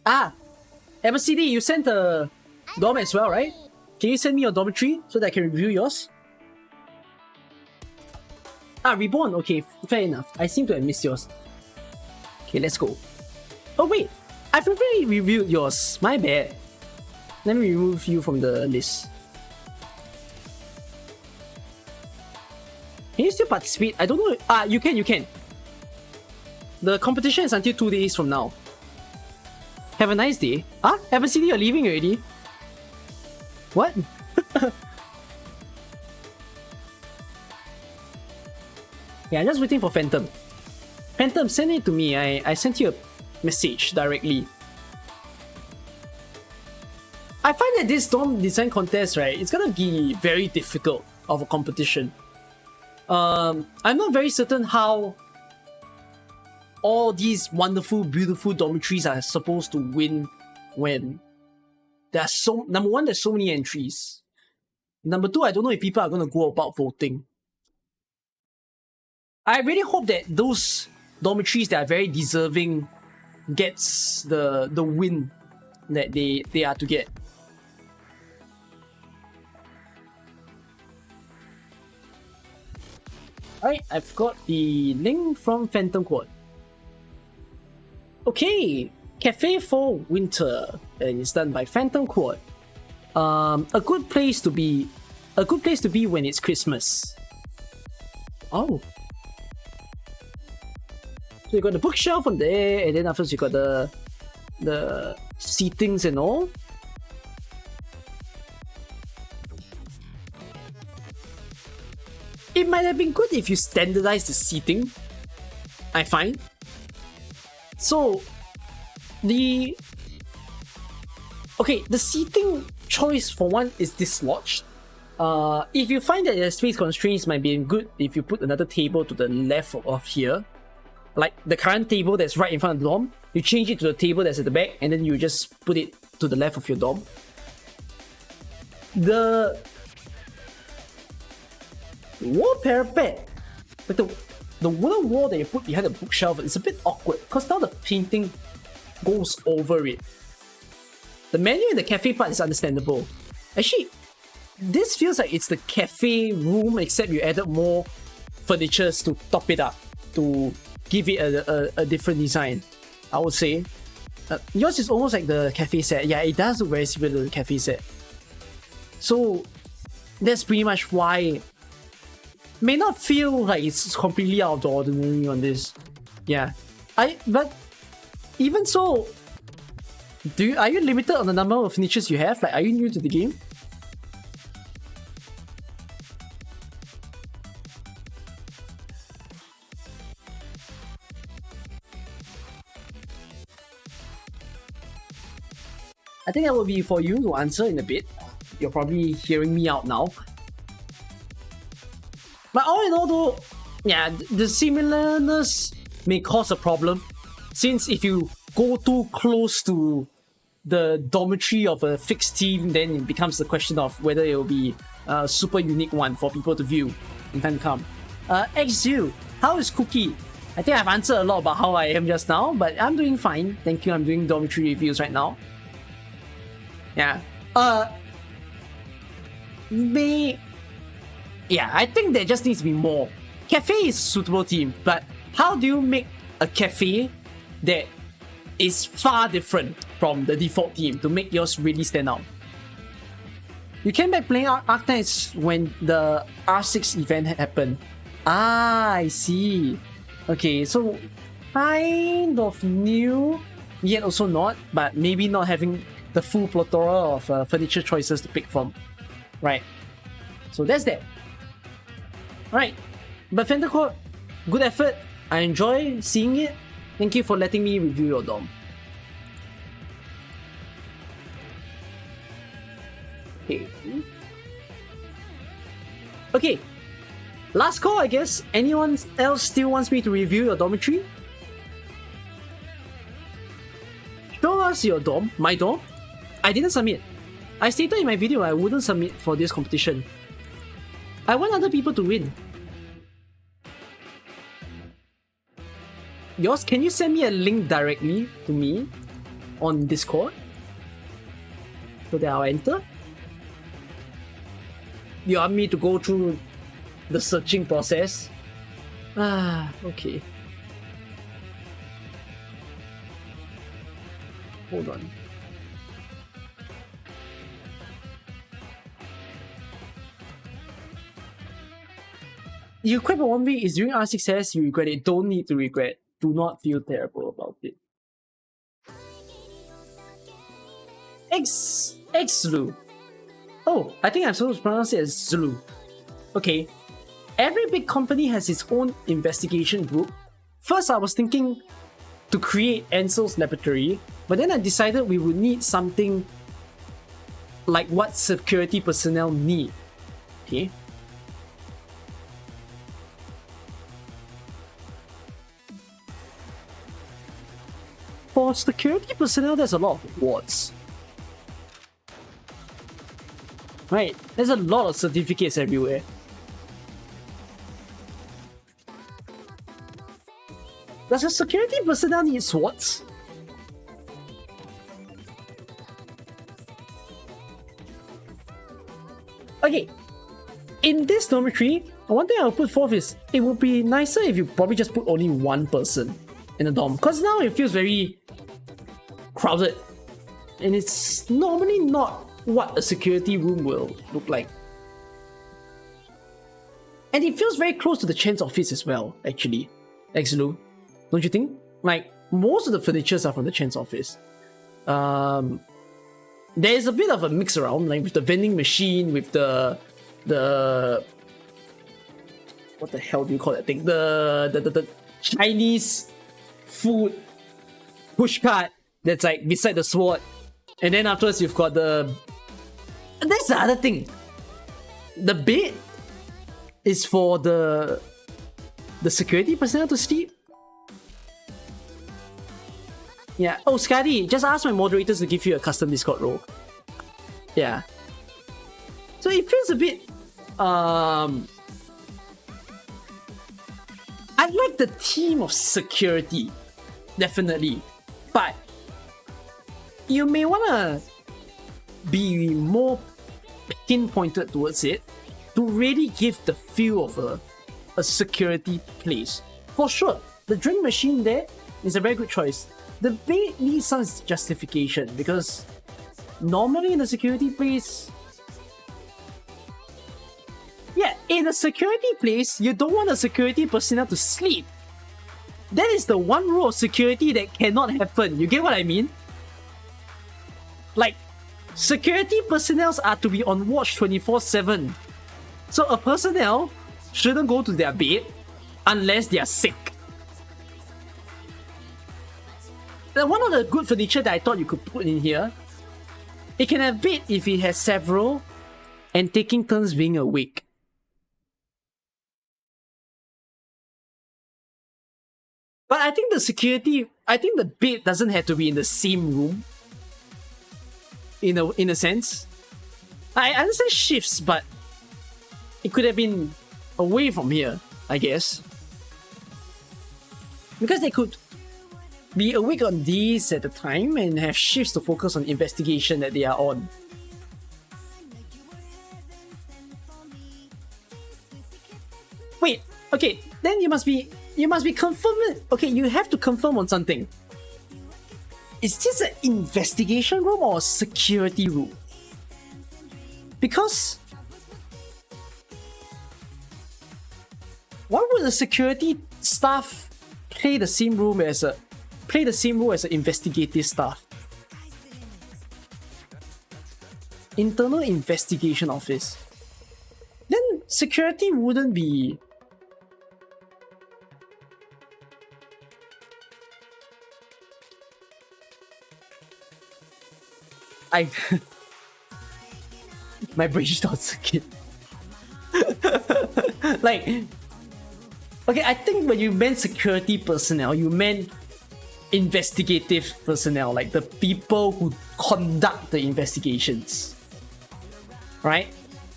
Ah! MCD, you sent a dorm as well, right? Can you send me your dormitory so that I can review yours? Ah, Reborn. Okay, fair enough. I seem to have missed yours. Okay, let's go. Oh wait, I've already reviewed yours. My bad. Let me remove you from the list. Can you still participate? I don't know. You can, you can. The competition is until 2 days from now. Have a nice day. Haven't seen you're leaving already. What? Yeah, I'm just waiting for Phantom. Phantom, send it to me. I sent you a message directly. I find that this Dom design contest, right, it's gonna be very difficult of a competition. I'm not very certain how all these wonderful, beautiful dormitories are supposed to win when there are number one, there's so many entries. Number two, I don't know if people are gonna go about voting. I really hope that those dormitories that are very deserving gets the win that they are to get. Alright, I've got the link from Phantom Quad. Okay, Cafe for Winter, and it's done by Phantom Quad. A good place to be when it's Christmas. Oh. So you got the bookshelf on there, and then afterwards you got the seatings and all. It might have been good if you standardized the seating, I find. So, the seating choice for one is dislodged. If you find that the space constraints might be good if you put another table to the left of here, like the current table that's right in front of the dorm, you change it to the table that's at the back, and then you just put it to the left of your dorm. The wall parapet, like the wooden wall that you put behind the bookshelf, is a bit awkward because now the painting goes over it. The menu in the cafe part is understandable. Actually, this feels like it's the cafe room, except you added more furnitures to top it up, to give it a different design, I would say. Yours is almost like the cafe set. Yeah, it does look very similar to the cafe set. So that's pretty much why may not feel like it's completely out of the ordinary on this. Yeah. But even so, are you limited on the number of furnitures you have? Like, are you new to the game? I think that will be for you to answer in a bit. You're probably hearing me out now. But all in all though, yeah, the similarness may cause a problem, since if you go too close to the dormitory of a fixed team, then it becomes the question of whether it will be a super unique one for people to view in time to come. XU, how is Cookie? I think I've answered a lot about how I am just now, but I'm doing fine. Thank you, I'm doing dormitory reviews right now. Yeah. Yeah, I think there just needs to be more. Cafe is a suitable team, but how do you make a cafe that is far different from the default team to make yours really stand out? You came back playing Arctics when the R6 event happened. Ah, I see. Okay, so kind of new, yet also not, but maybe not having the full plethora of furniture choices to pick from. Right. So that's that. Right. But Fendercore, good effort. I enjoy seeing it. Thank you for letting me review your dorm. Okay. Okay. Last call, I guess. Anyone else still wants me to review your dormitory? Show us your dorm. My dorm? I didn't submit. I stated in my video I wouldn't submit for this competition. I want other people to win. Yours, can you send me a link directly to me on Discord so that I'll enter? You want me to go through the searching process? Ah, okay. Hold on. You quit for 1 week is during R6S, you regret it. Don't need to regret. Do not feel terrible about it. Xlu. Oh, I think I'm supposed to pronounce it as Zulu. Okay. Every big company has its own investigation group. First, I was thinking to create Ansel's laboratory, but then I decided we would need something like what security personnel need. Okay. For security personnel, there's a lot of awards. Right, there's a lot of certificates everywhere. Does a security personnel need swords? Okay, in this dormitory, one thing I'll put forth is it would be nicer if you probably just put only one person in the dorm, because now it feels very crowded and it's normally not what a security room will look like. And it feels very close to the Chen's office as well, actually. Xlu, don't you think? Like, most of the furnitures are from the Chen's office. There's a bit of a mix around, like with the vending machine, with the what the hell do you call that thing? The Chinese food pushcart that's like beside the sword. And then afterwards you've got the... And that's the other thing. The bed is for the security personnel to sleep. Yeah. Oh, Scotty, just ask my moderators to give you a custom Discord role. Yeah. So it feels a bit... I like the theme of security. Definitely. But you may want to be more pinpointed towards it to really give the feel of a security place. For sure, the drink machine there is a very good choice. The bed needs some justification because normally in a security place, yeah, in a security place, you don't want a security personnel to sleep. That is the one rule of security that cannot happen. You get what I mean? Like, security personnel are to be on watch 24/7. So a personnel shouldn't go to their bed unless they are sick. Now, one of the good furniture that I thought you could put in here, it can have bed if it has several and taking turns being awake. But I think the bed doesn't have to be in the same room. In a sense. I understand shifts, but it could have been away from here, I guess. Because they could be awake on these at a time and have shifts to focus on investigation that they are on. Wait, okay, then you must be confirmed. Okay, you have to confirm on something. Is this an investigation room or a security room? Because why would the security staff play the same role as an investigative staff? Internal investigation office. Then security wouldn't be... my brain starts again. Like, okay, I think when you meant security personnel, you meant investigative personnel, like the people who conduct the investigations, right?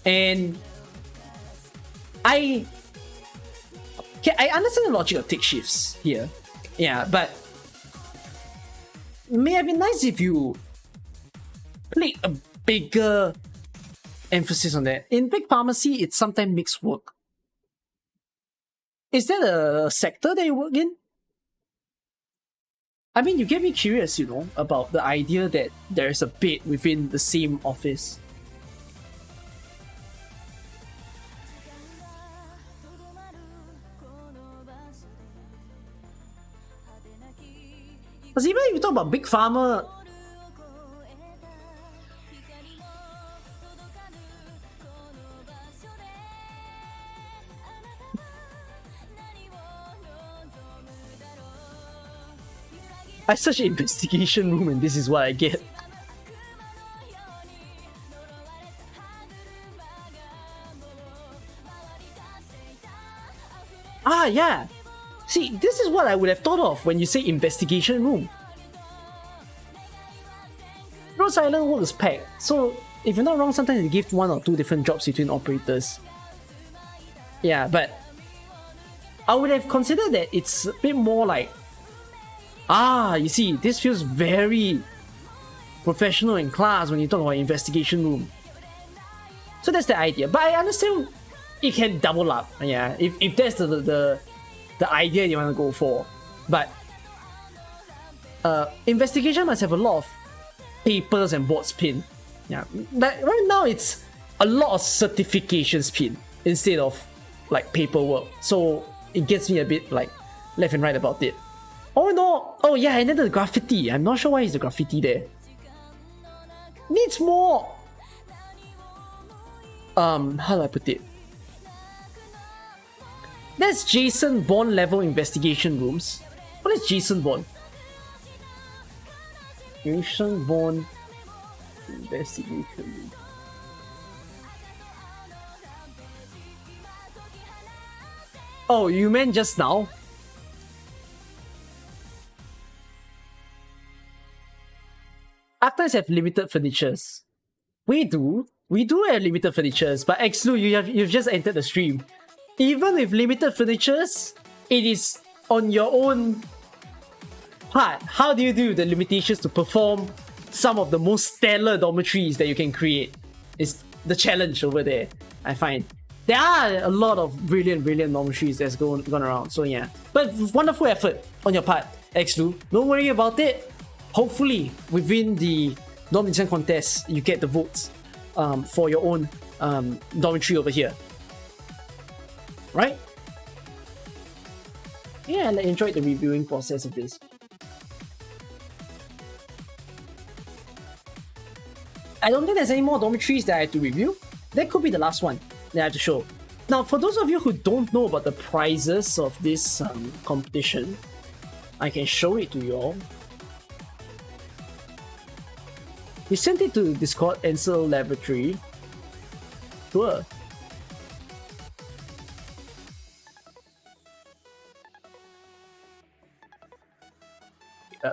And I understand the logic of take shifts here, yeah, but may have been nice if you played a bigger emphasis on that. In big pharmacy, it's sometimes mixed work. Is that a sector that you work in? I mean, you get me curious, about the idea that there's a bed within the same office. Because even if you talk about Big Pharma, I search investigation room and this is what I get. Ah, yeah. See, this is what I would have thought of when you say investigation room. Rose Island work is packed, so if you're not wrong, sometimes they give 1 or 2 different jobs between operators. Yeah, but I would have considered that it's a bit more like, you see, this feels very professional in class when you talk about investigation room. So that's the idea. But I understand it can double up, yeah, if that's the idea you want to go for. But investigation must have a lot of papers and boards pin. Yeah, like right now it's a lot of certifications pin instead of like paperwork. So it gets me a bit like left and right about it. Oh no! Oh yeah, and then the graffiti. I'm not sure why is the graffiti there. Needs more. How do I put it? That's Jason Bourne level investigation rooms. What is Jason Bourne? Jason Bourne investigation room. Oh, you meant just now? Afters have limited furnitures. We do have limited furnitures, but Xlu, you've just entered the stream. Even with limited furnitures, it is on your own part. How do you do the limitations to perform some of the most stellar dormitories that you can create? It's the challenge over there, I find. There are a lot of brilliant dormitories that's gone around, so yeah. But wonderful effort on your part, Xlu. Don't worry about it. Hopefully, within the dorm design contest, you get the votes for your own dormitory over here. Right? Yeah, I enjoyed the reviewing process of this. I don't think there's any more dormitories that I have to review. That could be the last one that I have to show. Now, for those of you who don't know about the prizes of this competition, I can show it to you all. We sent it to Discord Ansel Laboratory. Sure.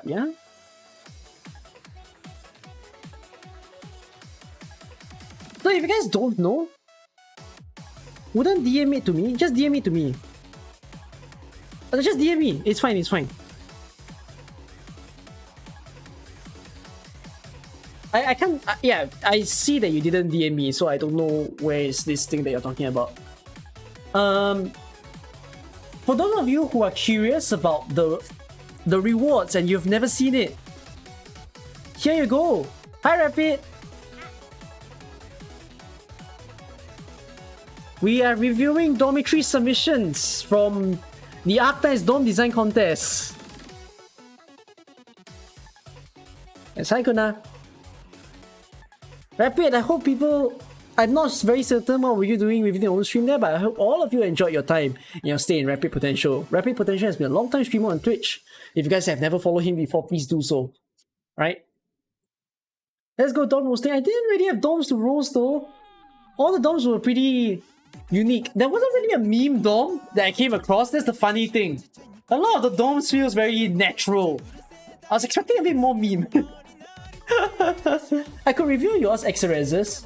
Yeah. So if you guys don't know, wouldn't DM it to me. Just DM it to me. Just DM me. It's fine. It's fine. I can't. Yeah, I see that you didn't DM me, so I don't know where is this thing that you're talking about. For those of you who are curious about the rewards and you've never seen it, here you go. Hi, Rapid. We are reviewing dormitory submissions from the Arctice Dorm Design Contest. Yes, hi, Kuna. Rapid, I hope people... I'm not very certain what were you doing within your own stream there, but I hope all of you enjoyed your time and your stay in Rapid Potential. Rapid Potential has been a long-time streamer on Twitch. If you guys have never followed him before, please do so. Right? Let's go dorm roasting. I didn't really have dorms to roast though. All the dorms were pretty unique. There wasn't really a meme dorm that I came across. That's the funny thing. A lot of the dorms feels very natural. I was expecting a bit more meme. I could review yours, Exereses.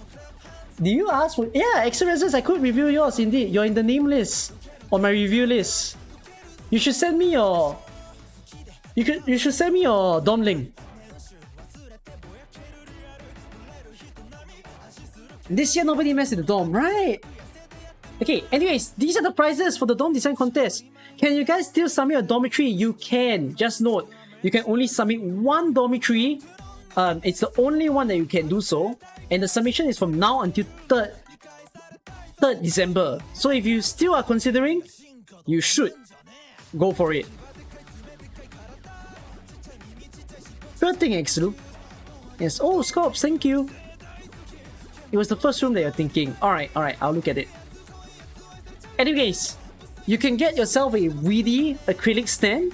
Do you ask for... Yeah, Exereses, I could review yours indeed. You're in the name list. On my review list. You should send me your... You should send me your dorm link. This year nobody messed with the dorm, right? Okay, anyways, these are the prizes for the dorm design contest. Can you guys still submit a dormitory? You can. Just note, you can only submit one dormitory. It's the only one that you can do so, and the submission is from now until 3rd December. So if you still are considering, you should go for it. Good thing, Exlu. Yes. Oh, Scorps, thank you. It was the first room that you're thinking. Alright, I'll look at it. Anyways, you can get yourself a weedy acrylic stand.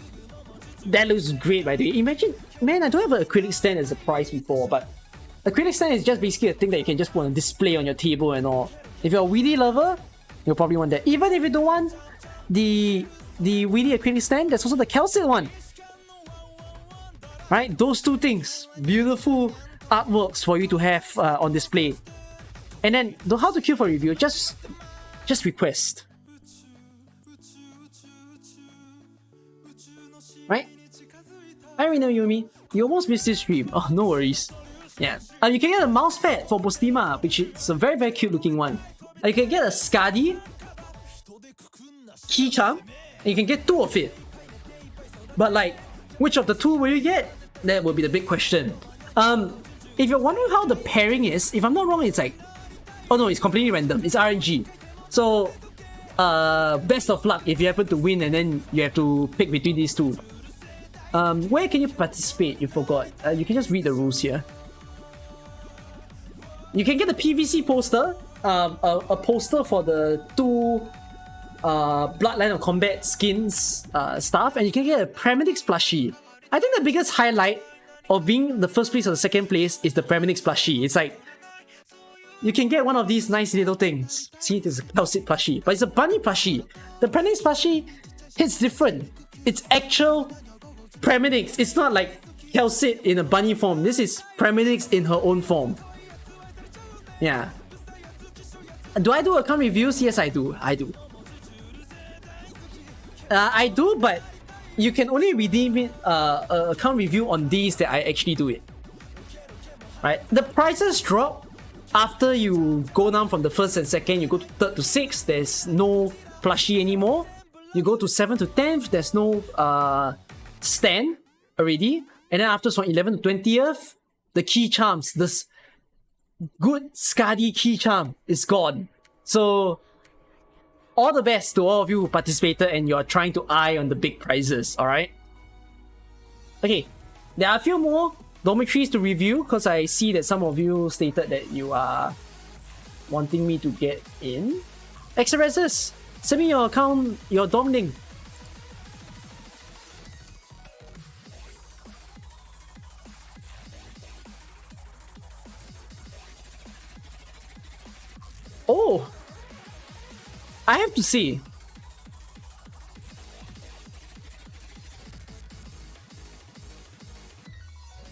That looks great, by the way. Imagine, man, I don't have an acrylic stand as a prize before, but acrylic stand is just basically a thing that you can just put on display on your table and all. If you're a weedy lover, you'll probably want that. Even if you don't want the weedy acrylic stand, there's also the calcite one. Right, those two things, beautiful artworks for you to have on display. And then, how to queue for review? Just request. Right? I remember Yumi. You almost missed this stream. Oh, no worries. Yeah. You can get a mouse pad for Bostima, which is a very, very cute looking one. You can get a Skadi key charm, and you can get 2 of it. But like, which of the 2 will you get? That will be the big question. If you're wondering how the pairing is, if I'm not wrong, it's like, oh no, it's completely random. It's RNG. So, best of luck if you happen to win and then you have to pick between these 2. Where can you participate? You forgot. You can just read the rules here. You can get a PVC poster, a poster for the 2 Bloodline of Combat skins stuff, and you can get a Paramedics plushie. I think the biggest highlight of being the first place or the second place is the Paramedics plushie. It's like, you can get one of these nice little things. See, there's a calcite plushie, but it's a bunny plushie. The Paramedics plushie hits different. It's actual Paramedics. It's not like calcite in a bunny form. This is Paramedics in her own form. Yeah. Do I do account reviews? Yes, I do. I do, but you can only redeem it, account review on days that I actually do it. Right? The prices drop after you go down from the 1st and 2nd, you go to 3rd to 6th, there's no plushie anymore. You go to 7th to 10th, there's no stand already. And then after from 11th to 20th, the key charms, this good Skadi key charm is gone. So, all the best to all of you who participated and you're trying to eye on the big prizes, alright? Okay, there are a few more dormitories to review because I see that some of you stated that you are wanting me to get in. Exeresis, send me your account, your dorm link. Oh! I have to say,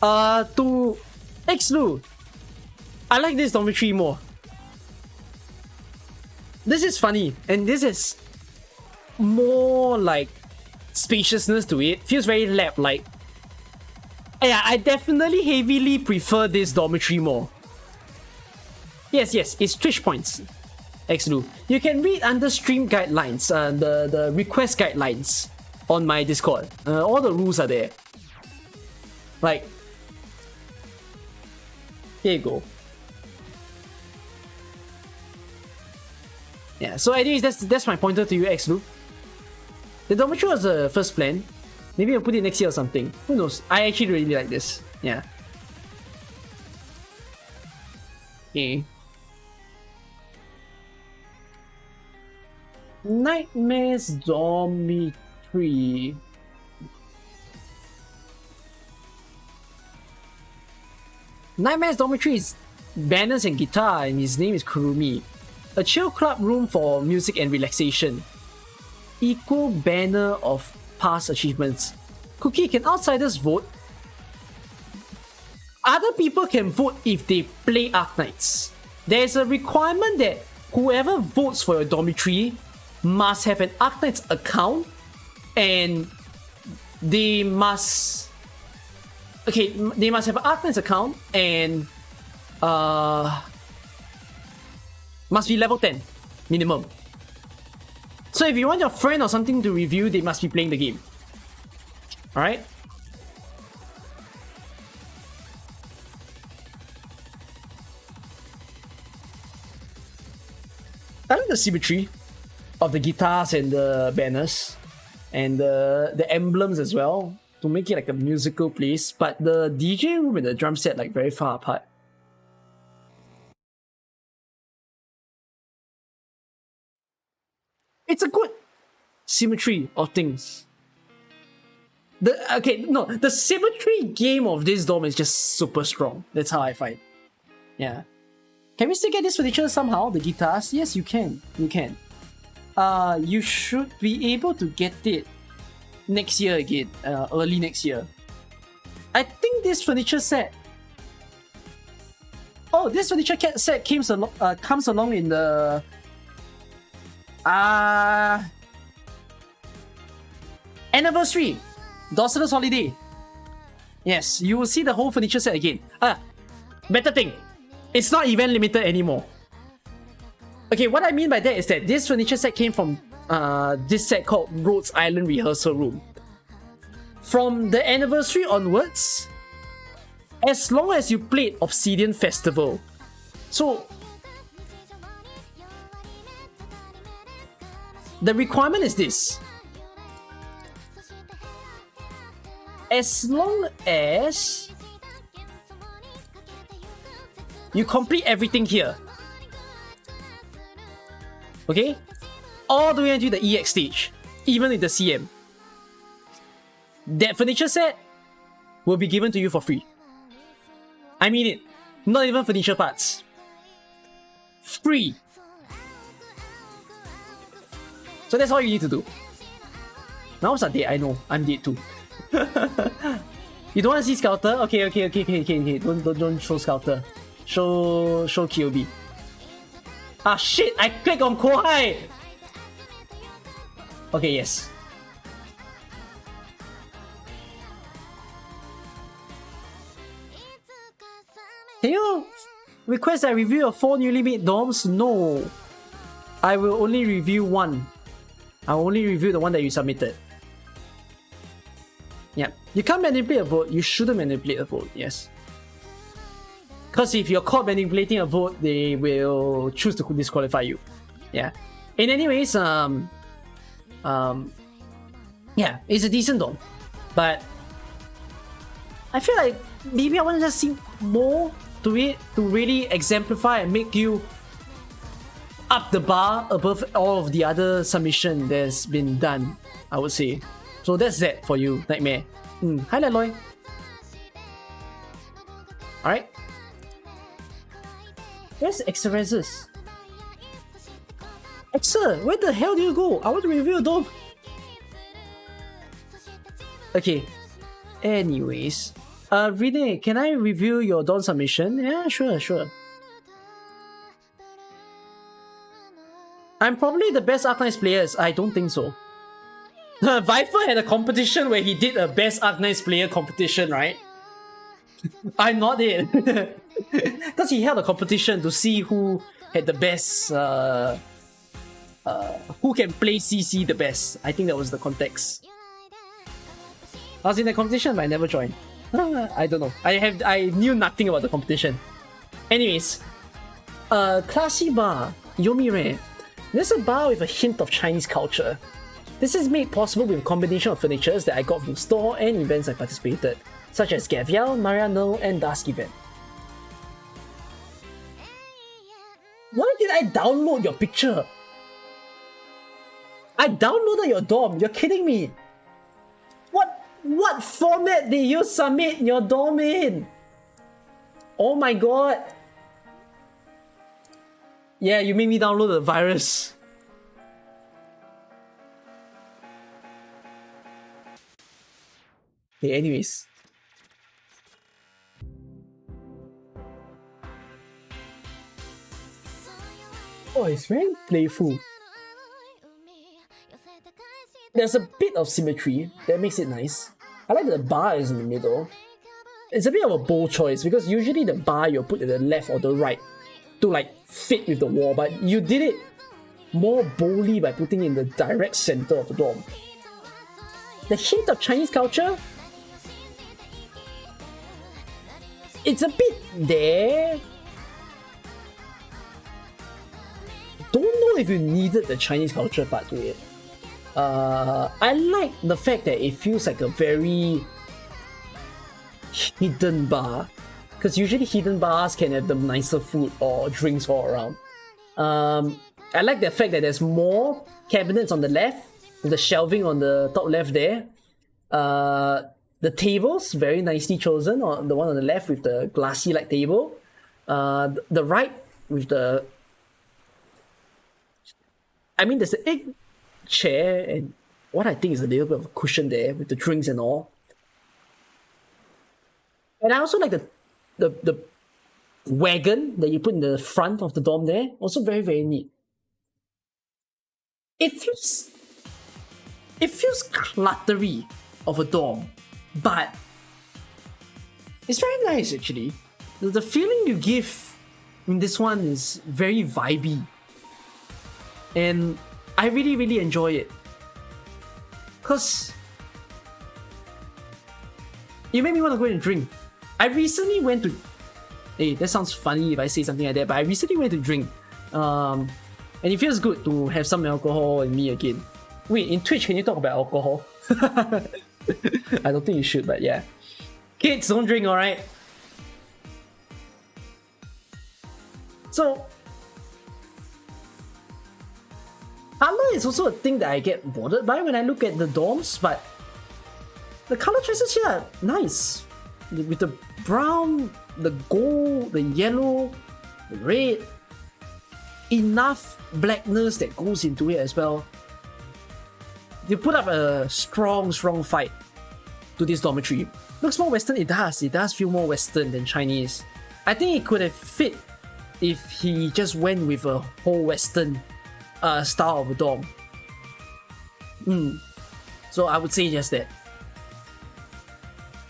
to Xlu, I like this dormitory more. This is funny, and this is more like spaciousness to it. Feels very lab-like. Yeah, I definitely heavily prefer this dormitory more. Yes, it's Twitch points. Xlu. You can read under stream guidelines, the request guidelines on my Discord. All the rules are there. Like, here you go. Yeah, so anyways, that's my pointer to you, Xlu. The dormitory was the first plan. Maybe I'll put it next year or something. Who knows? I actually really like this. Yeah. Okay. Nightmares Dormitory. Nightmares Dormitory is banners and guitar, and his name is Kurumi. A chill club room for music and relaxation. Equal banner of past achievements. Cookie, can outsiders vote? Other people can vote if they play Arknights. There's a requirement that whoever votes for your dormitory must have an Arknights account, and they must have an Arknights account and must be level 10 minimum. So if you want your friend or something to review, they must be playing the game. Alright? I like the symmetry of the guitars and the banners and the emblems as well to make it like a musical place. But the DJ room and the drum set like very far apart. It's a good symmetry of things. The symmetry game of this dome is just super strong. That's how I find. Yeah. Can we still get this furniture somehow? The guitars? Yes, you can. You can. You should be able to get it next year again. Early next year. I think this furniture set. Oh, this furniture set comes along in the anniversary. Dormitory's holiday. Yes, you will see the whole furniture set again. Better thing. It's not event limited anymore. Okay, what I mean by that is that this furniture set came from this set called Rhodes Island Rehearsal Room. From the anniversary onwards, as long as you played Obsidian Festival. So, the requirement is this. As long as you complete everything here, okay, all the way until the EX stage, even with the CM, that furniture set will be given to you for free. I mean it. Not even furniture parts. Free. So that's all you need to do. Mouse are dead, I know. I'm dead too. You don't want to see Scouter? Okay. Don't show Scouter. Show KOB. Ah shit! I click on Kohai! Okay, yes. Can you request I review your 4 newly made dorms? No. I will only review one. I will only review the one that you submitted. Yeah. You can't manipulate a vote. You shouldn't manipulate a vote, yes. Because if you're caught manipulating a vote, they will choose to disqualify you. Yeah. In anyways, yeah, it's a decent dorm. But I feel like maybe I want to just see more to it to really exemplify and make you up the bar above all of the other submission that's been done, I would say. So that's that for you, Nightmare. Hi, Laloy. Alright. Where's Exeresis? Exa, where the hell do you go? I want to review a dome. Okay. Anyways. Renee, can I review your Dawn submission? Yeah, sure. I'm probably the best Arknights players. I don't think so. Viper had a competition where he did a best Arknights player competition, right? I'm not it. Because he held a competition to see who had the best, who can play CC the best. I think that was the context. I was in the competition, but I never joined. I don't know. I knew nothing about the competition. Anyways, classy bar, Yomi-re. There's a bar with a hint of Chinese culture. This is made possible with a combination of furnitures that I got from the store and events I participated, such as Gavial, Mariano, and Dusk event. Why did I download your picture? I downloaded your dorm. You're kidding me. What format did you submit your dorm in? Oh my god. Yeah, you made me download the virus. Okay, anyways. Oh, it's very playful. There's a bit of symmetry that makes it nice. I like that the bar is in the middle. It's a bit of a bold choice because usually the bar you'll put at the left or the right to like fit with the wall, but you did it more boldly by putting in the direct center of the dorm. The hint of Chinese culture, it's a bit there. don't know if you needed the Chinese culture part to it. I like the fact that it feels like a very hidden bar, because usually hidden bars can have the nicer food or drinks all around. I like the fact that there's more cabinets on the left, the shelving on the top left there. The tables, very nicely chosen, or the one on the left with the glassy like table. The right with the... I mean, there's the egg chair and what I think is a little bit of a cushion there with the drinks and all. And I also like the wagon that you put in the front of the dorm there. Also very, very neat. It feels cluttery of a dorm, but it's very nice actually. The feeling you give in this one is very vibey. And I really, really enjoy it. Because it made me want to go and drink. I recently went to... Hey, that sounds funny if I say something like that, but I recently went to drink. And it feels good to have some alcohol in me again. Wait, in Twitch, can you talk about alcohol? I don't think you should, but yeah. Kids, don't drink, alright? So, color is also a thing that I get bothered by when I look at the dorms, but the color choices here are nice. With the brown, the gold, the yellow, the red, enough blackness that goes into it as well. They put up a strong fight to this dormitory. Looks more Western, it does feel more Western than Chinese. I think it could have fit if he just went with a whole Western style of a dorm. So I would say just that.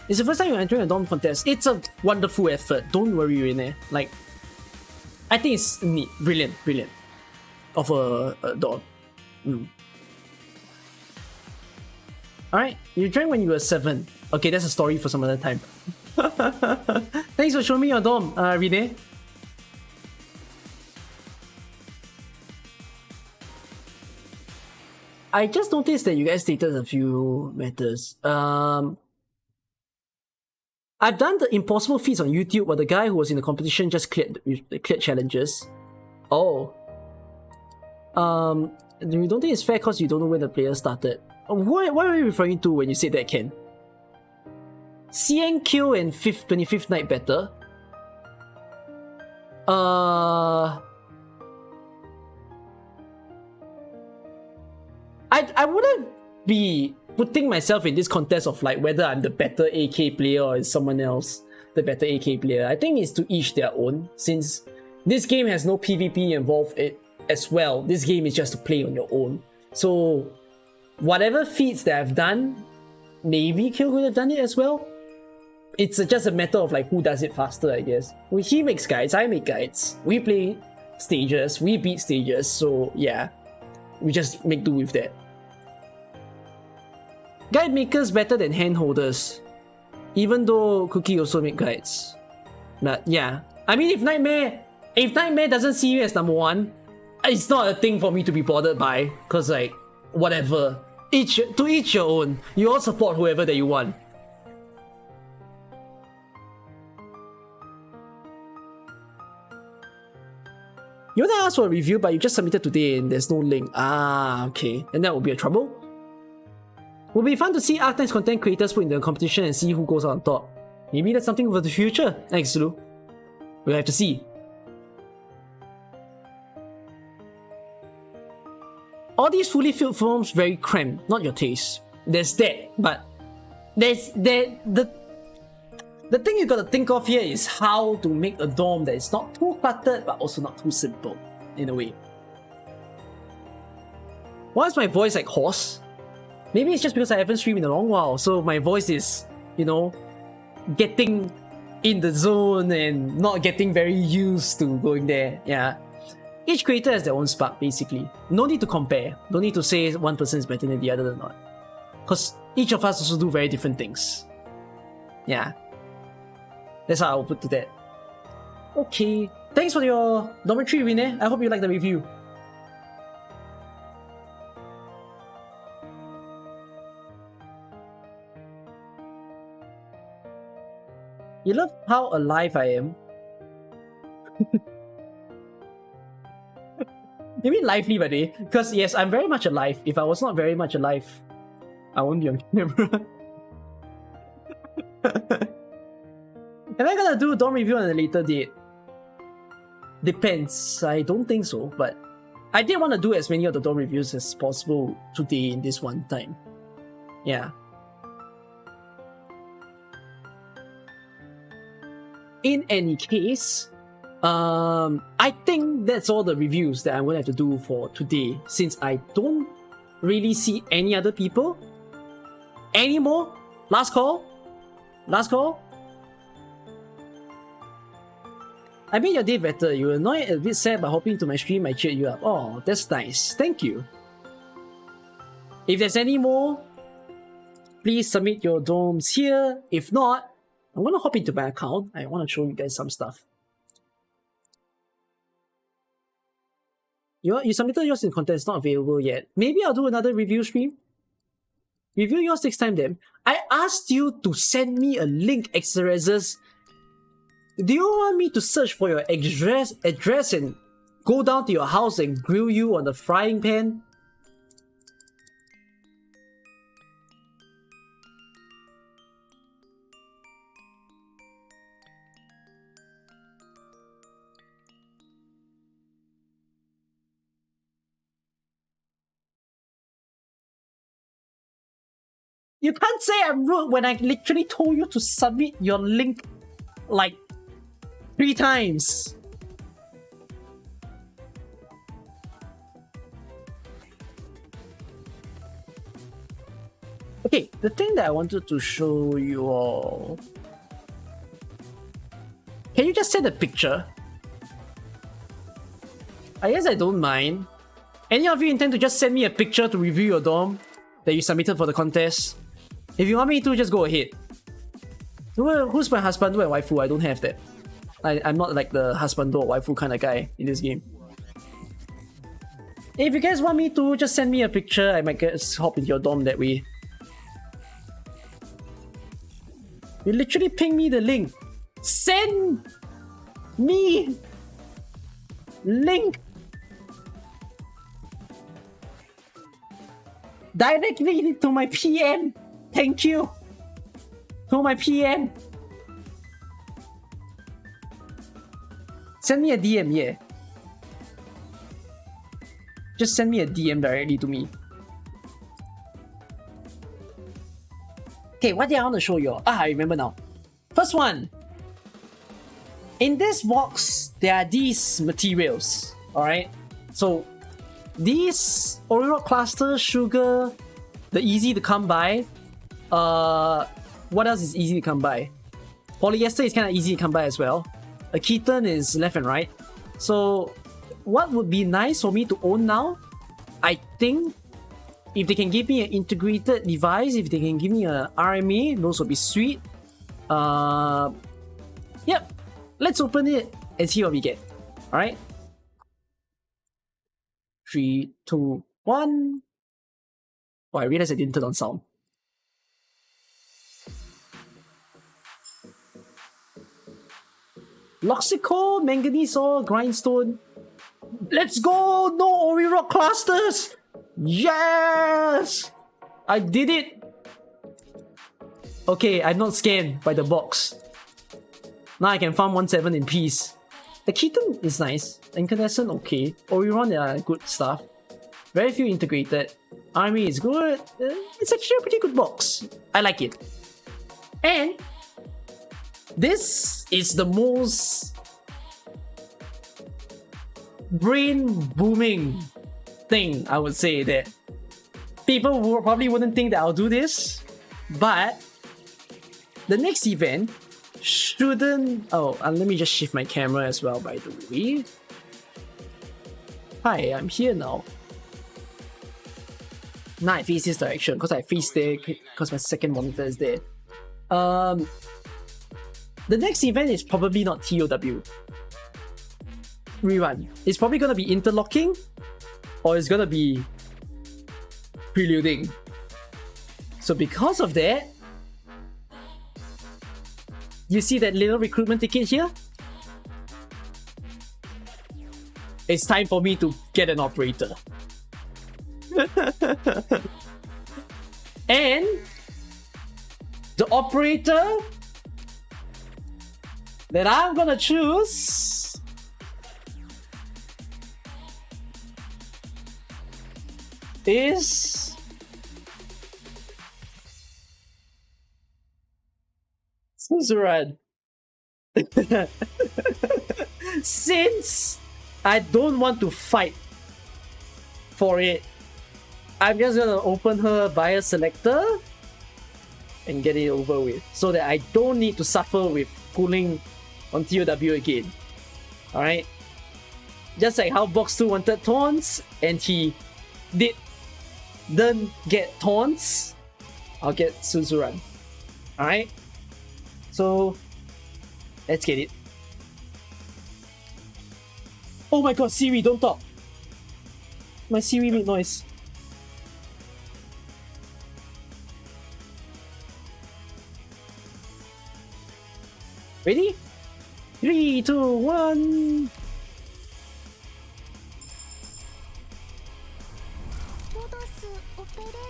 It's the first time you're entering a dorm contest. It's a wonderful effort. Don't worry, Rene. Like, I think it's neat, brilliant of a dorm. Alright, you drank when you were 7. Okay, that's a story for some other time. Thanks for showing me your dorm, Rene. I just noticed that you guys stated a few matters. I've done the impossible feats on YouTube, but the guy who was in the competition just cleared challenges. Oh. You don't think it's fair because you don't know when the player started? What are you referring to when you say that, Ken? CN kill and 25th night better? I wouldn't be putting myself in this contest of like whether I'm the better AK player or is someone else the better AK player. I think it's to each their own, since this game has no PvP involved as well. This game is just to play on your own. So whatever feats that I've done, maybe Kill could have done it as well. It's just a matter of like who does it faster, I guess. Well, he makes guides, I make guides. We play stages, we beat stages, so yeah. We just make do with that. Guide makers better than hand holders, even though Cookie also make guides. But yeah, I mean, if Nightmare doesn't see you as number 1, it's not a thing for me to be bothered by. Cause like, whatever, to each your own. You all support whoever that you want. You want to ask for a review, but you just submitted today and there's no link. Ah, okay, and that will be a trouble. Will be fun to see Arknights content creators put in the competition and see who goes on top. Maybe that's something for the future. Thanks, Lu. We'll have to see. All these fully filled forms very cramped, not your taste. There's that, but the thing you gotta think of here is how to make a dorm that is not too cluttered but also not too simple, in a way. Why is my voice like hoarse? Maybe it's just because I haven't streamed in a long while, so my voice is, you know, getting in the zone and not getting very used to going there. Yeah. Each creator has their own spark, basically. No need to compare. No need to say one person is better than the other or not. Because each of us also do very different things. Yeah. That's how I will put to that. Okay. Thanks for your dormitory, Rene. I hope you like the review. You love how alive I am. You mean lively, by the way? Because yes, I'm very much alive. If I was not very much alive, I won't be on camera. Am I gonna do a dorm review on a later date? Depends. I don't think so, but I did want to do as many of the dorm reviews as possible today in this one time. Yeah. In any case, I think that's all the reviews that I'm going to have to do for today, since I don't really see any other people anymore. Last call? Last call? I made your day better. You were annoyed and a bit sad, but hoping to my stream I cheered you up. Oh, that's nice. Thank you. If there's any more, please submit your domes here. If not, I'm gonna hop into my account. I want to show you guys some stuff. You submitted yours in content, it's not available yet. Maybe I'll do another review stream. Review yours next time then. I asked you to send me a link, Exereses. Do you want me to search for your address and go down to your house and grill you on the frying pan? You can't say I'm rude when I literally told you to submit your link like 3 times. Okay, the thing that I wanted to show you all. Can you just send a picture? I guess I don't mind. Any of you intend to just send me a picture to review your dorm that you submitted for the contest? If you want me to, just go ahead. Who's my husband or waifu? I don't have that. I'm not like the husband or waifu kind of guy in this game. If you guys want me to, just send me a picture. I might just hop into your dorm that way. You literally ping me the link. Send me link directly to my PM. Thank you. To my PM. Send me a DM, yeah. Just send me a DM directly to me. Okay, what did I want to show you? I remember now. First one. In this box, there are these materials. Alright? So, these Oreo cluster, sugar, the easy to come by. What else is easy to come by? Polyester is kind of easy to come by as well. A ketone is left and right. So, what would be nice for me to own now? I think if they can give me an integrated device, if they can give me a RMA, those would be sweet. Yep. Let's open it and see what we get. Alright? 3, 2, 1. Oh, I realized I didn't turn on sound. Loxico, manganese ore, grindstone. Let's go! No Ori rock clusters! Yes! I did it! Okay, I'm not scammed by the box. Now I can farm 1-7 in peace. The ketone is nice. Incandescent, okay. Oriron are good stuff. Very few integrated. Army is good. It's actually a pretty good box. I like it. And this is the most brain booming thing, I would say, that people probably wouldn't think that I'll do this, but the next event shouldn't... Oh, and let me just shift my camera as well, by the way. Hi, I'm here now. Now I face this direction because I face there because my second monitor is there. The next event is probably not TOW. Rerun. It's probably gonna be interlocking, or it's gonna be preluding. So because of that, You see that little recruitment ticket here? It's time for me to get an operator. And the operator that I'm gonna choose is Suzerain. Since I don't want to fight for it, I'm just gonna open her via selector and get it over with so that I don't need to suffer with pulling on TOW again. Alright? Just like how Box 2 wanted taunts and he didn't get taunts, I'll get Suzerain. Alright? So, let's get it. Oh my god, Siri, don't talk. My Siri made noise. Ready? 3, 2, 1.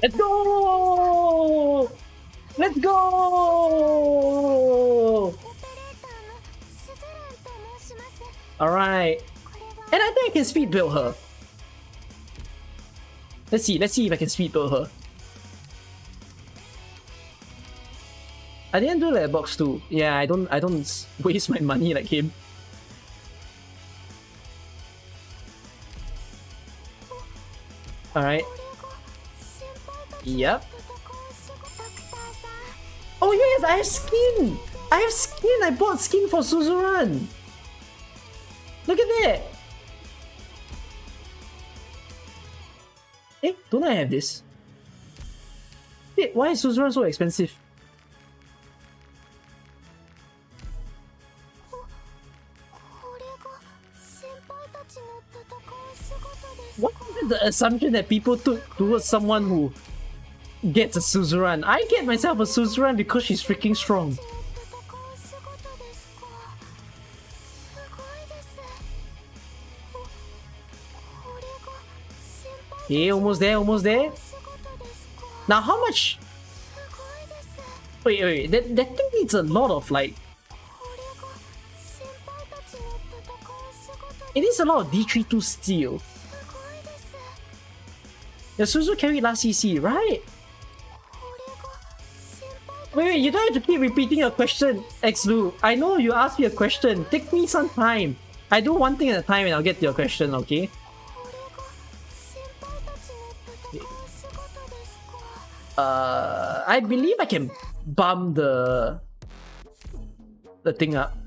Let's go! Let's go! Alright. And I think I can speed build her. Let's see if I can speed build her. I didn't do that box 2. Yeah, I don't waste my money like him. Alright. Yep. Oh yes, I have skin! I have skin! I bought skin for Suzerain! Look at that! Eh, don't I have this? Wait, why is Suzerain so expensive? What is the assumption that people took towards someone who gets a Suzerain? I get myself a Suzerain because she's freaking strong. Okay, almost there, almost there. Now how much? Wait, that thing needs a lot of like... It needs a lot of D32 steel. The Suzu carried last CC, right? Wait, you don't have to keep repeating your question, Xlu. I know you asked me a question. Take me some time. I do one thing at a time and I'll get to your question, okay? I believe I can bump the thing up.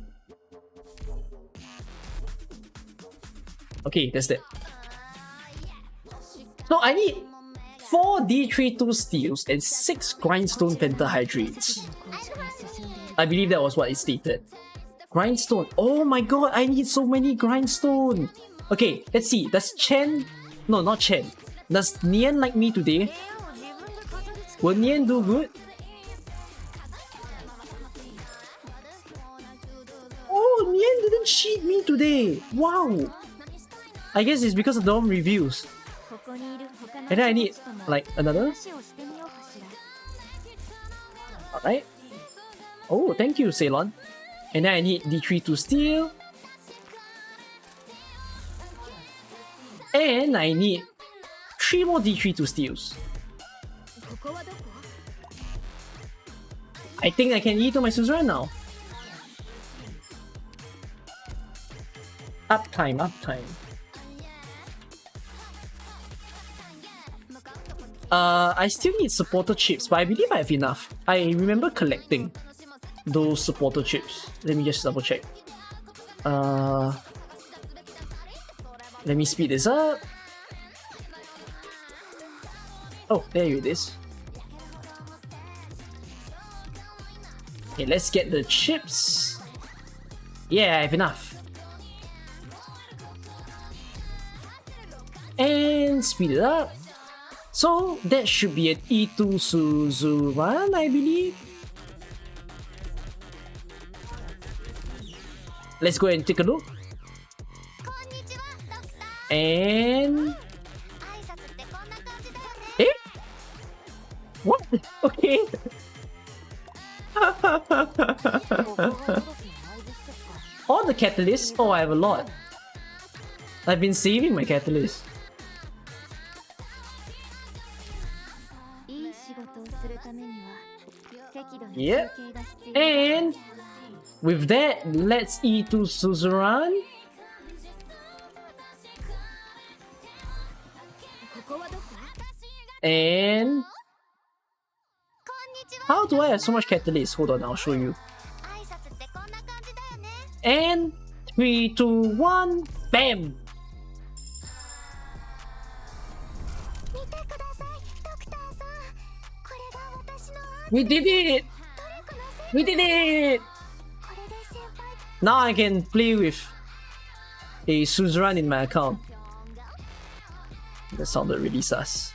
Okay, that's that. So I need 4 D32 steels and 6 grindstone pentahydrates. I believe that was what it stated. Grindstone. Oh my god, I need so many grindstone. Okay, let's see. Does Chen... No, not Chen. Does Nian like me today? Will Nian do good? Oh, Nian didn't cheat me today. Wow. I guess it's because of the reviews. And then I need like another. Alright. Oh, thank you, Ceylon. And then I need D32 steel. And I need 3 more D32 steels. I think I can eat to my Suzerain now. Uptime, uptime. I still need supporter chips, but I believe I have enough. I remember collecting those supporter chips. Let me just double check. Let me speed this up. Oh, there it is. Okay, let's get the chips. Yeah, I have enough. And speed it up. So that should be an E2 Suzerain, I believe. let's go and take a look. And eh? What? Okay. All the catalysts? Oh, I have a lot. I've been saving my catalyst. Yep. And with that, let's E2 Suzerain. And how do I have so much catalyst? Hold on, I'll show you. And 3, 2, 1, bam! We did it! We did it! Now I can play with a Suzerain in my account. That sounded really sus.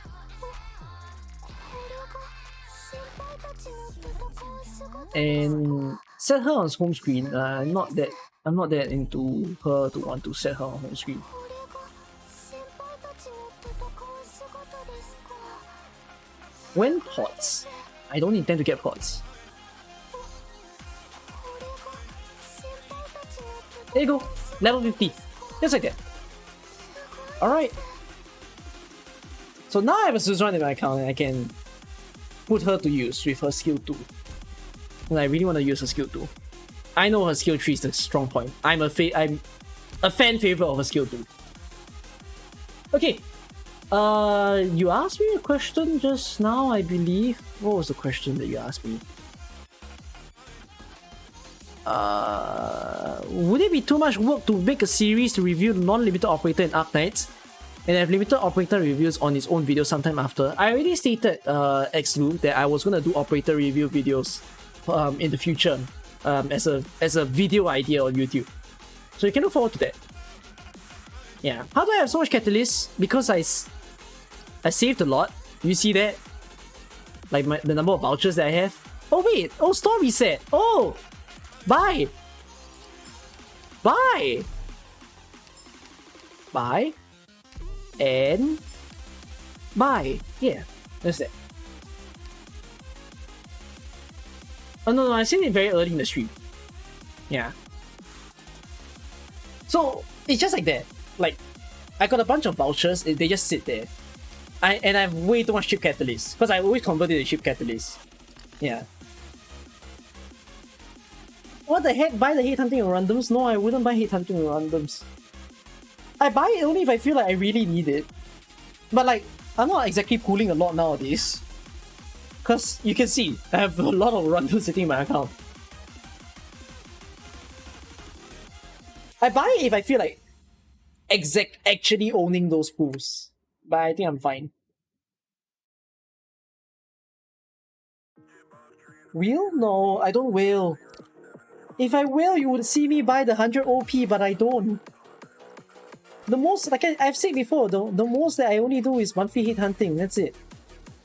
And set her on home screen. I'm not that into her to want to set her on home screen. When pots? I don't intend to get pots. There you go, level 50. Just like that. Alright. So now I have a Suzerain in my account and I can put her to use with her skill 2. And I really want to use her skill 2. I know her skill 3 is the strong point. I'm a fan favorite of her skill 2. Okay. You asked me a question just now, I believe. What was the question that you asked me? Would it be too much work to make a series to review non-limited operator in Arknights and have limited operator reviews on its own video sometime after? I already stated, Xlu, that I was gonna do operator review videos in the future as a video idea on YouTube. So you can look forward to that. Yeah. How do I have so much catalyst? Because I saved a lot. You see that? Like the number of vouchers that I have. Oh wait! Oh, store reset! Oh! Buy! Buy! Buy! And... buy! Yeah, that's it. Oh no, I seen it very early in the stream. Yeah. So, it's just like that. Like, I got a bunch of vouchers, they just sit there. And I have way too much chip catalyst, because I always converted the chip catalyst. Yeah. What the heck? Buy the hate hunting and randoms? No, I wouldn't buy hate hunting and randoms. I buy it only if I feel like I really need it. But like, I'm not exactly pulling a lot nowadays. Because you can see, I have a lot of randoms sitting in my account. I buy it if I feel like actually owning those pools. But I think I'm fine. Wheel? No, I don't wheel. If I wheel, you would see me buy the 100 OP, but I don't. The most, like I've said before, the most that I only do is monthly hit hunting, that's it.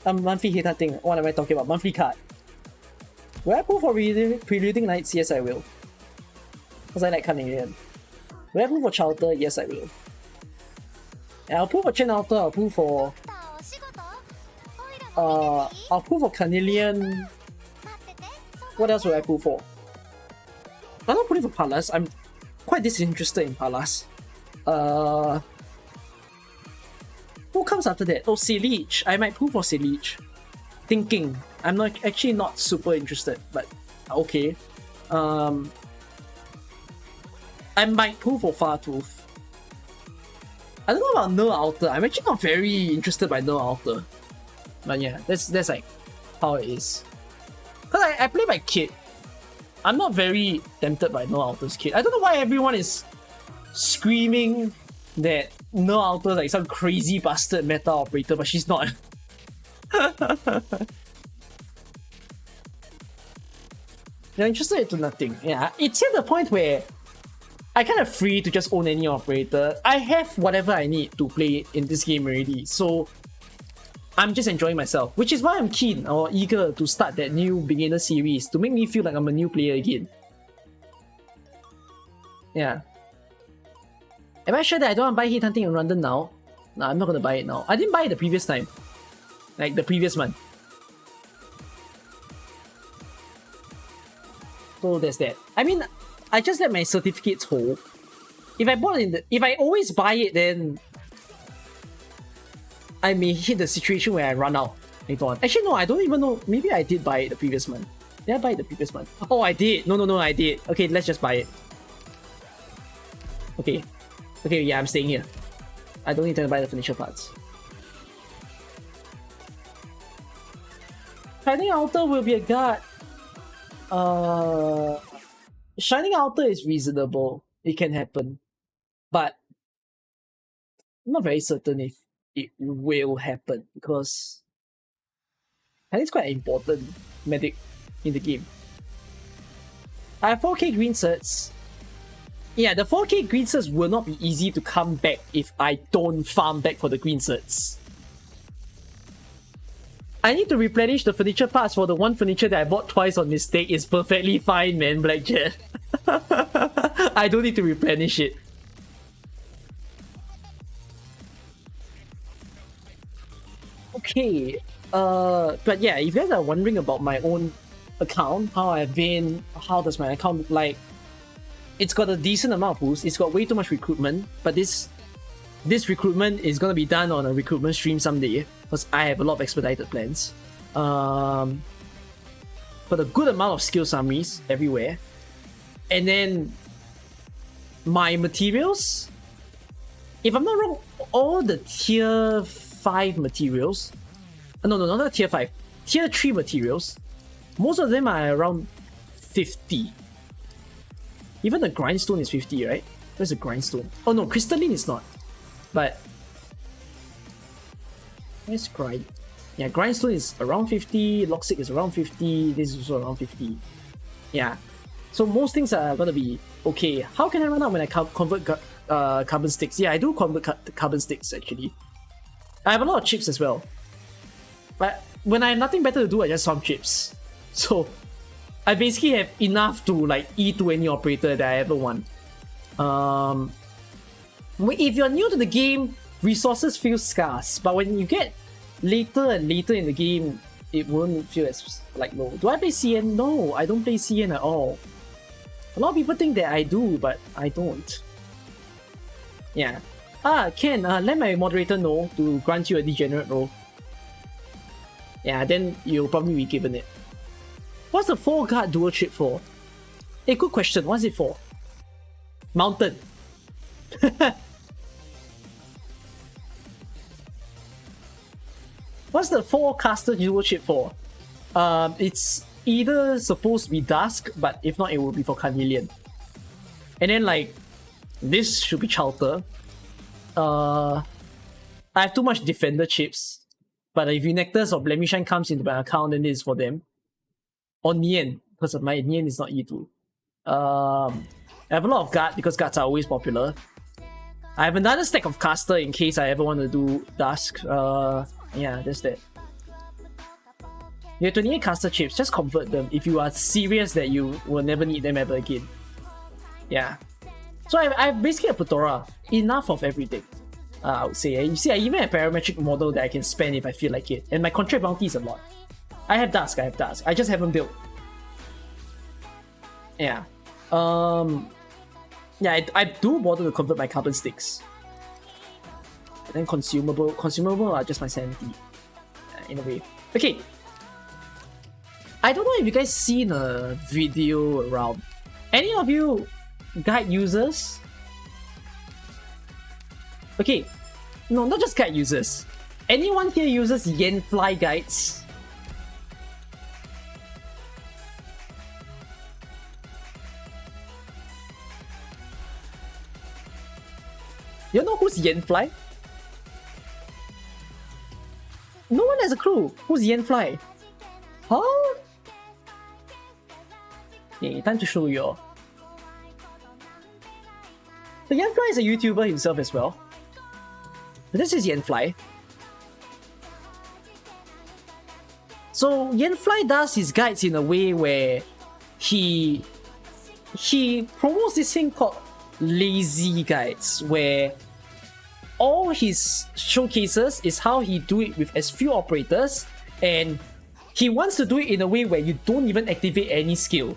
Monthly hit hunting, what am I talking about? Monthly card. Will I pull for preluding nights? Yes, I will. Because I like Carnelian. Will I pull for Chowder? Yes, I will. And I'll pull for Chen Alter, I'll pull for... I'll pull for Carnelian... What else will I pull for? I'm not pulling for Palas, I'm quite disinterested in Palas. Who comes after that? Oh, Siege. I might pull for Siege. Thinking. I'm not actually not super interested, but okay. I might pull for Fartooth. I don't know about Ner Alter. I'm actually not very interested by Ner Alter. But yeah, that's like how it is. Cause I play my kit. I'm not very tempted by Ner Alter's kit. I don't know why everyone is screaming that Ner Alter is like some crazy bastard meta operator, but she's not. You're interested to nothing. Yeah, it's at the point where I kind of free to just own any operator. I have whatever I need to play in this game already, so I'm just enjoying myself, which is why I'm keen or eager to start that new beginner series to make me feel like I'm a new player again. Yeah. Am I sure that I don't want to buy Heat Hunting in London now? No, I'm not going to buy it now. I didn't buy it the previous time. Like the previous month. So there's that. I mean, I just let my certificates hold. If I always buy it, then I may hit the situation where I run out later on. Actually, no, I don't even know. Maybe I did buy it the previous month. Did I buy it the previous month? Oh, I did. No, I did. Okay, let's just buy it. Okay, yeah, I'm staying here. I don't need to buy the furniture parts. Shining Outer will be a guard. Shining Outer is reasonable. It can happen. But I'm not very certain if it will happen because I think it's quite an important medic in the game. I have 4K green certs. Yeah, the 4K green certs will not be easy to come back if I don't farm back for the green certs. I need to replenish the furniture parts for the one furniture that I bought twice on mistake. It's perfectly fine, man, Blackjet. I don't need to replenish it. Okay, but yeah, if you guys are wondering about my own account, how I've been, how does my account look like, it's got a decent amount of boost. It's got way too much recruitment, but this recruitment is gonna be done on a recruitment stream someday because I have a lot of expedited plans. But a good amount of skill summaries everywhere, and then my materials. If I'm not wrong, all the tier 5 materials. No, not tier 5. Tier 3 materials. Most of them are around 50. Even the grindstone is 50, right? Where's the grindstone? Oh no, crystalline is not. But where's grind? Yeah, grindstone is around 50, lockstick is around 50, this is also around 50. Yeah. So most things are gonna be okay. How can I run out when I convert carbon sticks? Yeah, I do convert carbon sticks actually. I have a lot of chips as well. But when I have nothing better to do, I just farm chips. So I basically have enough to like E2 any operator that I ever want. If you're new to the game, resources feel scarce. But when you get later and later in the game, it won't feel as like low. Do I play CN? No, I don't play CN at all. A lot of people think that I do, but I don't. Yeah. Ken, let my moderator know to grant you a degenerate role. Yeah, then you'll probably be given it. What's the 4 guard dual chip for? Hey, good question. What's it for? Mountain. What's the 4 caster dual chip for? It's either supposed to be Dusk, but if not, it will be for Carnelian. And then like, this should be Chalter. I have too much Defender chips, but if Unectus or Blemishan comes into my account, then this is for them. Or Nian, because my Nian is not E2. I have a lot of guard because guards are always popular. I have another stack of caster in case I ever want to do Dusk. Yeah, that's that. You have 28 caster chips, just convert them if you are serious that you will never need them ever again. Yeah. So I have basically a plethora, enough of everything. I would say. You see, I even have a parametric model that I can spend if I feel like it. And my contract bounty is a lot. I have Dusk. I just haven't built. Yeah. Yeah, I do bother to convert my carbon sticks. And then consumable are just my sanity. In a way. Okay. I don't know if you guys seen a video around. Any of you guide users? Okay. No, not just guide users. Anyone here uses Yenfly guides? You know who's Yenfly? No one has a clue. Who's Yenfly? Huh? Okay, time to show you all. So Yenfly is a YouTuber himself as well. This is Yenfly. So Yenfly does his guides in a way where he promotes this thing called lazy guides where all his showcases is how he do it with as few operators, and he wants to do it in a way where you don't even activate any skill.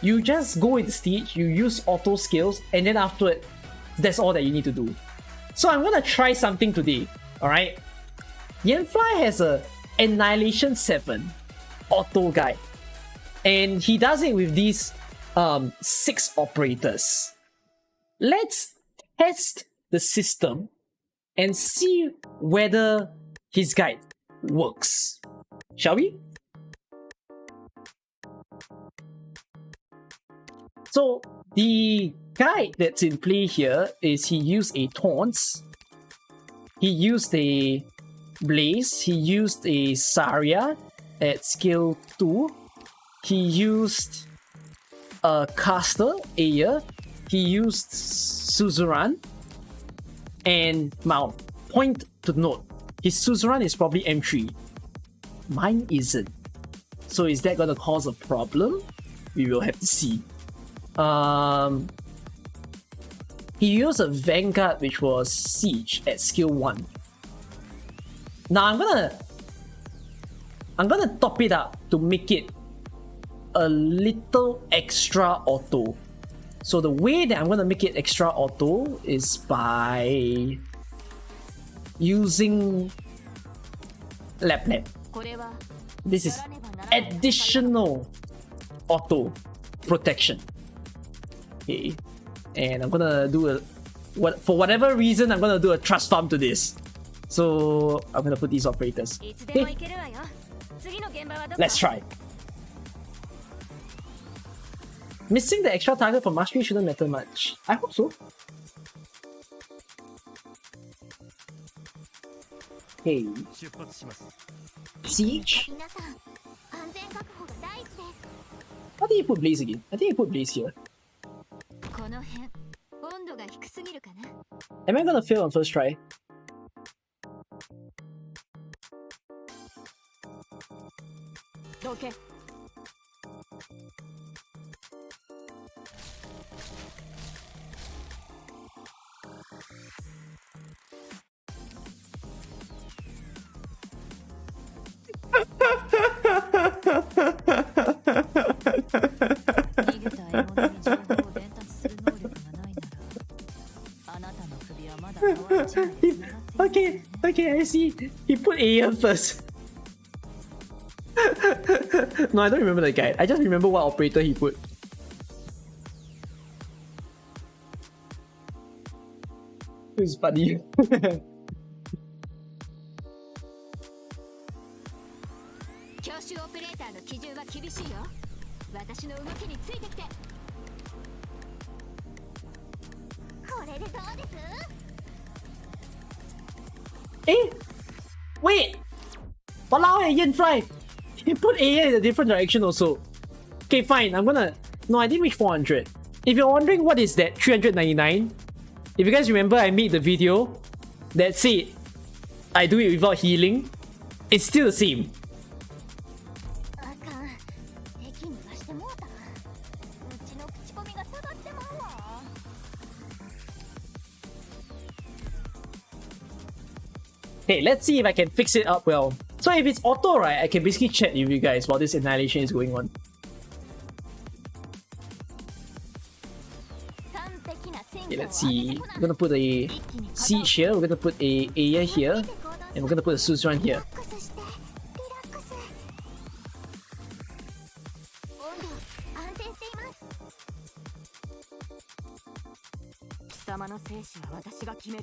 You just go into stage, you use auto skills, and then after it, that's all that you need to do. So I'm gonna try something today, alright? Yanfly has a Annihilation 7 auto guide, and he does it with these 6 operators. Let's test the system and see whether his guide works. Shall we? So the guide that's in play here is he used a Taunts, he used a Blaze, he used a Saria at skill 2, he used a Caster, Aya, he used Suzerain, and now, point to note, his Suzerain is probably M3. Mine isn't. So is that gonna cause a problem? We will have to see. He used a Vanguard which was Siege at skill 1. Now I'm gonna top it up to make it a little extra auto. So the way that I'm gonna make it extra auto is by using Lap. This is additional auto protection. Okay, and I'm gonna do for whatever reason I'm gonna do a trust farm to this. So I'm gonna put these operators. Okay. Let's try. Missing the extra target for mastery shouldn't matter much. I hope so. Okay. Siege. How did you put Blaze again? I think you put Blaze here. Am I gonna fail on first try? Okay. Okay, I see. He put A first. No, I don't remember the guide. I just remember what operator he put. It was funny. 教習オペレーターの基準は厳しいよ。私の動きについてきて。これでどうです？ Eh? Wait! Walao eh, Yanfly! He put A in a different direction also. Okay, fine, I'm gonna... No, I didn't reach 400. If you're wondering what is that 399, if you guys remember I made the video that said I do it without healing, it's still the same. Hey, let's see if I can fix it up well. So if it's auto, right, I can basically chat with you guys while this annihilation is going on. Okay, let's see. We're gonna put a Siege here, we're gonna put a Aya here, and we're gonna put a Suzerain here.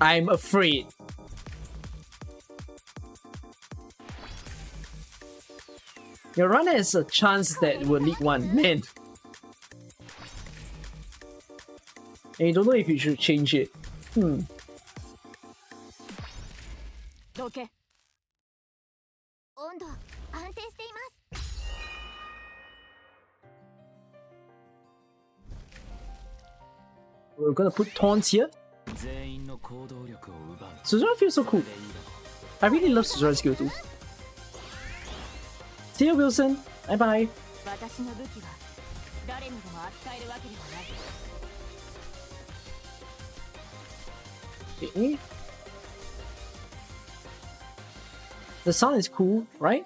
I'm afraid. Your runner has a chance that will lead one, man. And you don't know if you should change it. Okay. We're gonna put taunts here. Suzerain feels so cool. I really love Suzerain's skill too. See you, Wilson. Bye bye. Okay. The sound is cool, right?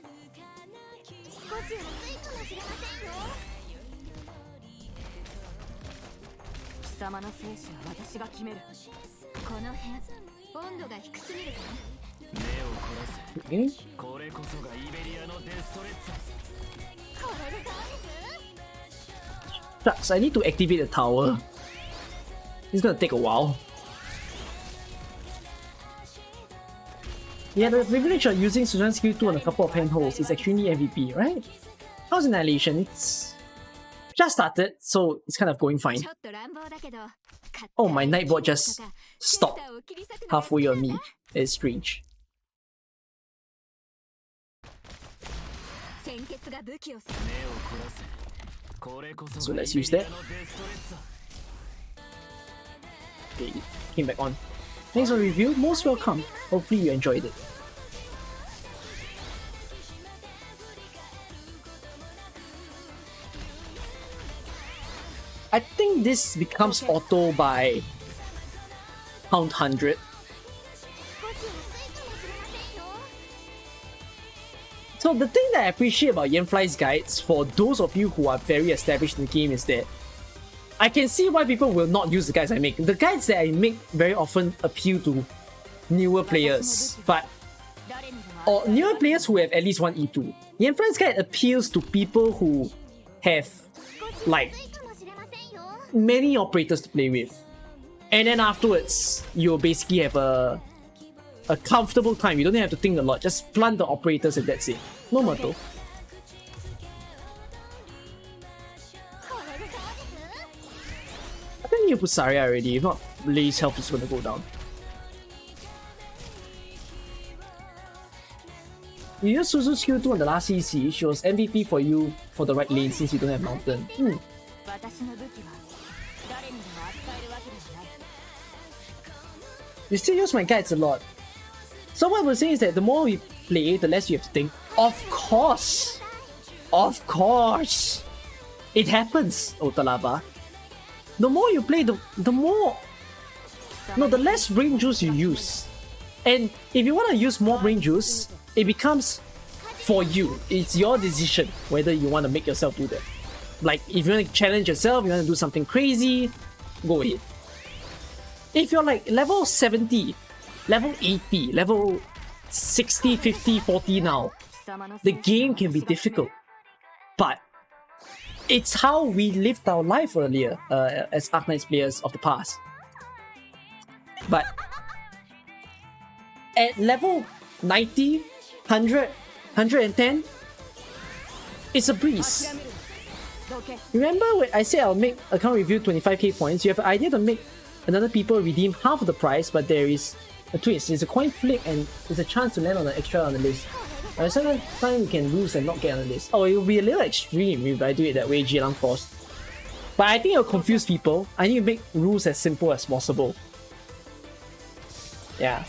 少し薄いかもしれませんよ貴様の生死は私が決めるこの辺温度が低すぎるか Okay. これこそがイベリアのデストレッツァこれでどうです Shucks, I need to activate the tower. It's gonna take a while. Yeah, the privilege of using Susan skill 2 on a couple of handholds is extremely MVP, right? How's Annihilation? It's just started, so it's kind of going fine. ちょっと乱暴だけど Oh, my Nightbot just stopped halfway on me. It's strange. 鮮血が武器をす So let's use that. Okay, came back on. Thanks for the review, most welcome. Hopefully you enjoyed it. I think this becomes auto by pound 100. 少し薄いかもしれませんよ So the thing that I appreciate about Yanfly's guides, for those of you who are very established in the game, is that I can see why people will not use the guides I make. The guides that I make very often appeal to newer players, or newer players who have at least one E2. Yanfly's guide appeals to people who have like 薄いかもしれませんよ many operators to play with. And then afterwards, you'll basically have a comfortable time. You don't have to think a lot. Just plant the operators and that's it. No matter. これでどうです I think you put Saria already. If not, Lay's health is gonna go down. You used Suzu's skill 2 on the last CC. She was MVP for you for the right lane since you don't have mountain. 私の武器は誰にでも扱えるわけではない You still use my guides a lot. So what we're saying is that the more we play, the less you have to think. Of course! Of course! It happens, Otalava. The more you play, the more... No, the less brain juice you use. And if you want to use more brain juice, it becomes for you. It's your decision whether you want to make yourself do that. Like, if you want to challenge yourself, you want to do something crazy, go ahead. If you're like level 70, level 80, level 60, 50, 40 now, the game can be difficult. But it's how we lived our life earlier as Arknights players of the past. But at level 90, 100, 110, it's a breeze. Remember when I said I'll make account review 25k points? You have an idea to make another people redeem half of the price, but there is a twist. There's a coin flip and there's a chance to land on an extra on the list. Sometimes you can lose and not get on the list. Oh, it will be a little extreme if I do it that way, Jilang Force. But I think it'll confuse people. I need to make rules as simple as possible. Yeah.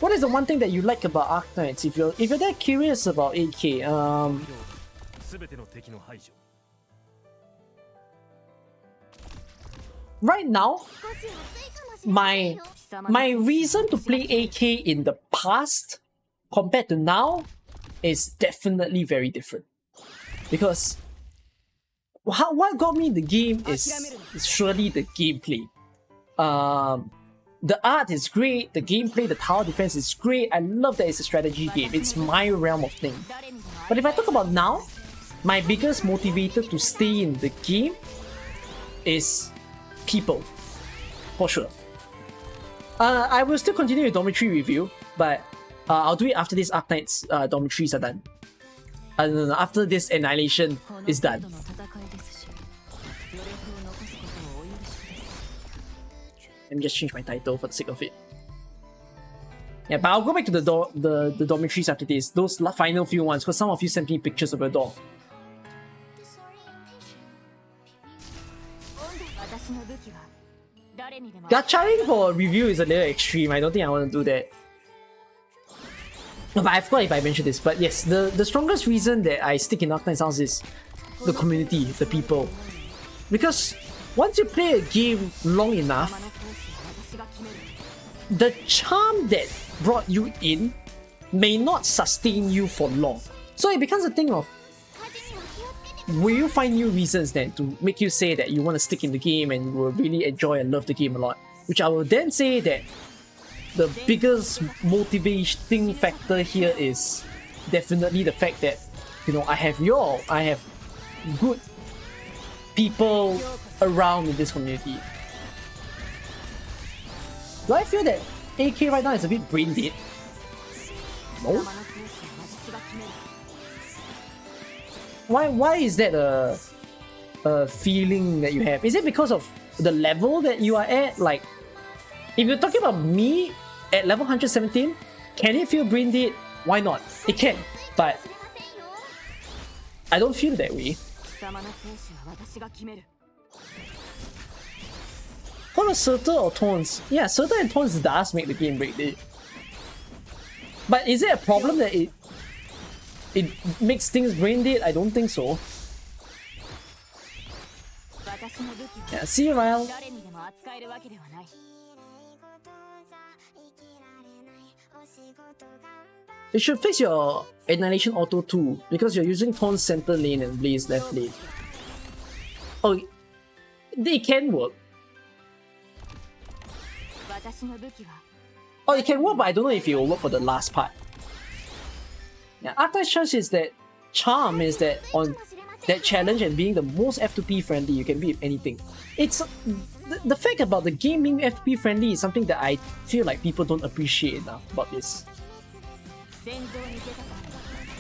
What is the one thing that you like about Arknights? If you're that curious about 8k, right now, my reason to play AK in the past compared to now is definitely very different. Because what got me in the game is surely the gameplay. The art is great, the gameplay, the tower defense is great. I love that it's a strategy game. It's my realm of thing. But if I talk about now, my biggest motivator to stay in the game is people, for sure. I will still continue with Dormitory review, but I'll do it after this Arknights dormitories are done. No, after this Annihilation is done. Let me just change my title for the sake of it. Yeah, but I'll go back to the dormitories after this, those final few ones, because some of you sent me pictures of your dog. Gacharing for a review is a little extreme. I don't think I want to do that. No, but I forgot if I mentioned this. But yes, the strongest reason that I stick in Arknights House is the community, the people. Because once you play a game long enough, the charm that brought you in may not sustain you for long. So it becomes a thing of, will you find new reasons then to make you say that you want to stick in the game and you will really enjoy and love the game a lot? Which I will then say that the biggest motivating factor here is definitely the fact that, you know, I have good people around in this community. Do I feel that AK right now is a bit brain dead? No. Why is that a feeling that you have? Is it because of the level that you are at? Like, if you're talking about me at level 117, can it feel brain dead? Why not? It can, but I don't feel that way. What are Surtur or Taunts? Yeah, Surtur and Taunts does make the game brain dead. But is it a problem that it makes things brain dead? I don't think so. Yeah, see you, Ryle. You should fix your Annihilation Auto too, because you're using Taunt's center lane and Blaze left lane. Oh, they can work. Oh, it can work, but I don't know if it will work for the last part. Yeah, Archetype's chance is that charm is that on that challenge and being the most F2P friendly, you can beat anything. It's the fact about the game being F2P friendly is something that I feel like people don't appreciate enough about this.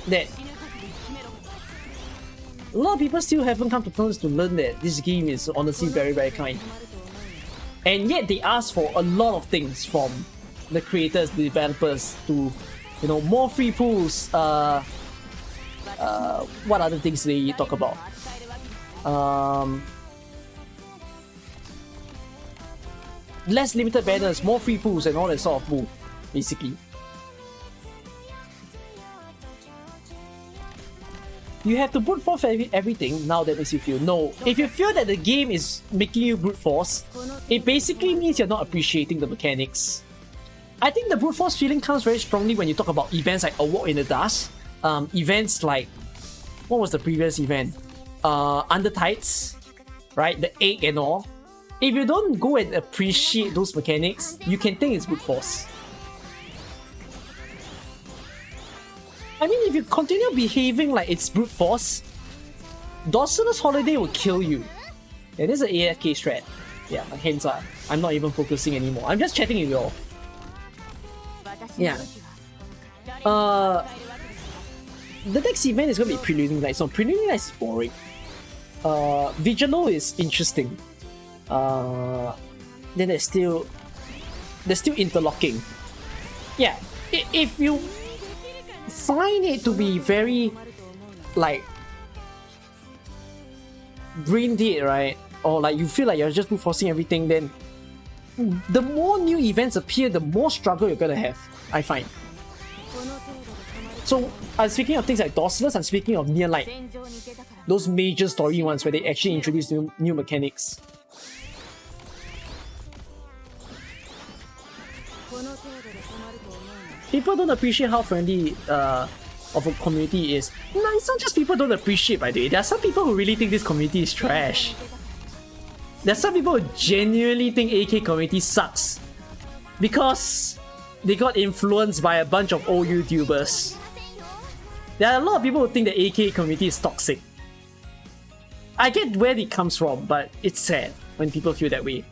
That a lot of people still haven't come to terms to learn that this game is honestly very, very kind. And yet they ask for a lot of things from the creators, the developers, to, you know, more free pools. What other things they talk about? Less limited banners, more free pools, and all that sort of bull, basically. You have to brute force everything. Now that makes you feel no. If you feel that the game is making you brute force, it basically means you're not appreciating the mechanics. I think the brute force feeling comes very strongly when you talk about events like A Walk in the Dust, events like, what was the previous event? Under Tides, right? The egg and all. If you don't go and appreciate those mechanics, you can think it's brute force. I mean, if you continue behaving like it's brute force, Dawson's Holiday will kill you. Yeah, this is an AFK strat. Yeah, my hands are. I'm not even focusing anymore. I'm just chatting with y'all. Yeah. The next event is gonna be Preluding Night. So Preluding Night is boring. Vigilo is interesting. Then there's still interlocking. Yeah, if you find it to be very like brain dead, right? Or like you feel like you're just brute forcing everything, then the more new events appear, the more struggle you're gonna have, I find. So I'm speaking of things like Dorsless, I'm speaking of Near Light. Those major story ones where they actually introduce new mechanics. People don't appreciate how friendly of a community is. No, it's not just people don't appreciate, by the way. There are some people who really think this community is trash. There are some people who genuinely think AK community sucks because they got influenced by a bunch of old YouTubers. There are a lot of people who think the AK community is toxic. I get where it comes from, but it's sad when people feel that way.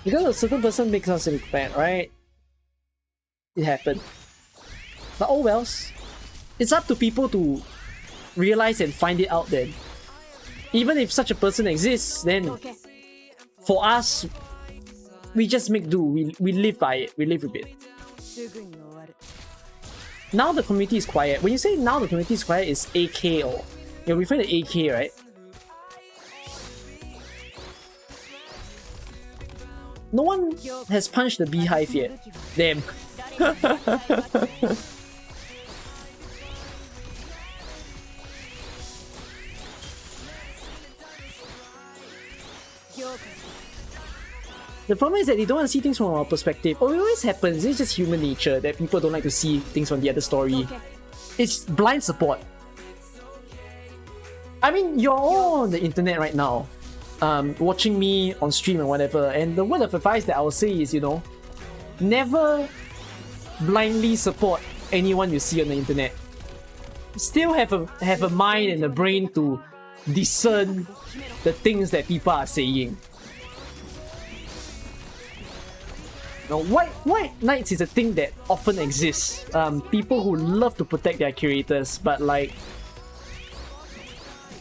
Because a certain person makes us look bad, right? It happened. But oh wells. It's up to people to realize and find it out then. Even if such a person exists, then for us, we just make do. We live by it. We live with it. Now the community is quiet. When you say now the community is quiet, it's AK or you're referring to AK, right? No one has punched the beehive yet. Damn. The problem is that they don't want to see things from our perspective. Oh, it always happens. It's just human nature that people don't like to see things from the other story. It's blind support. I mean, you're all on the internet right now, watching me on stream and whatever, and the word of advice that I will say is, you know, never blindly support anyone you see on the internet. Still have a mind and a brain to discern the things that people are saying. Now, white knights is a thing that often exists. People who love to protect their creators, but like,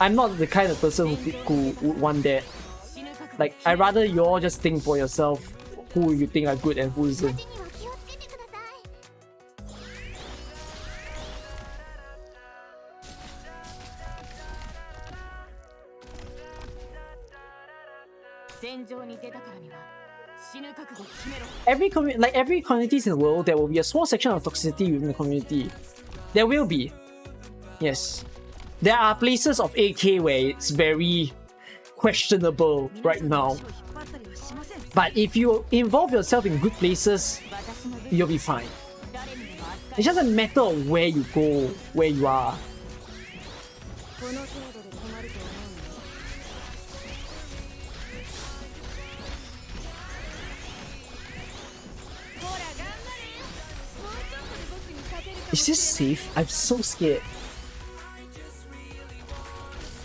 I'm not the kind of person who would want that. Like, I'd rather you all just think for yourself who you think are good and who isn't. Every communities in the world, there will be a small section of toxicity within the community. There will be. Yes. There are places of AK where it's very questionable right now. But if you involve yourself in good places, you'll be fine. It's just a matter of where you go, where you are. Is this safe? I'm so scared.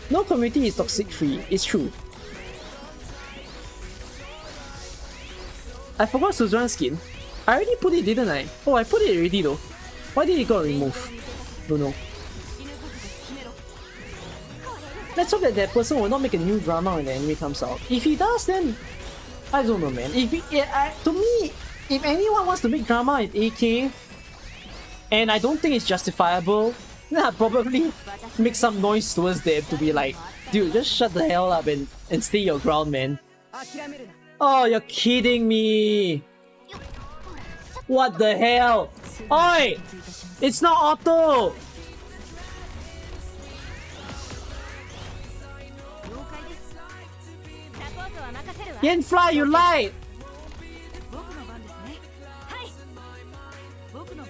No community is toxic free, it's true. I forgot Suzerain's skin. I already put it, didn't I? Oh, I put it already though. Why did it got removed? Don't know. Let's hope that that person will not make a new drama when the anime comes out. If he does, then I don't know, man. To me, if anyone wants to make drama with AK, and I don't think it's justifiable, then I'll probably make some noise towards them to be like, dude, just shut the hell up and stay your ground, man. Oh, you're kidding me! What the hell? Oi! It's not auto! Yanfly, you lied!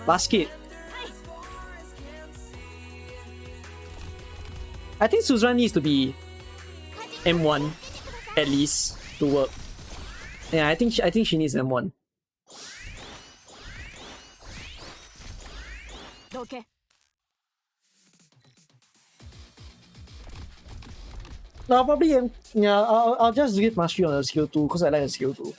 Basket. I think Suzerain needs to be M1 at least to work. Yeah, I think she needs M1. Okay. No, probably yeah. I'll just give mastery on the skill 2 because I like the skill 2.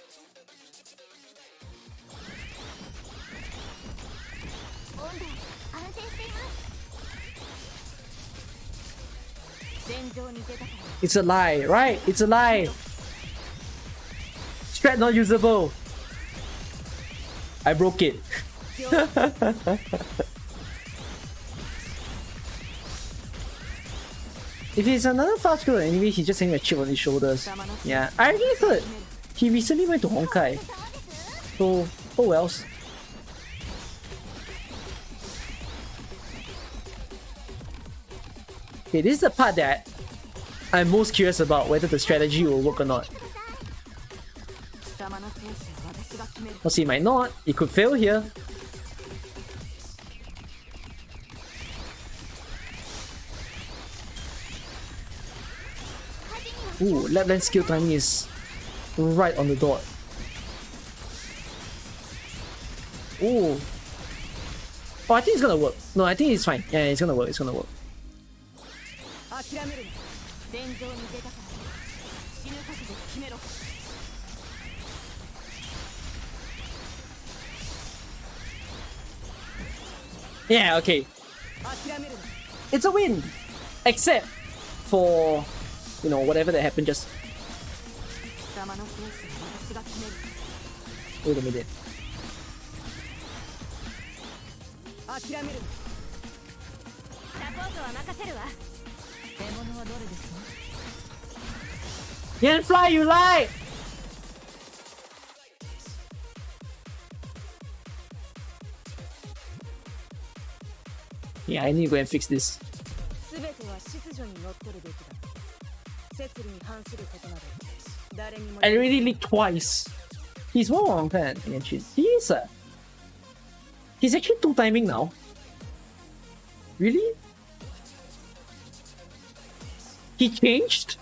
It's a lie, right? It's a lie. Strat not usable. I broke it. If it's another fast girl anyway, he's just having a chip on his shoulders. Yeah, I already heard he recently went to Honkai. So, oh wells. Okay, this is the part that I'm most curious about, whether the strategy will work or not. Well, see, it might not. It could fail here. Ooh, lap lane skill timing is right on the dot. Ooh. Oh, I think it's gonna work. No, I think it's fine. Yeah, it's gonna work. It's gonna work. Yeah, okay. It's a win! Except for, you know, whatever that happened just... Wait a minute. Yanfly, you lie! Yeah, I need to go and fix this. I already leaked twice. He's more on plan. He is he's actually 2-timing now. Really? He changed?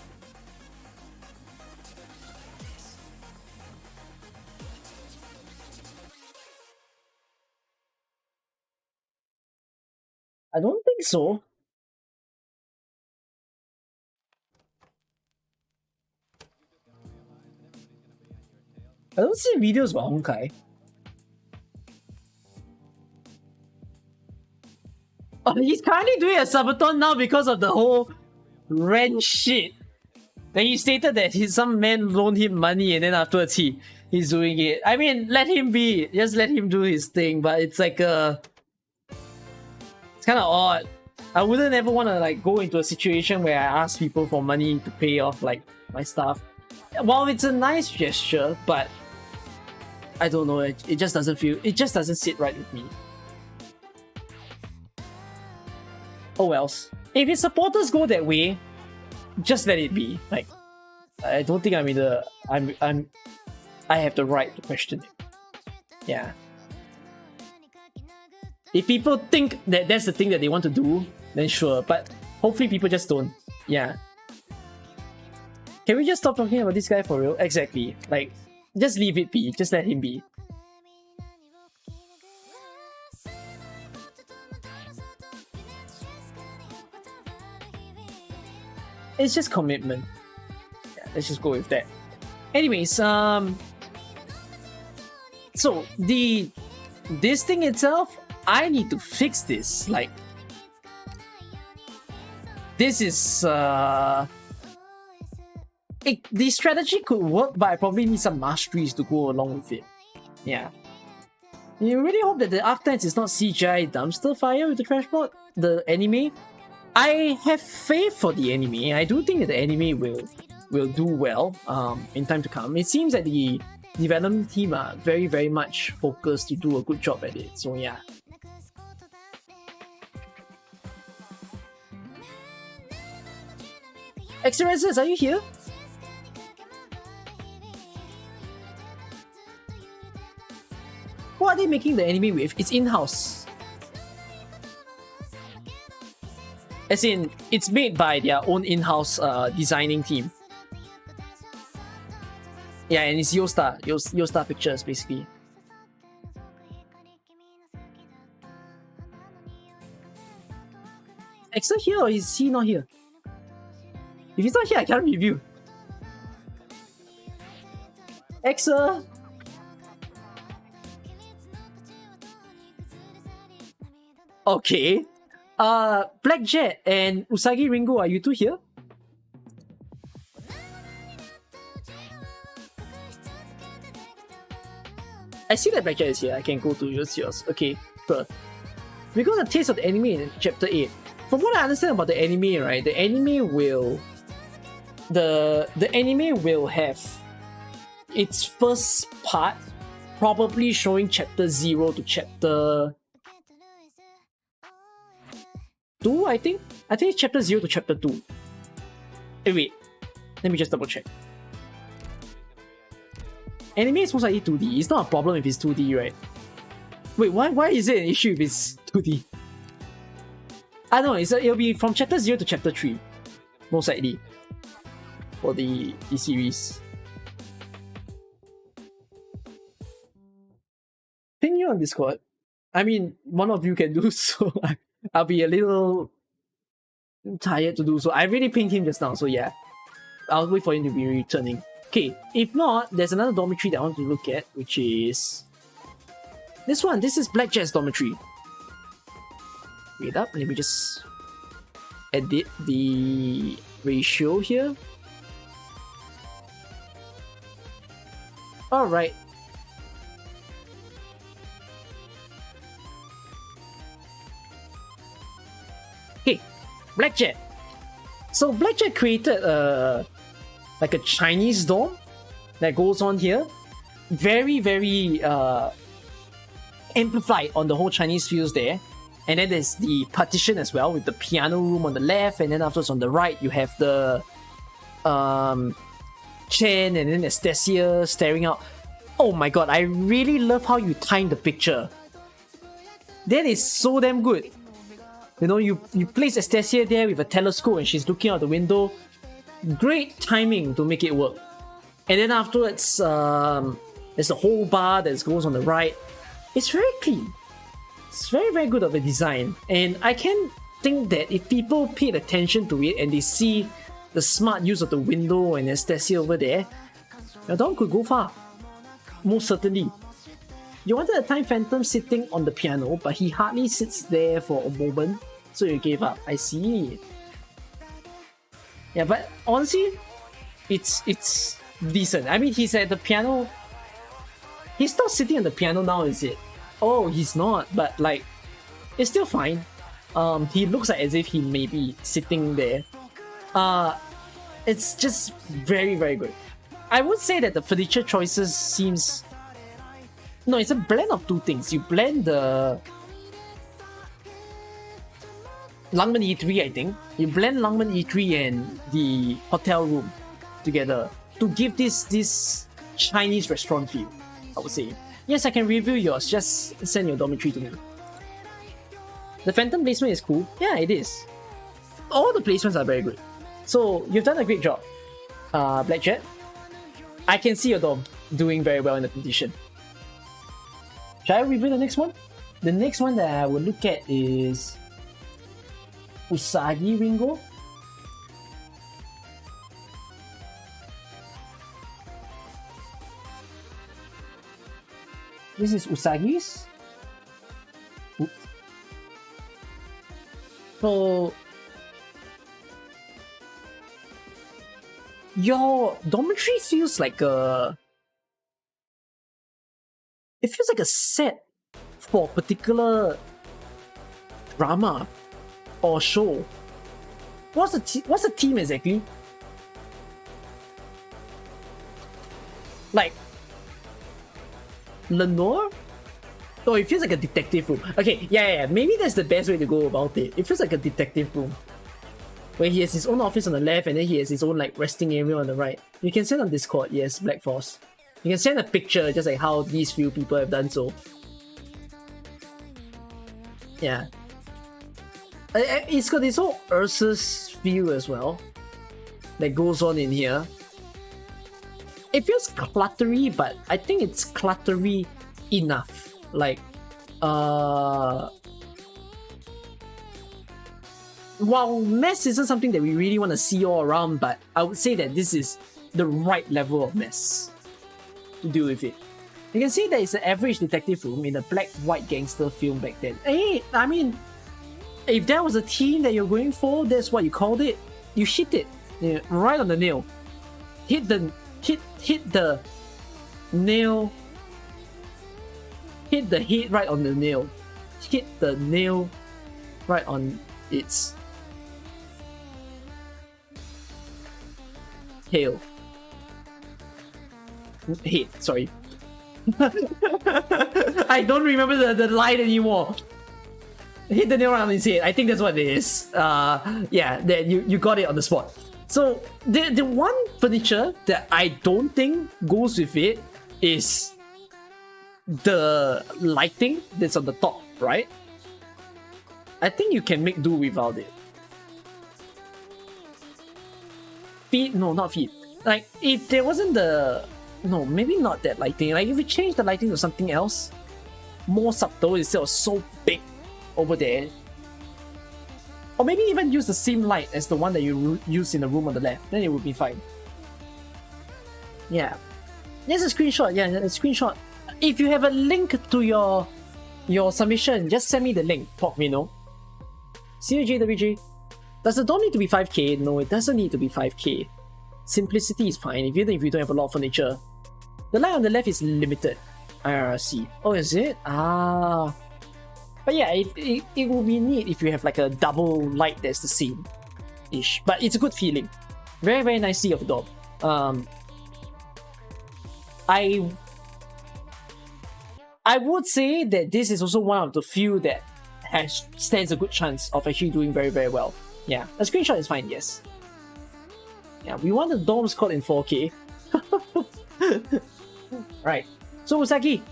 I don't think so. I don't see videos about Honkai. Oh, he's currently doing a subathon now because of the whole rent shit. Then he stated that some man loaned him money and then afterwards he's doing it. I mean, let him be. Just let him do his thing. But it's like it's kind of odd. I wouldn't ever want to like go into a situation where I ask people for money to pay off like my stuff. Well, it's a nice gesture, but I don't know. It just doesn't feel. It just doesn't sit right with me. Oh wells. If his supporters go that way, just let it be. Like, I don't think I have the right to question it. Yeah. If people think that that's the thing that they want to do, then sure. But hopefully people just don't. Yeah. Can we just stop talking about this guy for real? Exactly. Like, just leave it be. Just let him be. It's just commitment. Yeah, let's just go with that. Anyways, so this thing itself, I need to fix this. Like, this is the strategy could work, but I probably need some masteries to go along with it. Yeah. You really hope that the Arctans is not CGI dumpster fire with the trash bot, the anime. I have faith for the anime. I do think that the anime will do well in time to come. It seems that the development team are very, very much focused to do a good job at it. So yeah. Exercises, are you here? What are they making the anime with? It's in-house. As in, it's made by their own in-house designing team. Yeah, and it's Yostar Pictures, basically. Is Exa here or is he not here? If he's not here, I can't review. Exa! Okay. Black Jet and Usagi Ringo, are you two here? I see that Black Jet is here. I can go to yours. Okay, sure. We got a taste of the anime in chapter 8. From what I understand about the anime, right, the anime will have its first part probably showing chapter 0 to chapter 2, I think. I think it's chapter 0 to chapter 2. Hey, wait. Let me just double check. Anime is most likely 2D. It's not a problem if it's 2D, right? Wait, why is it an issue if it's 2D? I don't know, it'll be from chapter 0 to chapter 3. Most likely. For the series. Ping you on Discord. I mean, one of you can do so. I'll be a little tired to do so. I really pinged him just now, so yeah. I'll wait for him to be returning. Okay, if not, there's another dormitory that I want to look at, which is this one. This is Black Jet's dormitory. Wait up, let me just edit the ratio here. Alright. Okay, Black Jet. So Black Jet created like a Chinese dorm that goes on here. Very, very amplified on the whole Chinese feels there. And then there's the partition as well with the piano room on the left, and then afterwards on the right you have the Chen and then Estacia staring out. Oh my god, I really love how you timed the picture. That is so damn good. You know, you place Estacia there with a telescope and she's looking out the window. Great timing to make it work. And then afterwards, there's a whole bar that goes on the right. It's very clean. It's very, very good of a design. And I can think that if people paid attention to it and they see the smart use of the window and Estacia over there, your dom could go far. Most certainly. You wanted a Time Phantom sitting on the piano, but he hardly sits there for a moment, so you gave up. I see. Yeah, but honestly, it's decent. I mean, he's at the piano. He's not sitting on the piano now, is it? Oh, he's not, but like, it's still fine. He looks like as if he may be sitting there. It's just very, very good. I would say that the furniture choices seems... No, it's a blend of two things. You blend the Langman E3, I think. You blend Langman E3 and the hotel room together to give this Chinese restaurant feel, I would say. Yes, I can review yours. Just send your dormitory to me. The Phantom placement is cool. Yeah, it is. All the placements are very good. So, you've done a great job, Black Jet. I can see your dom doing very well in the competition. Shall I review the next one? The next one that I will look at is Usagi Ringo. This is Usagi's. Oops. So your dormitory feels like a... It feels like a set for a particular drama or show. What's the theme exactly? Like Lenore? Oh, it feels like a detective room. Okay, yeah. Maybe that's the best way to go about it. It feels like a detective room, where he has his own office on the left and then he has his own like resting area on the right. You can send on Discord, yes, Black Force. You can send a picture just like how these few people have done so. Yeah. It's got this whole Ursus feel as well that goes on in here. It feels cluttery, but I think it's cluttery enough. Like, while mess isn't something that we really want to see all around, but I would say that this is the right level of mess to deal with it. You can see that it's an average detective room in a black-white gangster film back then. Hey, I mean, if that was a theme that you're going for, that's what you called it. You hit it, yeah, right on the nail. Hit the nail. Hit the head right on the nail. Hit the nail right on its tail. Head, sorry. I don't remember the line anymore. Hit the nail right on its head. I think that's what it is. Yeah, that you got it on the spot. So the one furniture that I don't think goes with it is the lighting that's on the top, right? I think you can make do without it. Feet? No, not feet. Like, if there wasn't the... No, maybe not that lighting. Like, if you change the lighting to something else, more subtle instead of so big over there. Or maybe even use the same light as the one that you use in the room on the left. Then it would be fine. Yeah. There's a screenshot. Yeah, a screenshot. If you have a link to your submission, just send me the link. Talk me, no? See you, JWG. Does the dorm need to be 5k? No, it doesn't need to be 5k. Simplicity is fine, even if you don't have a lot of furniture. The light on the left is limited. IRC. Oh, is it? Ah. But yeah, it will be neat if you have like a double light that's the same-ish. But it's a good feeling. Very, very nicely of the dog. I would say that this is also one of the few that stands a good chance of actually doing very, very well. Yeah, a screenshot is fine, yes. Yeah, we want the dorm scored in 4K. Right. So Usagi,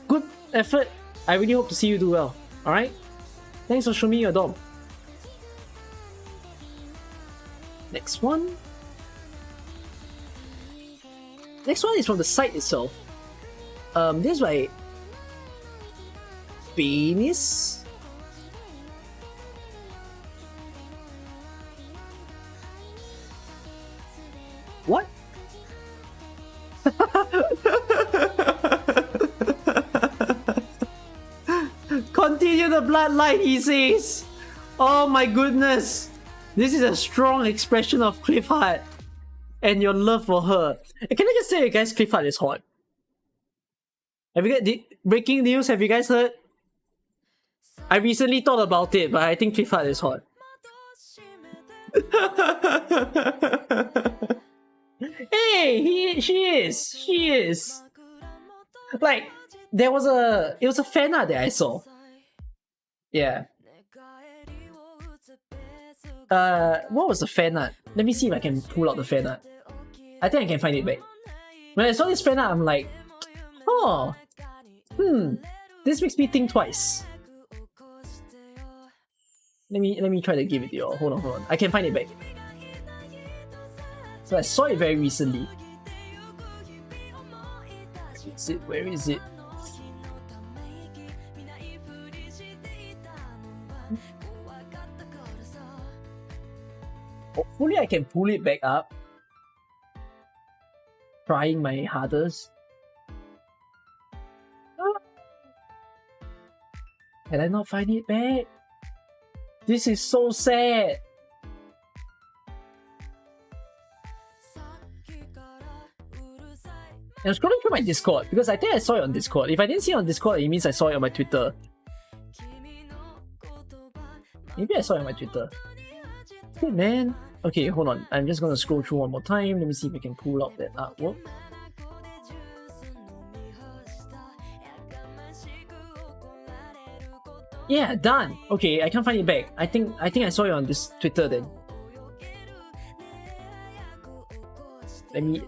good effort. I really hope to see you do well. Alright? Thanks for showing me your dom. Next one. Next one is from the site itself. This is by Penis. What? Continue the bloodline, he says. Oh my goodness. This is a strong expression of Clifford and your love for her. And can I just say, guys, Clifford is hot. Have you guys breaking news? Have you guys heard? I recently thought about it, but I think Clifford is hot. Hey, she is. Like, it was a fan art that I saw. Yeah. What was the fan art? Let me see if I can pull out the fan art. I think I can find it back. When I saw this fan art, I'm like, oh, this makes me think twice. Let me try to give it to you all. Hold on. I can find it back. So I saw it very recently. Where is it? Hopefully I can pull it back up. Trying my hardest. Can I not find it back? This is so sad. I'm scrolling through my Discord because I think I saw it on Discord. If I didn't see it on Discord, it means I saw it on my Twitter. Maybe I saw it on my Twitter. Good man. Okay, hold on. I'm just gonna scroll through one more time. Let me see if I can pull out that artwork. Yeah, done. Okay, I can't find it back. I think I saw it on this Twitter then. Let me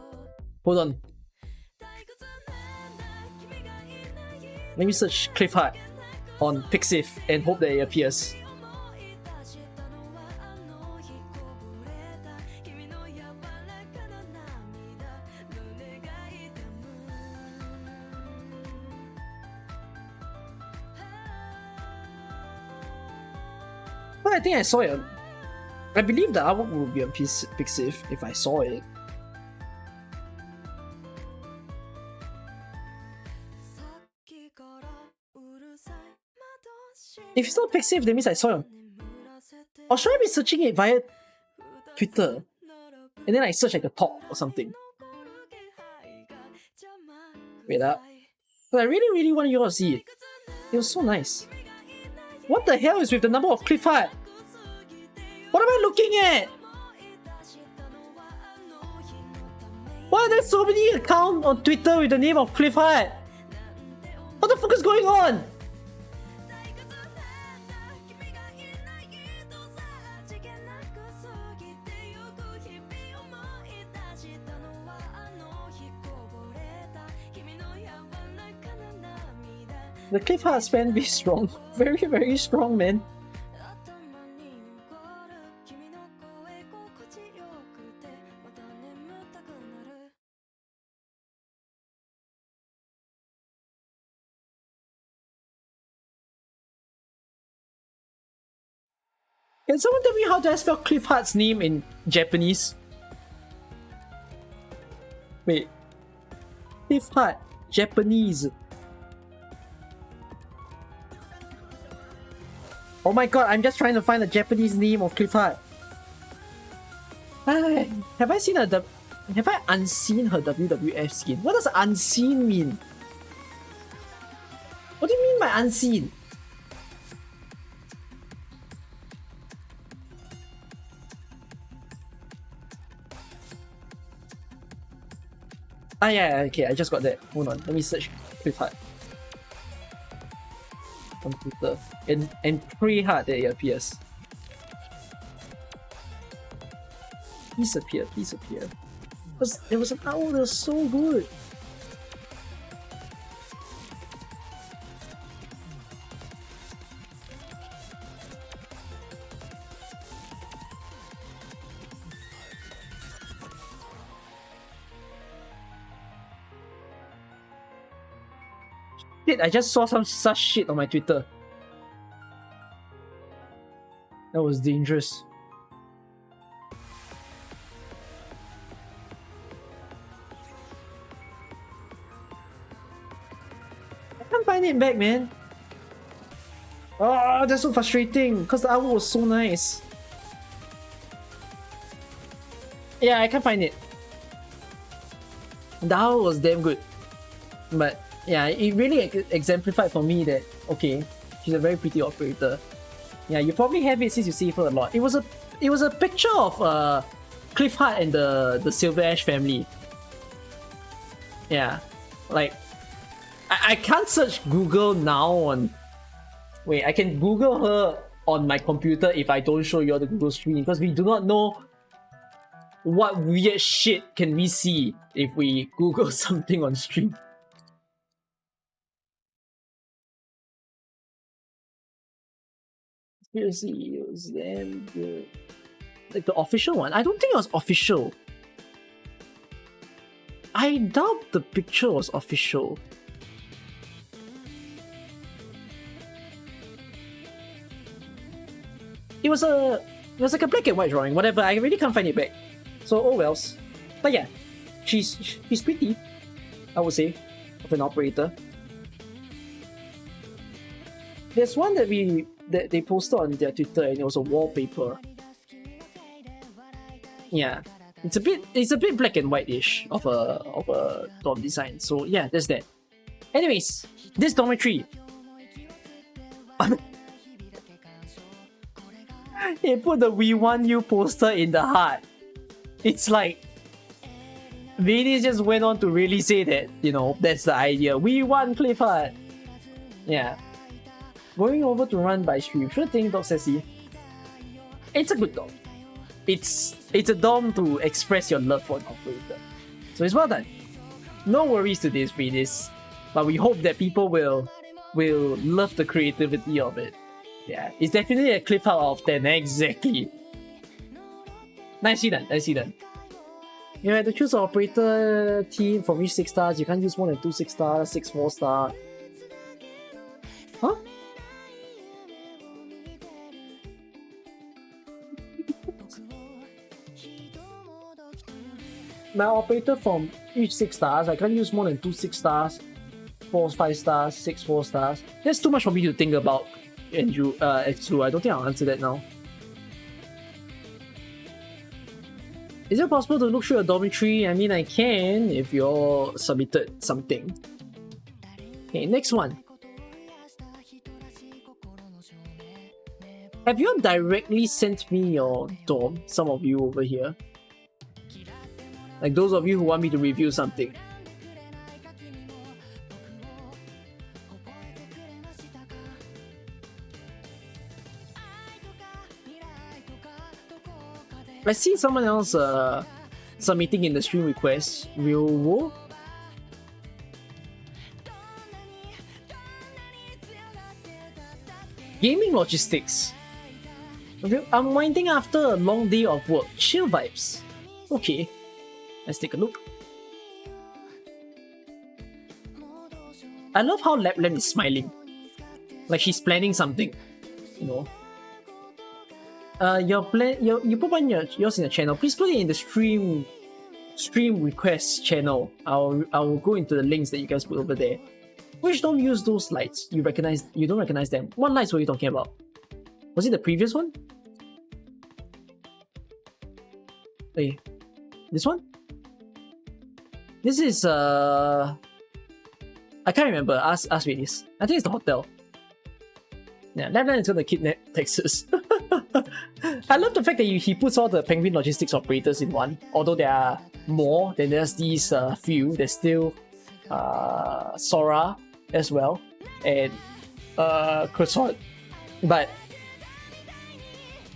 hold on. Let me search Clifford on Pixiv and hope that it appears. But I think I saw it. I believe the artwork would be on Pixiv if I saw it. If it's not Pixiv, that means I saw it on... Or should I be searching it via Twitter? And then I search like the top or something. Wait up. But I really want you all to see it. It was so nice. What the hell is with the number of Clifford? What am I looking at? Why are there so many accounts on Twitter with the name of Clifford? What the fuck is going on? The Clifford fan be strong. Very strong, man. Can someone tell me how do I spell Clifford's name in Japanese? Wait. Clifford, Japanese. Oh my god, I'm just trying to find the Japanese name of Clifford. Have I seen her? Have I unseen her WWF skin? What does unseen mean? What do you mean by unseen? Ah yeah, okay, I just got that. Hold on, let me search Clifford on Twitter and pray hard that it appears. Please appear. There was an owl that was so good. Shit, I just saw some such shit on my Twitter. That was dangerous. I can't find it back, man. Oh, that's so frustrating because the owl was so nice. Yeah, I can't find it. The owl was damn good. But yeah, it really exemplified for me that, okay, she's a very pretty operator. Yeah, you probably have it since you see her a lot. It was a picture of Cliff Hart and the Silver Ash family. Yeah, like I can't search Google now on. Wait, I can Google her on my computer if I don't show you all the Google screen because we do not know what weird shit can we see if we Google something on stream. Seriously, it was damn good. Like the official one? I don't think it was official. I doubt the picture was official. It was like a black and white drawing, whatever, I really can't find it back. So oh wells. But yeah, she's pretty, I would say, of an operator. There's one that they posted on their Twitter and it was a wallpaper. Yeah. It's a bit black and white-ish of a dorm design. So yeah, there's that. Anyways, this dormitory. He put the "We Want You" poster in the heart. It's like Vinny just went on to really say that, you know, that's the idea. We want Cliff Hart. Yeah. Going over to run by stream. Sure thing, Dog Sassy. It's a good dom. It's a dom to express your love for an operator. So it's well done. No worries to this, Venus. But we hope that people will love the creativity of it. Yeah, it's definitely a Cliff Hart out of 10, exactly. Nicely done, nicely done. You have to choose an operator team from each 6 stars. You can't use more than 2 6 stars, 6 4 star. Huh? My operator from each 6 stars, I can't use more than 2 6 stars, 4 5 stars, 6 4 stars. That's too much for me to think about, Andrew. Andrew, I don't think I'll answer that now. Is it possible to look through a dormitory? I mean, I can if you all submitted something. Okay, next one. Have you directly sent me your dorm? Some of you over here. Like those of you who want me to review something. I see someone else submitting in the stream request. Real Wo? Gaming logistics. Unwinding after a long day of work. Chill vibes. Okay. Let's take a look. I love how Laplam is smiling. Like she's planning something. You know. You put on yours in the channel. Please put it in the stream request channel. I'll go into the links that you guys put over there. Which don't use those lights? You don't recognize them. What lights were you talking about? Was it the previous one? Hey, this one? This is I can't remember. Ask Venus. I think it's the hotel. Yeah, Lapland is gonna kidnap Texas. I love the fact that he puts all the penguin logistics operators in one. Although there are more than just these few, there's still Sora as well and Croissant. But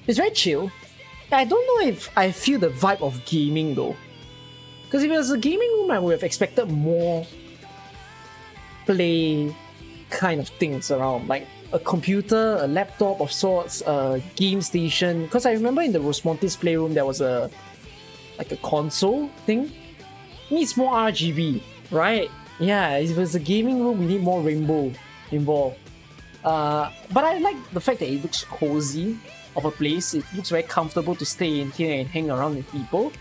it's very chill. I don't know if I feel the vibe of gaming though. Because if it was a gaming room, I would have expected more play kind of things around, like a computer, a laptop of sorts, a game station. Because I remember in the Rosmonte's playroom there was a console thing. Needs more RGB, right? Yeah, if it was a gaming room, we need more rainbow involved. But I like the fact that it looks cozy of a place. It looks very comfortable to stay in here and hang around with people.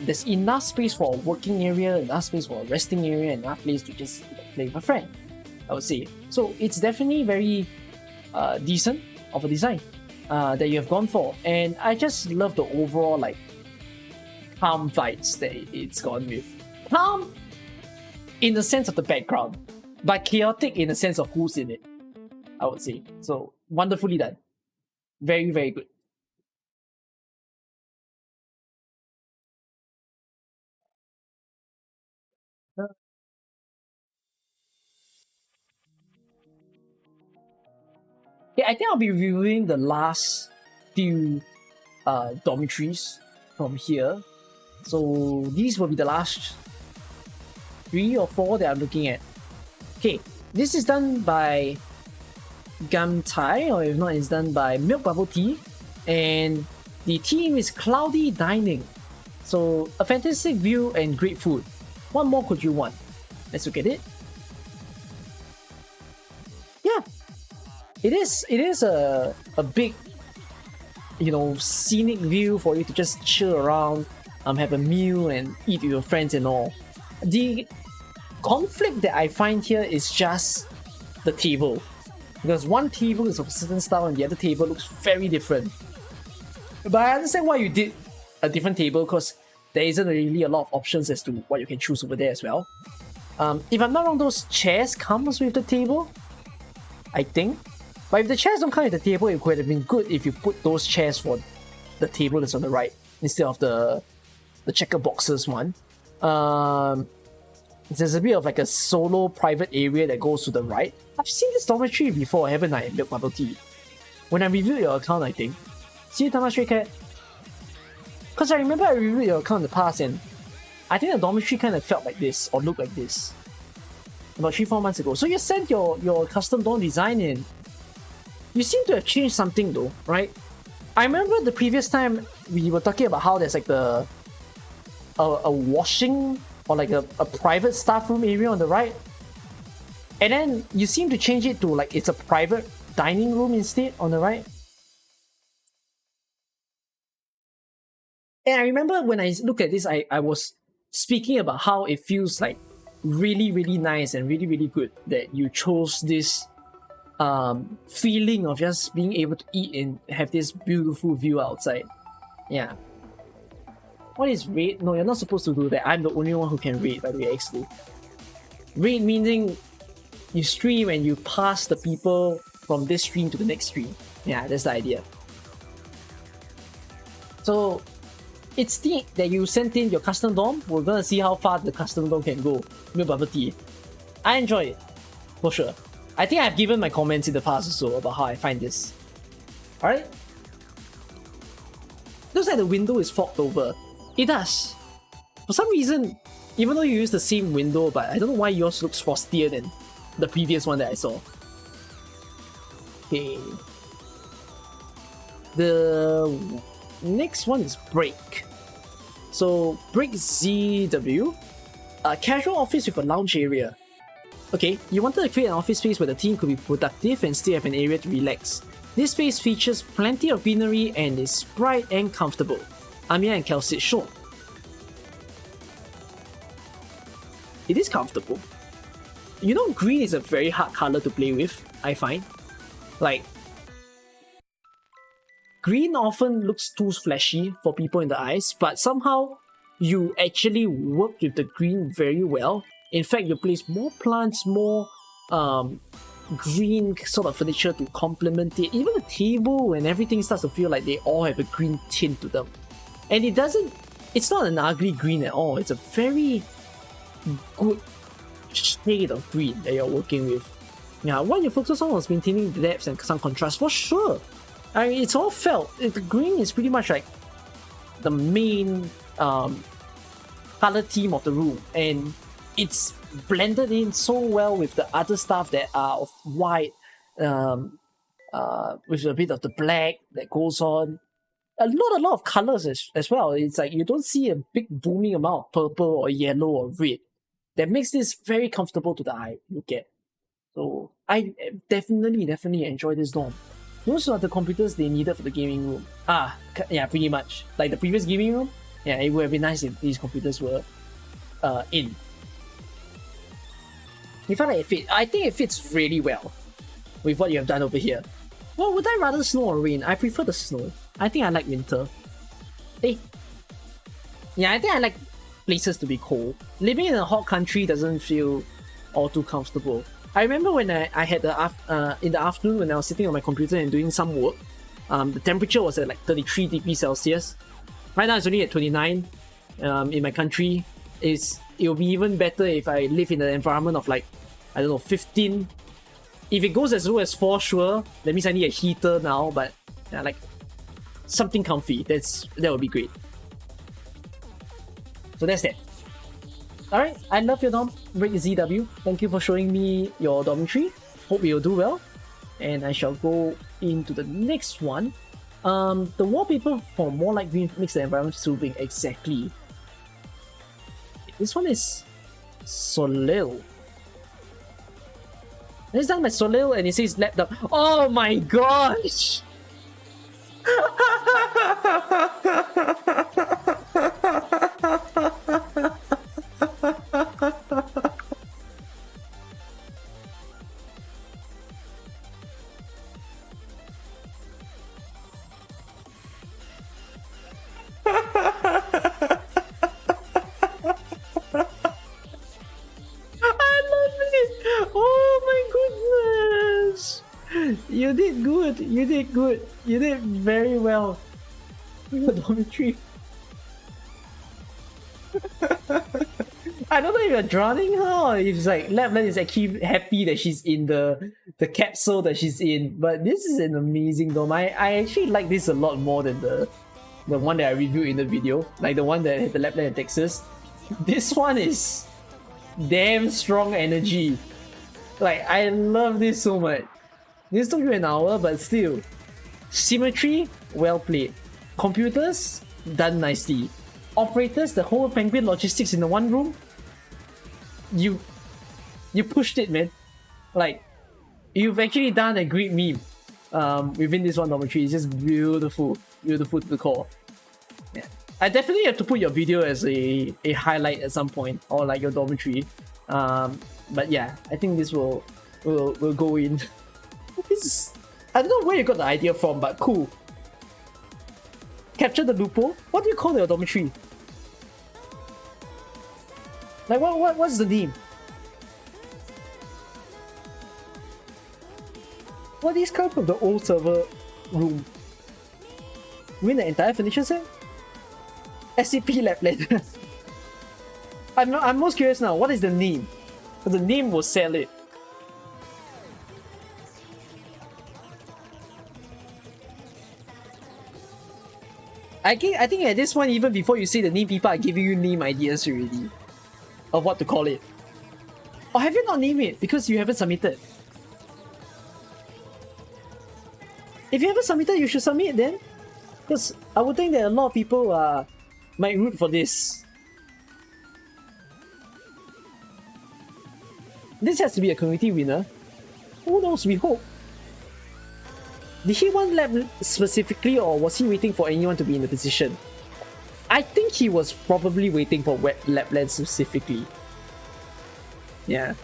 There's enough space for a working area, enough space for a resting area, and enough place to just play with a friend, I would say. So it's definitely very decent of a design that you have gone for. And I just love the overall like calm vibes that it's gone with. Calm in the sense of the background, but chaotic in the sense of who's in it, I would say. So wonderfully done. Very, very good. Yeah, I think I'll be reviewing the last few dormitories from here. So these will be the last 3 or 4 that I'm looking at. Okay, this is done by Gam Tai, or if not, it's done by Milk Bubble Tea, and the theme is Cloudy Dining. So a fantastic view and great food. What more could you want? Let's look at it. Yeah, it is a big, scenic view for you to just chill around, have a meal and eat with your friends and all. The conflict that I find here is just the table, because one table is of a certain style and the other table looks very different. But I understand why you did a different table, because there isn't really a lot of options as to what you can choose over there as well. If I'm not wrong, those chairs comes with the table, I think. But if the chairs don't come with the table, it would have been good if you put those chairs for the table that's on the right instead of the checker boxes one. There's a bit of like a solo private area that goes to the right. I've seen this dormitory before, haven't I, Milk Bubble Tea? When I reviewed your account, I think. See you, Tama Stray Cat? Because I remember I reviewed your account in the past and I think the dormitory kind of felt like this, or looked like this, about 3-4 months ago. So you sent your custom dorm design in. You seem to have changed something though, right? I remember the previous time we were talking about how there's like a washing or like a private staff room area on the right. And then you seem to change it to like it's a private dining room instead on the right. And I remember when I look at this, I was speaking about how it feels like really, really nice and really, really good that you chose this feeling of just being able to eat and have this beautiful view outside. Yeah. What is raid? No, you're not supposed to do that. I'm the only one who can raid, by the way, actually. Raid meaning you stream and you pass the people from this stream to the next stream. Yeah, that's the idea. So it's neat that you sent in your custom dorm. We're gonna see how far the custom dorm can go. Milk Bubble Tea. I enjoy it, for sure. I think I've given my comments in the past also about how I find this. Alright? Looks like the window is fogged over. It does. For some reason, even though you use the same window, but I don't know why yours looks frostier than the previous one that I saw. Okay. The next one is Break. So, Break ZW. A casual office with a lounge area. Okay, you wanted to create an office space where the team could be productive and still have an area to relax. This space features plenty of greenery and is bright and comfortable. Amia and Kel said sure. It is comfortable. You know, green is a very hard color to play with, I find. Like, green often looks too flashy for people in the eyes, but somehow you actually work with the green very well. In fact, you place more plants, more green sort of furniture to complement it. Even the table and everything starts to feel like they all have a green tint to them. And it's not an ugly green at all. It's a very good shade of green that you're working with. Yeah, what you focus on was maintaining the depth and some contrast for sure. I mean, it's all felt. The green is pretty much like the main color theme of the room, and it's blended in so well with the other stuff that are of white, with a bit of the black that goes on. A lot of colors as well. It's like you don't see a big booming amount of purple or yellow or red. That makes this very comfortable to the eye look at. So I definitely enjoy this dorm. Those are the computers they needed for the gaming room. Yeah, pretty much. Like the previous gaming room, yeah, it would have been nice if these computers were in. You felt like it fit. I think it fits really well with what you have done over here. Well, would I rather snow or rain? I prefer the snow. I think I like winter. Yeah, I think I like places to be cold. Living in a hot country doesn't feel all too comfortable. I remember when I had in the afternoon when I was sitting on my computer and doing some work, the temperature was at like 33 degrees Celsius. Right now it's only at 29 in my country. It'll be even better if I live in an environment of like, I don't know, 15. If it goes as low as 4, sure, that means I need a heater now, but yeah, like something comfy. That would be great. So that's that. Alright, I love your dorm, Break ZW. Thank you for showing me your dormitory. Hope you'll do well. And I shall go into the next one. The wallpaper for more light green makes the environment soothing. Exactly. This one is Soleil. It's done by Soleil and it says laptop. Oh my gosh! You did good. You did good. You did very well. The dormitory. I don't know if you're drowning her or if it's like Lapland is actually happy that she's in the capsule that she's in. But this is an amazing dorm. I actually like this a lot more than the one that I reviewed in the video. Like the one that had the Lapland in Texas. This one is damn strong energy. Like I love this so much. This took you an hour, but still. Symmetry, well played. Computers, done nicely. Operators, the whole Penguin logistics in the one room. You pushed it, man. Like, you've actually done a great meme within this one dormitory. It's just beautiful. Beautiful to the core. Yeah. I definitely have to put your video as a highlight at some point, or like your dormitory. But yeah, I think this will go in. I don't know where you got the idea from, but cool. Capture the loophole? What do you call your dormitory? Like what's the name? What these come from the old server room? Win the entire furniture set? SCP Lapland. I'm most curious now. What is the name? The name will sell it. I think at this point, even before you say the name, people are giving you name ideas already of what to call it. Or have you not named it because you haven't submitted? If you haven't submitted, you should submit then. Because I would think that a lot of people might root for this. This has to be a community winner. Who knows? We hope. Did he want Lab specifically, or was he waiting for anyone to be in the position? I think he was probably waiting for Lapland specifically. Yeah.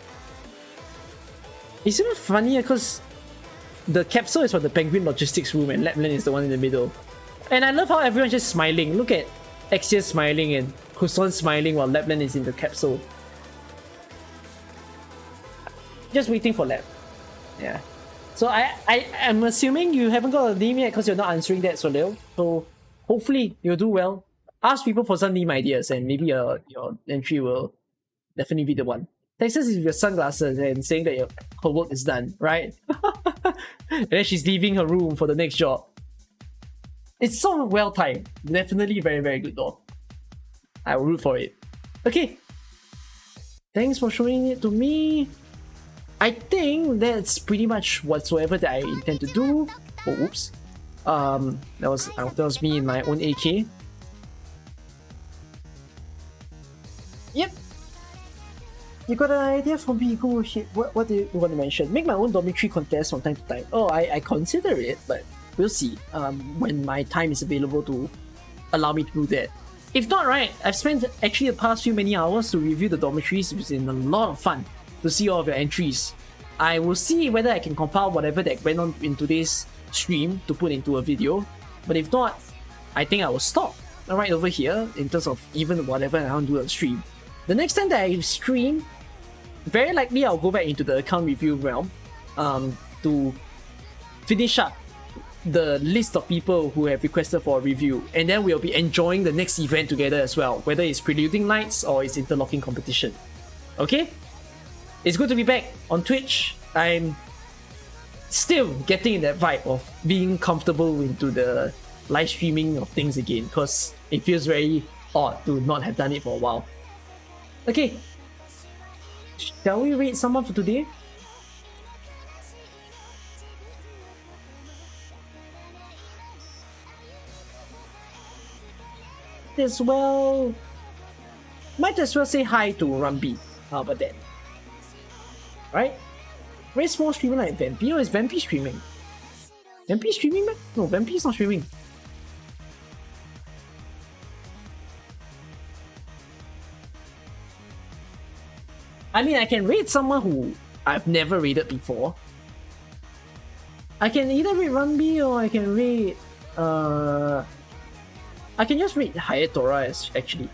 It's even funnier because the capsule is for the Penguin logistics room and Lapland is the one in the middle. And I love how everyone's just smiling. Look at Exia smiling and Kuson smiling while Lapland is in the capsule. Just waiting for Lab. Yeah. So I'm assuming you haven't got a name yet because you're not answering that, Soleil. So hopefully you'll do well. Ask people for some name ideas and maybe your entry will definitely be the one. Texas is with your sunglasses and saying that her work is done, right? And then she's leaving her room for the next job. It's so well timed. Definitely very, very good though. I will root for it. Okay. Thanks for showing it to me. I think that's pretty much whatsoever that I intend to do. Oh, oops. That was me in my own AK. Yep. You got an idea for me? Go ahead. What do you want to mention? Make my own dormitory contest from time to time. Oh, I consider it, but we'll see. When my time is available to allow me to do that. If not, right, I've spent actually the past few many hours to review the dormitories. It's been a lot of fun to see all of your entries. I will see whether I can compile whatever that went on in today's stream to put into a video. But if not, I think I will stop right over here in terms of even whatever I want to do on stream. The next time that I stream, very likely I'll go back into the account review realm to finish up the list of people who have requested for a review, and then we'll be enjoying the next event together as well, whether it's preluding nights or it's interlocking competition. Okay? It's good to be back on Twitch. I'm still getting in that vibe of being comfortable into the live streaming of things again, because it feels very odd to not have done it for a while. Okay, shall we rate someone for today? Might as well say hi to Rumby. How about that? Right? Very small streamer like Vampy, or is Vampy streaming? Vampy streaming, man? No, Vampy's not streaming. I mean, I can rate someone who I've never rated before. I can either rate Rumby or I can rate I can just rate Hayatora as actually.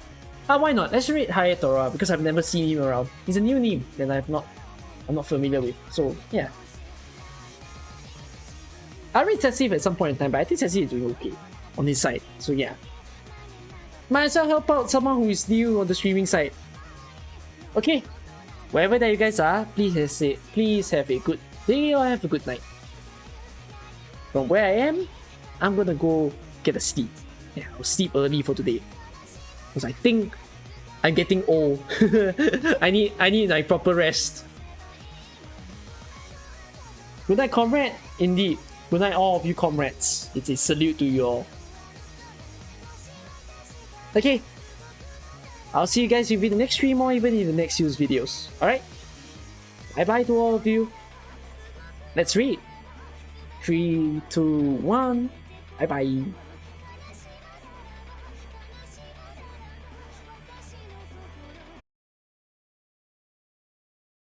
Why not? Let's rate Hayatora because I've never seen him around. He's a new name that I'm not familiar with. So yeah. I'll rate Sassif at some point in time, but I think Sassif is doing okay on his side. So yeah. Might as well help out someone who is new on the streaming side. Okay. Wherever that you guys are, please have a good day or have a good night. From where I am, I'm gonna go get a sleep. Yeah, I'll sleep early for today. Because I think I'm getting old. I need like proper rest. Good night, comrade. Indeed. Good night, all of you comrades. It's a salute to you all. Okay. I'll see you guys in the next stream or even in the next few videos. Alright? Bye bye to all of you. Let's read. 3, 2, 1. Bye bye.